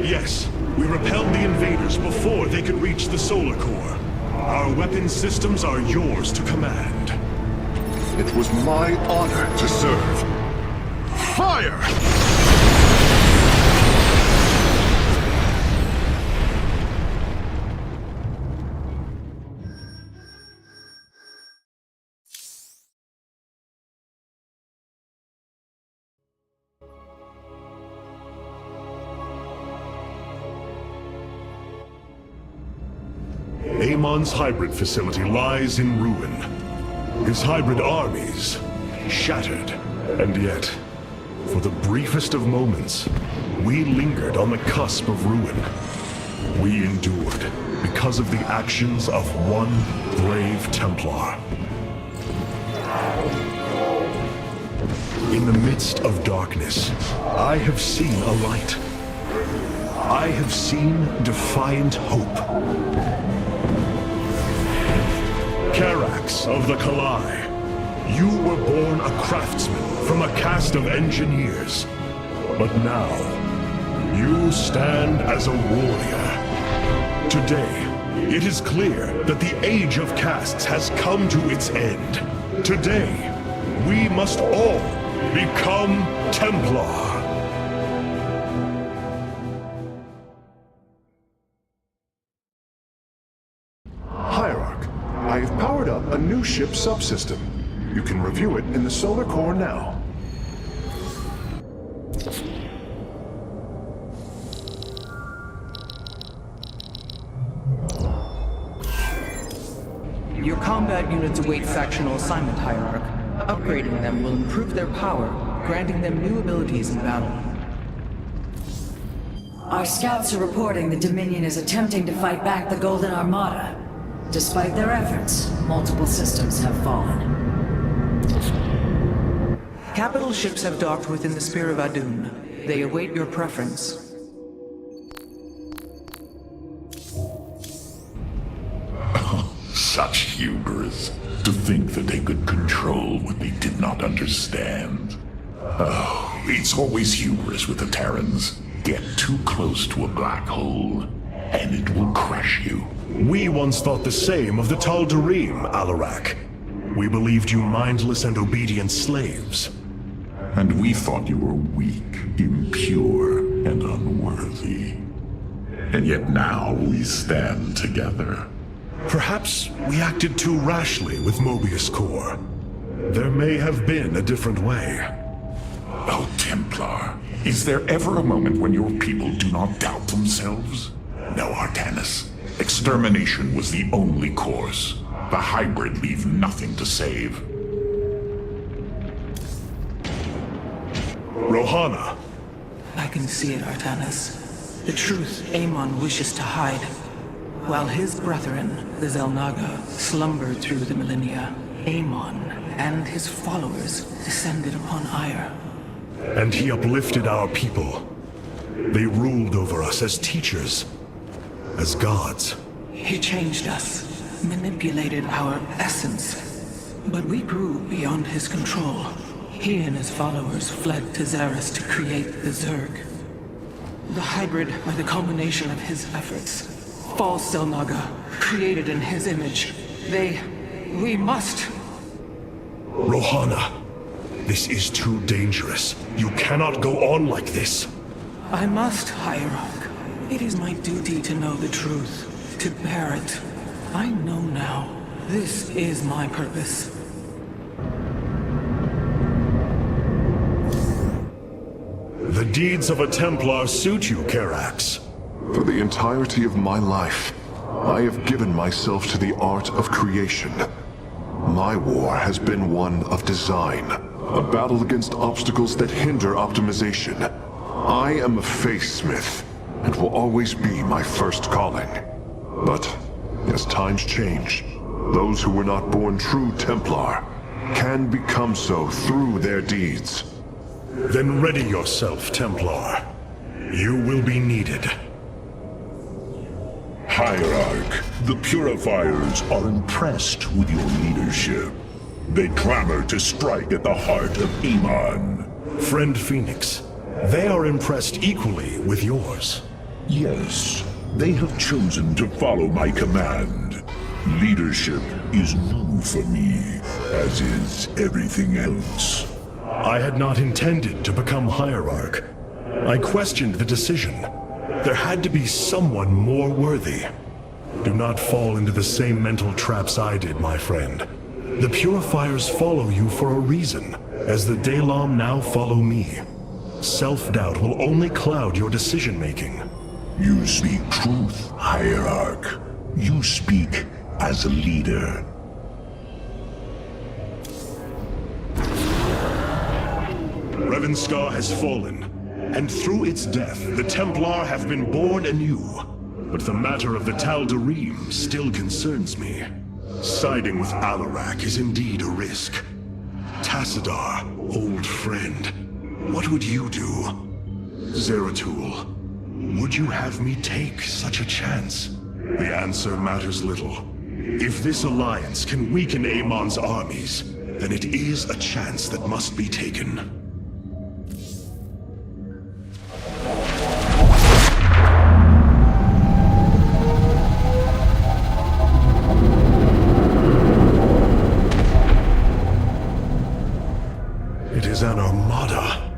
J: Yes, we repelled the invaders before they could reach the solar core. Our weapon systems are yours to command.
K: It was my honor to serve. Fire!
J: Amon's hybrid facility lies in ruin. His hybrid armies shattered. And yet, for the briefest of moments, we lingered on the cusp of ruin. We endured because of the actions of one brave Templar. In the midst of darkness, I have seen a light. I have seen defiant hope. Karax of the Kalai, you were born a craftsman from a caste of engineers. But now, you stand as a warrior. Today, it is clear that the age of castes has come to its end. Today, we must all become Templar.
K: Hierarch, I have powered up a new ship subsystem. You can review it in the solar core now.
L: Your combat units await factional assignment, Hierarch. Upgrading them will improve their power, granting them new abilities in battle.
M: Our scouts are reporting the Dominion is attempting to fight back the Golden Armada. Despite their efforts, multiple systems have fallen.
L: Capital ships have docked within the Spear of Adun. They await your preference.
H: Such hubris. To think that they could control what they did not understand. Oh, it's always hubris with the Terrans. Get too close to a black hole, and it will crush you.
J: We once thought the same of the Tal'Darim, Alarak. We believed you mindless and obedient slaves.
H: And we thought you were weak, impure, and unworthy. And yet now we stand together.
J: Perhaps we acted too rashly with Mobius Core. There may have been a different way.
H: Oh, Templar, is there ever a moment when your people do not doubt themselves? No, Artanis. Extermination was the only course. The hybrid leave nothing to save.
J: Rohana.
L: I can see it, Artanis. The truth Amon wishes to hide. While his brethren, the Xel'Naga, slumbered through the millennia, Amon and his followers descended upon Ire.
J: And he uplifted our people. They ruled over us as teachers, as gods.
L: He changed us, manipulated our essence. But we grew beyond his control. He and his followers fled to Xeris to create the Zerg. The hybrid are the culmination of his efforts. False Xel'Naga, created in his image. We must...
J: Rohana, this is too dangerous. You cannot go on like this.
L: I must, Hierarch. It is my duty to know the truth, to bear it. I know now. This is my purpose.
J: The deeds of a Templar suit you, Karax.
K: For the entirety of my life, I have given myself to the art of creation. My war has been one of design, a battle against obstacles that hinder optimization. I am a faithsmith, and will always be my first calling. But, as times change, those who were not born true Templar can become so through their deeds.
J: Then ready yourself, Templar. You will be needed.
H: Hierarch, the Purifiers are impressed with your leadership. They clamor to strike at the heart of Amon.
J: Friend Phoenix, they are impressed equally with yours.
H: Yes, they have chosen to follow my command. Leadership is new for me, as is everything else.
J: I had not intended to become Hierarch. I questioned the decision. There had to be someone more worthy. Do not fall into the same mental traps I did, my friend. The Purifiers follow you for a reason, as the Dalam now follow me. Self-doubt will only cloud your decision-making.
H: You speak truth, Hierarch. You speak as a leader.
J: Revanskar has fallen, and through its death, the Templar have been born anew. But the matter of the Tal'Darim still concerns me. Siding with Alarak is indeed a risk. Tassadar, old friend, what would you do? Zeratul, would you have me take such a chance? The answer matters little. If this alliance can weaken Amon's armies, then it is a chance that must be taken. It is an armada.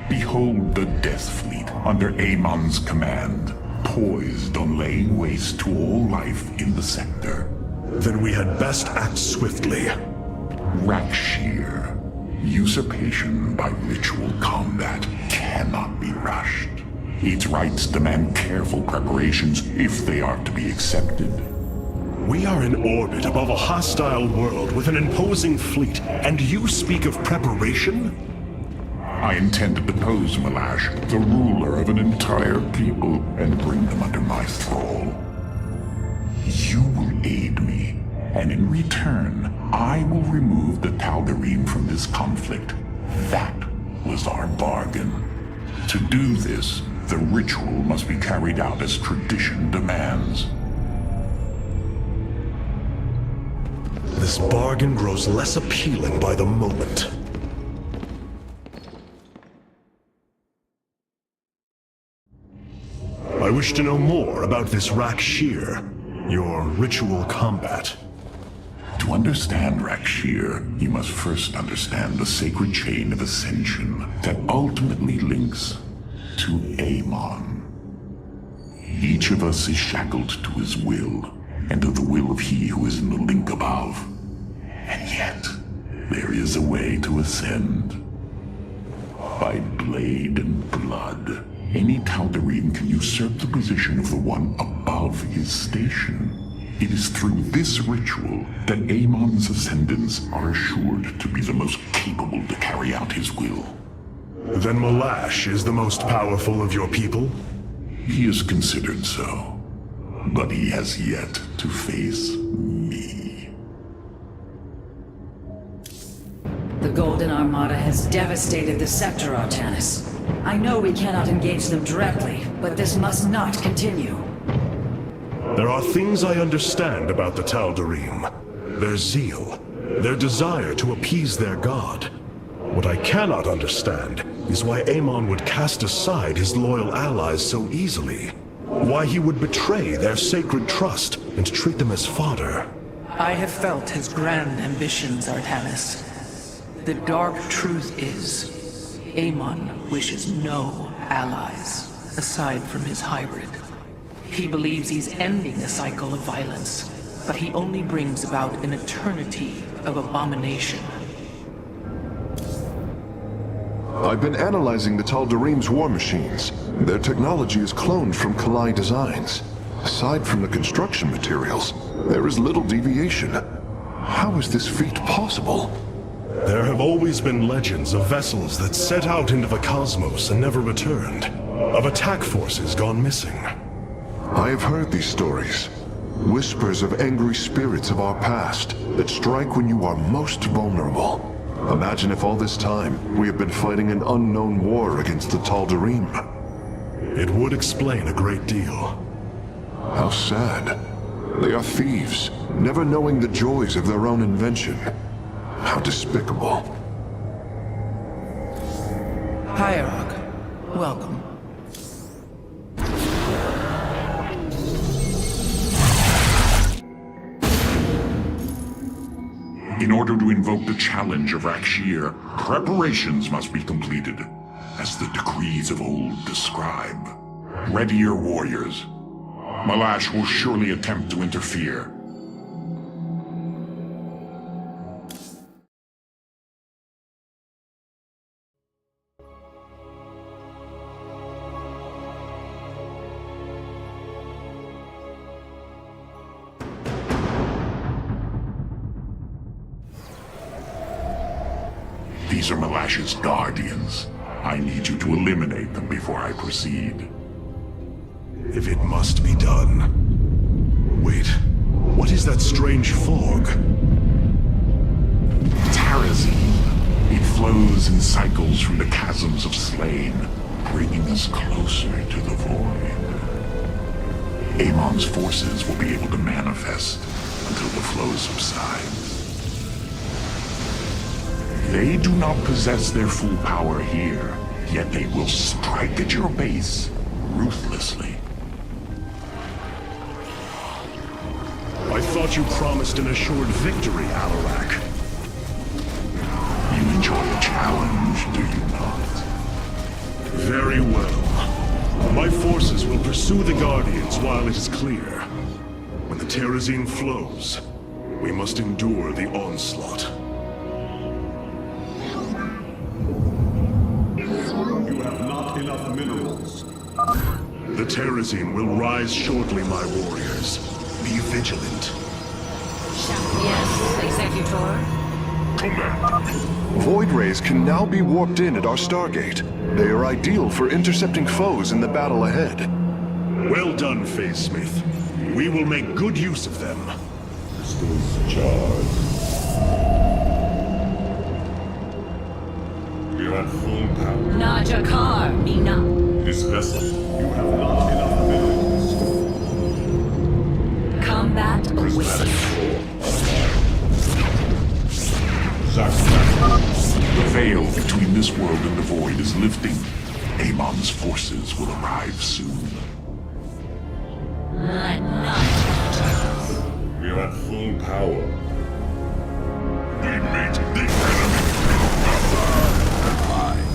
H: Behold the Death Fleet under Amon's command, poised on laying waste to all life in the sector.
J: Then we had best act swiftly.
H: Rakshir. Usurpation by ritual combat cannot be rushed. Its rites demand careful preparations if they are to be accepted.
J: We are in orbit above a hostile world with an imposing fleet, and you speak of preparation?
H: I intend to depose Malash, the ruler of an entire people, and bring them under my thrall. You will aid me, and in return, I will remove the Tal'Darim from this conflict. That was our bargain. To do this, the ritual must be carried out as tradition demands.
J: This bargain grows less appealing by the moment. I wish to know more about this Rakshir, your ritual combat.
H: To understand Rakshir, you must first understand the sacred chain of ascension that ultimately links to Amon. Each of us is shackled to his will, and to the will of he who is in the link above. And yet, there is a way to ascend. By blade and blood, any Tal'Darim can usurp the position of the one above his station. It is through this ritual that Amon's ascendants are assured to be the most capable to carry out his will.
J: Then Malash is the most powerful of your people?
H: He is considered so, but he has yet to face me.
M: The Golden Armada has devastated the sector, Artanis. I know we cannot engage them directly, but this must not continue.
J: There are things I understand about the Tal'Darim. Their zeal, their desire to appease their god. What I cannot understand is why Amon would cast aside his loyal allies so easily. Why he would betray their sacred trust and treat them as fodder.
L: I have felt his grand ambitions, Artanis. The dark truth is, Amon wishes no allies, aside from his hybrid. He believes he's ending a cycle of violence, but he only brings about an eternity of abomination.
K: I've been analyzing the Tal'Darim's war machines. Their technology is cloned from Kalai designs. Aside from the construction materials, there is little deviation. How is this feat possible?
J: There have always been legends of vessels that set out into the cosmos and never returned. Of attack forces gone missing.
K: I have heard these stories. Whispers of angry spirits of our past that strike when you are most vulnerable. Imagine if all this time we have been fighting an unknown war against the Tal'Darim.
J: It would explain a great deal.
K: How sad. They are thieves, never knowing the joys of their own invention. How despicable.
L: Hierarch, welcome.
H: In order to invoke the challenge of Rakshir, preparations must be completed, as the decrees of old describe. Ready your warriors. Malash will surely attempt to interfere. These are Malash's guardians. I need you to eliminate them before I proceed.
J: If it must be done. Wait, what is that strange fog?
H: Terrazine. flows in cycles from the chasms of slain, bringing us closer to the void. Amon's forces will be able to manifest until the flow subsides. They do not possess their full power here, yet they will strike at your base ruthlessly.
J: I thought you promised an assured victory, Alarak.
H: You enjoy a challenge, do you not?
J: Very well. My forces will pursue the Guardians while it is clear. When the Terrazine flows, we must endure the onslaught.
T: You have not enough minerals.
J: The Terrazine will rise shortly, my warriors. Be vigilant.
M: Yes, Executor?
K: Void rays can now be warped in at our Stargate. They are ideal for intercepting foes in the battle ahead.
J: Well done, Phase Smith. We will make good use of them.
E: Crystals charged. We are at full power.
M: Najakar, Nina.
E: This vessel, you have not enough minerals.
M: Combat
E: Prismatic
M: awaits.
E: core.
H: The veil between this world and the void is lifting. Amon's forces will arrive soon.
M: Let night enter us.
E: We are at full power. We meet the enemy.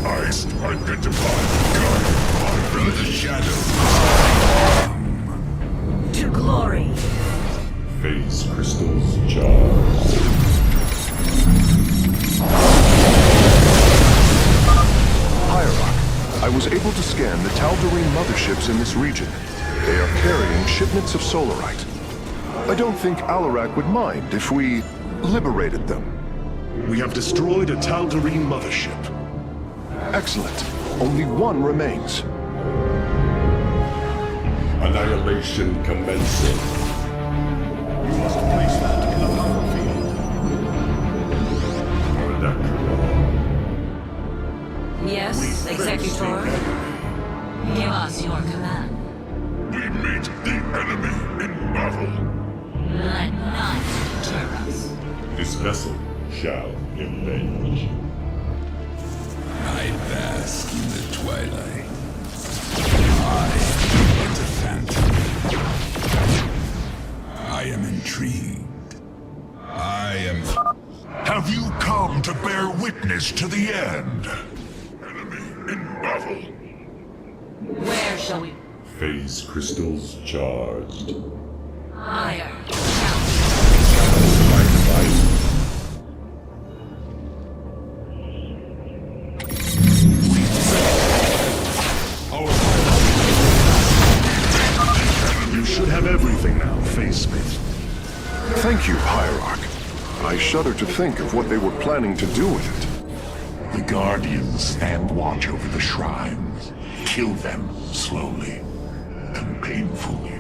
E: I identify under the shadow.
M: To glory.
E: Phase crystals charged.
K: Hierarch, I was able to scan the Tal'Darim motherships in this region. They are carrying shipments of solarite. I don't think Alarak would mind if we liberated them.
J: We have destroyed a Tal'Darim mothership.
K: Excellent. Only one remains.
E: Annihilation commencing.
T: You must place that in a power field.
M: Yes, Executor? Give us your command.
E: We meet the enemy in battle.
M: Let night deter us.
E: This vessel shall avenge.
D: I bask in the twilight. I am the phantom. I am intrigued. I am...
H: Have you come to bear witness to the end?
E: Enemy in battle.
M: Where shall we?
E: Phase crystals charged.
M: Higher.
E: My fight.
J: You should have everything now, Phase Smith.
K: Thank you, Hierarch. I shudder to think of what they were planning to do with it.
H: The Guardians stand watch over the shrines. Kill them slowly and painfully.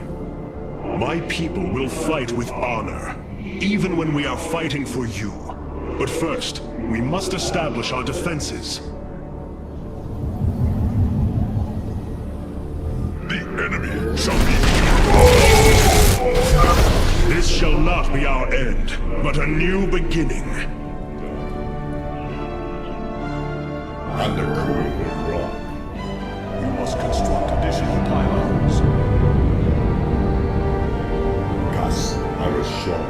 J: My people will fight with honor, even when we are fighting for you. But first, we must establish our defenses.
E: The enemy shall be...
J: This shall not be our end, but a new beginning.
E: Undercooling the rock.
T: You must construct additional pylons.
E: Gas Arashon.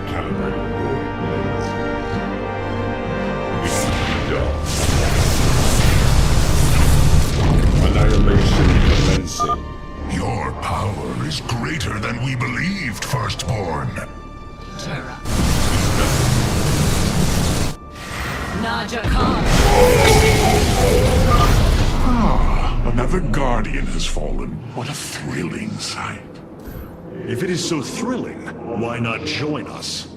E: Calibrating board blades. This is done. Annihilation commencing.
H: Your power is greater than we believed, Firstborn.
M: Terra. Najakar.
H: Another Guardian has fallen. What a thrilling sight.
J: If it is so thrilling, why not join us?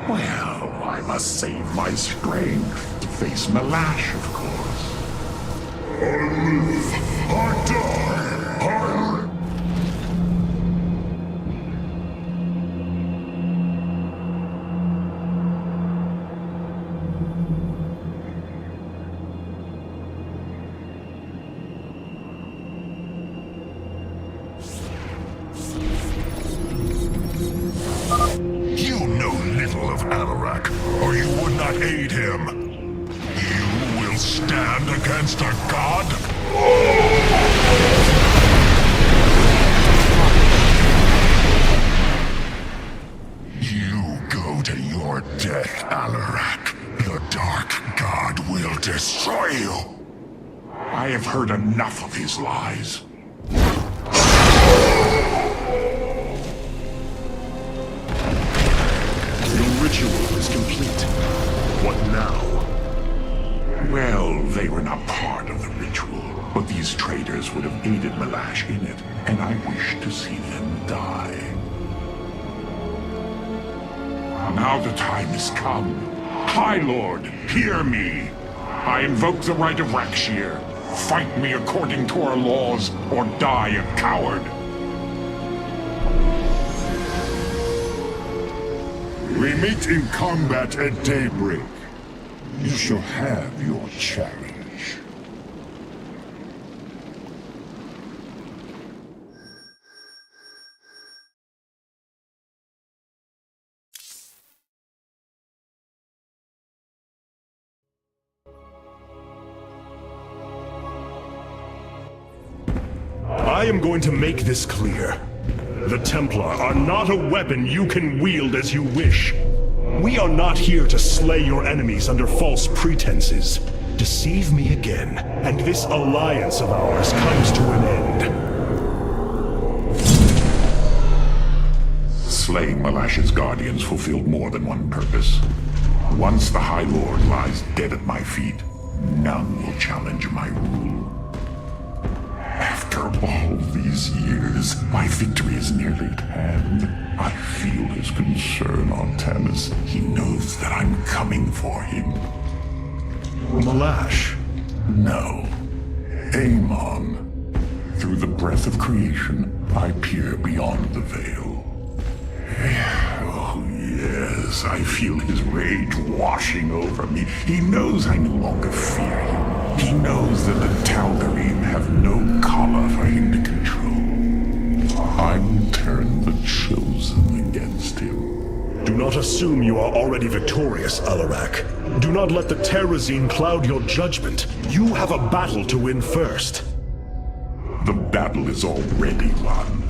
H: Well, I must save my strength to face Malash, of course.
E: I live, I die,
A: aid him. You will stand against a god? You go to your death, Alarak. The Dark God will destroy you. I have heard enough of his lies.
J: The ritual is complete. What now?
A: Well, they were not part of the ritual, but these traitors would have aided Malash in it, and I wish to see them die. Now the time has come. High Lord, hear me! I invoke the right of Rakshir. Fight me according to our laws, or die a coward. We meet in combat at daybreak. You shall have your challenge.
J: I am going to make this clear. The Templar are not a weapon you can wield as you wish. We are not here to slay your enemies under false pretenses. Deceive me again, and this alliance of ours comes to an end.
A: Slaying Malash's guardians fulfilled more than one purpose. Once the High Lord lies dead at my feet, none will challenge my rule. After all these years, my victory is nearly at hand. I feel his concern on Tanis. He knows that I'm coming for him.
J: Malash?
A: No. Amon. Through the breath of creation, I peer beyond the veil. Oh, yes, I feel his rage washing over me. He knows I no longer fear him. He knows that the Tal'Darim have no collar for him to control. I will turn the Chosen against him.
J: Do not assume you are already victorious, Alarak. Do not let the Terrazine cloud your judgment. You have a battle to win first.
A: The battle is already won.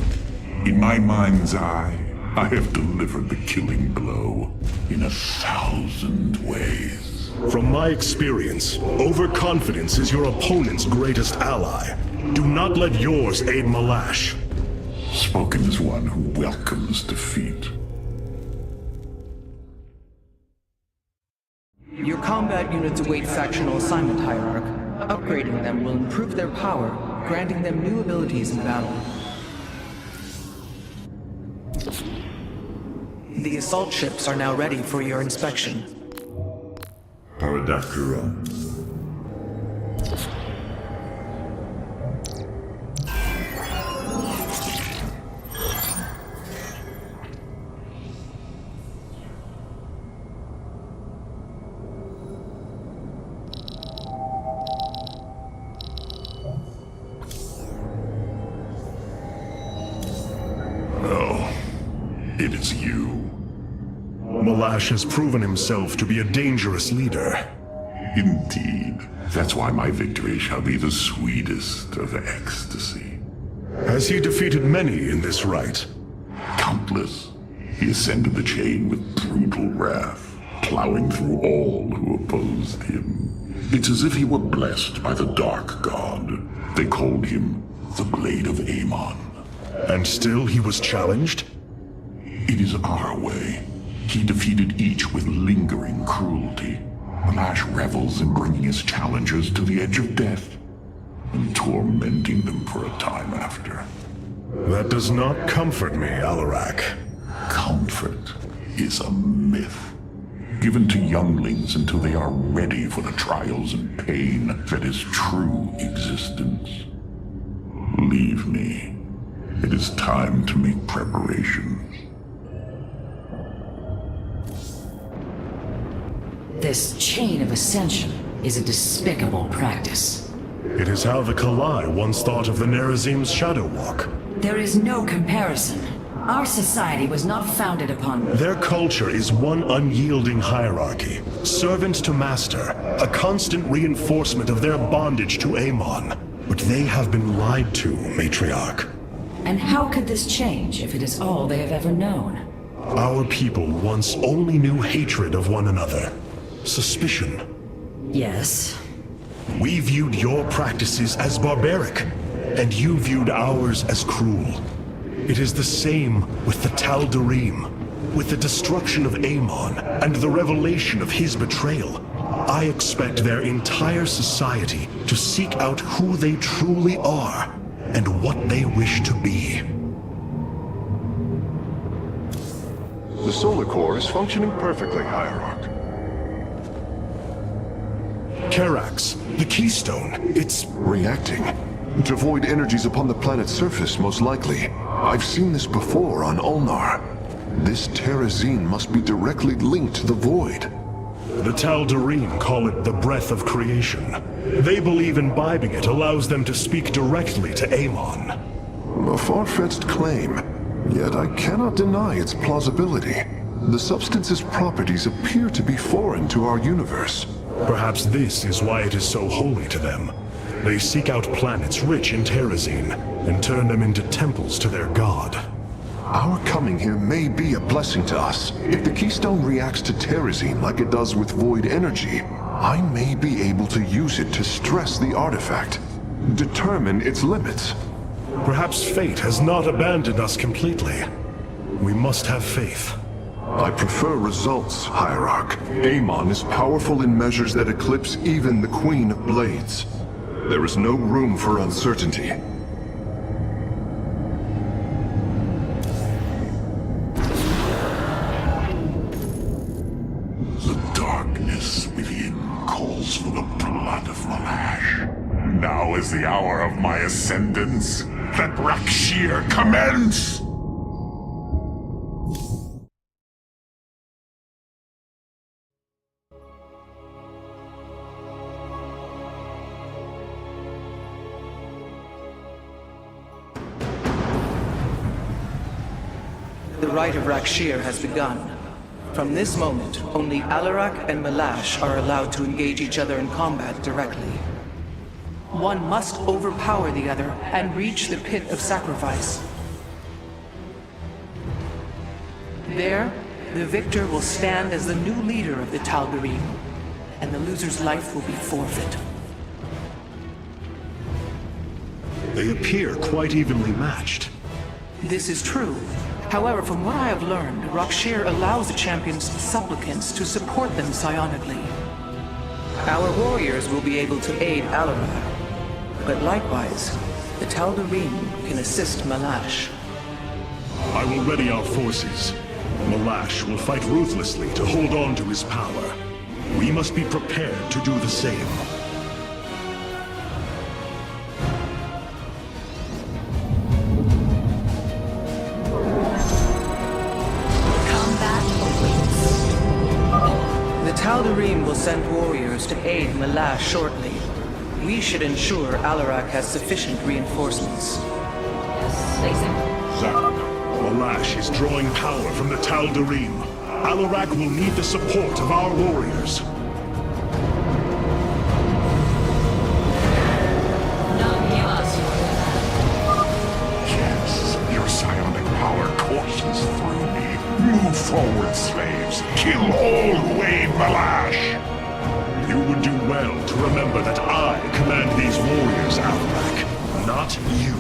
A: In my mind's eye, I have delivered the killing blow in 1,000 ways.
J: From my experience, overconfidence is your opponent's greatest ally. Do not let yours aid Malash.
A: Spoken as one who welcomes defeat.
L: Your combat units await factional assignment, Hierarch. Upgrading them will improve their power, granting them new abilities in battle. The assault ships are now ready for your inspection.
A: Paradakura. Oh, it is you.
J: Malash has proven himself to be a dangerous leader.
A: Indeed. That's why my victory shall be the sweetest of ecstasy.
J: Has he defeated many in this rite?
A: Countless. He ascended the chain with brutal wrath, plowing through all who opposed him. It's as if he were blessed by the Dark God. They called him the Blade of Amon.
J: And still he was challenged?
A: It is our way. He defeated each with lingering cruelty. Malash revels in bringing his challengers to the edge of death and tormenting them for a time after.
J: That does not comfort me, Alarak.
A: Comfort is a myth, given to younglings until they are ready for the trials and pain that is true existence. Leave me. It is time to make preparations.
M: This chain of ascension is a despicable practice.
J: It is how the Kalai once thought of the Nerazim's Shadow Walk.
M: There is no comparison. Our society was not founded upon...
J: Their culture is one unyielding hierarchy, servant to master, a constant reinforcement of their bondage to Amon. But they have been lied to, Matriarch.
M: And how could this change if it is all they have ever known?
J: Our people once only knew hatred of one another. Suspicion.
M: Yes.
J: We viewed your practices as barbaric, and you viewed ours as cruel. It is the same with the Tal'Darim. With the destruction of Amon and the revelation of his betrayal, I expect their entire society to seek out who they truly are and what they wish to be.
K: The solar core is functioning perfectly, Hierarch.
J: Karax, the keystone, it's...
K: reacting to void energies upon the planet's surface, most likely. I've seen this before on Ulnar. This Terrazine must be directly linked to the void.
J: The Tal'Darim call it the breath of creation. They believe imbibing it allows them to speak directly to Amon.
K: A far-fetched claim, yet I cannot deny its plausibility. The substance's properties appear to be foreign to our universe.
J: Perhaps this is why it is so holy to them. They seek out planets rich in Terrazine and turn them into temples to their god.
K: Our coming here may be a blessing to us. If the Keystone reacts to Terrazine like it does with void energy, I may be able to use it to stress the artifact, determine its limits.
J: Perhaps fate has not abandoned us completely. We must have faith.
K: I prefer results, Hierarch. Amon is powerful in measures that eclipse even the Queen of Blades. There is no room for uncertainty.
H: The darkness within calls for the blood of Malash. Now is the hour of my ascendance. Let Rakshir commence!
L: The rite of Rakshir has begun. From this moment, only Alarak and Malash are allowed to engage each other in combat directly. One must overpower the other and reach the pit of sacrifice. There, the victor will stand as the new leader of the Tal'Darim, and the loser's life will be forfeit.
J: They appear quite evenly matched.
L: This is true. However, from what I have learned, Rakshir allows the champion's supplicants to support them psionically. Our warriors will be able to aid Alarak, but likewise, the Tal'Darim can assist Malash.
J: I will ready our forces. Malash will fight ruthlessly to hold on to his power. We must be prepared to do the same.
L: Tal'Darim will send warriors to aid Malash shortly. We should ensure Alarak has sufficient reinforcements.
J: Malash is drawing power from the Tal'Darim. Alarak will need the support of our warriors.
H: Yes, your psionic power courses through me. Move forward, slaves. Kill all who aid Malash.
J: You would do well to remember that I command these warriors, Alarak, not you.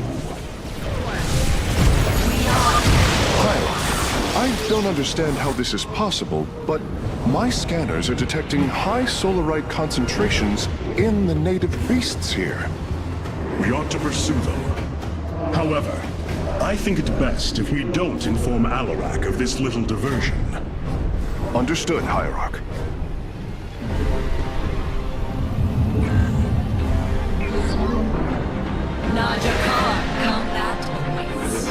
K: I don't understand how this is possible, but my scanners are detecting high solarite concentrations in the native beasts here.
J: We ought to pursue them. However, I think it best if we don't inform Alarak of this little diversion.
K: Understood, Hierarch.
M: Najakar, combat awaits.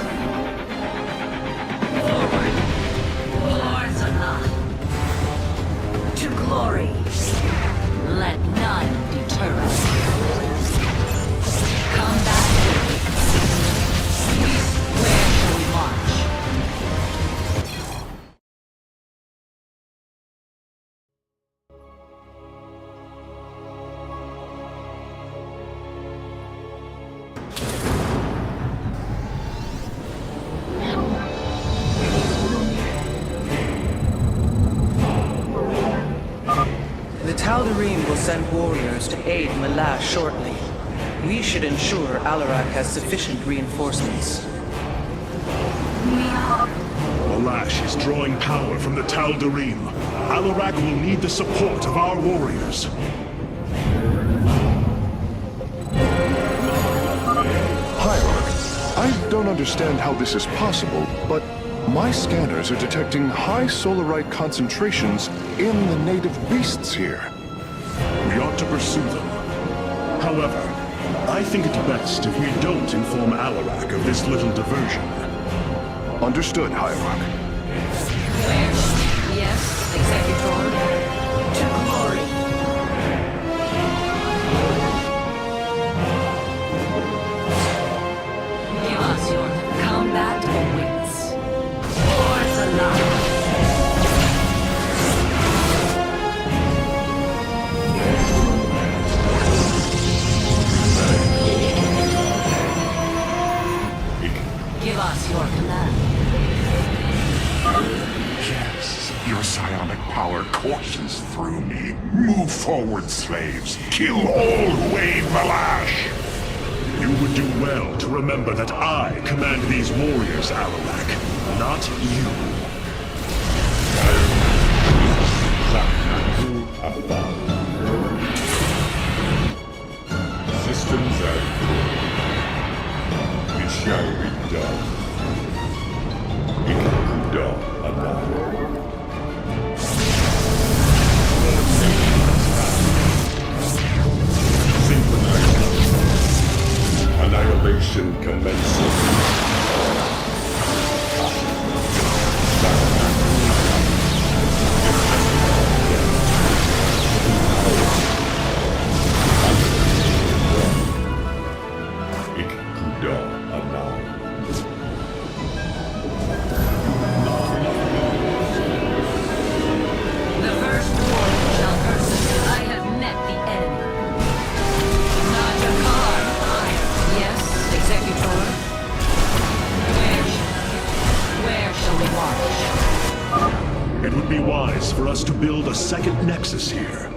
M: Forward. Warzana. To glory. Let none deter us. Combat awaits. Where shall we march?
L: Tal'Darim will send warriors to aid Melash shortly. We should ensure Alarak has sufficient reinforcements.
J: Melash is drawing power from the Tal'Darim. Alarak will need the support of our warriors.
K: Hierarch, I don't understand how this is possible, but my scanners are detecting high solarite concentrations in the native beasts here.
J: We ought to pursue them. However, I think it's best if we don't inform Alarak of this little diversion.
K: Understood, Hierarch.
M: Yes, Executor. To glory. Give us your combat awaits. Force alive. Give us your command.
E: Yes, your psionic power courses through me. Move forward, slaves. Kill all who aid Melash.
J: You would do well to remember that I command these warriors, Alarak, not you.
E: Systems active. It shall be done. It can be done, Annihilation commencing.
M: The first warrior shall curse until I have met the enemy. Najakar, yes, Executor. Where shall we march?
J: It would be wise for us to build a second nexus here.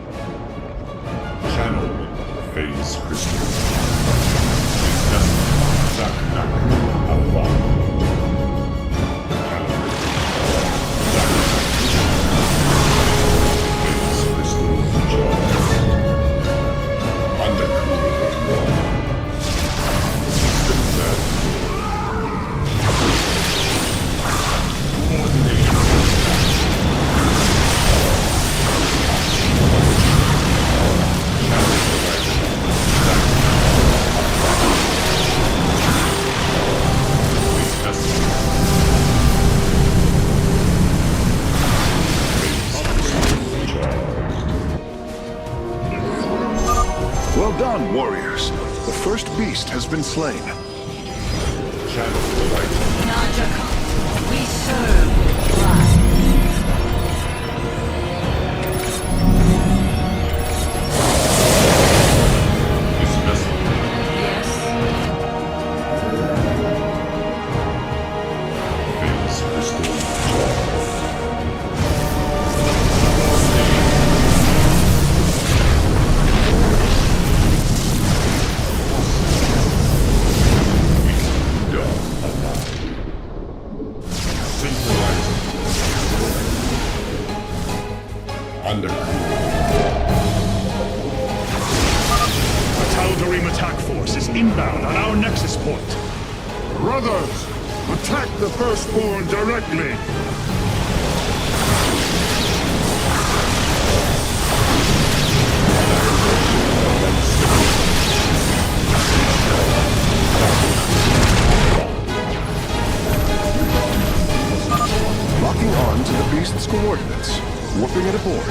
E: Channel phase crystal.
K: Well done, warriors. The first beast has been slain.
M: Najakar, we serve with pride.
J: The Tal'Darim attack force is inbound on our nexus point.
E: Brothers, attack the Firstborn directly!
K: Locking on to the beast's coordinates. Warping it aboard.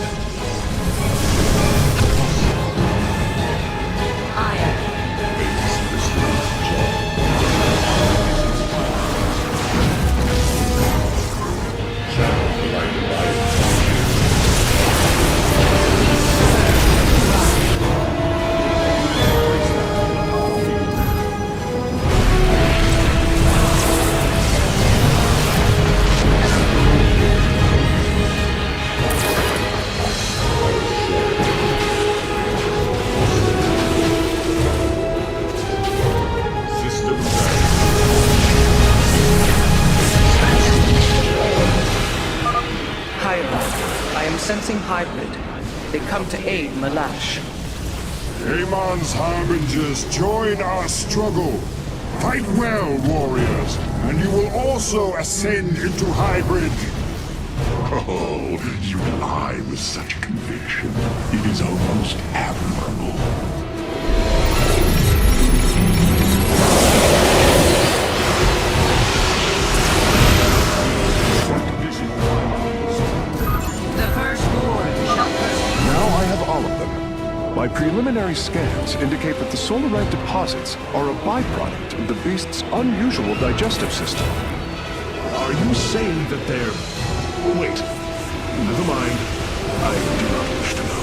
L: hybrid. They come to aid Malash.
E: Amon's harbingers, join our struggle. Fight well, warriors, and you will also ascend into hybrid.
H: Oh, you lie with such conviction. It is almost admirable.
I: The first war shall proceed.
K: Now I have all of them. My preliminary scans indicate that the solarite deposits are a byproduct of the beast's unusual digestive system.
J: Are you saying that they're... Wait. Never mind. I do not wish to know.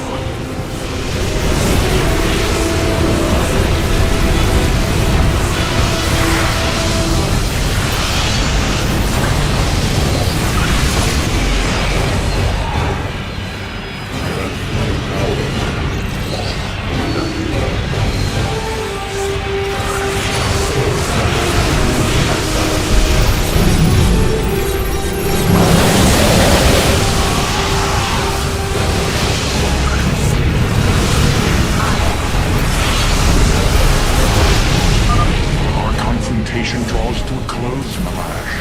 H: Draws to a close, Malash.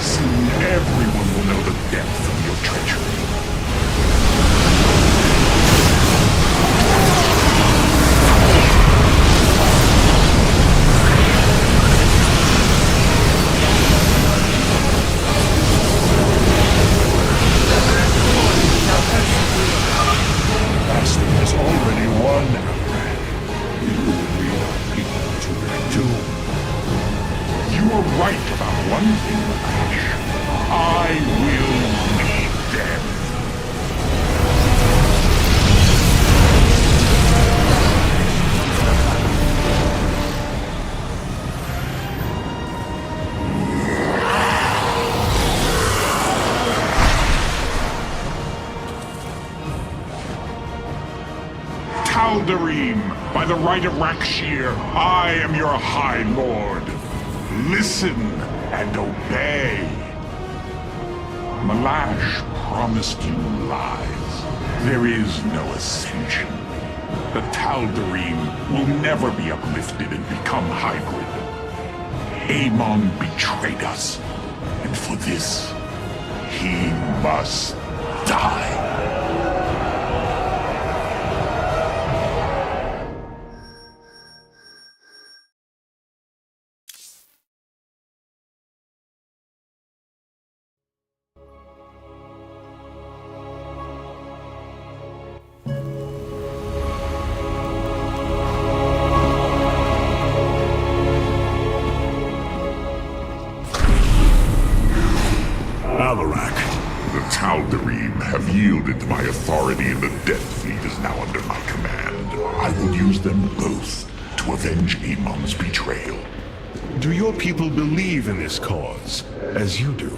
H: Soon everyone will know the depth of your treachery.
E: Bastard has already won. You will lead our people to their doom. You were right about one thing, Ash. I will lead them. Tal'Darim, by the right of Rakshir, I am your High Lord. Listen and obey. Malash promised you lies. There is no ascension. The Tal'Darim will never be uplifted and become hybrid. Amon betrayed us, and for this, he must die. The Tal'Darim have yielded to my authority, and the Death Fleet is now under my command. I will use them both to avenge Amon's betrayal.
J: Do your people believe in this cause, as you do?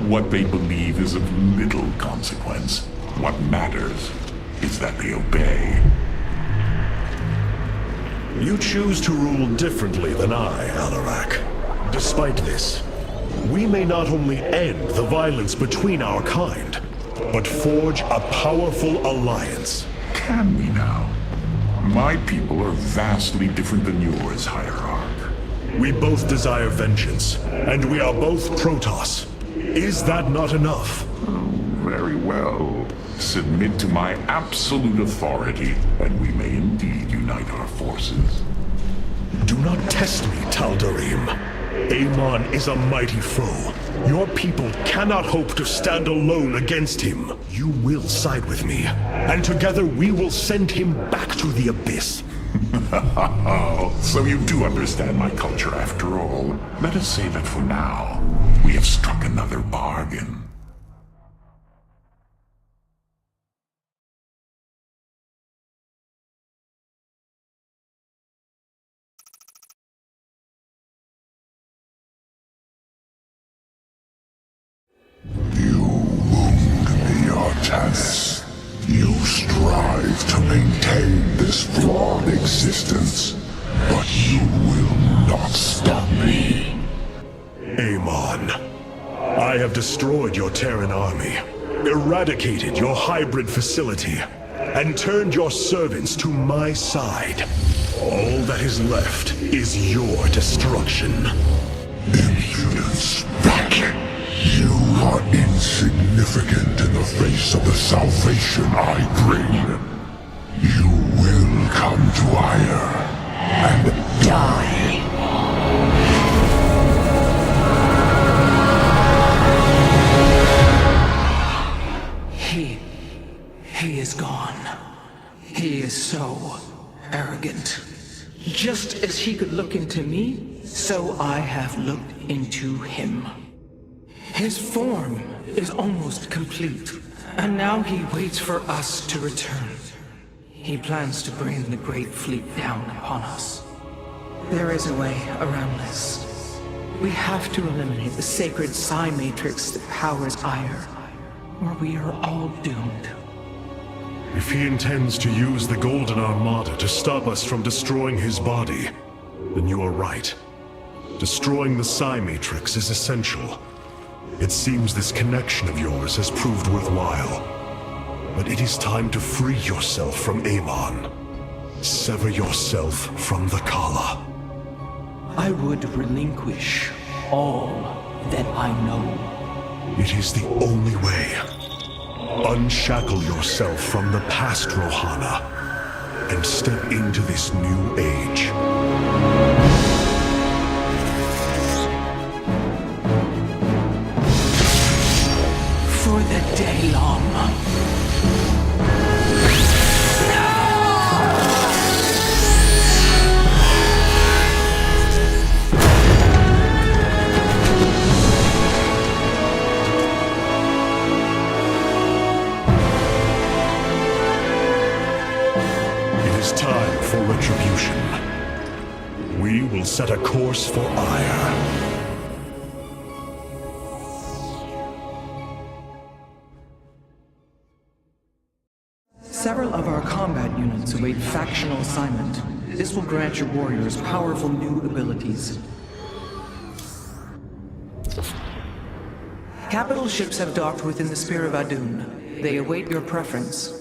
H: What they believe is of little consequence. What matters is that they obey.
J: You choose to rule differently than I, Alarak. Despite this, we may not only end the violence between our kind, but forge a powerful alliance.
H: Can we now? My people are vastly different than yours, Hierarch.
J: We both desire vengeance, and we are both Protoss. Is that not enough?
H: Oh, very well. Submit to my absolute authority, and we may indeed unite our forces.
J: Do not test me, Tal'Darim. Amon is a mighty foe. Your people cannot hope to stand alone against him. You will side with me, and together we will send him back to the abyss.
H: So you do understand my culture after all. Let us say that for now, we have struck another bargain. You strive to maintain this flawed existence, but you will not stop me.
J: Amon, I have destroyed your Terran army, eradicated your hybrid facility, and turned your servants to my side. All that is left is your destruction.
A: Impudence, Back! You are insignificant in the face of the salvation I bring. You will come to Ire and die.
L: He is gone. He is so arrogant. Just as he could look into me, so I have looked into him. His form is almost complete, and now he waits for us to return. He plans to bring the Great Fleet down upon us. There is a way around this. We have to eliminate the sacred psi matrix that powers Ire, or we are all doomed.
J: If he intends to use the Golden Armada to stop us from destroying his body, then you are right. Destroying the psi matrix is essential. It seems this connection of yours has proved worthwhile. But it is time to free yourself from Amon. Sever yourself from the Kala.
L: I would relinquish all that I know.
J: It is the only way. Unshackle yourself from the past, Rohana, and step into this new age.
L: For the day long.
J: Time for retribution. We will set a course for Ire.
L: Several of our combat units await factional assignment. This will grant your warriors powerful new abilities. Capital ships have docked within the Sphere of Adun. They await your preference.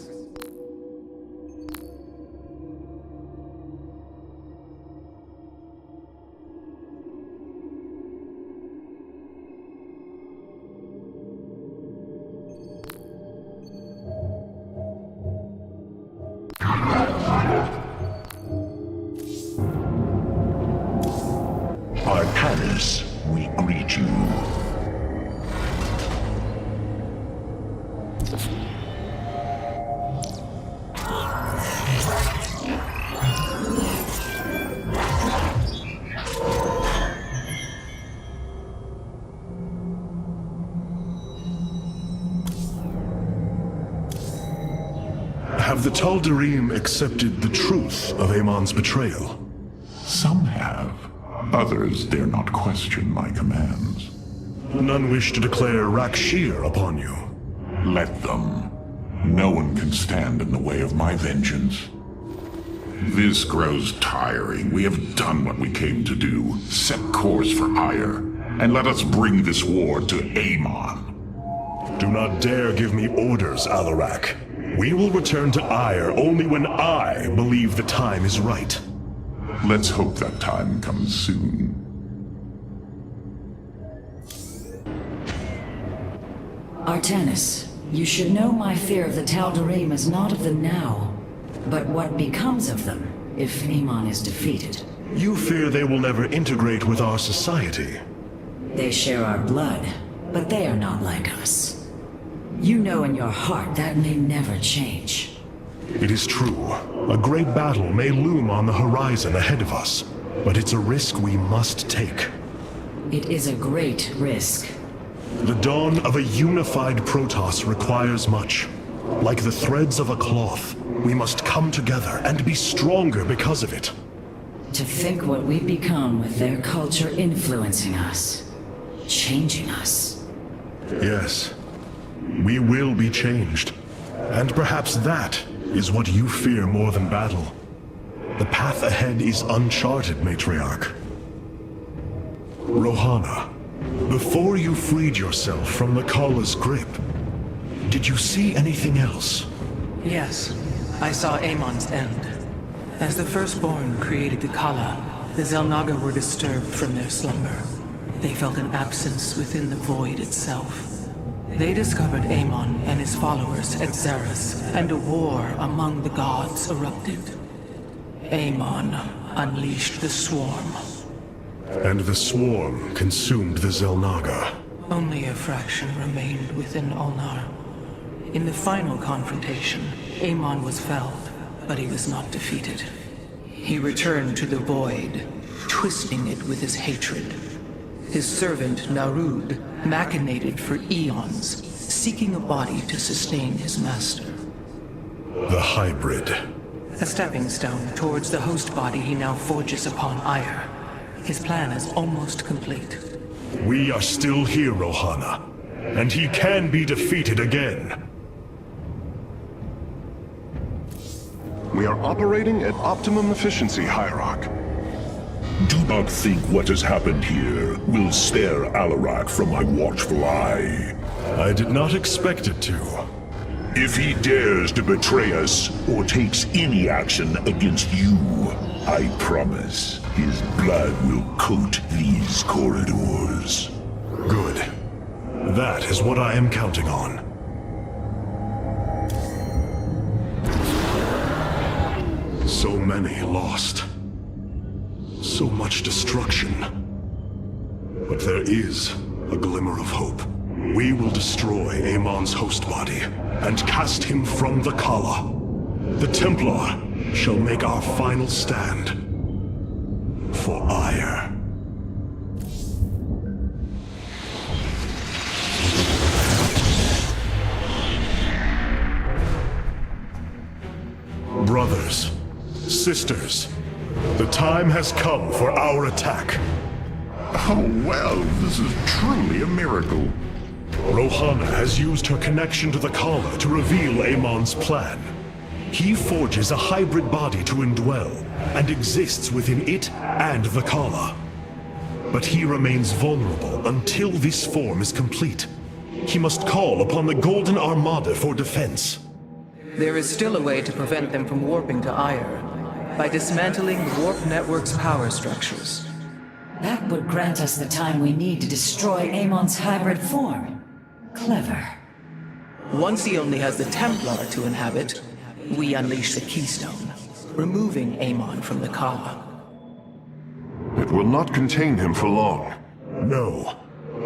H: Arcanus, we greet you.
J: Have the Tal'Darim accepted the truth of Amon's betrayal?
H: Some have. Others dare not question my commands.
J: None wish to declare Rakshir upon you.
H: Let them. No one can stand in the way of my vengeance. This grows tiring. We have done what we came to do. Set course for Ire, and let us bring this war to Amon.
J: Do not dare give me orders, Alarak. We will return to Ire only when I believe the time is right.
H: Let's hope that time comes soon.
M: Artanis, you should know my fear of the Tal'Darim is not of the now, but what becomes of them if Amon is defeated.
J: You fear they will never integrate with our society.
M: They share our blood, but they are not like us. You know in your heart that may never change.
J: It is true. A great battle may loom on the horizon ahead of us, but it's a risk we must take.
M: It is a great risk.
J: The dawn of a unified Protoss requires much. Like the threads of a cloth, we must come together and be stronger because of it.
M: To think what we've become with their culture influencing us, changing us.
J: Yes, we will be changed. And perhaps that is what you fear more than battle. The path ahead is uncharted, Matriarch. Rohana, before you freed yourself from the Kala's grip, Did you see anything else?
L: Yes, I saw Amon's end. As the Firstborn created the Kala, the Xel'Naga were disturbed from their slumber. They felt an absence within the void itself. They discovered Amon and his followers at Xeris, and a war among the gods erupted. Amon unleashed the Swarm.
J: And the Swarm consumed the Xel'Naga.
L: Only a fraction remained within Ulnar. In the final confrontation, Amon was felled, but he was not defeated. He returned to the void, twisting it with his hatred. His servant, Narud, machinated for eons, seeking a body to sustain his master.
J: The hybrid.
L: A stepping stone towards the host body he now forges upon Ire. His plan is almost complete.
J: We are still here, Rohana, and he can be defeated again.
K: We are operating at optimum efficiency, Hierarch.
H: Do not think what has happened here will spare Alarak from my watchful eye.
J: I did not expect it to.
H: If he dares to betray us or takes any action against you, I promise his blood will coat these corridors.
J: Good. That is what I am counting on. So many lost. So much destruction. But there is a glimmer of hope. We will destroy Amon's host body and cast him from the Kala. The Templar shall make our final stand for Ire. Brothers, sisters, the time has come for our attack.
H: Oh, well, this is truly a miracle.
J: Rohana has used her connection to the Kala to reveal Amon's plan. He forges a hybrid body to indwell, and exists within it and the Kala. But he remains vulnerable until this form is complete. He must call upon the Golden Armada for defense.
L: There is still a way to prevent them from warping to Ire, by dismantling the warp network's power structures.
M: That would grant us the time we need to destroy Amon's hybrid form. Clever.
L: Once he only has the Templar to inhabit, we unleash the Keystone, removing Amon from the Kala.
K: It will not contain him for long.
J: No,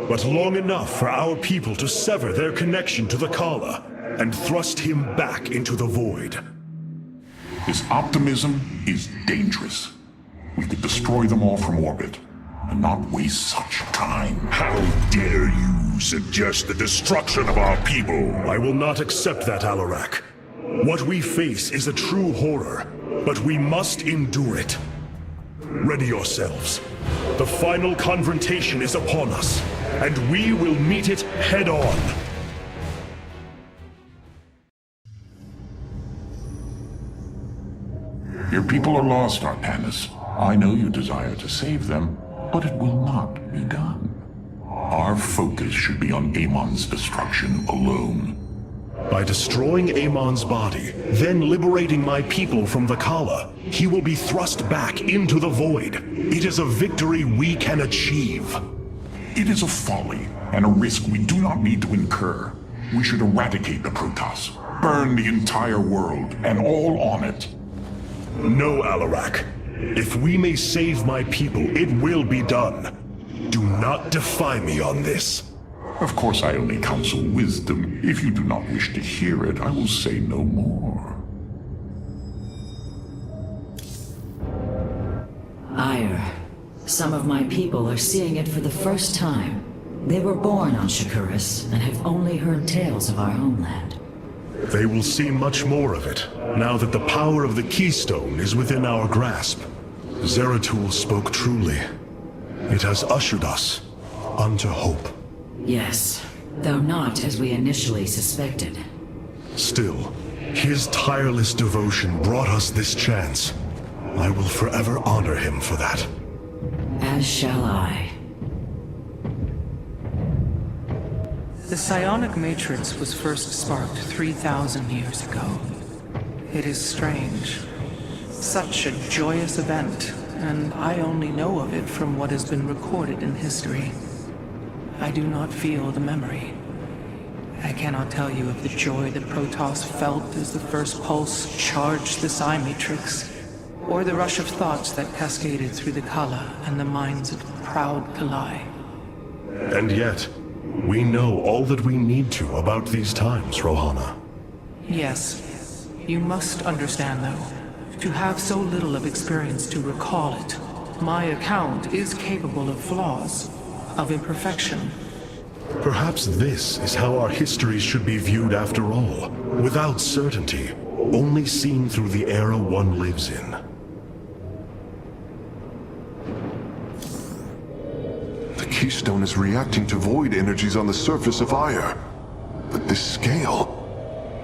J: but long enough for our people to sever their connection to the Kala and thrust him back into the void.
B: His optimism is dangerous. We could destroy them all from orbit, and not waste such time.
H: How dare you suggest the destruction of our people?
J: I will not accept that, Alarak. What we face is a true horror, but we must endure it. Ready yourselves. The final confrontation is upon us, and we will meet it head-on.
B: Your people are lost, Artanis. I know you desire to save them, but it will not be done. Our focus should be on Amon's destruction alone.
J: By destroying Amon's body, then liberating my people from the Kala, he will be thrust back into the void. It is a victory we can achieve.
B: It is a folly and a risk we do not need to incur. We should eradicate the Protoss, burn the entire world, and all on it.
J: No, Alarak. If we may save my people, it will be done. Do not defy me on this.
B: Of course, I only counsel wisdom. If you do not wish to hear it, I will say no more.
M: Ire. Some of my people are seeing it for the first time. They were born on Shakuras and have only heard tales of our homeland.
J: They will see much more of it, now that the power of the Keystone is within our grasp. Zeratul spoke truly. It has ushered us unto hope.
M: Yes, though not as we initially suspected.
J: Still, his tireless devotion brought us this chance. I will forever honor him for that.
M: As shall I.
L: The psionic matrix was first sparked 3,000 years ago. It is strange. Such a joyous event, and I only know of it from what has been recorded in history. I do not feel the memory. I cannot tell you of the joy that Protoss felt as the first pulse charged the psi matrix, or the rush of thoughts that cascaded through the Kala and the minds of proud Kalai.
G: And yet, we know all that we need to about these times, Rohana.
L: Yes. You must understand, though, to have so little of experience to recall it, my account is capable of flaws, of imperfection.
G: Perhaps this is how our histories should be viewed after all, without certainty, only seen through the era one lives in.
K: The Keystone is reacting to void energies on the surface of Ire. But this scale...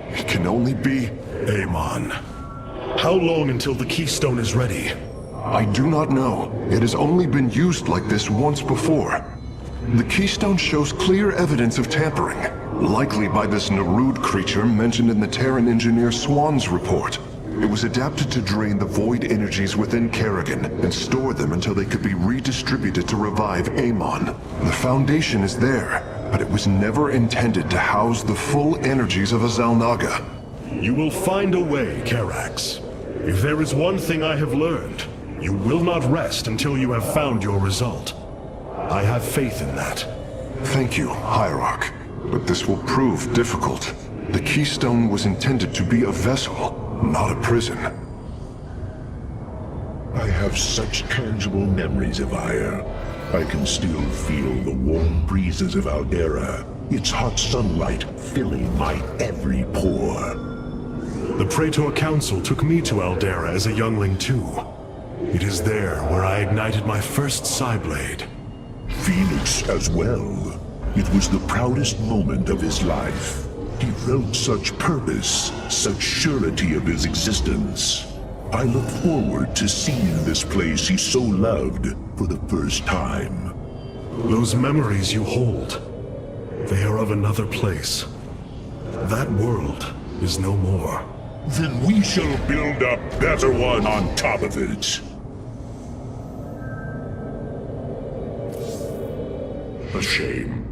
K: it can only be...
G: Amon. How long until the Keystone is ready?
K: I do not know. It has only been used like this once before. The Keystone shows clear evidence of tampering, likely by this Narud creature mentioned in the Terran engineer Swan's report. It was adapted to drain the void energies within Kerrigan and store them until they could be redistributed to revive Amon. The foundation is there, but it was never intended to house the full energies of a Xel'Naga.
G: You will find a way, Karax. If there is one thing I have learned, you will not rest until you have found your result. I have faith in that.
K: Thank you, Hierarch. But this will prove difficult. The Keystone was intended to be a vessel, not a prison.
H: I have such tangible memories of Ire. I can still feel the warm breezes of Aldera, its hot sunlight filling my every pore.
G: The Praetor Council took me to Aldera as a youngling too. It is there where I ignited my first Psyblade.
H: Phoenix as well. It was the proudest moment of his life. He felt such purpose, such surety of his existence. I look forward to seeing this place he so loved for the first time.
G: Those memories you hold, they are of another place. That world is no more.
H: Then we shall build a better one on top of it.
B: A shame.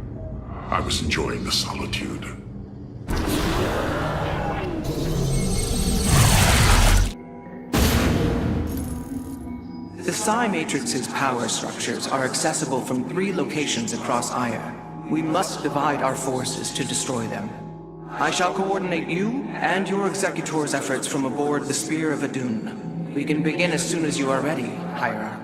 B: I was enjoying the solitude.
L: The Psi Matrix's power structures are accessible from 3 locations across Ire. We must divide our forces to destroy them. I shall coordinate you and your Executor's efforts from aboard the Spear of Adun. We can begin as soon as you are ready, Hierarch.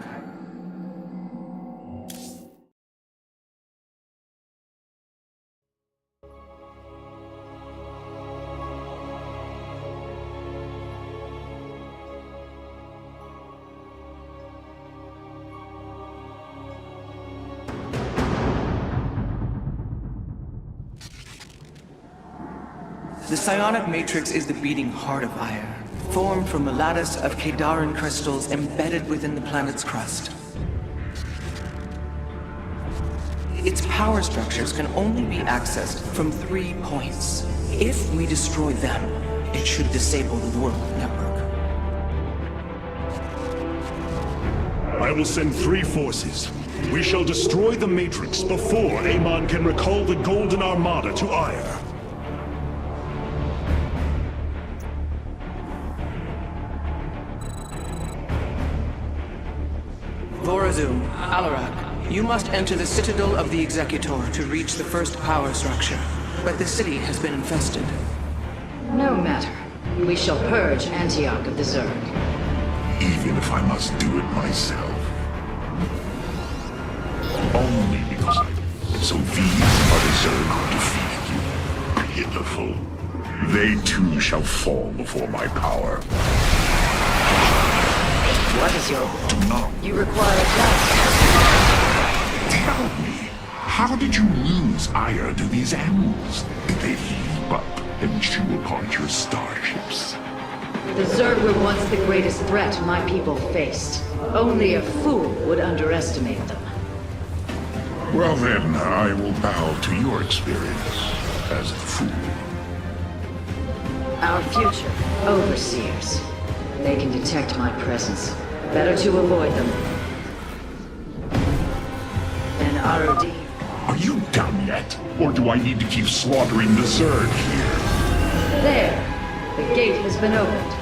L: The psionic matrix is the beating heart of Ire, formed from a lattice of Kadaran crystals embedded within the planet's crust. Its power structures can only be accessed from 3 points. If we destroy them, it should disable the world network.
G: I will send 3 forces. We shall destroy the Matrix before Amon can recall the Golden Armada to Ire.
L: Vorazum, Alarak, you must enter the Citadel of the Executor to reach the first power structure. But the city has been infested.
M: No matter. We shall purge Antioch of the Zerg.
B: Even if I must do it myself. Only because so these are the Zerg who defeated you. Pitiful. They too shall fall before my power.
M: What is your...
B: Do not.
M: You require a task.
B: Tell me, how did you lose ire to these animals? Did they heap up and chew apart your starships?
M: The Zerg were once the greatest threat my people faced. Only a fool would underestimate them.
B: Well then, I will bow to your experience as a fool.
I: Our future, overseers. They can detect my presence. Better to avoid them. And ROD.
B: Are you done yet? Or do I need to keep slaughtering the Zerg here?
I: There! The gate has been opened.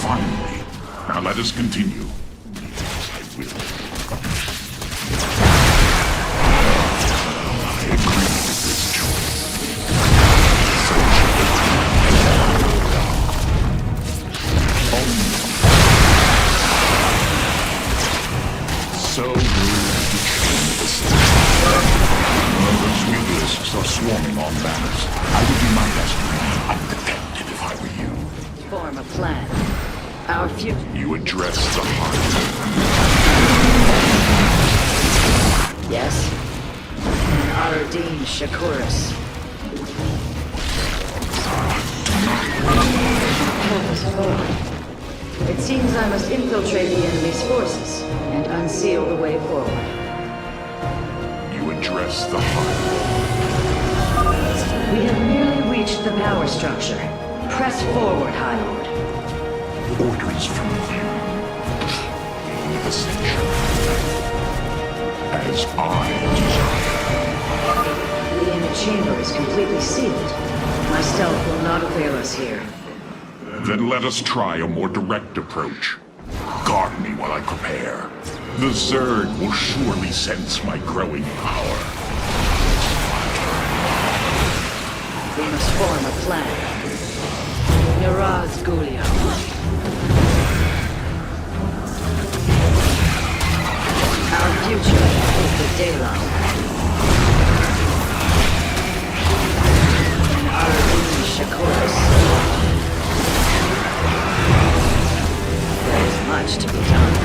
B: Finally. Now let us continue. I will. I agree with this choice. So shall it so rude to change the system. Those mutalisks are swarming on banners. I would do my best to remain undetected if I were you.
I: Form a plan. Our future.
B: You address the heart.
I: Yes? And Aradine Shakuris. Help us forward. It seems I must infiltrate the enemy's forces and unseal the way forward.
B: You address the heart.
I: We have nearly reached the power structure. Press forward, High Lord.
B: Orders from you. Ascension. As I desire.
I: The inner chamber is completely sealed. My stealth will not avail us here.
B: Then let us try a more direct approach. Guard me while I prepare. The Zerg will surely sense my growing power.
I: We must form a plan. Miraz Gulio. Our future is the daylight. And Aradine Shakuris. There is much to be done.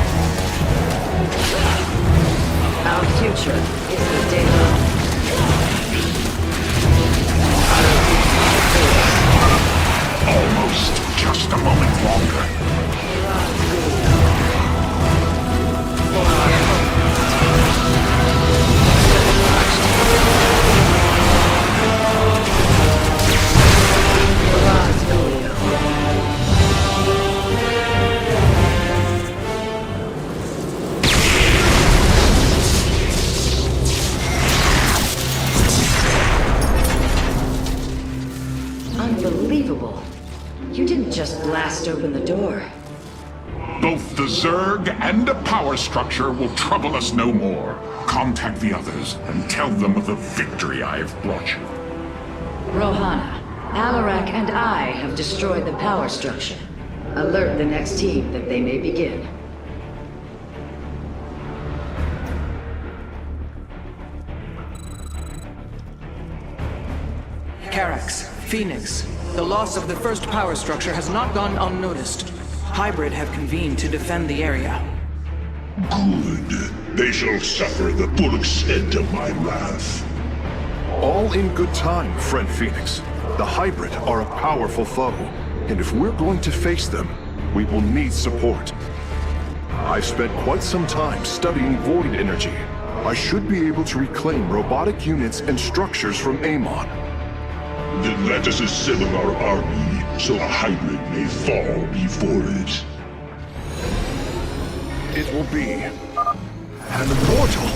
I: Our future is the daylight.
B: Almost. Just a moment longer.
I: Unbelievable. You didn't just blast open the door.
B: Both the Zerg and the power structure will trouble us no more. Contact the others and tell them of the victory I have brought you.
I: Rohana, Alarak and I have destroyed the power structure. Alert the next team that they may begin.
L: Carax, Phoenix, the loss of the first power structure has not gone unnoticed. Hybrid have convened to defend the area.
H: Good. They shall suffer the full extent of my wrath.
K: All in good time, friend Phoenix. The Hybrid are a powerful foe, and if we're going to face them, we will need support. I've spent quite some time studying void energy. I should be able to reclaim robotic units and structures from Amon.
H: Then let us assemble our army, so a Hybrid may fall before it.
K: It will be an immortal.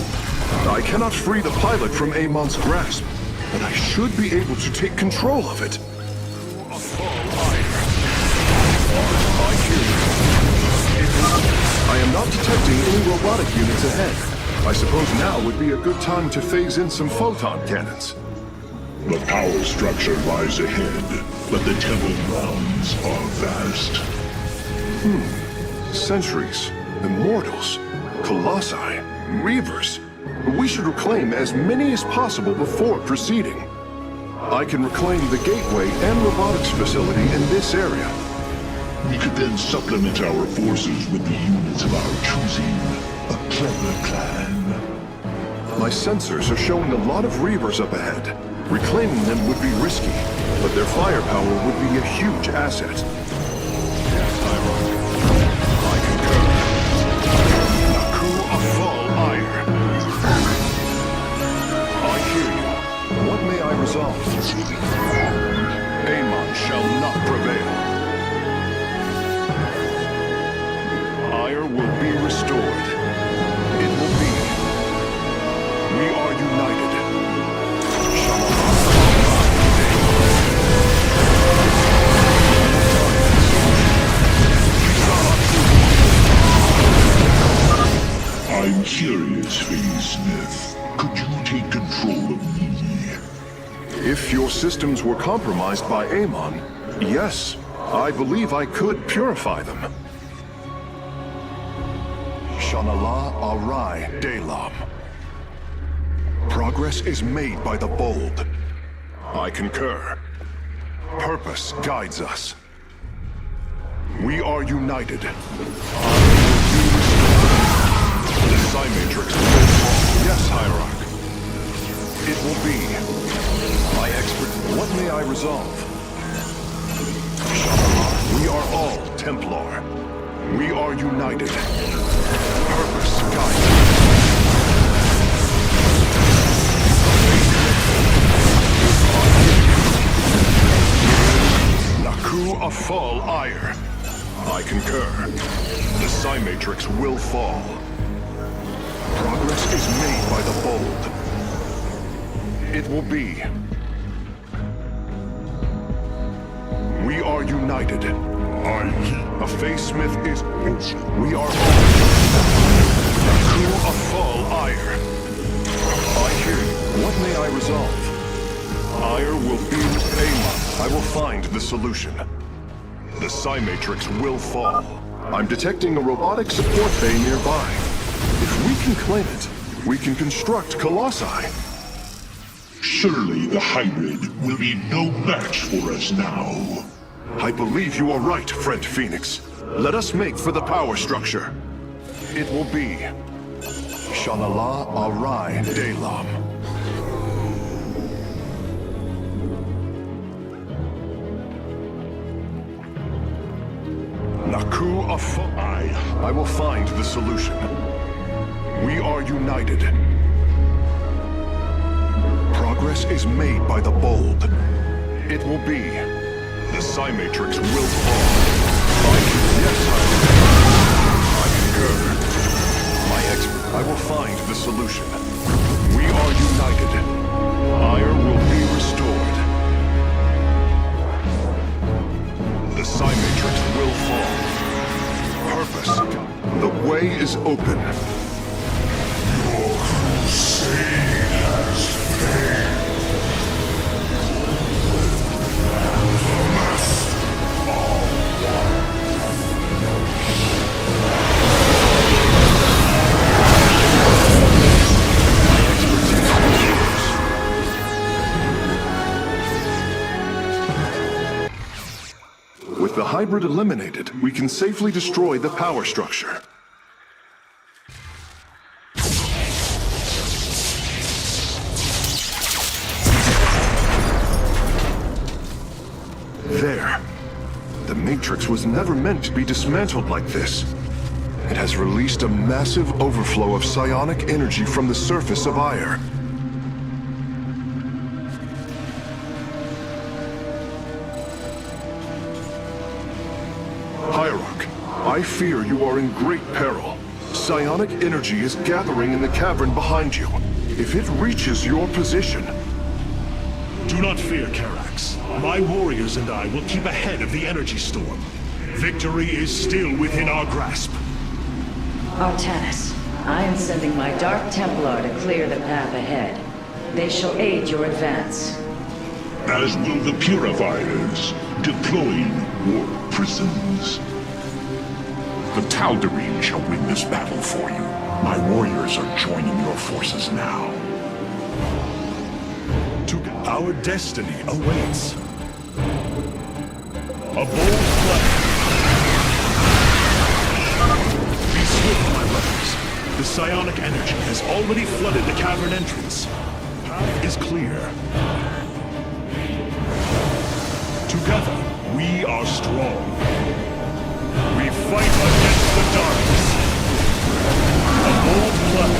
K: I cannot free the pilot from Amon's grasp, but I should be able to take control of it. I am not detecting any robotic units ahead. I suppose now would be a good time to phase in some photon cannons.
H: The power structure lies ahead, but the temple grounds are vast.
K: Sentries, immortals, colossi, reavers. We should reclaim as many as possible before proceeding. I can reclaim the gateway and robotics facility in this area.
H: We could then supplement our forces with the units of our choosing. A clever plan.
K: My sensors are showing a lot of reavers up ahead. Reclaiming them would be risky, but their firepower would be a huge asset.
T: Yes, I concur. Naku Afal Ire.
K: resolve? Amon shall not prevail. Ire will be restored. It will be. We are united.
H: I'm curious, Phase Smith. Could you take control of me?
K: If your systems were compromised by Amon, yes, I believe I could purify them. Shanala Arai Delam. Progress is made by the bold. I concur. Purpose guides us. We are united. The Psy-Matrix will fall. Yes, Hierarch. It will be. My expert. What may I resolve? We are all Templar. We are united. Purpose guides us. Naku Afal Ire. I concur. The Psy-Matrix will fall. Progress is made by the bold. It will be. We are united. A Phase Smith is. We are all. Naku Afal Ire. I hear you. What may I resolve? Ire will be with Amon. I will find the solution. The Psy-Matrix will fall. I'm detecting a robotic support bay nearby. If we can claim it, we can construct Colossi.
H: Surely the hybrid will be no match for us now.
K: I believe you are right, friend Phoenix. Let us make for the power structure. It will be. Shanala Arai Delam. Naku Afai. I will find the solution. We are united. Progress is made by the bold. It will be. The Psy-Matrix will fall. Yes, I concur. My expert. I will find the solution. We are united. Ire will be restored. The Psy-Matrix will fall. Purpose. The way is open.
A: Your crusade has failed.
K: With the hybrid eliminated, we can safely destroy the power structure. There. The Matrix was never meant to be dismantled like this. It has released a massive overflow of psionic energy from the surface of Ire. Hierarch, I fear you are in great peril. Psionic energy is gathering in the cavern behind you. If it reaches your position...
G: Do not fear, Karax. My warriors and I will keep ahead of the energy storm. Victory is still within our grasp.
I: Artanis, I am sending my Dark Templar to clear the path ahead. They shall aid your advance.
H: As will the Purifiers, deploying warp prisons. The Tal'Darim shall win this battle for you. My warriors are joining your forces now.
G: Our destiny awaits. A bold plan. Be swift, my brothers. The psionic energy has already flooded the cavern entrance. Path is clear. Together, we are strong. We fight against the darkness. A bold plan.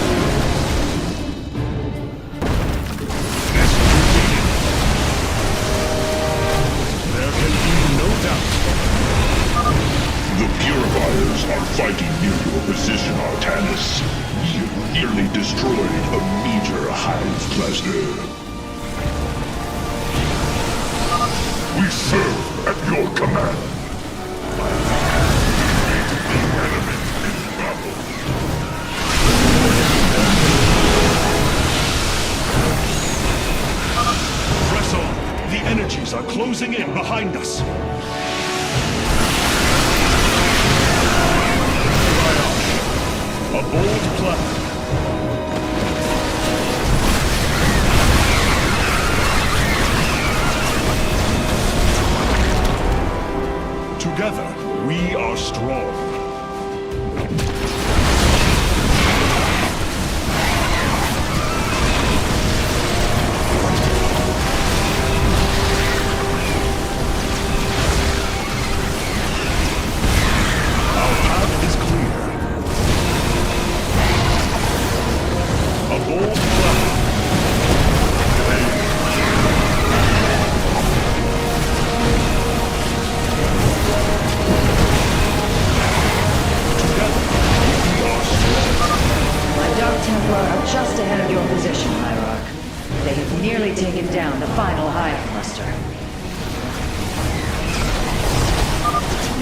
H: We serve at your command.
J: Press on. The energies are closing in behind us. A bold plan. Together, we are strong. Our path is clear. A bold plan.
I: Just ahead of your position, Hierarch. They have nearly taken down the final hive cluster.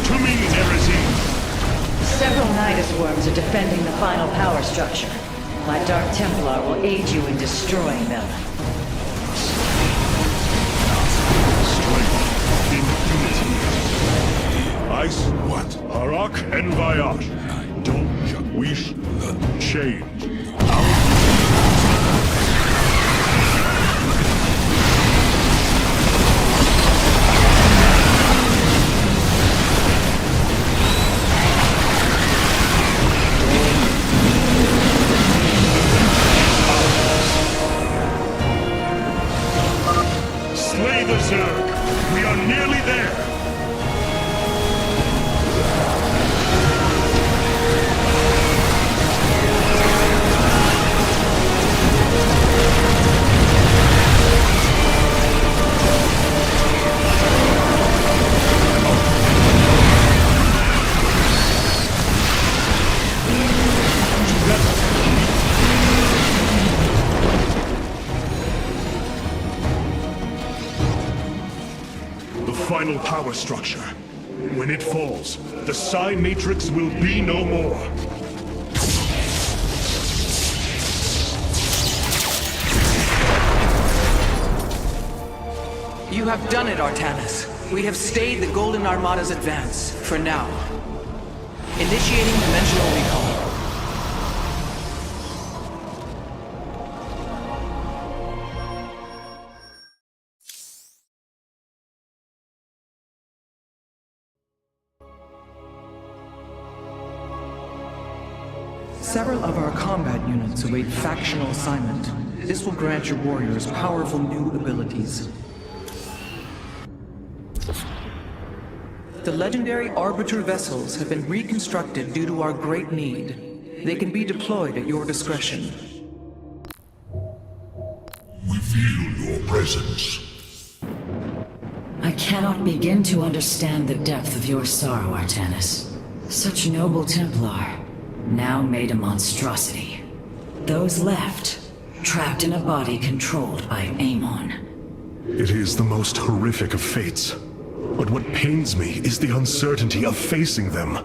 J: To me, Nerazine!
I: Several Nidus worms are defending the final power structure. My Dark Templar will aid you in destroying them.
J: Strength in unity. Ice, what? Hierarch and Voyage. Don't wish change. Slay the Zerg! We are nearly there! Final power structure. When it falls, the Psi Matrix will be no more.
L: You have done it, Artanis. We have stayed the Golden Armada's advance, for now. Initiating dimensional recall. Several of our combat units await factional assignment. This will grant your warriors powerful new abilities. The legendary Arbiter vessels have been reconstructed due to our great need. They can be deployed at your discretion.
H: We feel your presence.
M: I cannot begin to understand the depth of your sorrow, Artanis. Such noble Templar, now made a monstrosity. Those left, trapped in a body controlled by Amon.
J: It is the most horrific of fates. But what pains me is the uncertainty of facing them.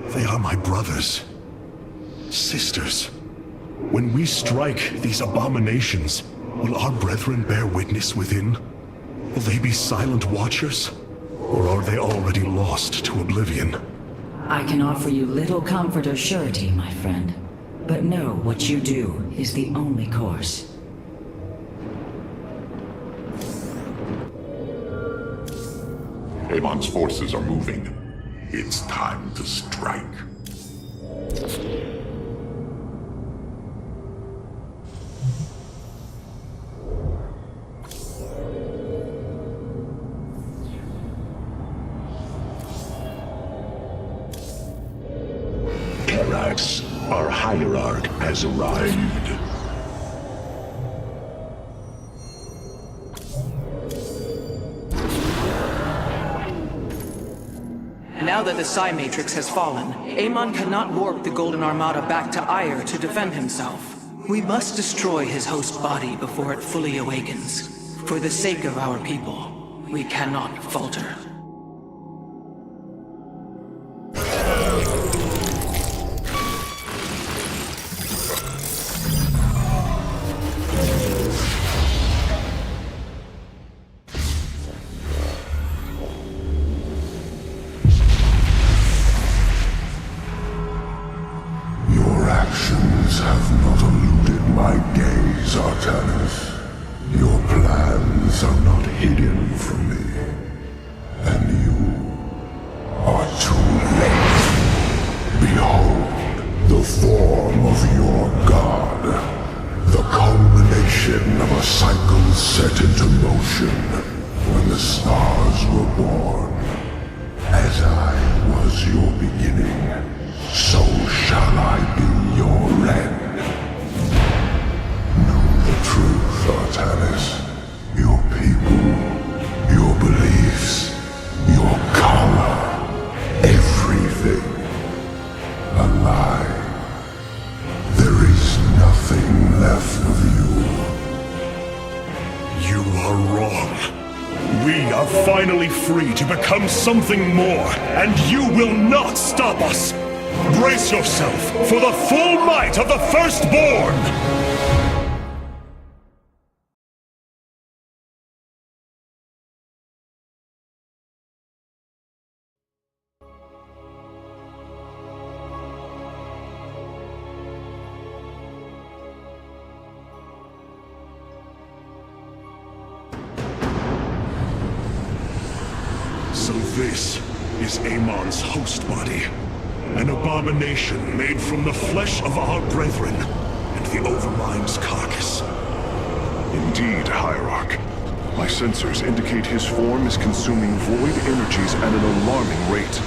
J: They are my brothers. Sisters. When we strike these abominations, will our brethren bear witness within? Will they be silent watchers? Or are they already lost to oblivion?
M: I can offer you little comfort or surety, my friend. But know what you do is the only course.
B: Amon's forces are moving. It's time to strike.
H: Karax, our hierarch, has arrived.
L: Now that the Psi Matrix has fallen, Amon cannot warp the Golden Armada back to Aiur to defend himself. We must destroy his host body before it fully awakens. For the sake of our people, We cannot falter.
A: Your actions have not eluded my gaze, Artanis. Your plans are not hidden from me. And you are too late. Behold, the form of your god. The culmination of a cycle set into motion when the stars were born. As I was your beginning, so shall I be your end. Know the truth, Artanis. Your people, your beliefs, your color, everything. A lie. There is nothing left of you.
J: You are wrong. We are finally free to become something more, and you will not stop us! Brace yourself for the full might of the Firstborn! So this is Amon's host body. An abomination made from the flesh of our brethren and the Overmind's carcass.
K: Indeed, Hierarch. My sensors indicate his form is consuming void energies at an alarming rate.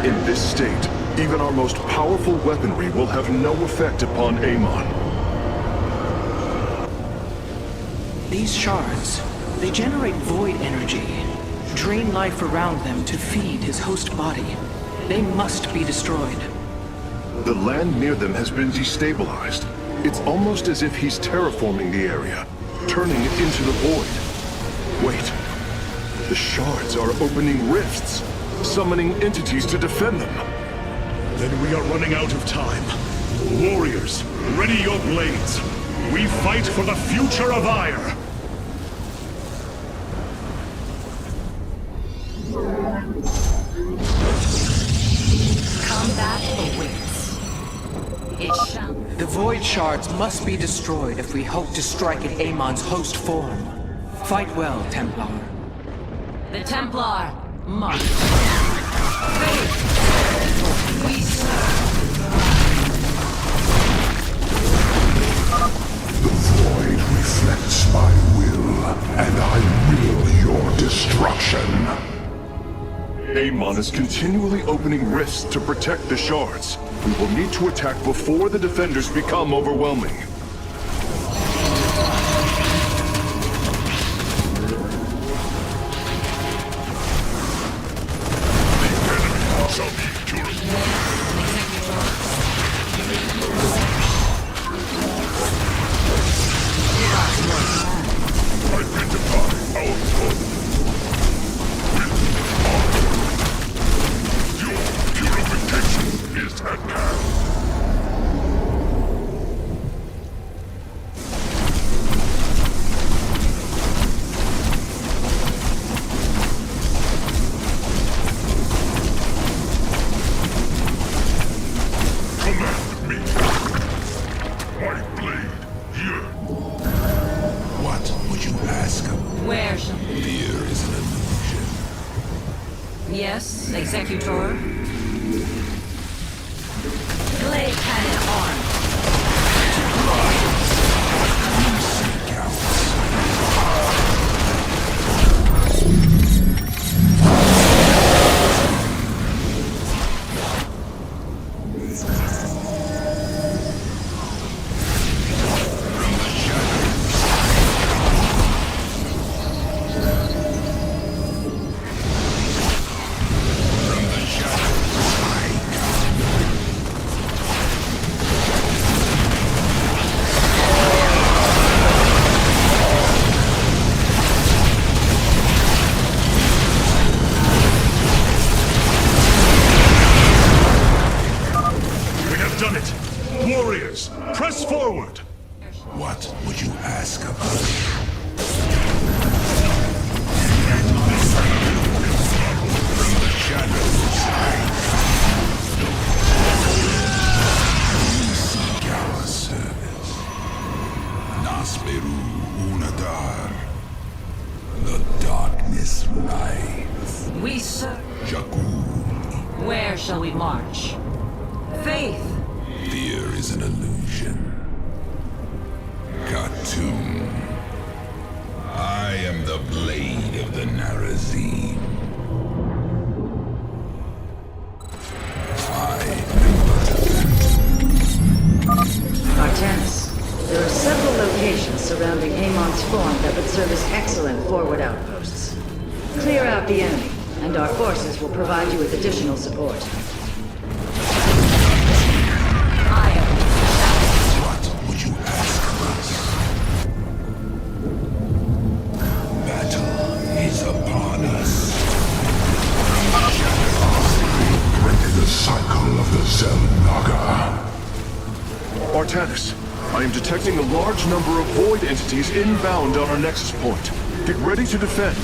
K: In this state, even our most powerful weaponry will have no effect upon Amon.
L: These shards, they generate void energy, drain life around them to feed his host body. They must be destroyed.
K: The land near them has been destabilized. It's almost as if he's terraforming the area, turning it into the void. Wait. The shards are opening rifts, summoning entities to defend them.
J: Then we are running out of time. Warriors, ready your blades. We fight for the future of Ire.
M: Combat awaits. It shall.
L: The void shards must be destroyed if we hope to strike at Amon's host form. Fight well, Templar.
M: The Templar march. We serve.
A: The void reflects my will, and I will your destruction.
K: Amon is continually opening rifts to protect the shards. We will need to attack before the defenders become overwhelming.
M: Where shall
S: Fear is an illusion.
M: Yes, Executor. Blade cannon armed. We serve.
A: Jakku.
M: Where shall we march? Faith.
A: Fear is an illusion. Khartoum. I am the blade of the Narazim.
I: Artanis, there are several locations surrounding Amon's form that would serve as excellent forward outposts. Clear out the enemy, and our forces will provide you with additional support.
A: What would you ask of us? Battle is upon us.
H: Break the cycle of the Zelnaga.
K: Artanis, I am detecting a large number of void entities inbound on our nexus point. Get ready to defend.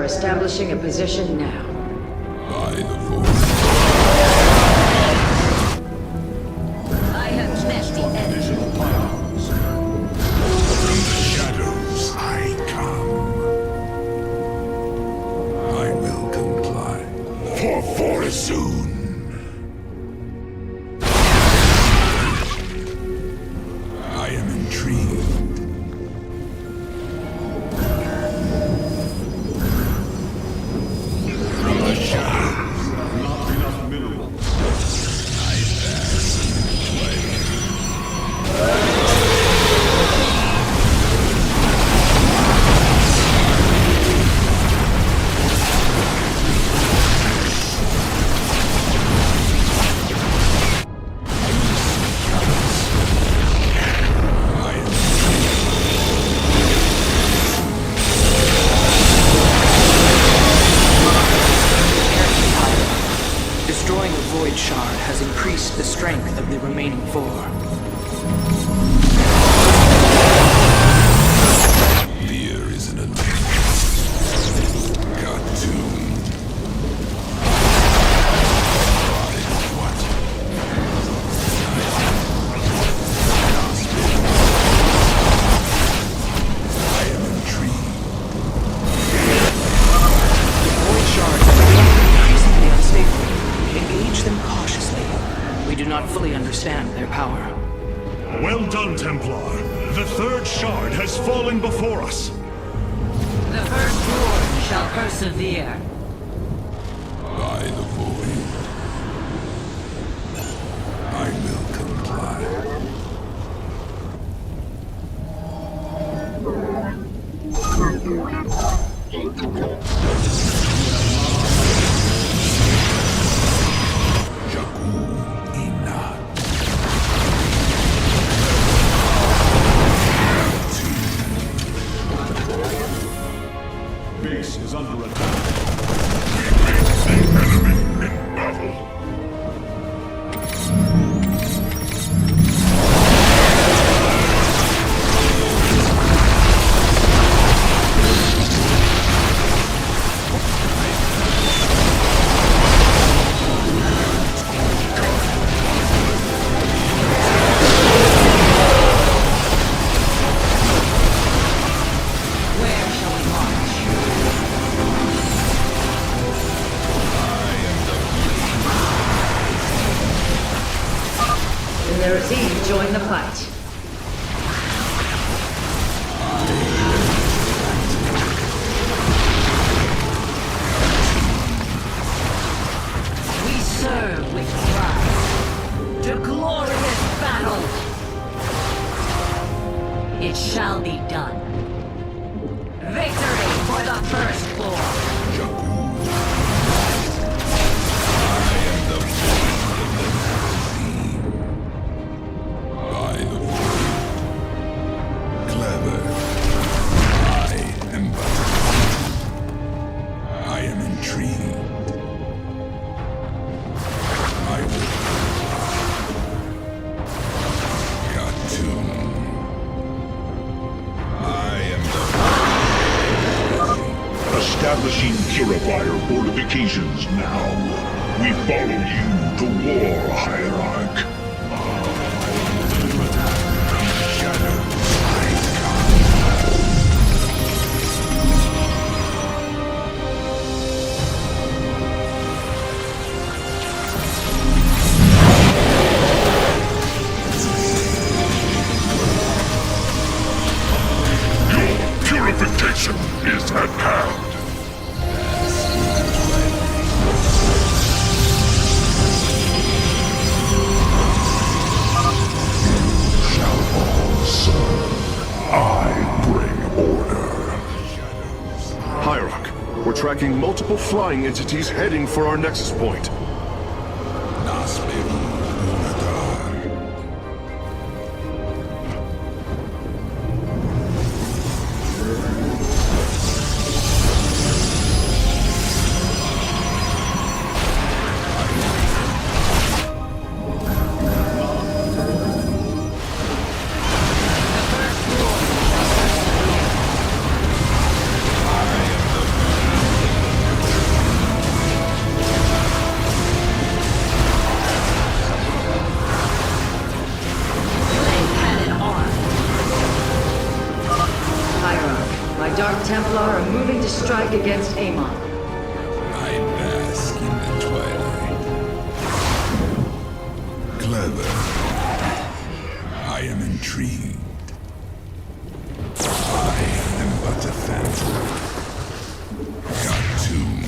I: Establishing a position now.
A: By the Force.
M: I have smashed the edge.
A: From the shadows I come. I will comply. For Forsoon. I am intrigued.
I: Join the fight.
M: We serve with pride. To glorious battle. It shall be done. Victory for the first floor.
H: Establishing purifier fortifications now. We follow you to war, Hierarch.
B: Purification is at hand. Shall all serve. I bring order.
K: Hierarch, we're tracking multiple flying entities heading for our nexus point.
I: Dark Templar are moving to strike against Amon.
D: I bask in the twilight. Clever. I am intrigued. I am but a phantom. Got tuned.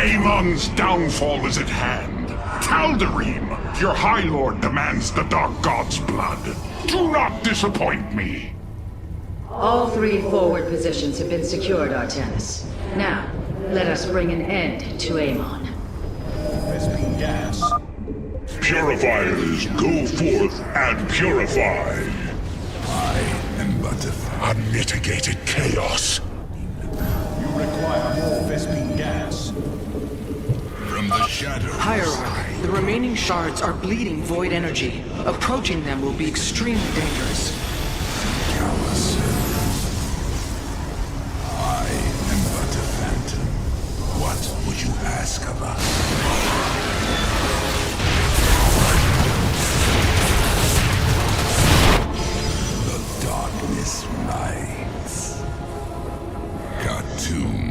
B: Amon's downfall is at hand. Tal'Darim, your High Lord demands the Dark God's blood. Do not disappoint me.
I: All 3 forward positions have been secured, Artanis. Now, let us bring an end to Amon.
T: Bespin gas.
B: Purifiers, go forth and purify.
D: I am but a
B: unmitigated chaos.
T: You require more Bespin gas.
D: From the shadows.
L: Hierarch, the remaining shards are bleeding void energy. Approaching them will be extremely dangerous.
D: Callous. I am but a phantom. What would you ask of us? The darkness rides. Khartoum.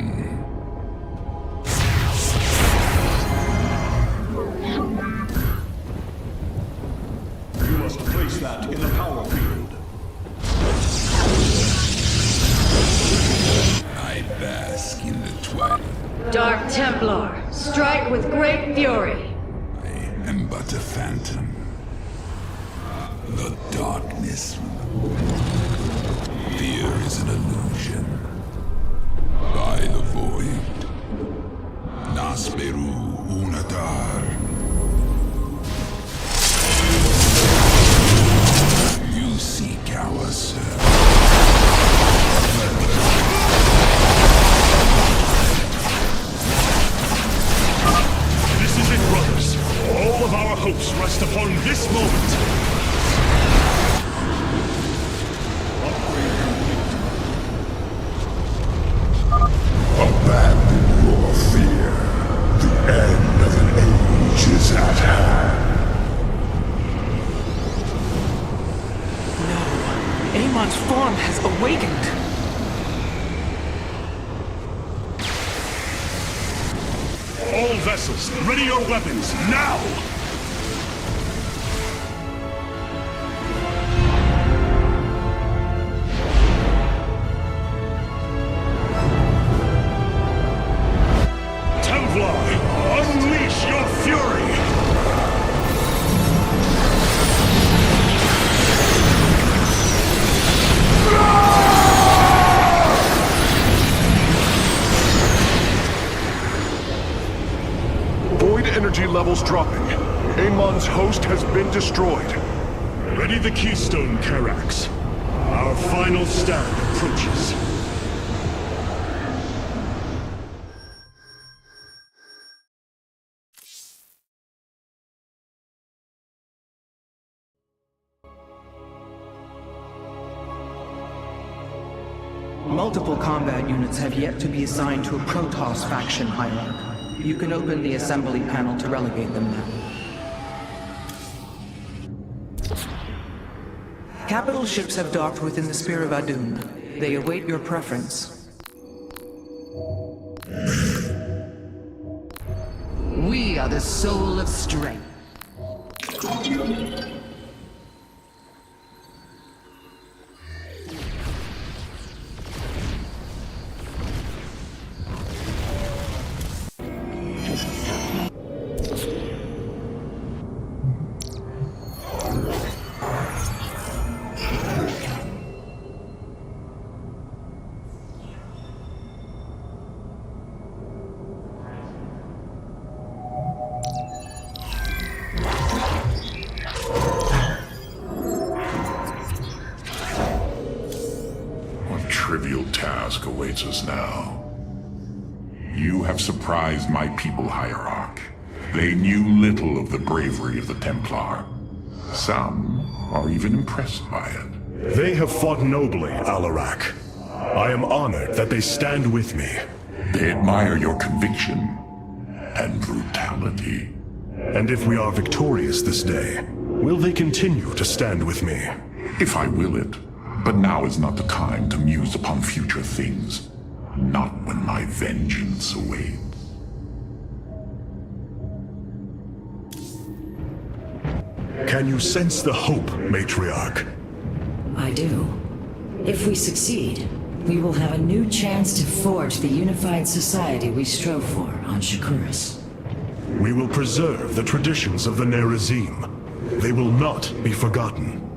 T: You must place that in the power field.
D: I bask in the twilight.
I: Dark Templar, strike with great fury.
D: I am but a phantom. The darkness. Fear is an illusion. By the void. Nasperu Unatar. You seek our service.
G: This is it, brothers. All of our hopes rest upon this moment.
B: Abandon your fear. The end of an age is at hand.
L: No. Amon's form has awakened.
G: All vessels, ready your weapons, now! Templar,
K: energy levels dropping. Amon's host has been destroyed.
J: Ready the keystone, Karax. Our final stand approaches.
L: Multiple combat units have yet to be assigned to a Protoss faction hierarch. You can open the assembly panel to relegate them now. Capital ships have docked within the Spear of Adun. They await your preference.
C: We are the soul of strength.
B: Trivial task awaits us now. You have surprised my people, Hierarch. They knew little of the bravery of the Templar. Some are even impressed by it.
J: They have fought nobly, Alarak. I am honored that they stand with me.
B: They admire your conviction and brutality.
J: And if we are victorious this day, will they continue to stand with me?
B: If I will it. But now is not the time to muse upon future things. Not when my vengeance awaits.
J: Can you sense the hope, Matriarch?
M: I do. If we succeed, we will have a new chance to forge the unified society we strove for on Shakuras.
J: We will preserve the traditions of the Nerazim. They will not be forgotten.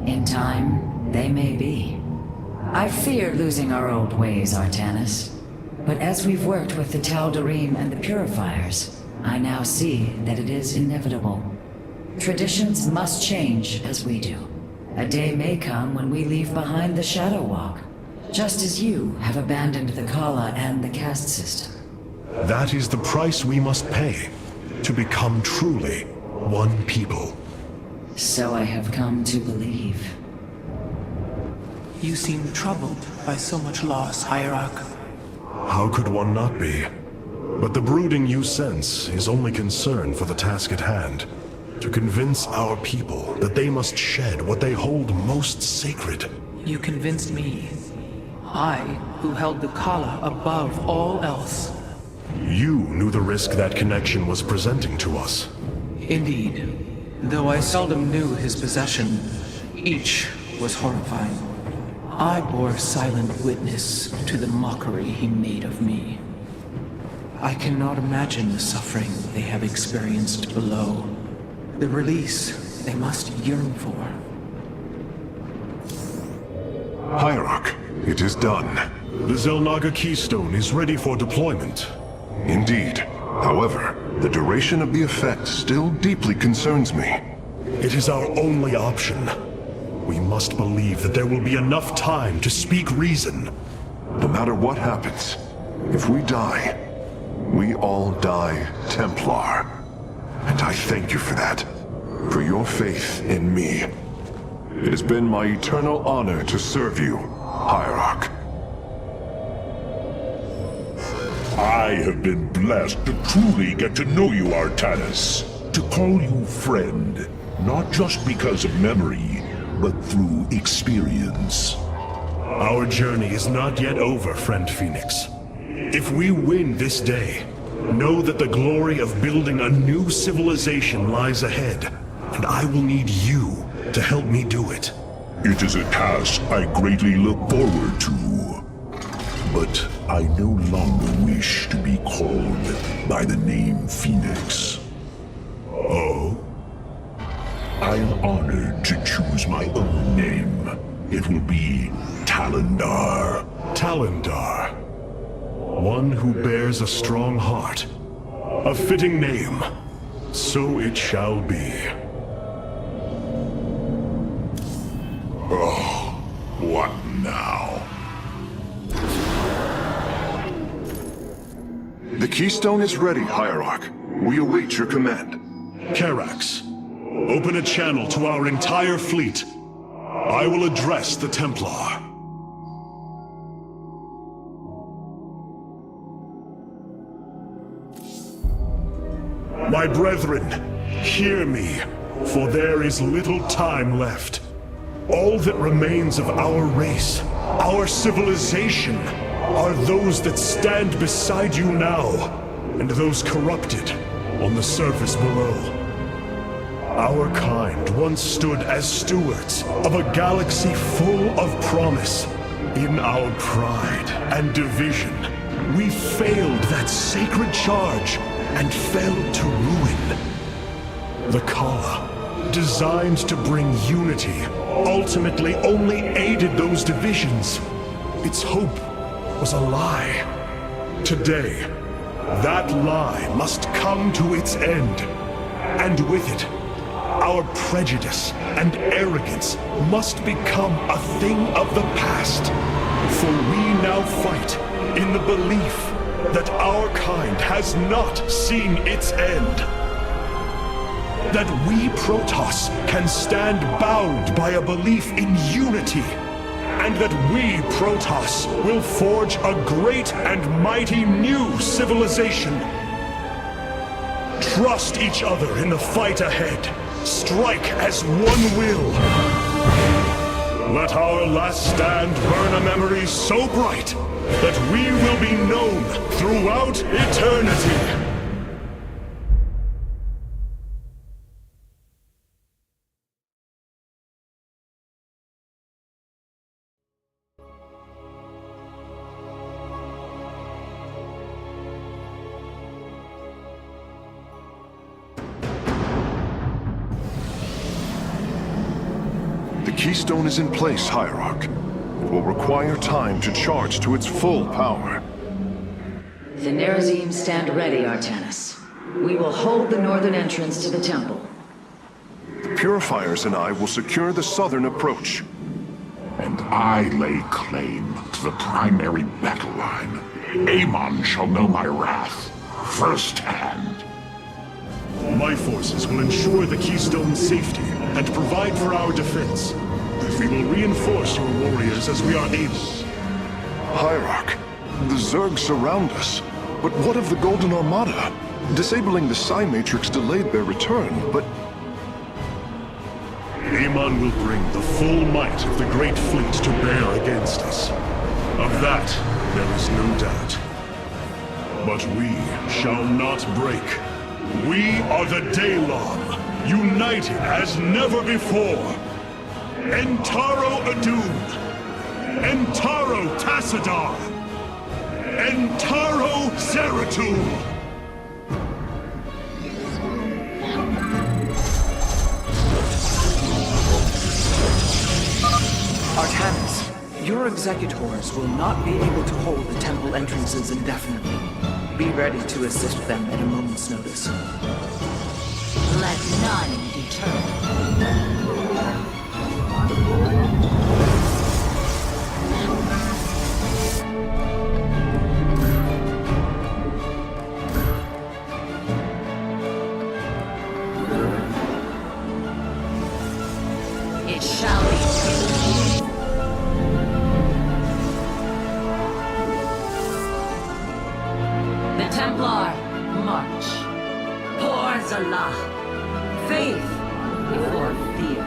M: In time, they may be. I feared losing our old ways, Artanis. But as we've worked with the Tal'Darim and the Purifiers, I now see that it is inevitable. Traditions must change as we do. A day may come when we leave behind the Shadow Walk, just as you have abandoned the Kala and the caste system.
J: That is the price we must pay, to become truly one people.
M: So I have come to believe.
L: You seem troubled by so much loss, Hierarch.
J: How could one not be? But the brooding you sense is only concern for the task at hand. To convince our people that they must shed what they hold most sacred.
L: You convinced me. I, who held the Kala above all else.
J: You knew the risk that connection was presenting to us.
L: Indeed. Though I seldom knew his possession, each was horrifying. I bore silent witness to the mockery he made of me. I cannot imagine the suffering they have experienced below. The release they must yearn for.
K: Hierarch, it is done.
J: The Xel'Naga Keystone is ready for deployment.
K: Indeed. However, the duration of the effect still deeply concerns me.
J: It is our only option. We must believe that there will be enough time to speak reason.
K: No matter what happens, if we die, we all die Templar. And I thank you for that. For your faith in me. It has been my eternal honor to serve you, Hierarch.
H: I have been blessed to truly get to know you, Artanis. To call you friend, not just because of memory, but through experience.
J: Our journey is not yet over, friend Phoenix. If we win this day, know that the glory of building a new civilization lies ahead, and I will need you to help me do it.
H: It is a task I greatly look forward to. But I no longer wish to be called by the name Phoenix.
J: Oh?
H: I am honored to choose my own name. It will be Talendar.
J: Talendar. One who bears a strong heart. A fitting name. So it shall be.
B: Oh, what now?
K: The Keystone is ready, Hierarch. We await your command.
J: Karax, open a channel to our entire fleet. I will address the Templar. My brethren, hear me, for there is little time left. All that remains of our race, our civilization, are those that stand beside you now, and those corrupted on the surface below. Our kind once stood as stewards of a galaxy full of promise. In our pride and division, we failed that sacred charge and fell to ruin. The Kala, designed to bring unity, ultimately only aided those divisions. Its hope was a lie. Today, that lie must come to its end. And with it, our prejudice and arrogance must become a thing of the past. For we now fight in the belief that our kind has not seen its end. That we Protoss can stand bound by a belief in unity. And that we Protoss will forge a great and mighty new civilization. Trust each other in the fight ahead. Strike as one will. Let our last stand burn a memory so bright that we will be known throughout eternity.
K: The Keystone is in place, Hierarch. It will require time to charge to its full power.
I: The Nerazim stand ready, Artanis. We will hold the northern entrance to the temple.
K: The Purifiers and I will secure the southern approach.
B: And I lay claim to the primary battle line. Amon shall know my wrath firsthand.
J: My forces will ensure the Keystone's safety and provide for our defense. We will reinforce your warriors as we are able.
K: Hierarch, the Zerg surround us. But what of the Golden Armada? Disabling the Psi Matrix delayed their return, but...
J: Amon will bring the full might of the Great Fleet to bear against us. Of that, there is no doubt. But we shall not break. We are the Daylon, united as never before. Entaro Adun, Entaro Tassadar, Entaro Zeratul.
L: Artanis, your executors will not be able to hold the temple entrances indefinitely. Be ready to assist them at a moment's notice.
M: Let none deter. It shall be. The Templar, march. Por Zalah. Faith before fear.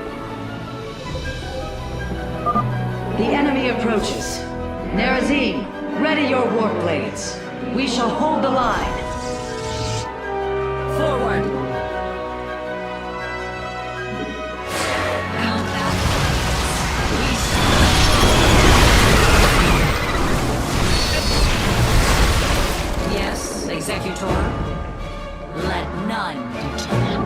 I: The enemy approaches. Nerazim, ready your warp blades. We shall hold the line.
M: Forward. Yes, Executor. Let none deter.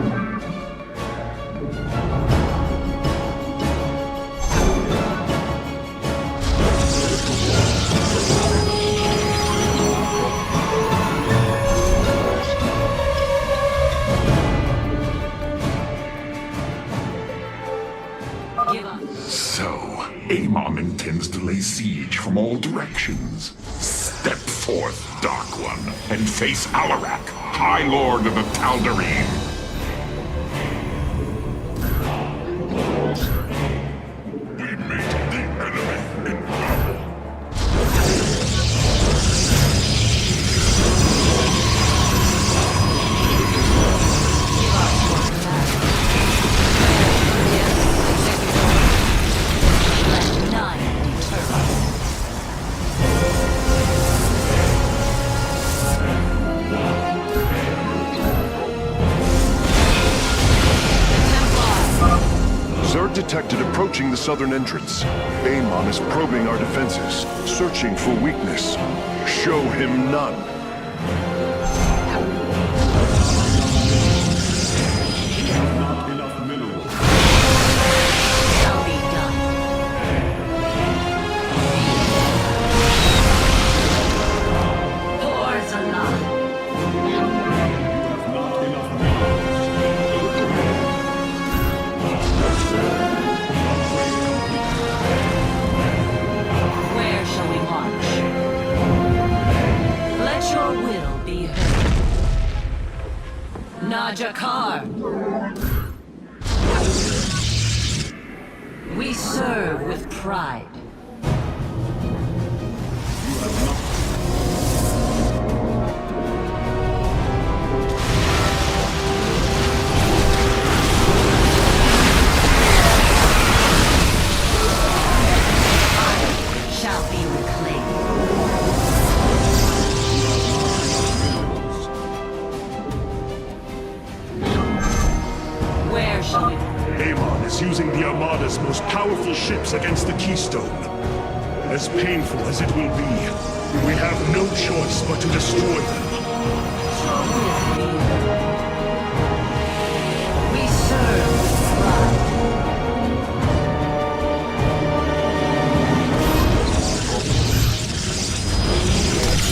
B: intends to lay siege from all directions. Step forth, Dark One, and face Alarak, High Lord of the Tal'Darim.
K: Detected approaching the southern entrance. Amon is probing our defenses, searching for weakness. Show him none.
T: Not enough minerals.
M: Shall be done. Porzala.
T: You have not enough minerals.
M: Where shall we march? Let your will be heard. Najakar. We serve with pride. Shall be reclaimed. Where shall we?
J: Amon is using the Armada's most powerful ships against the Keystone. As painful as it will be, we have no choice but to destroy them.
M: We serve with pride.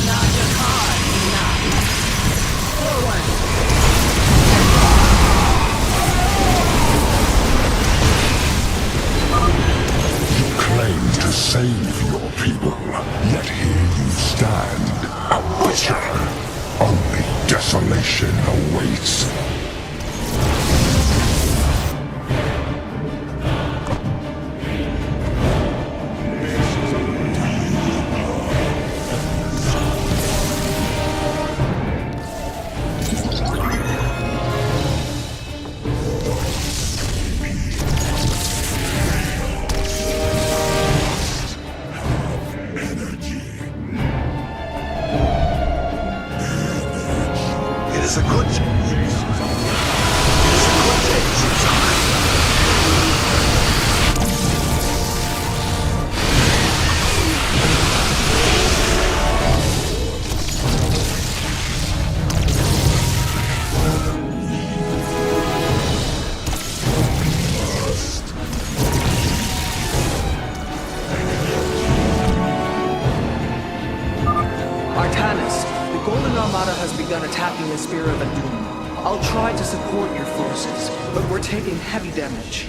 M: Najakar, denied. Forward.
H: You claim to save your people, yet here you stand, a butcher. Only desolation awaits.
D: It is a good
L: Artanis, the Golden Armada has begun attacking the Spear of Adun. I'll try to support your forces, but we're taking heavy damage.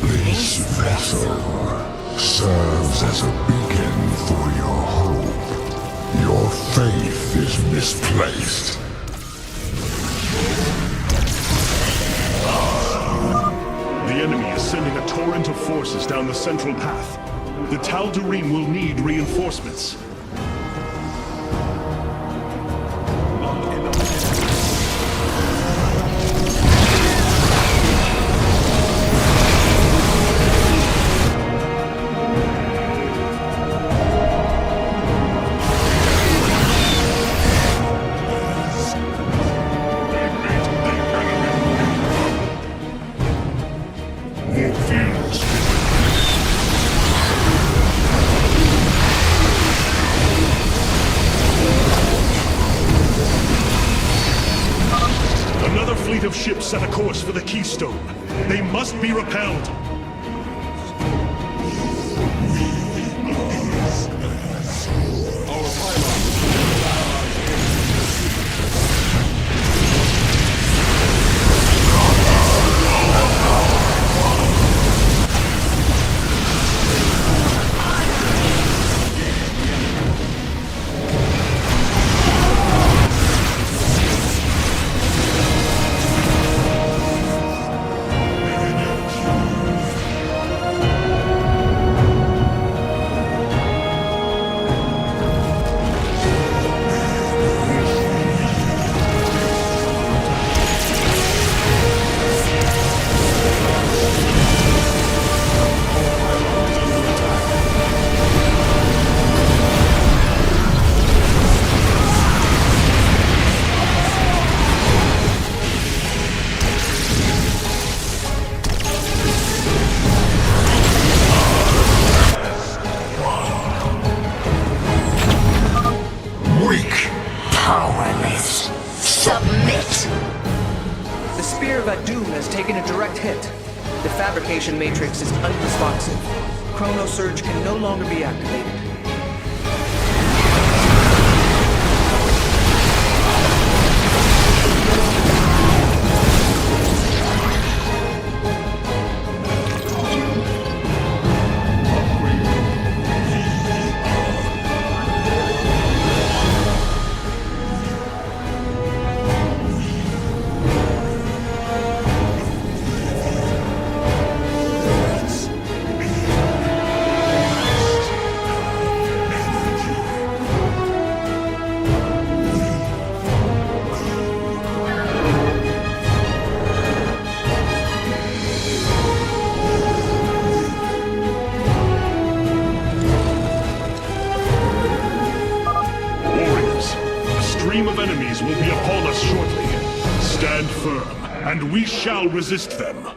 H: This vessel serves as a beacon for your hope. Your faith is misplaced.
J: The enemy is sending a torrent of forces down the central path. The Tal'Darim will need reinforcements. Another fleet of ships set a course for the Keystone. They must be repelled.
L: has taken a direct hit. The fabrication matrix is unresponsive. Chrono Surge can no longer be activated.
J: And we shall resist them.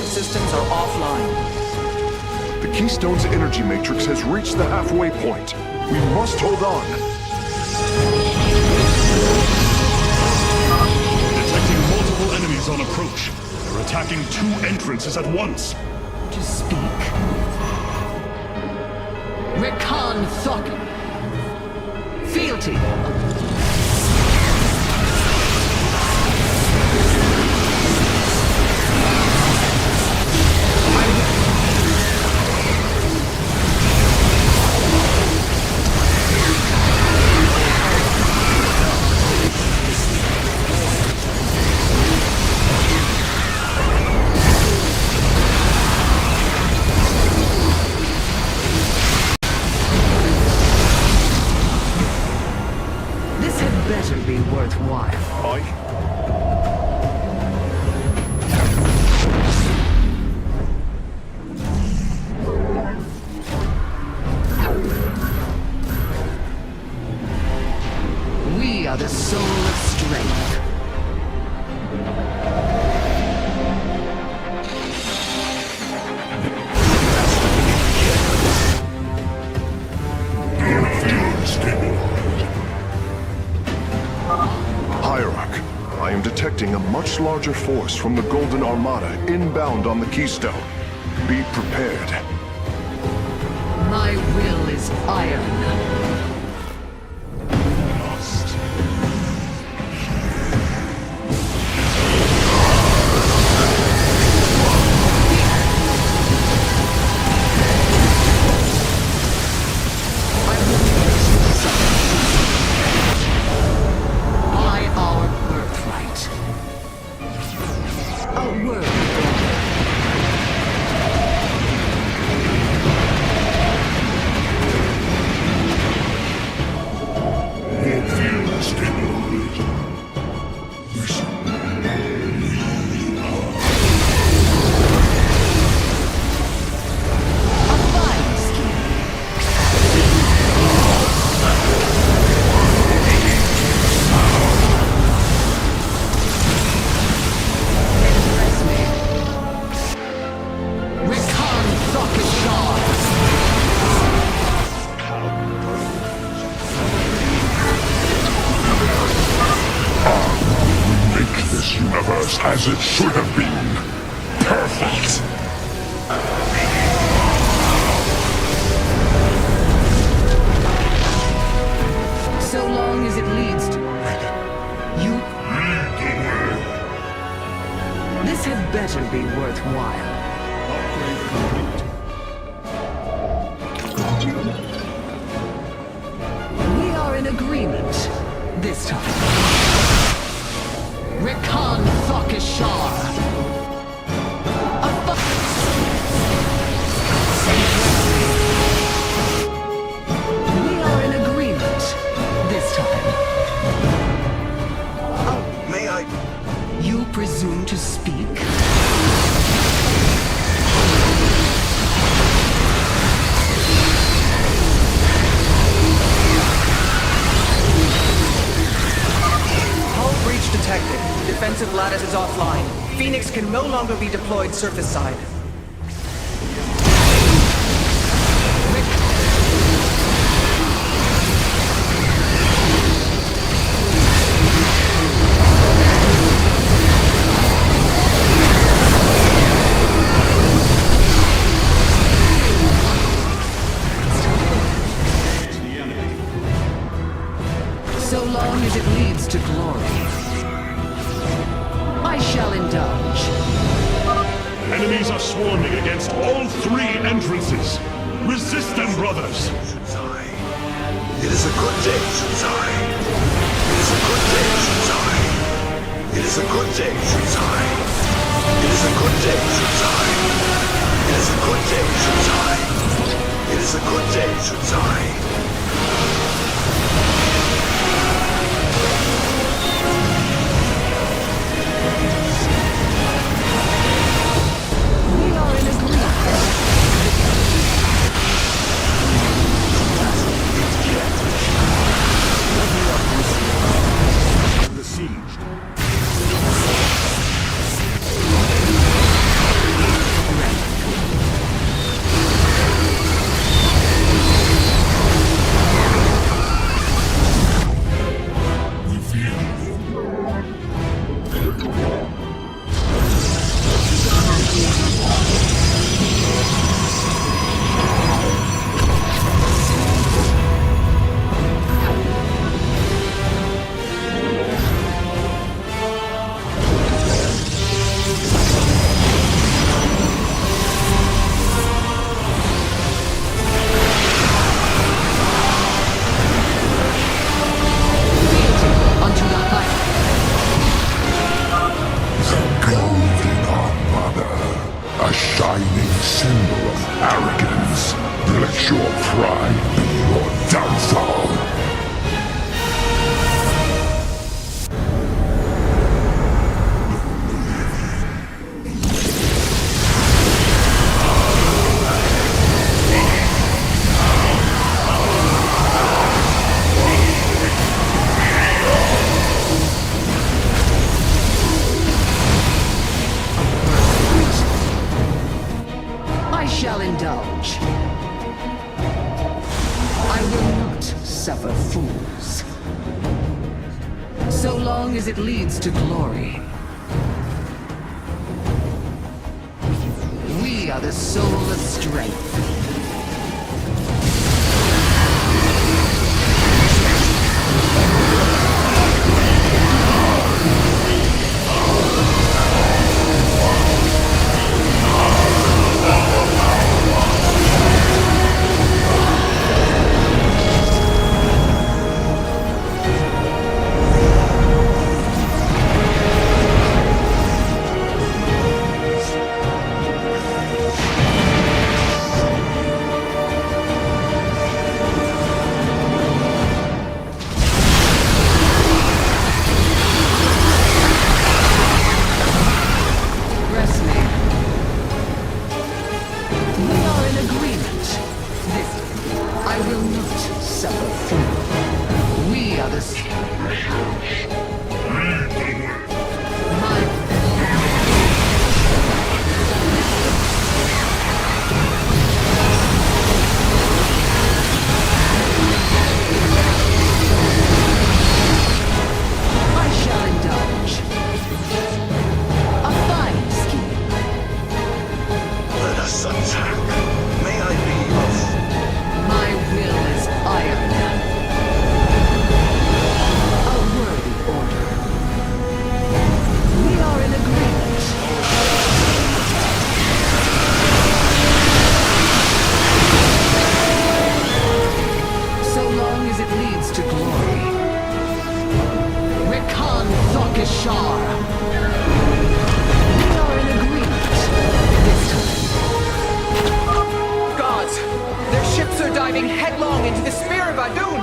L: Systems are offline.
K: The Keystone's energy matrix has reached the halfway point. We must hold on.
J: Detecting multiple enemies on approach. They're attacking 2 entrances at once.
M: To speak. Rekan Thok. Fealty. The soul of strength.
K: Hierarch, I am detecting a much larger force from the Golden Armada inbound on the Keystone. Be prepared.
M: My will is iron.
B: As it should have been. Perfect!
L: So long as it leads to... You... This had better be worthwhile. We are in agreement. This time. Rakan Thokishar. We are in agreement. This time.
D: How may I...
L: You presume to speak?
P: Hull breach detected. Defensive lattice is offline. Phoenix can no longer be deployed surface side.
L: So long as it leads to glory. I shall indulge.
J: Enemies are swarming against all three entrances. Resist them, brothers!
D: It is a good day, Shunsai. It is a good day, Shunsai. It is a good day, Shunsai. It is a good day, Shunsai. It is a good day, Shunsai. It is a good day, Shunsai.
L: We are in agreement.
T: The siege.
B: A shining symbol of arrogance. Let your pride be your downfall.
L: I shall indulge. I will not suffer fools. So long as it leads to glory. We are the soul of strength.
P: headlong into the Spear of Adun!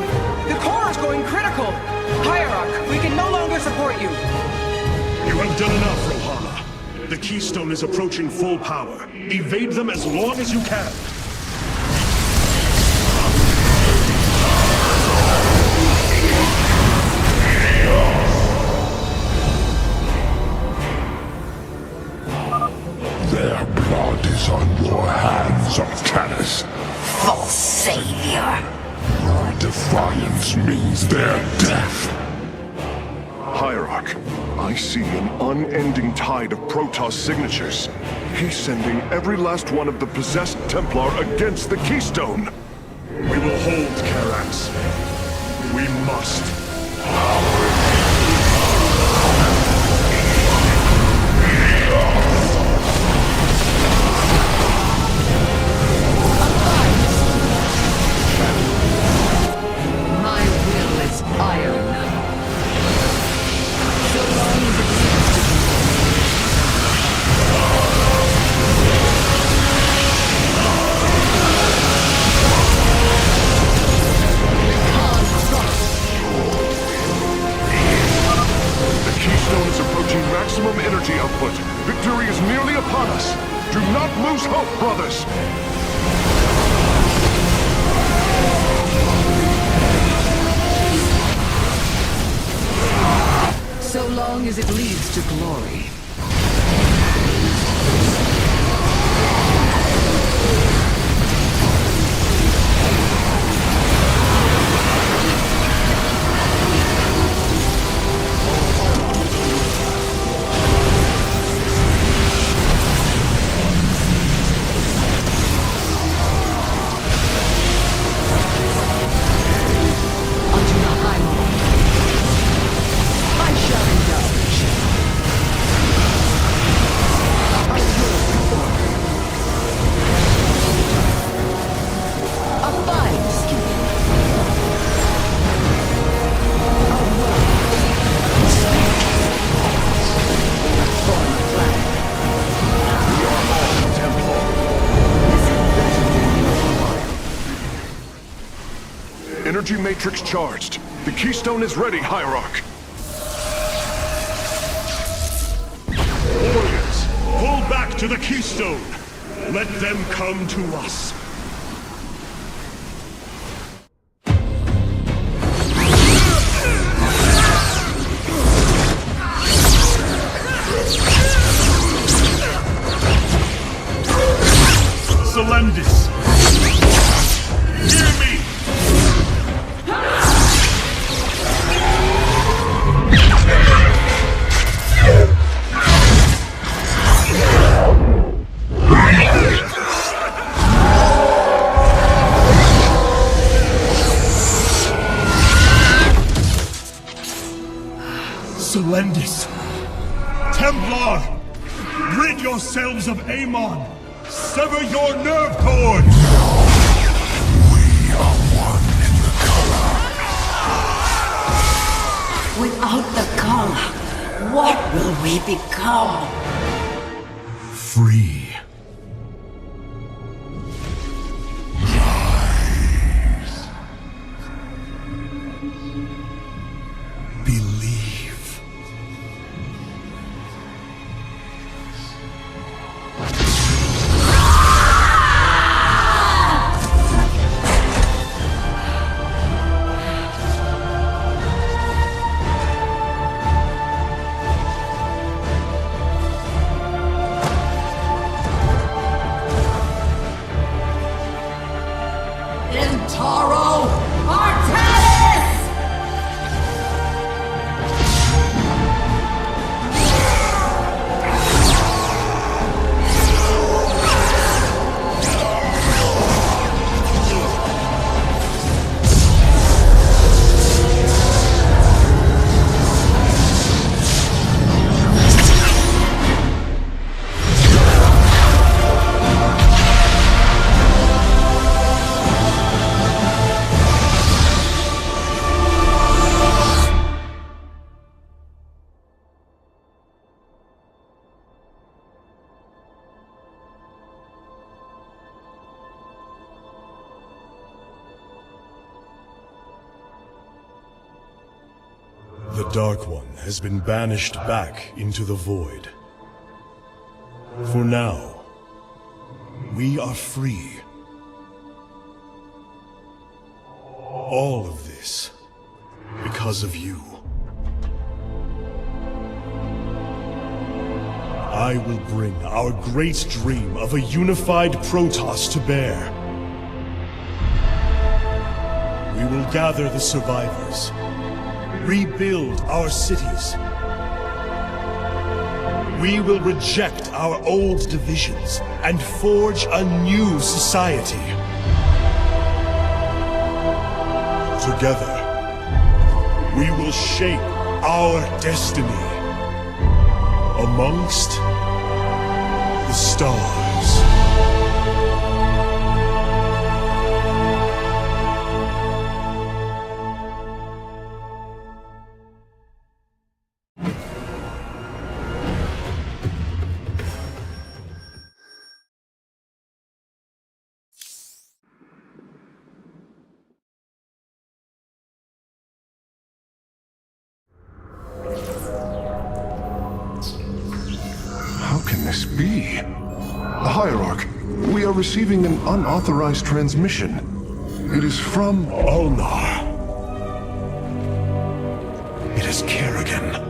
P: The core is going critical! Hierarch, we can no longer support you!
J: You have done enough, Rohana. The Keystone is approaching full power. Evade them as long as you can.
H: Their blood is on your hands, Arcanus.
U: False savior.
H: Your defiance means their death.
K: Hierarch, I see an unending tide of Protoss signatures. He's sending every last one of the possessed Templar against the Keystone.
J: We will hold Karax. We must.
M: My will is iron. So long as it leads to
K: The Keystone is approaching maximum energy output. Victory is nearly upon us. Do not lose hope, brothers.
M: so long as it leads to glory.
K: Energy matrix charged. The Keystone is ready, Hierarch.
J: Warriors, pull back to the Keystone. Let them come to us. Selendis! Hear me! Selendis! Templar! Rid yourselves of Amon! Sever your nerve cords!
H: We are one in the color.
M: Without the color, what will we become?
H: Free. Rise. Believe.
G: The Dark One has been banished back into the void. For now, we are free. All of this because of you. I will bring our great dream of a unified Protoss to bear. We will gather the survivors, rebuild our cities. We will reject our old divisions and forge a new society. Together, we will shape our destiny amongst the stars.
K: How can this be? Hierarch, we are receiving an unauthorized transmission. It is from
G: Ulnar. It is Kerrigan.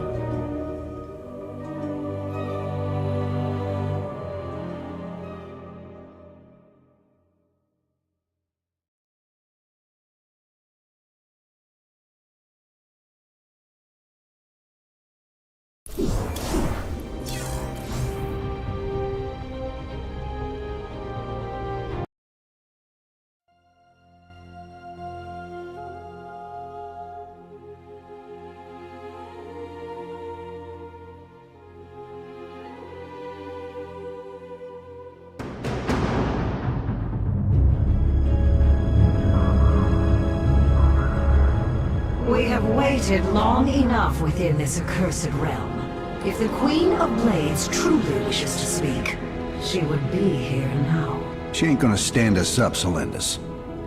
M: We have waited long enough within this accursed realm. If the Queen of Blades truly wishes to speak, she would be here now.
N: She ain't gonna stand us up, Celendis.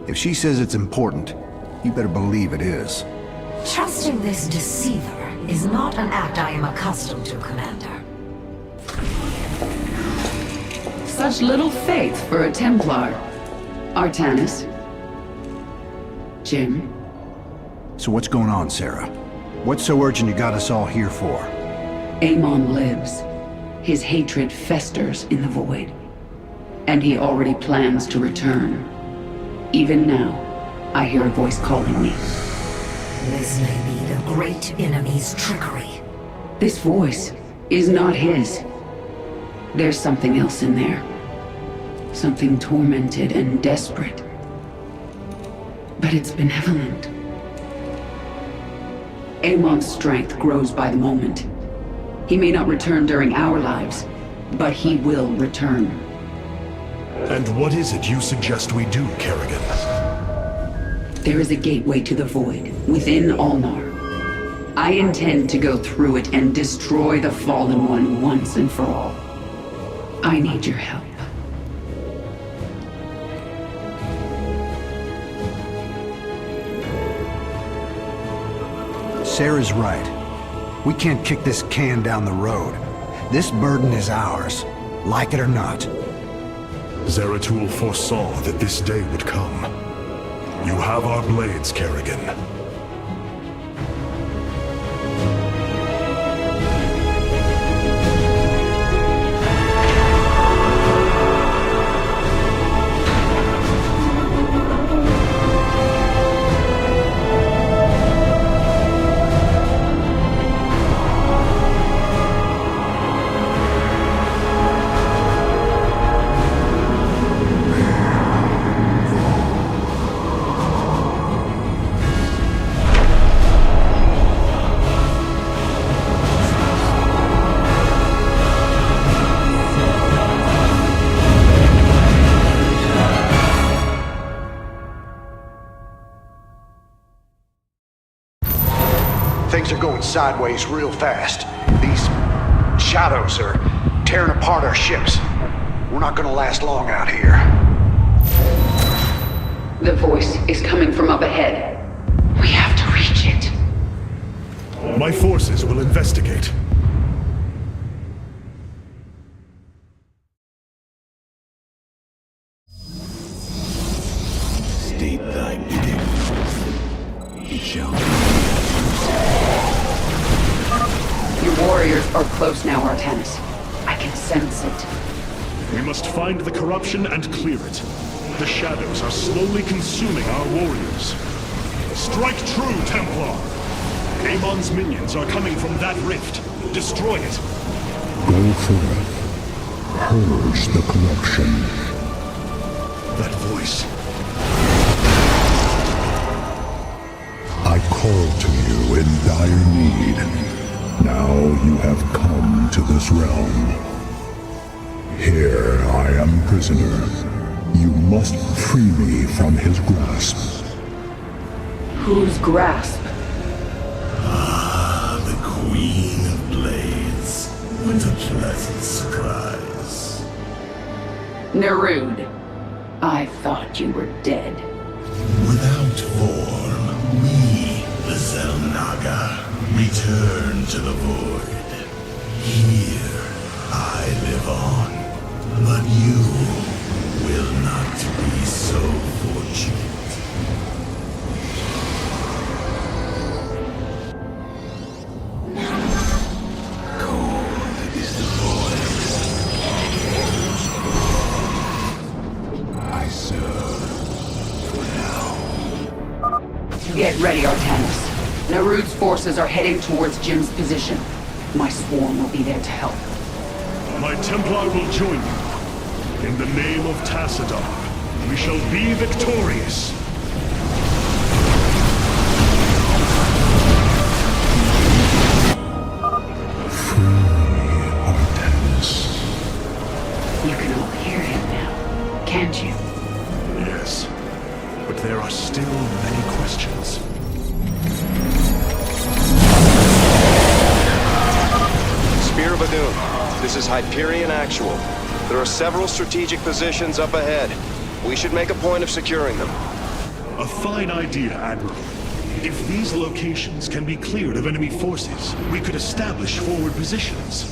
N: If she says it's important, you better believe it is.
M: Trusting this deceiver is not an act I am accustomed to, Commander.
C: Such little faith for a Templar. Artanis. Jim.
N: So what's going on, Sarah? What's so urgent you got us all here for?
C: Amon lives. His hatred festers in the void. And he already plans to return. Even now, I hear a voice calling me.
M: This may be the great enemy's trickery.
C: This voice is not his. There's something else in there. Something tormented and desperate. But it's benevolent. Amon's strength grows by the moment. He may not return during our lives, but he will return.
G: And what is it you suggest we do, Kerrigan?
C: There is a gateway to the void, within Ulnar. I intend to go through it and destroy the Fallen One once and for all. I need your help.
N: Sarah's right. We can't kick this can down the road. This burden is ours, like it or not.
G: Zeratul foresaw that this day would come. You have our blades, Kerrigan.
N: Things are going sideways real fast. These shadows are tearing apart our ships. We're not gonna last long out here.
C: The voice is coming from up ahead. We have to reach it.
G: My
J: will investigate.
D: State thy bidding. It shall be.
C: Your warriors are close now, Artanis. I can sense it.
J: We must find the corruption and clear it. The shadows are slowly consuming our warriors. Strike true, Templar! Amon's minions are coming from that rift. Destroy it.
H: Go forth. Purge the corruption.
J: That voice.
H: I called to you in dire need. Now you have come to this realm. Here I am prisoner. You must free me from his grasp.
C: Whose grasp?
S: Ah, the Queen of Blades. What a pleasant surprise.
C: Nerud. I thought you were dead.
S: Without form, we, the Zelnaga, return to the void. Here, I live on. But you will not be so fortunate.
D: Cold is the void. I serve for now.
C: Get ready, Artanis. Nerud's forces are heading towards Jim's position. My swarm will be there to help.
J: My Templar will join you. In the name of Tassadar, we shall be victorious.
C: You can all hear him now, can't you?
J: Yes, but there are still many questions.
F: Spear of Adun, this is Hyperion Actual. There are several strategic positions up ahead. We should make a point of securing them.
J: A fine idea, Admiral. If these locations can be cleared of enemy forces, we could establish forward positions.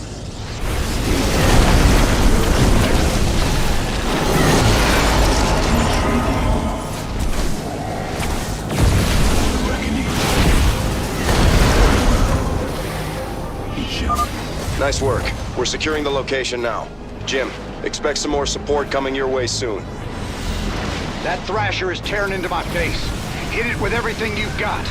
F: Nice work. We're securing the location now. Jim, expect some more support coming your way soon.
N: That Thrasher is tearing into my base. Hit it with everything you've got.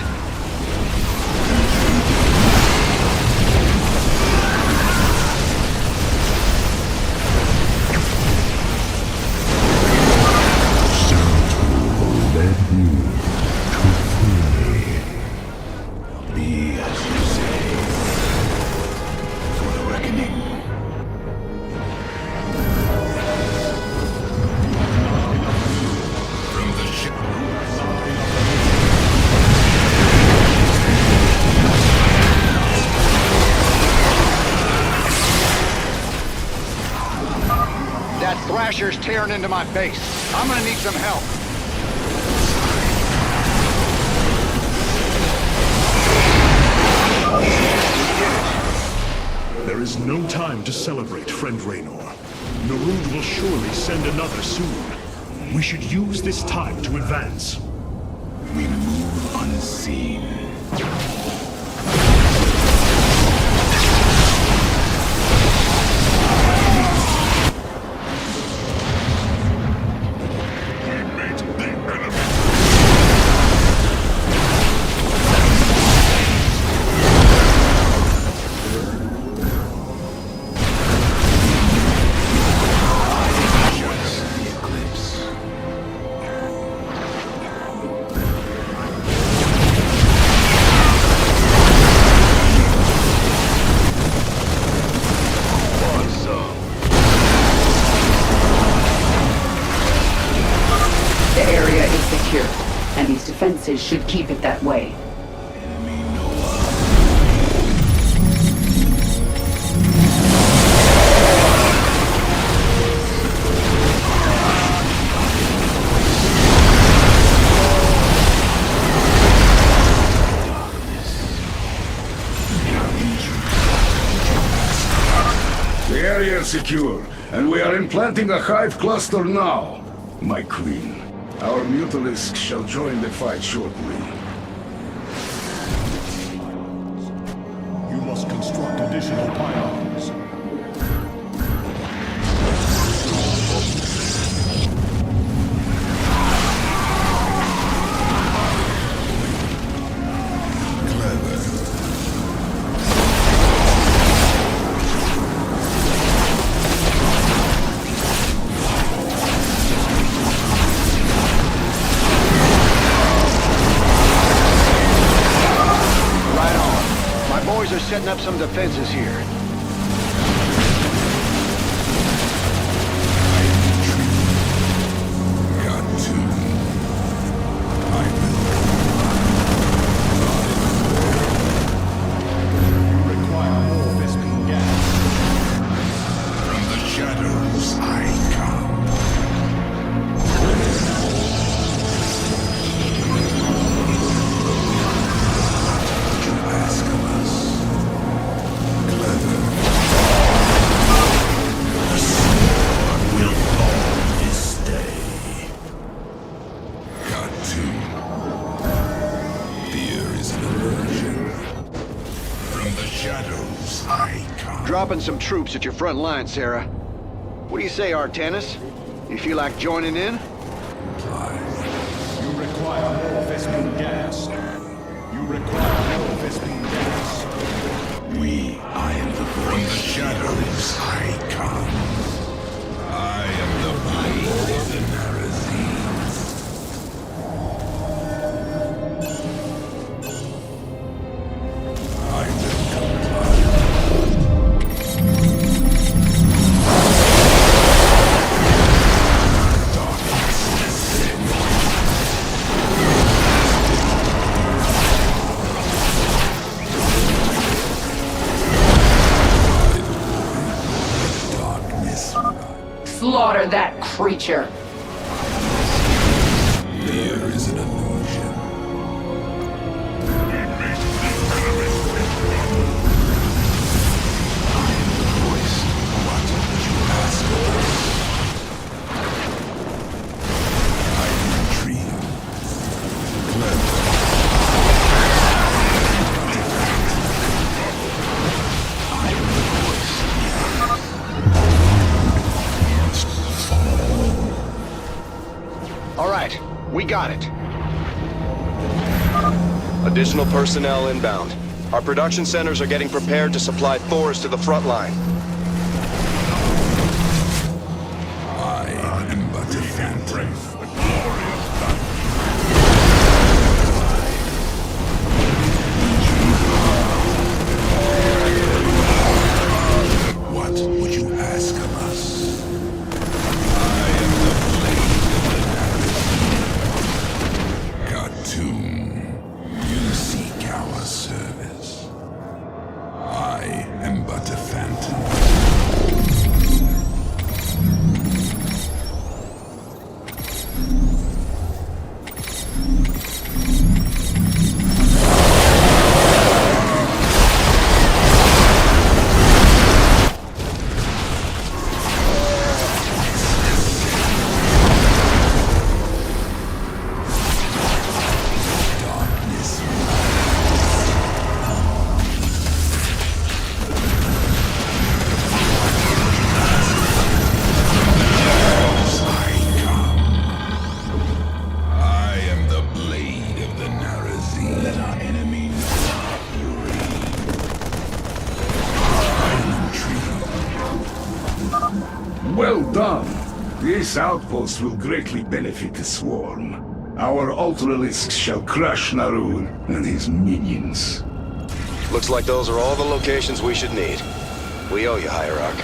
H: Led you to free.
D: Be as you say. For the reckoning. From the ship.
N: That Thrasher's tearing into my base. I'm gonna need some help.
J: There is no time to celebrate, friend Raynor. Nerud will surely send another soon. We should use this time to advance.
D: We move unseen.
C: And these defenses should keep it that way.
A: secure, and we are implanting a hive cluster now. My queen, our mutalisks shall join the fight shortly.
T: You must construct additional pylons.
N: Setting up some defenses here. Dropping some troops at your front line, Sarah. What do you say, Artanis? You feel like joining in?
T: You require more Vespene gas. You require more Vespene gas.
D: I am the voice. From the shadows I come. I am the blade of the Narazine. I will comply.
C: Slaughter that creature!
D: There is an illusion. I am the voice. What would you ask of us? I retreat. Clever. I am the voice.
N: All right, we got it.
F: Additional personnel inbound. Our production centers are getting prepared to supply Thors to the front line.
D: I am but a phantom. What would you ask of us? I am the blade of the Khartoum. You seek our service. I am but a phantom.
A: Well done. This outpost will greatly benefit the swarm. Our Ultralisks shall crush Narun and his minions.
F: Looks like those are all the locations we should need. We owe you, Hierarch.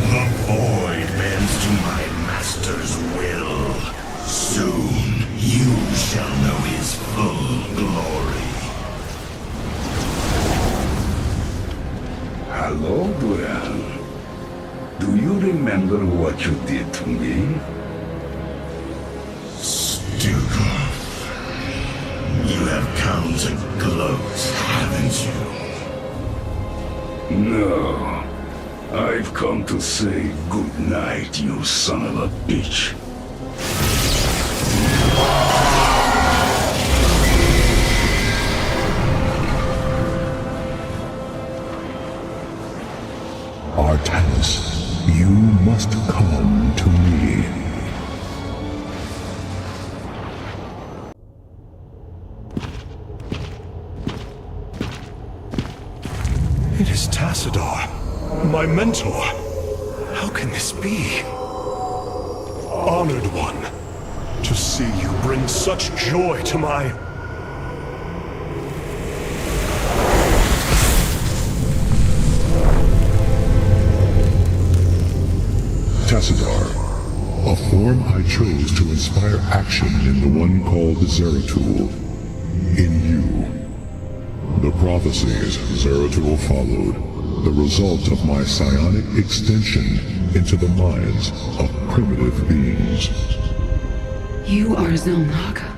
D: The void bends to my master's will. Soon you shall know his full glory.
A: Hello, Duran. Do you remember what you did to me?
H: down to gloat, haven't you? No. I've come to say goodnight, you son of a bitch. Artanis, you must come to me.
J: It is Tassadar, my mentor. How can this be? Honored one, to see you bring such joy to my...
H: Tassadar, a form I chose to inspire action in the one called Zeratul. In you. The prophecies Zeratul followed, the result of my psionic extension into the minds of primitive beings.
C: You are Zelnaga,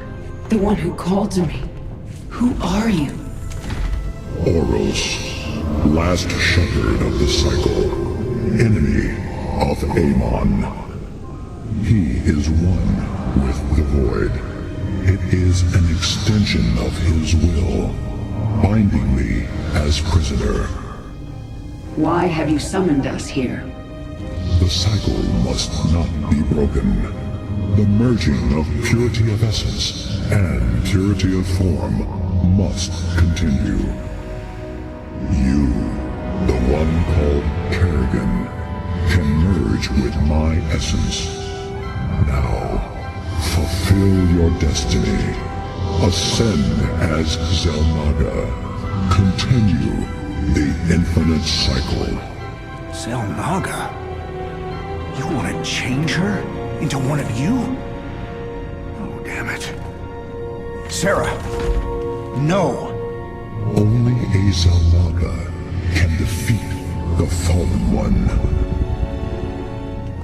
C: the one who called to me. Who are you?
H: Oros, last shepherd of the cycle, enemy of Amon. He is one with the void. It is an extension of his will, binding me as prisoner.
C: Why have you summoned us here?
H: The cycle must not be broken. The merging of purity of essence and purity of form must continue. You, the one called Kerrigan, can merge with my essence. Now, fulfill your destiny. Ascend as Zelnaga. Continue the infinite cycle.
D: Zelnaga? You want to change her into one of you? Oh, damn it. Sarah, no.
H: Only a Zelnaga can defeat the Fallen One.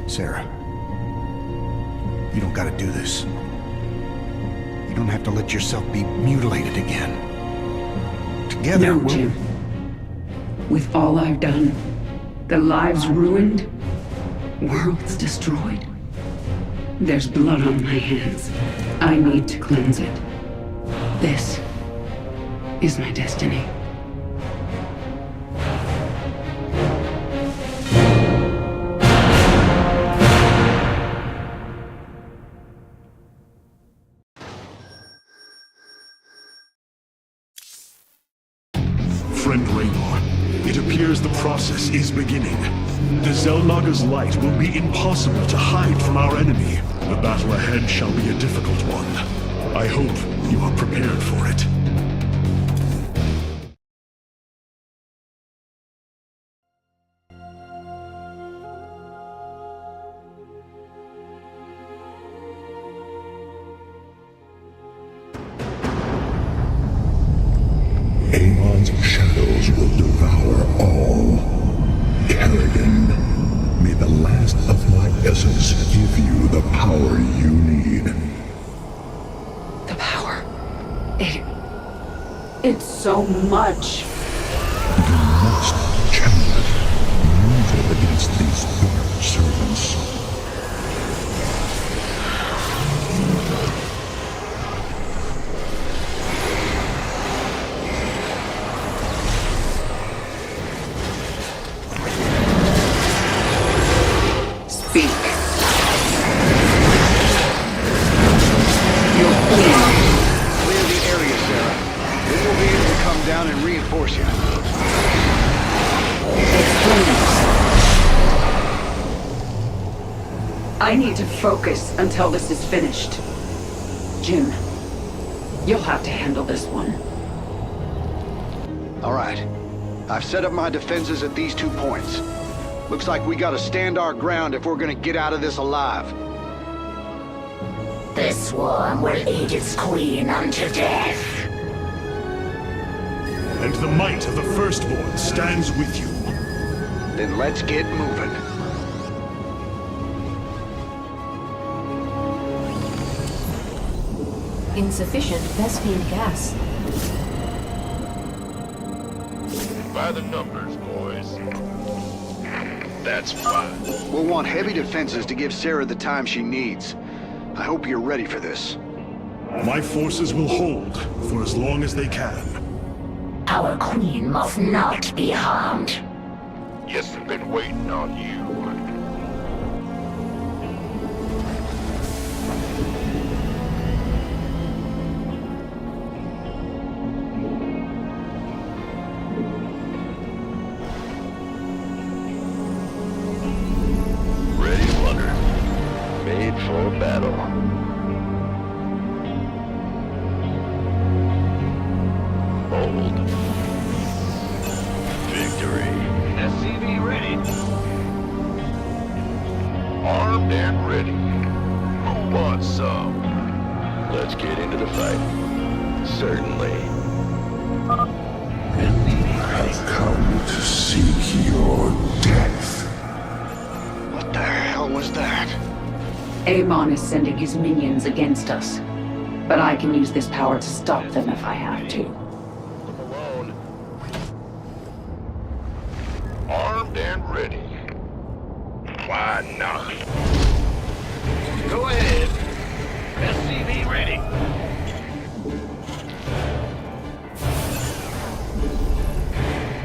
D: Sarah, you don't gotta do this. You don't have to let yourself be mutilated again. Together,
C: No,
D: we'll...
C: Jim. With all I've done, the lives ruined, worlds destroyed, there's blood on my hands. I need to cleanse it. This is my destiny.
J: Friend Raynor, it appears the process is beginning. The Zelnaga's light will be impossible to hide from our enemy. The battle ahead shall be a difficult one. I hope you are prepared for it.
H: Amon's shadows will devour all. Kerrigan, may the last of my essence give you the power you need.
C: The power. It's so much.
H: You must channel it. Use it against these dark servants.
C: Speak.
N: Clear the area, Sarah. Then we'll be able to come down and reinforce you.
C: I need to focus until this is finished. Jim, you'll have to handle this one.
N: All right. I've set up my defenses at these 2 points. Looks like we gotta stand our ground if we're gonna get out of this alive.
U: The swarm will eat its queen unto death.
J: And the might of the Firstborn stands with you.
N: Then let's get moving.
Q: Insufficient Vespine gas.
R: by the numbers, boys. That's fine.
N: We'll want heavy defenses to give Sarah the time she needs. I hope you're ready for this.
J: My forces will hold for as long as they can.
U: Our queen must not be harmed.
R: Yes, I've been waiting on you.
S: Ready, Wonder. Made for battle. Bold. Victory.
R: SCV ready. Armed and ready. Who wants some?
S: Let's get into the fight. Certainly.
A: I've come to seek your death.
N: What the hell was that?
C: Amon is sending his minions against us. But I can use this power to stop them if I have to.
R: Alone. Armed and ready. Why not? Go ahead. SCV ready.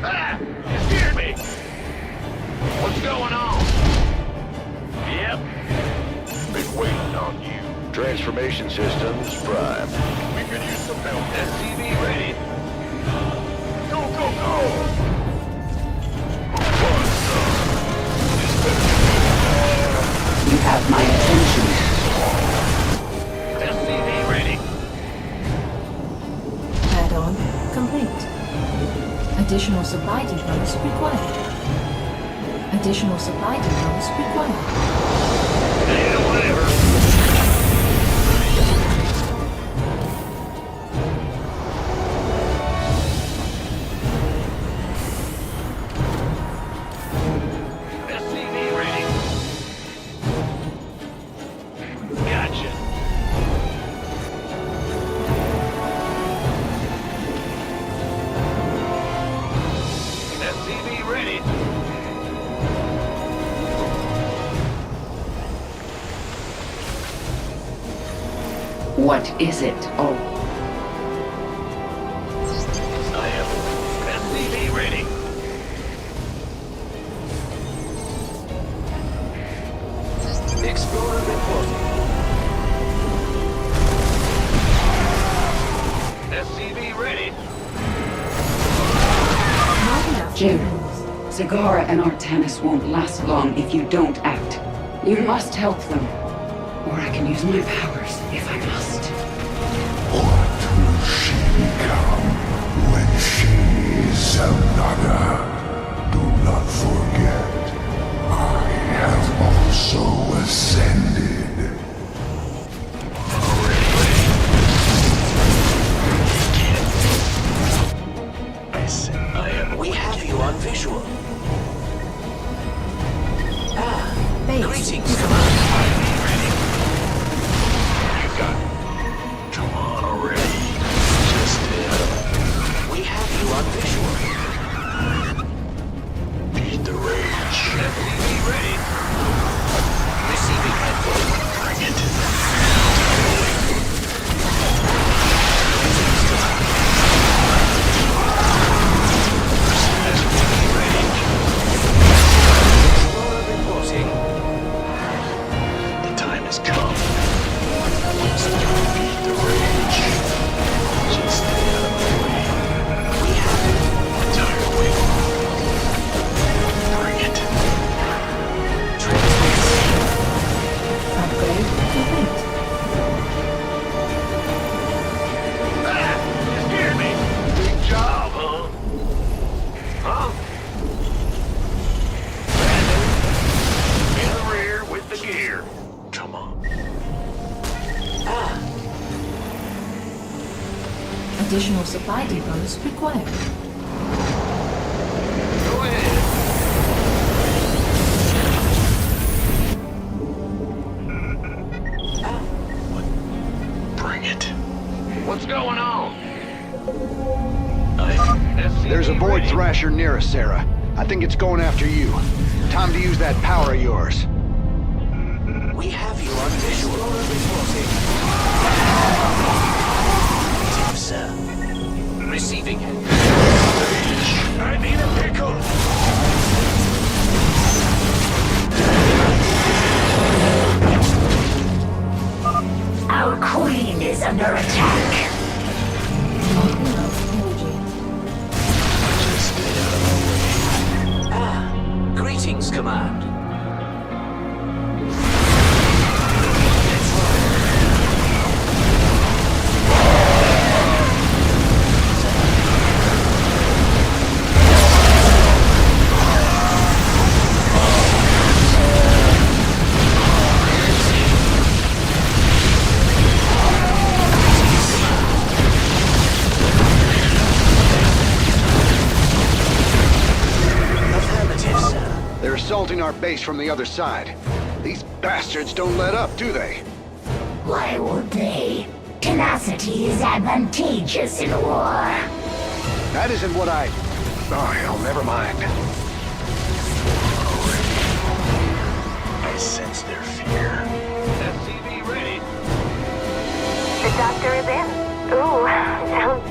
R: Ah! You scared me! What's going on? Yep. Been waiting on you.
S: Transformation systems prime.
R: We could use some help. SCV ready. Go, go, go! Who wants some? This better be.
C: You have my attention.
R: SCV ready.
Q: Add-on complete. Additional supply depots required. Additional supply depots required.
R: Yeah, whatever. SCV ready. Gotcha. SCV ready.
C: What is it? Oh,
R: I am SCV ready. Explorer reporting. SCV ready.
C: Jim. Zagara and Artanis won't last long if you don't act. You must help them. Or I can use my powers if I must.
A: What will she become when she is Zelnaga? Do not forget, I have also ascended.
S: We have you on visual.
Q: Greetings,
S: You got it. Come on already. Just we have you on visual. Beat the rage.
R: SCV ready.
S: Receiving headphone. Bring it. The time has come. Let's beat the rage. Just stay out of the way. We have it. Entire wing. Bring it.
Q: upgrade complete.
R: Ah! You scared me! Big job, huh? Huh? Brandon, in the rear with the gear.
S: Come on.
Q: Additional supply depots required.
R: Go ahead.
N: There's a void Thrasher near us, Sarah. I think it's going after you. Time to use that power of yours.
S: We have you on visual. Negative, sir. Receiving it. I need a pickle!
U: Our queen is under attack.
S: Greetings, Command.
N: They're assaulting our base from the other side. These bastards don't let up, do they?
U: Why would they? Tenacity is advantageous in war.
N: That isn't what I... Oh, hell, never mind.
S: I sense their fear. SCV ready.
U: The doctor is in. Ooh, sounds...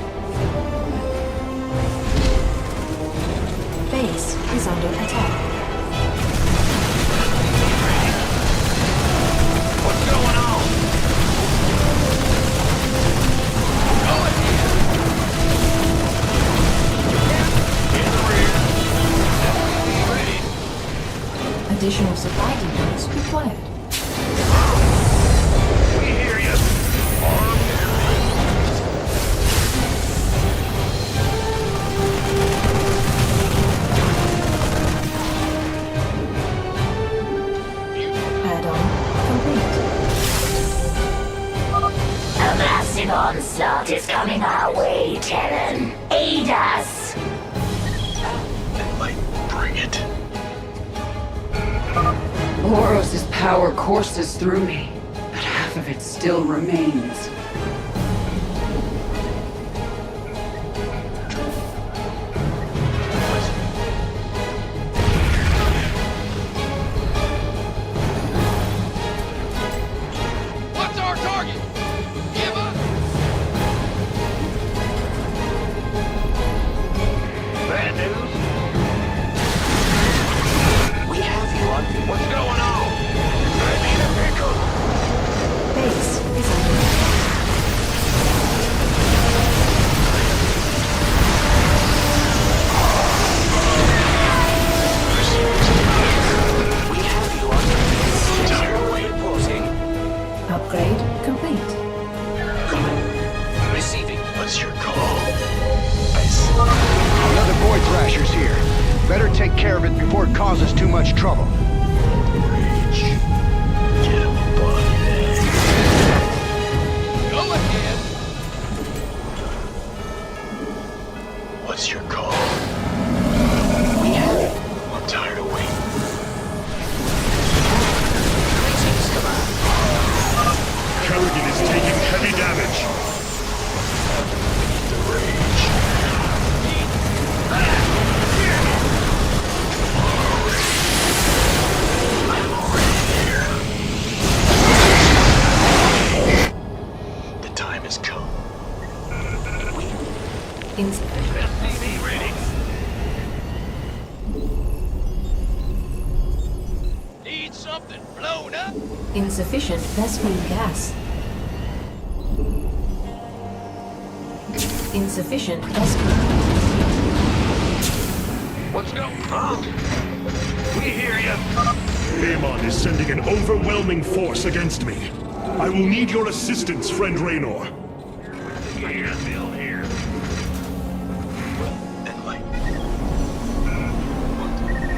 Q: Base is under attack.
S: What's going on? Go ahead. In the rear. SCV ready.
Q: Additional supply depots required.
S: We hear you. Armed and
Q: Add-on complete.
U: A massive onslaught is coming our way, Terran. Aid us!
S: That might bring it.
C: Boros' power courses through me, but half of it still remains.
S: What's our target? Give us! Bad news? We have you on... What's going on? I need a pickle!
Q: Base is under attack.
S: We have you on... Entirely reporting.
Q: Upgrade complete.
S: Receiving. What's your call?
N: Another Void Thrasher's here. Better take care of it before it causes too much trouble.
S: Reach. Get him a bucket. Go ahead. What's your call? We have it. I'm tired of waiting. Greetings, Command.
J: Kerrigan is taking heavy damage.
S: The rage. I'm already here. The time has come. SCV ready. Need something blown up?
Q: Insufficient Vespene gas. Insufficient Vespene.
S: What's going on? We hear you.
J: Amon is sending an overwhelming force against me. I will need your assistance, friend Raynor.
S: Here, Bill, here.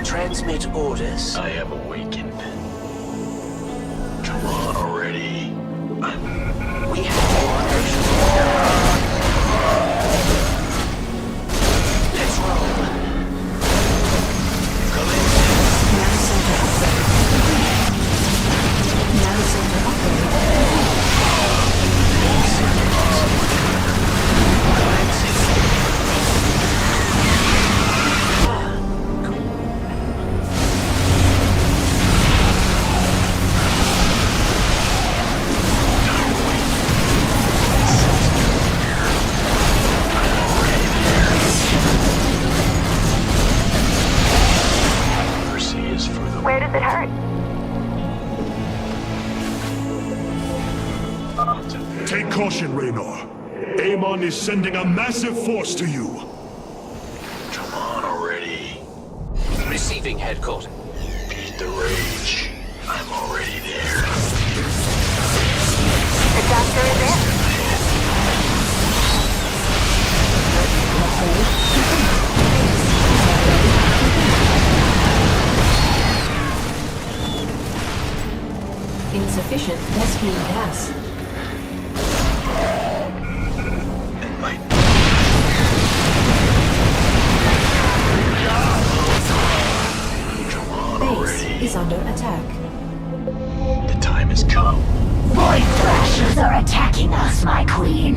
S: Transmit orders. I have awakened. Come on already. We have you on visual. Let's roll.
Q: Nav center upgrade. Nav center upgrade.
J: Caution, Raynor. Amon is sending a massive force to you.
S: Come on already.
O: Receiving headquarters.
S: Beat the rage. I'm already there.
U: The doctor is in.
Q: Insufficient rescue gas. Base is under attack.
S: The time has come.
U: Void Thrashers are attacking us, my queen.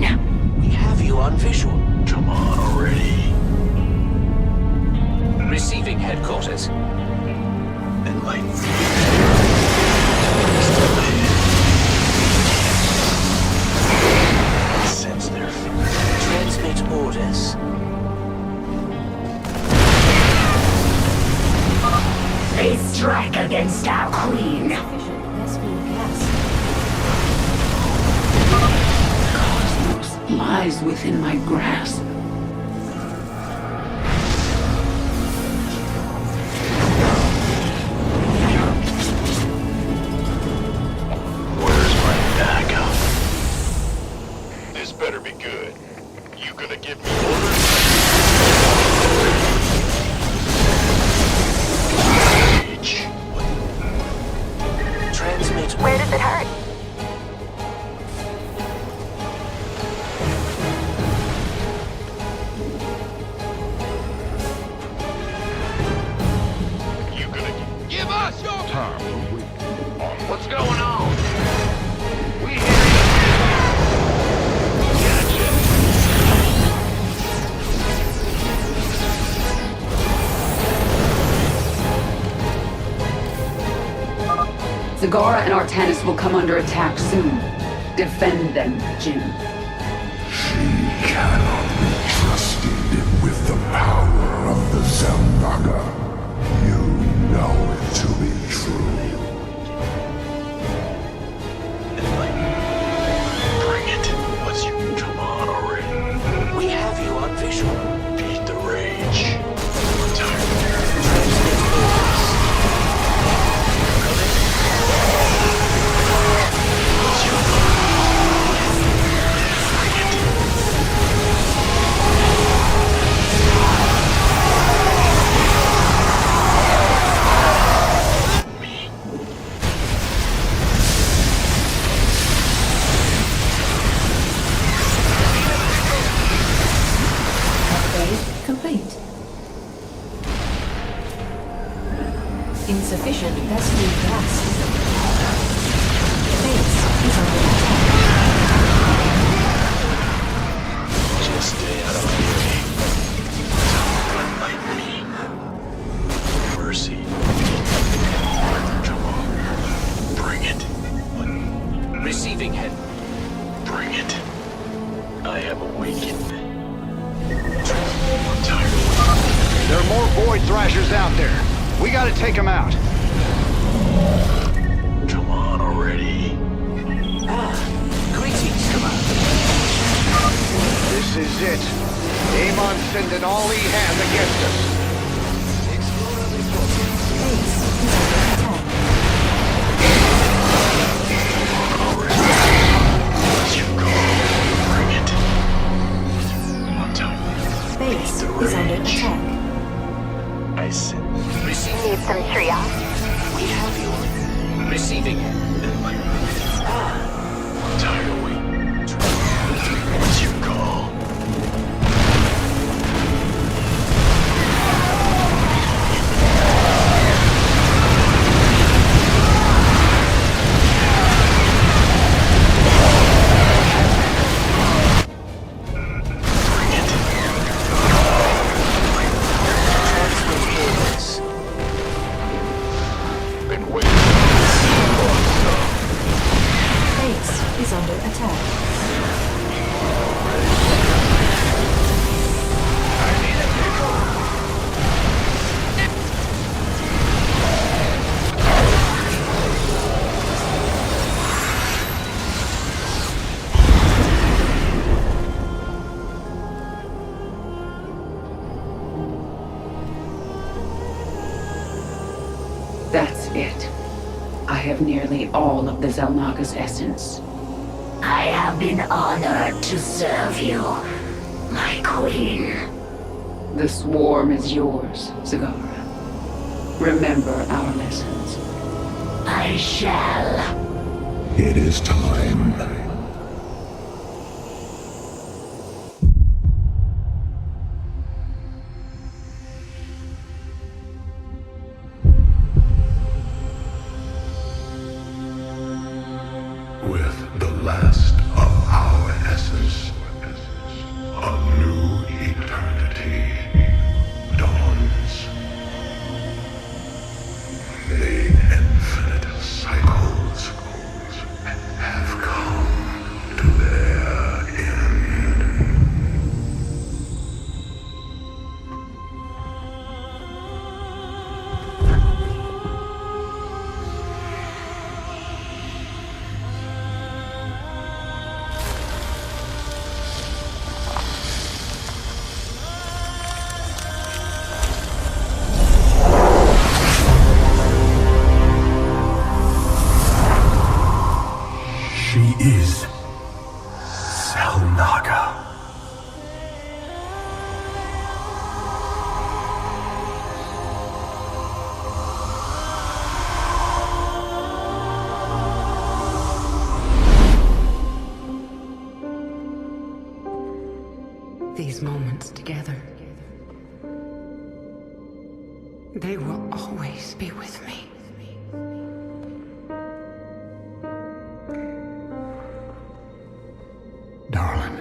O: We have you on visual.
S: Come on already.
O: Receiving headquarters.
S: Enlighten. Sense their fear.
O: Transmit orders.
U: They strike against our queen.
C: Cosmos lies within my grasp.
S: Where's my backup? This better be good. You gonna give me orders?
O: Transmit.
U: Where does it hurt?
S: You gonna give us your time? What's going on? We hear
C: Zagara and Artanis will come under attack soon. Defend them, Jin.
H: She cannot be trusted with the power of the Zelnaga. You know it to be true.
S: Bring it. What's your... Come on already.
O: We have you on visual.
S: Beat the rage. I'm tired.
Q: Upgrade complete. Insufficient rescue gas. Base is under attack.
S: Just stay out of my way. Unlight me. Mercy. Come on. Bring it.
O: Receiving head.
S: Bring it. I have awakened. I'm tired.
N: There are more Void Thrashers out there. We gotta take them out.
S: Come on already.
O: Greetings, Commander.
N: This is it. Amon sending all he has against us.
Q: Base is under attack.
S: What's your goal? Bring it. I'm tired.
Q: Base is under attack.
S: I said.
O: Receiving.
U: Need some triage?
O: We have you. Receiving.
S: I'm tired of waiting. What's your call?
N: Been waiting.
C: That's it. I have nearly all of the Xelnaga's essence.
U: I have been honored to serve you, my queen.
C: The swarm is yours, Zagara. Remember our lessons.
U: I shall.
H: It is time. With the last of our essence, a new eternity dawns. The infinite cycles have come to their end. She is Xelnaga.
E: These moments together, they will always be with me.
H: Darling.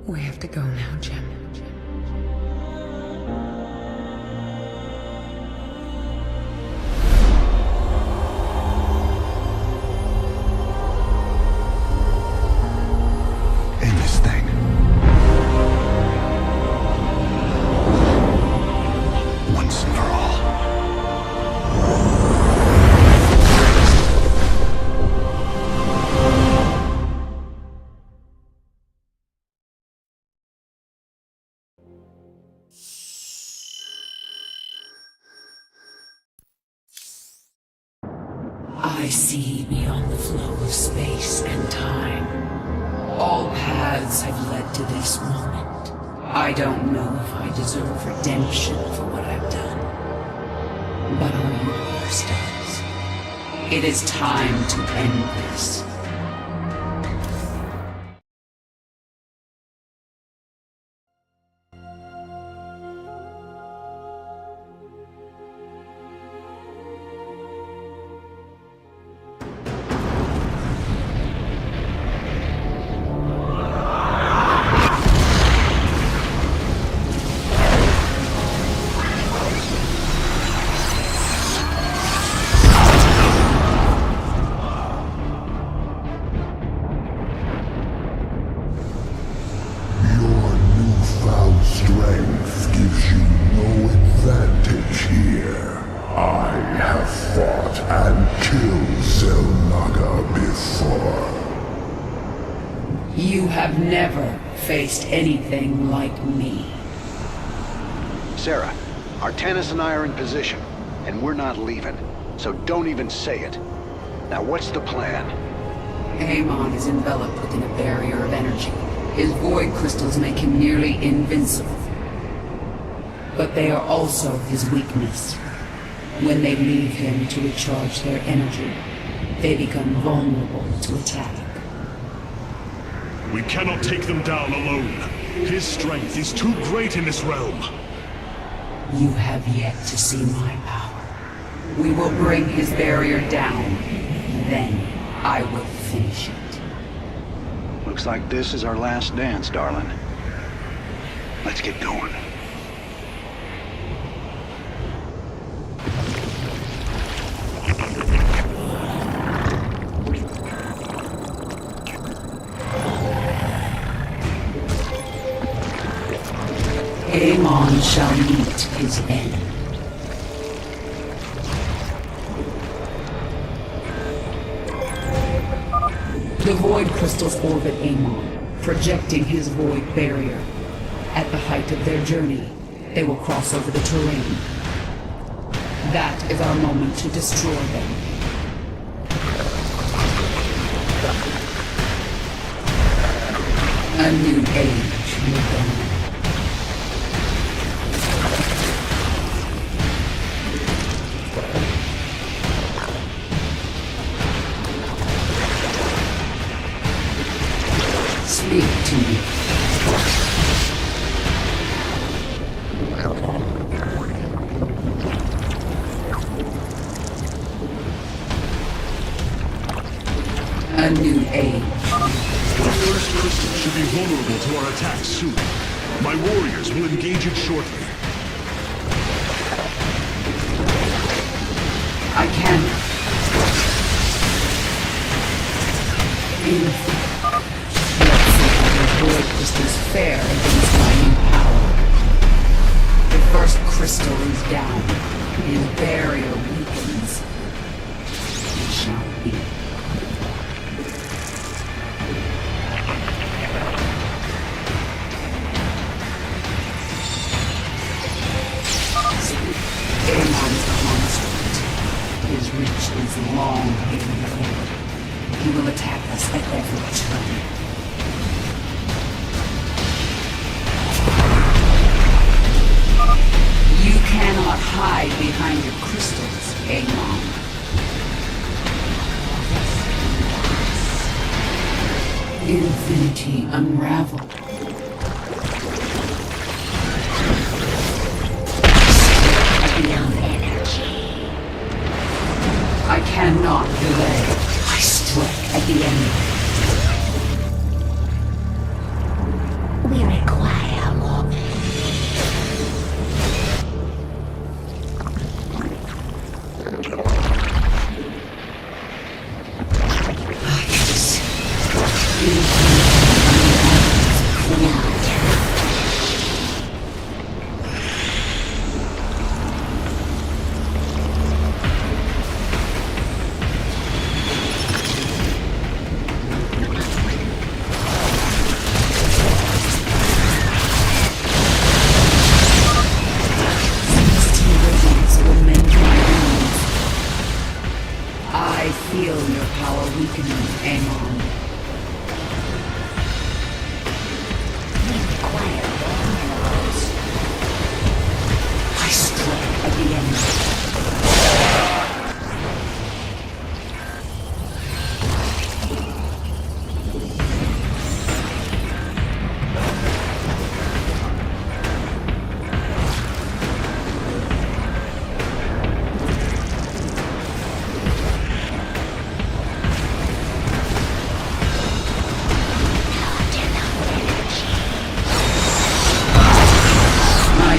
E: We have to go now, Jim.
H: In this thing. Once and for all.
C: I see beyond the flow of space and time. All paths have led to this moment. I don't know if I deserve redemption for what I've done, but our universe does. It is time to end this.
H: Strength gives you no advantage here. I have fought and killed Xelnaga before.
C: You have never faced anything like me.
N: Sarah, Artanis and I are in position, and we're not leaving. So don't even say it. Now what's the plan?
C: Amon is enveloped within a barrier of energy. His void crystals make him nearly invincible. But they are also his weakness. When they leave him to recharge their energy, they become vulnerable to attack.
J: We cannot take them down alone. His strength is too great in this realm.
C: You have yet to see my power. We will bring his barrier down. Then I will finish it.
N: Looks like this is our last dance, darling. Let's get going.
C: Amon shall meet his end. The void crystals orbit Amon, projecting his void barrier. At the height of their journey, they will cross over the terrain. That is our moment to destroy them. A new age will come. Speak to me. A new age.
J: The first crystal should be vulnerable to our attacks soon. My warriors will engage it shortly.
C: I can. Let's see how the void crystals fare against my new power. The first crystal is down. His barrier weakens. It shall be. Amon's construct. His reach is long and he will attack us at every turn. You cannot hide behind your crystals, Amon. Infinity unraveled. I cannot delay. I strike at the enemy.
U: We require more.
C: I feel your power weakening, Amon.
U: We require more minerals.
C: I strike at the enemy.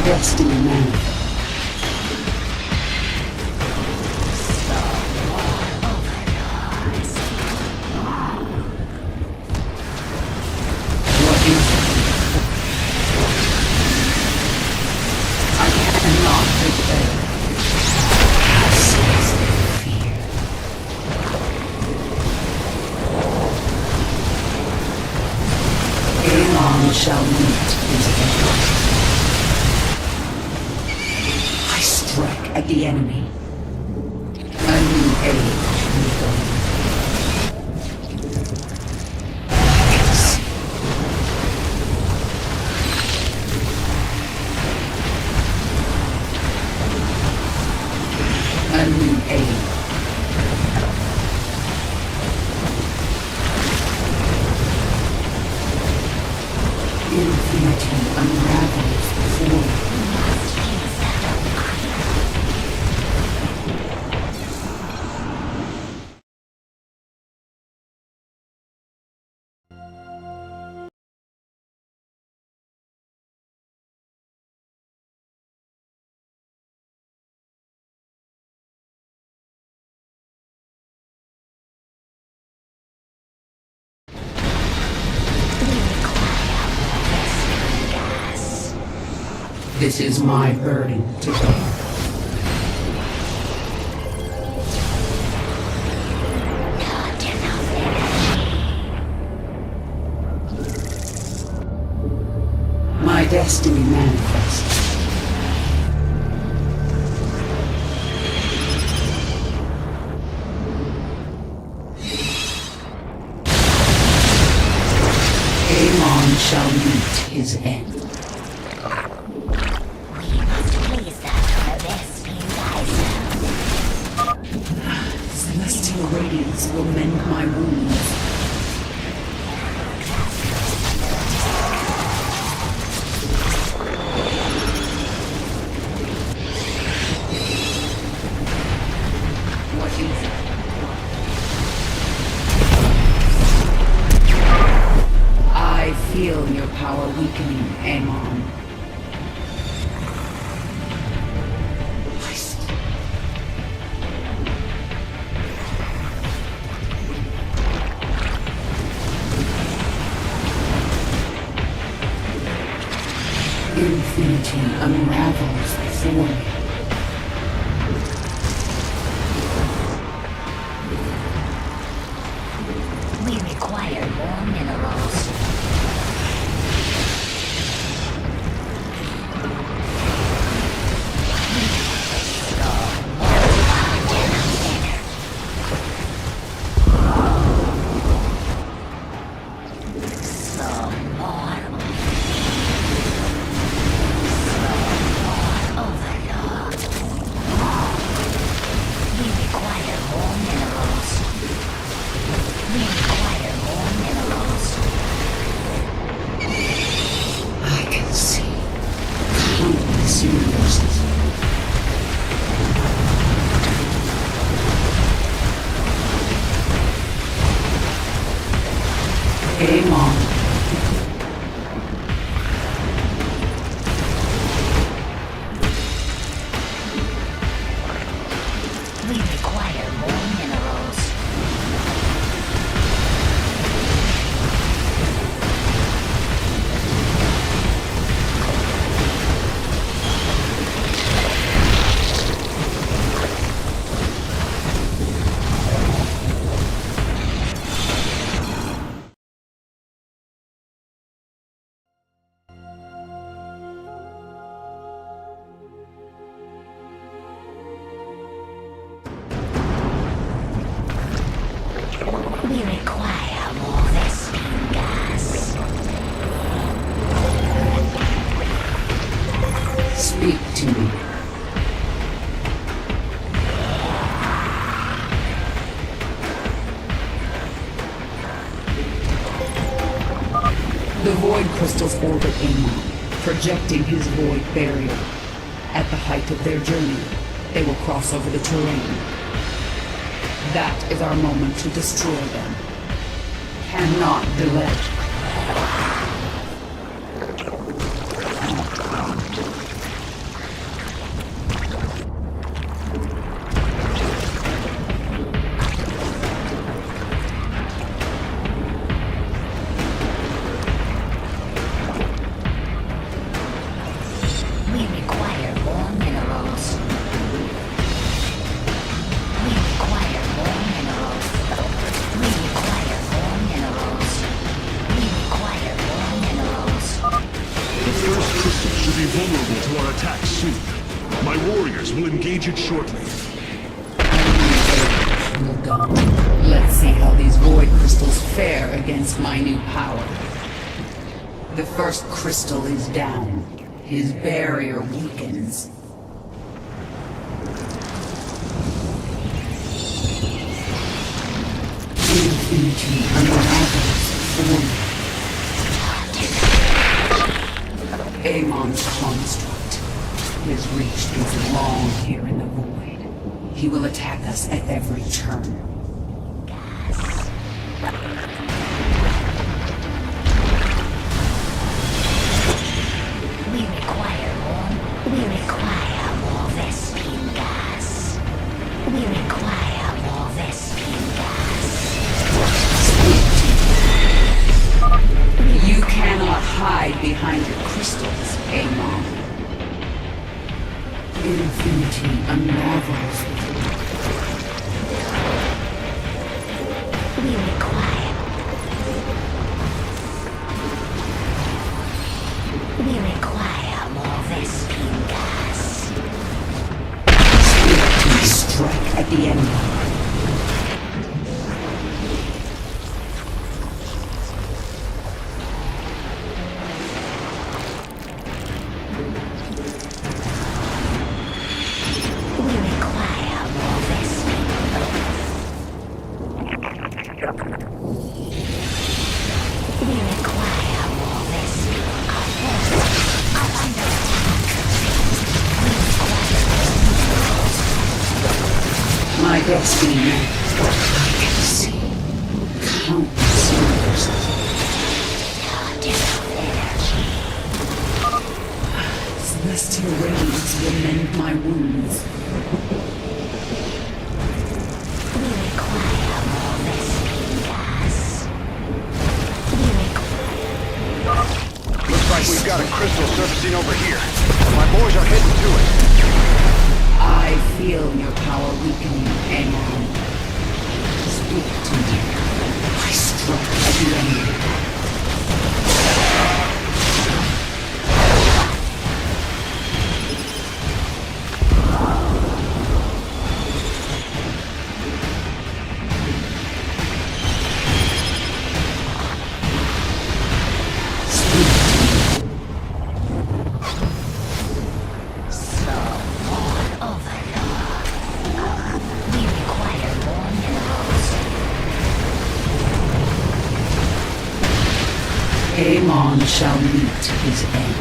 C: Destiny man. What is it? I cannot prepare. I sense fear. Amon shall meet his end. Strike at the enemy. A new age will come. A new age. Infinity unravels before you. This is my burden to bear. My destiny manifests. his end.
U: Please, that Vespene
C: Celestial radiance will mend my wounds. What is it? I feel your power weakening, Amon. Infinity unravels before me.
U: We require more minerals.
C: I can see countless universes. Amon.
U: We require more minerals. We require more Vespene gas.
C: Speak to me. The void crystals orbit Amon, projecting his void barrier. At the height of their journey, they will cross over the terrain. That is our moment to destroy them. Cannot delay.
U: We require more minerals. We require more minerals. We require more minerals. We require more minerals.
J: The first crystal should be vulnerable to our attack soon. My warriors will engage it shortly.
C: Well done. Let's see how these void crystals fare against my new power. The first crystal is down. His barrier weakens. Infinity unravels before me. Amon's construct. His reach is long here in the void. He will attack us at every turn.
U: We require more Vespene gas. We require more Vespene gas.
C: You cannot hide behind your crystals, Amon. Infinity unravels.
U: We require more Vespene gas.
C: Strike at the end. destiny. I can see countless universes. Celestial rays will mend my wounds.
U: We require more Vespene gas.
N: Looks like we've got a crystal surfacing over here. My boys are heading to it.
C: I feel your power weakening, Amon. Speak to me. I struck at the enemy. Amon shall meet his end.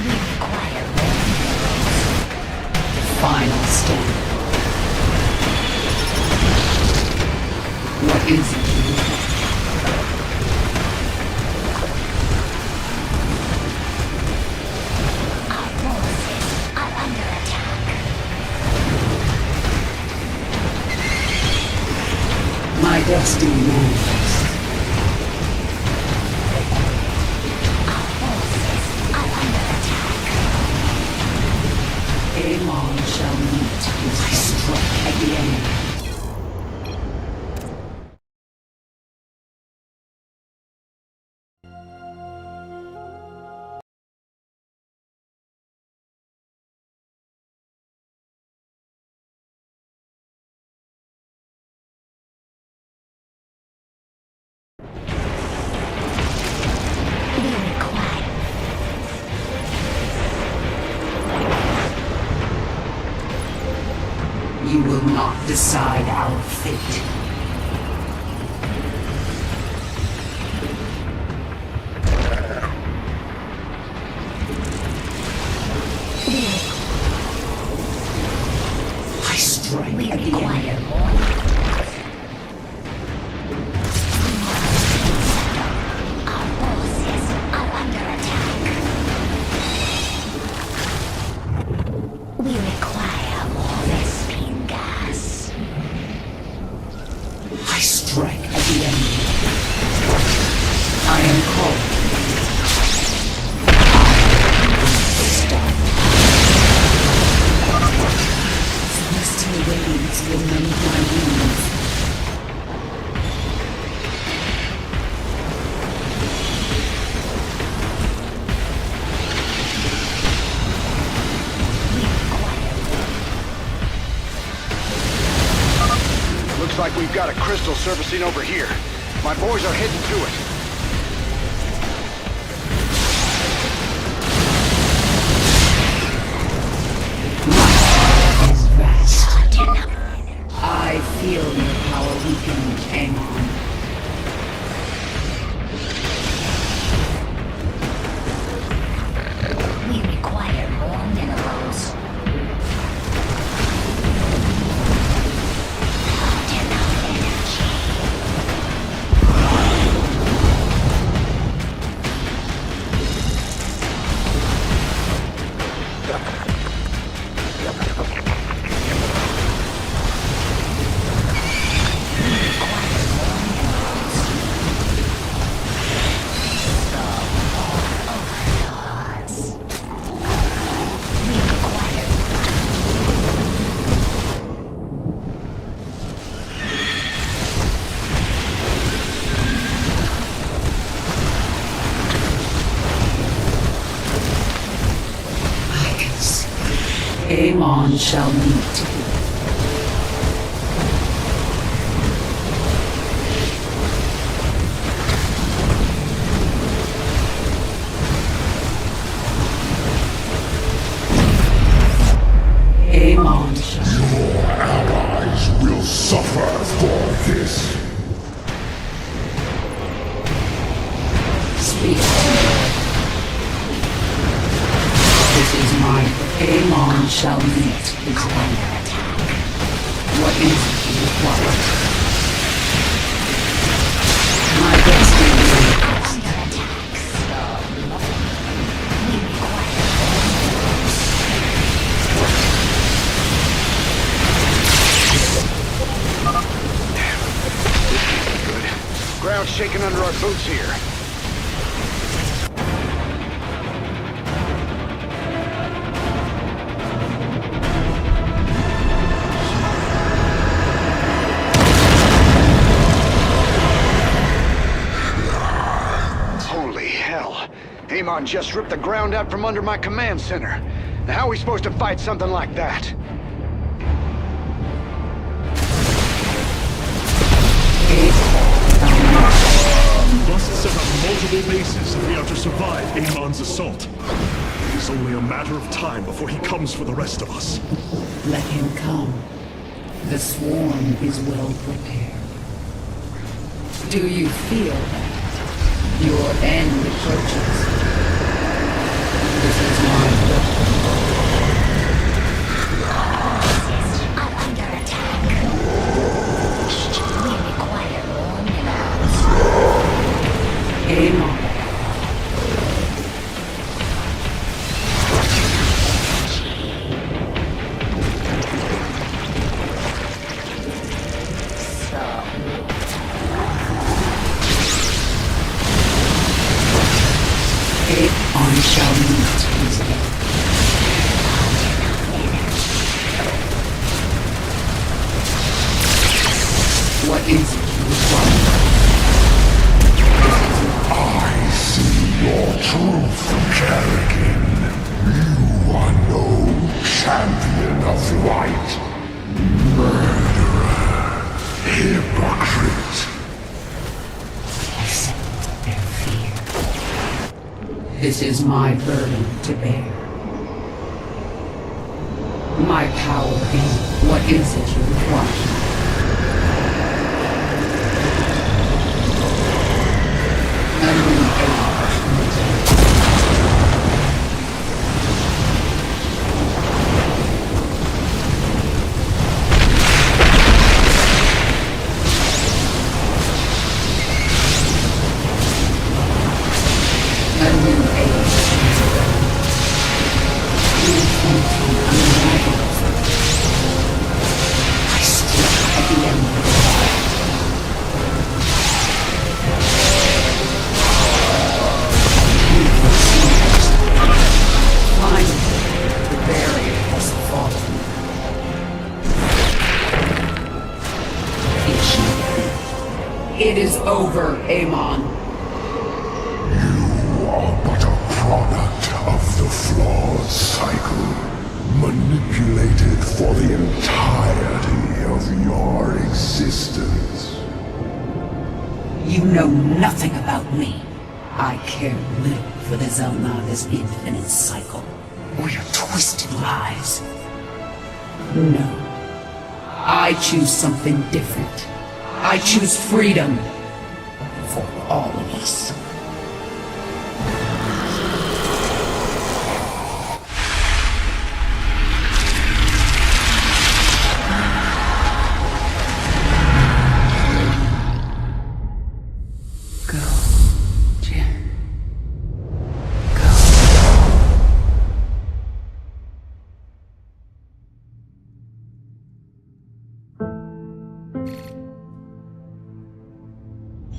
U: We require more
C: Final stand. What is it?
U: Our forces are under attack.
C: My destiny manifests.
U: Our forces are under attack.
C: Amon shall meet his struck at the enemy. You will not decide our fate. I strike
U: We
C: at the
U: require
C: enemy.
U: more. Our forces are under attack. We require more Vespene gas.
C: I strike at the enemy. I am called. Stop. Celestial radiance will mend my wounds.
N: Looks like we've got a crystal surfacing over here. My boys are heading to it.
C: Is vast. I feel your power weakening, Amon.
U: We require more minerals.
C: Amon shall meet. Amon shall.
H: Your allies will suffer for this.
C: Speak. This is my Amon shall meet his end. What is it you require? My destiny
N: Good. Ground shaking under our boots here. Amon just ripped the ground out from under my command center. Now how are we supposed to fight something like that?
J: We must set up multiple bases if we are to survive Amon's assault. It is only a matter of time before he comes for the rest of us.
C: let him come. The swarm is well prepared. Do you feel that? Your end approaches. This is my
U: I'm under attack. We require more minerals.
C: Amon. Amon shall meet his end. What is it you require?
H: I see your truth, Kerrigan. You are no champion of light. Murderer. Hypocrite.
C: This is my burden to bear. My power is what is it you require? A new age. It is over, Amon.
H: You are but a product of the flawed cycle, manipulated for the entirety of your existence.
C: You know nothing about me. I care little for the Zelnaga's infinite cycle, or your twisted lies. No. I choose something different. I choose freedom for all of us.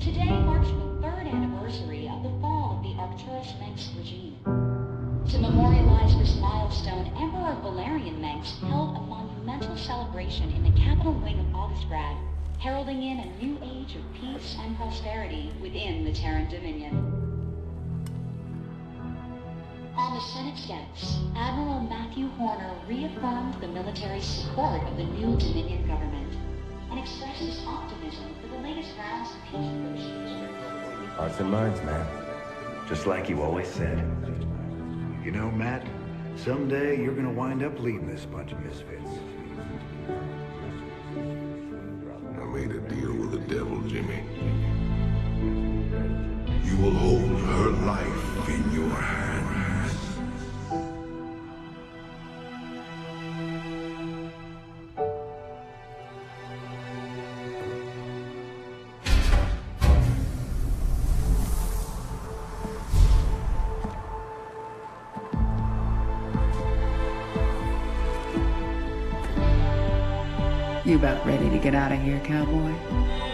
I: Today marks the third anniversary of the fall of the Arcturus Menx regime. To memorialize this milestone, Emperor Valerian Menx held a monumental celebration in the capital wing of Augustgrad, heralding in a new age of peace and prosperity within the Terran Dominion. On the Senate steps, Admiral Matthew Horner reaffirmed the military support of the new Dominion government and expressed his optimism for the latest rounds of peace negotiations.
V: Hearts and minds, man. Just like you always said.
W: You know, Matt, someday you're gonna wind up leading this bunch of misfits.
A: I made a deal with the devil, Jimmy. You will hold her life in your hands.
B: You about ready to get out of here, cowboy?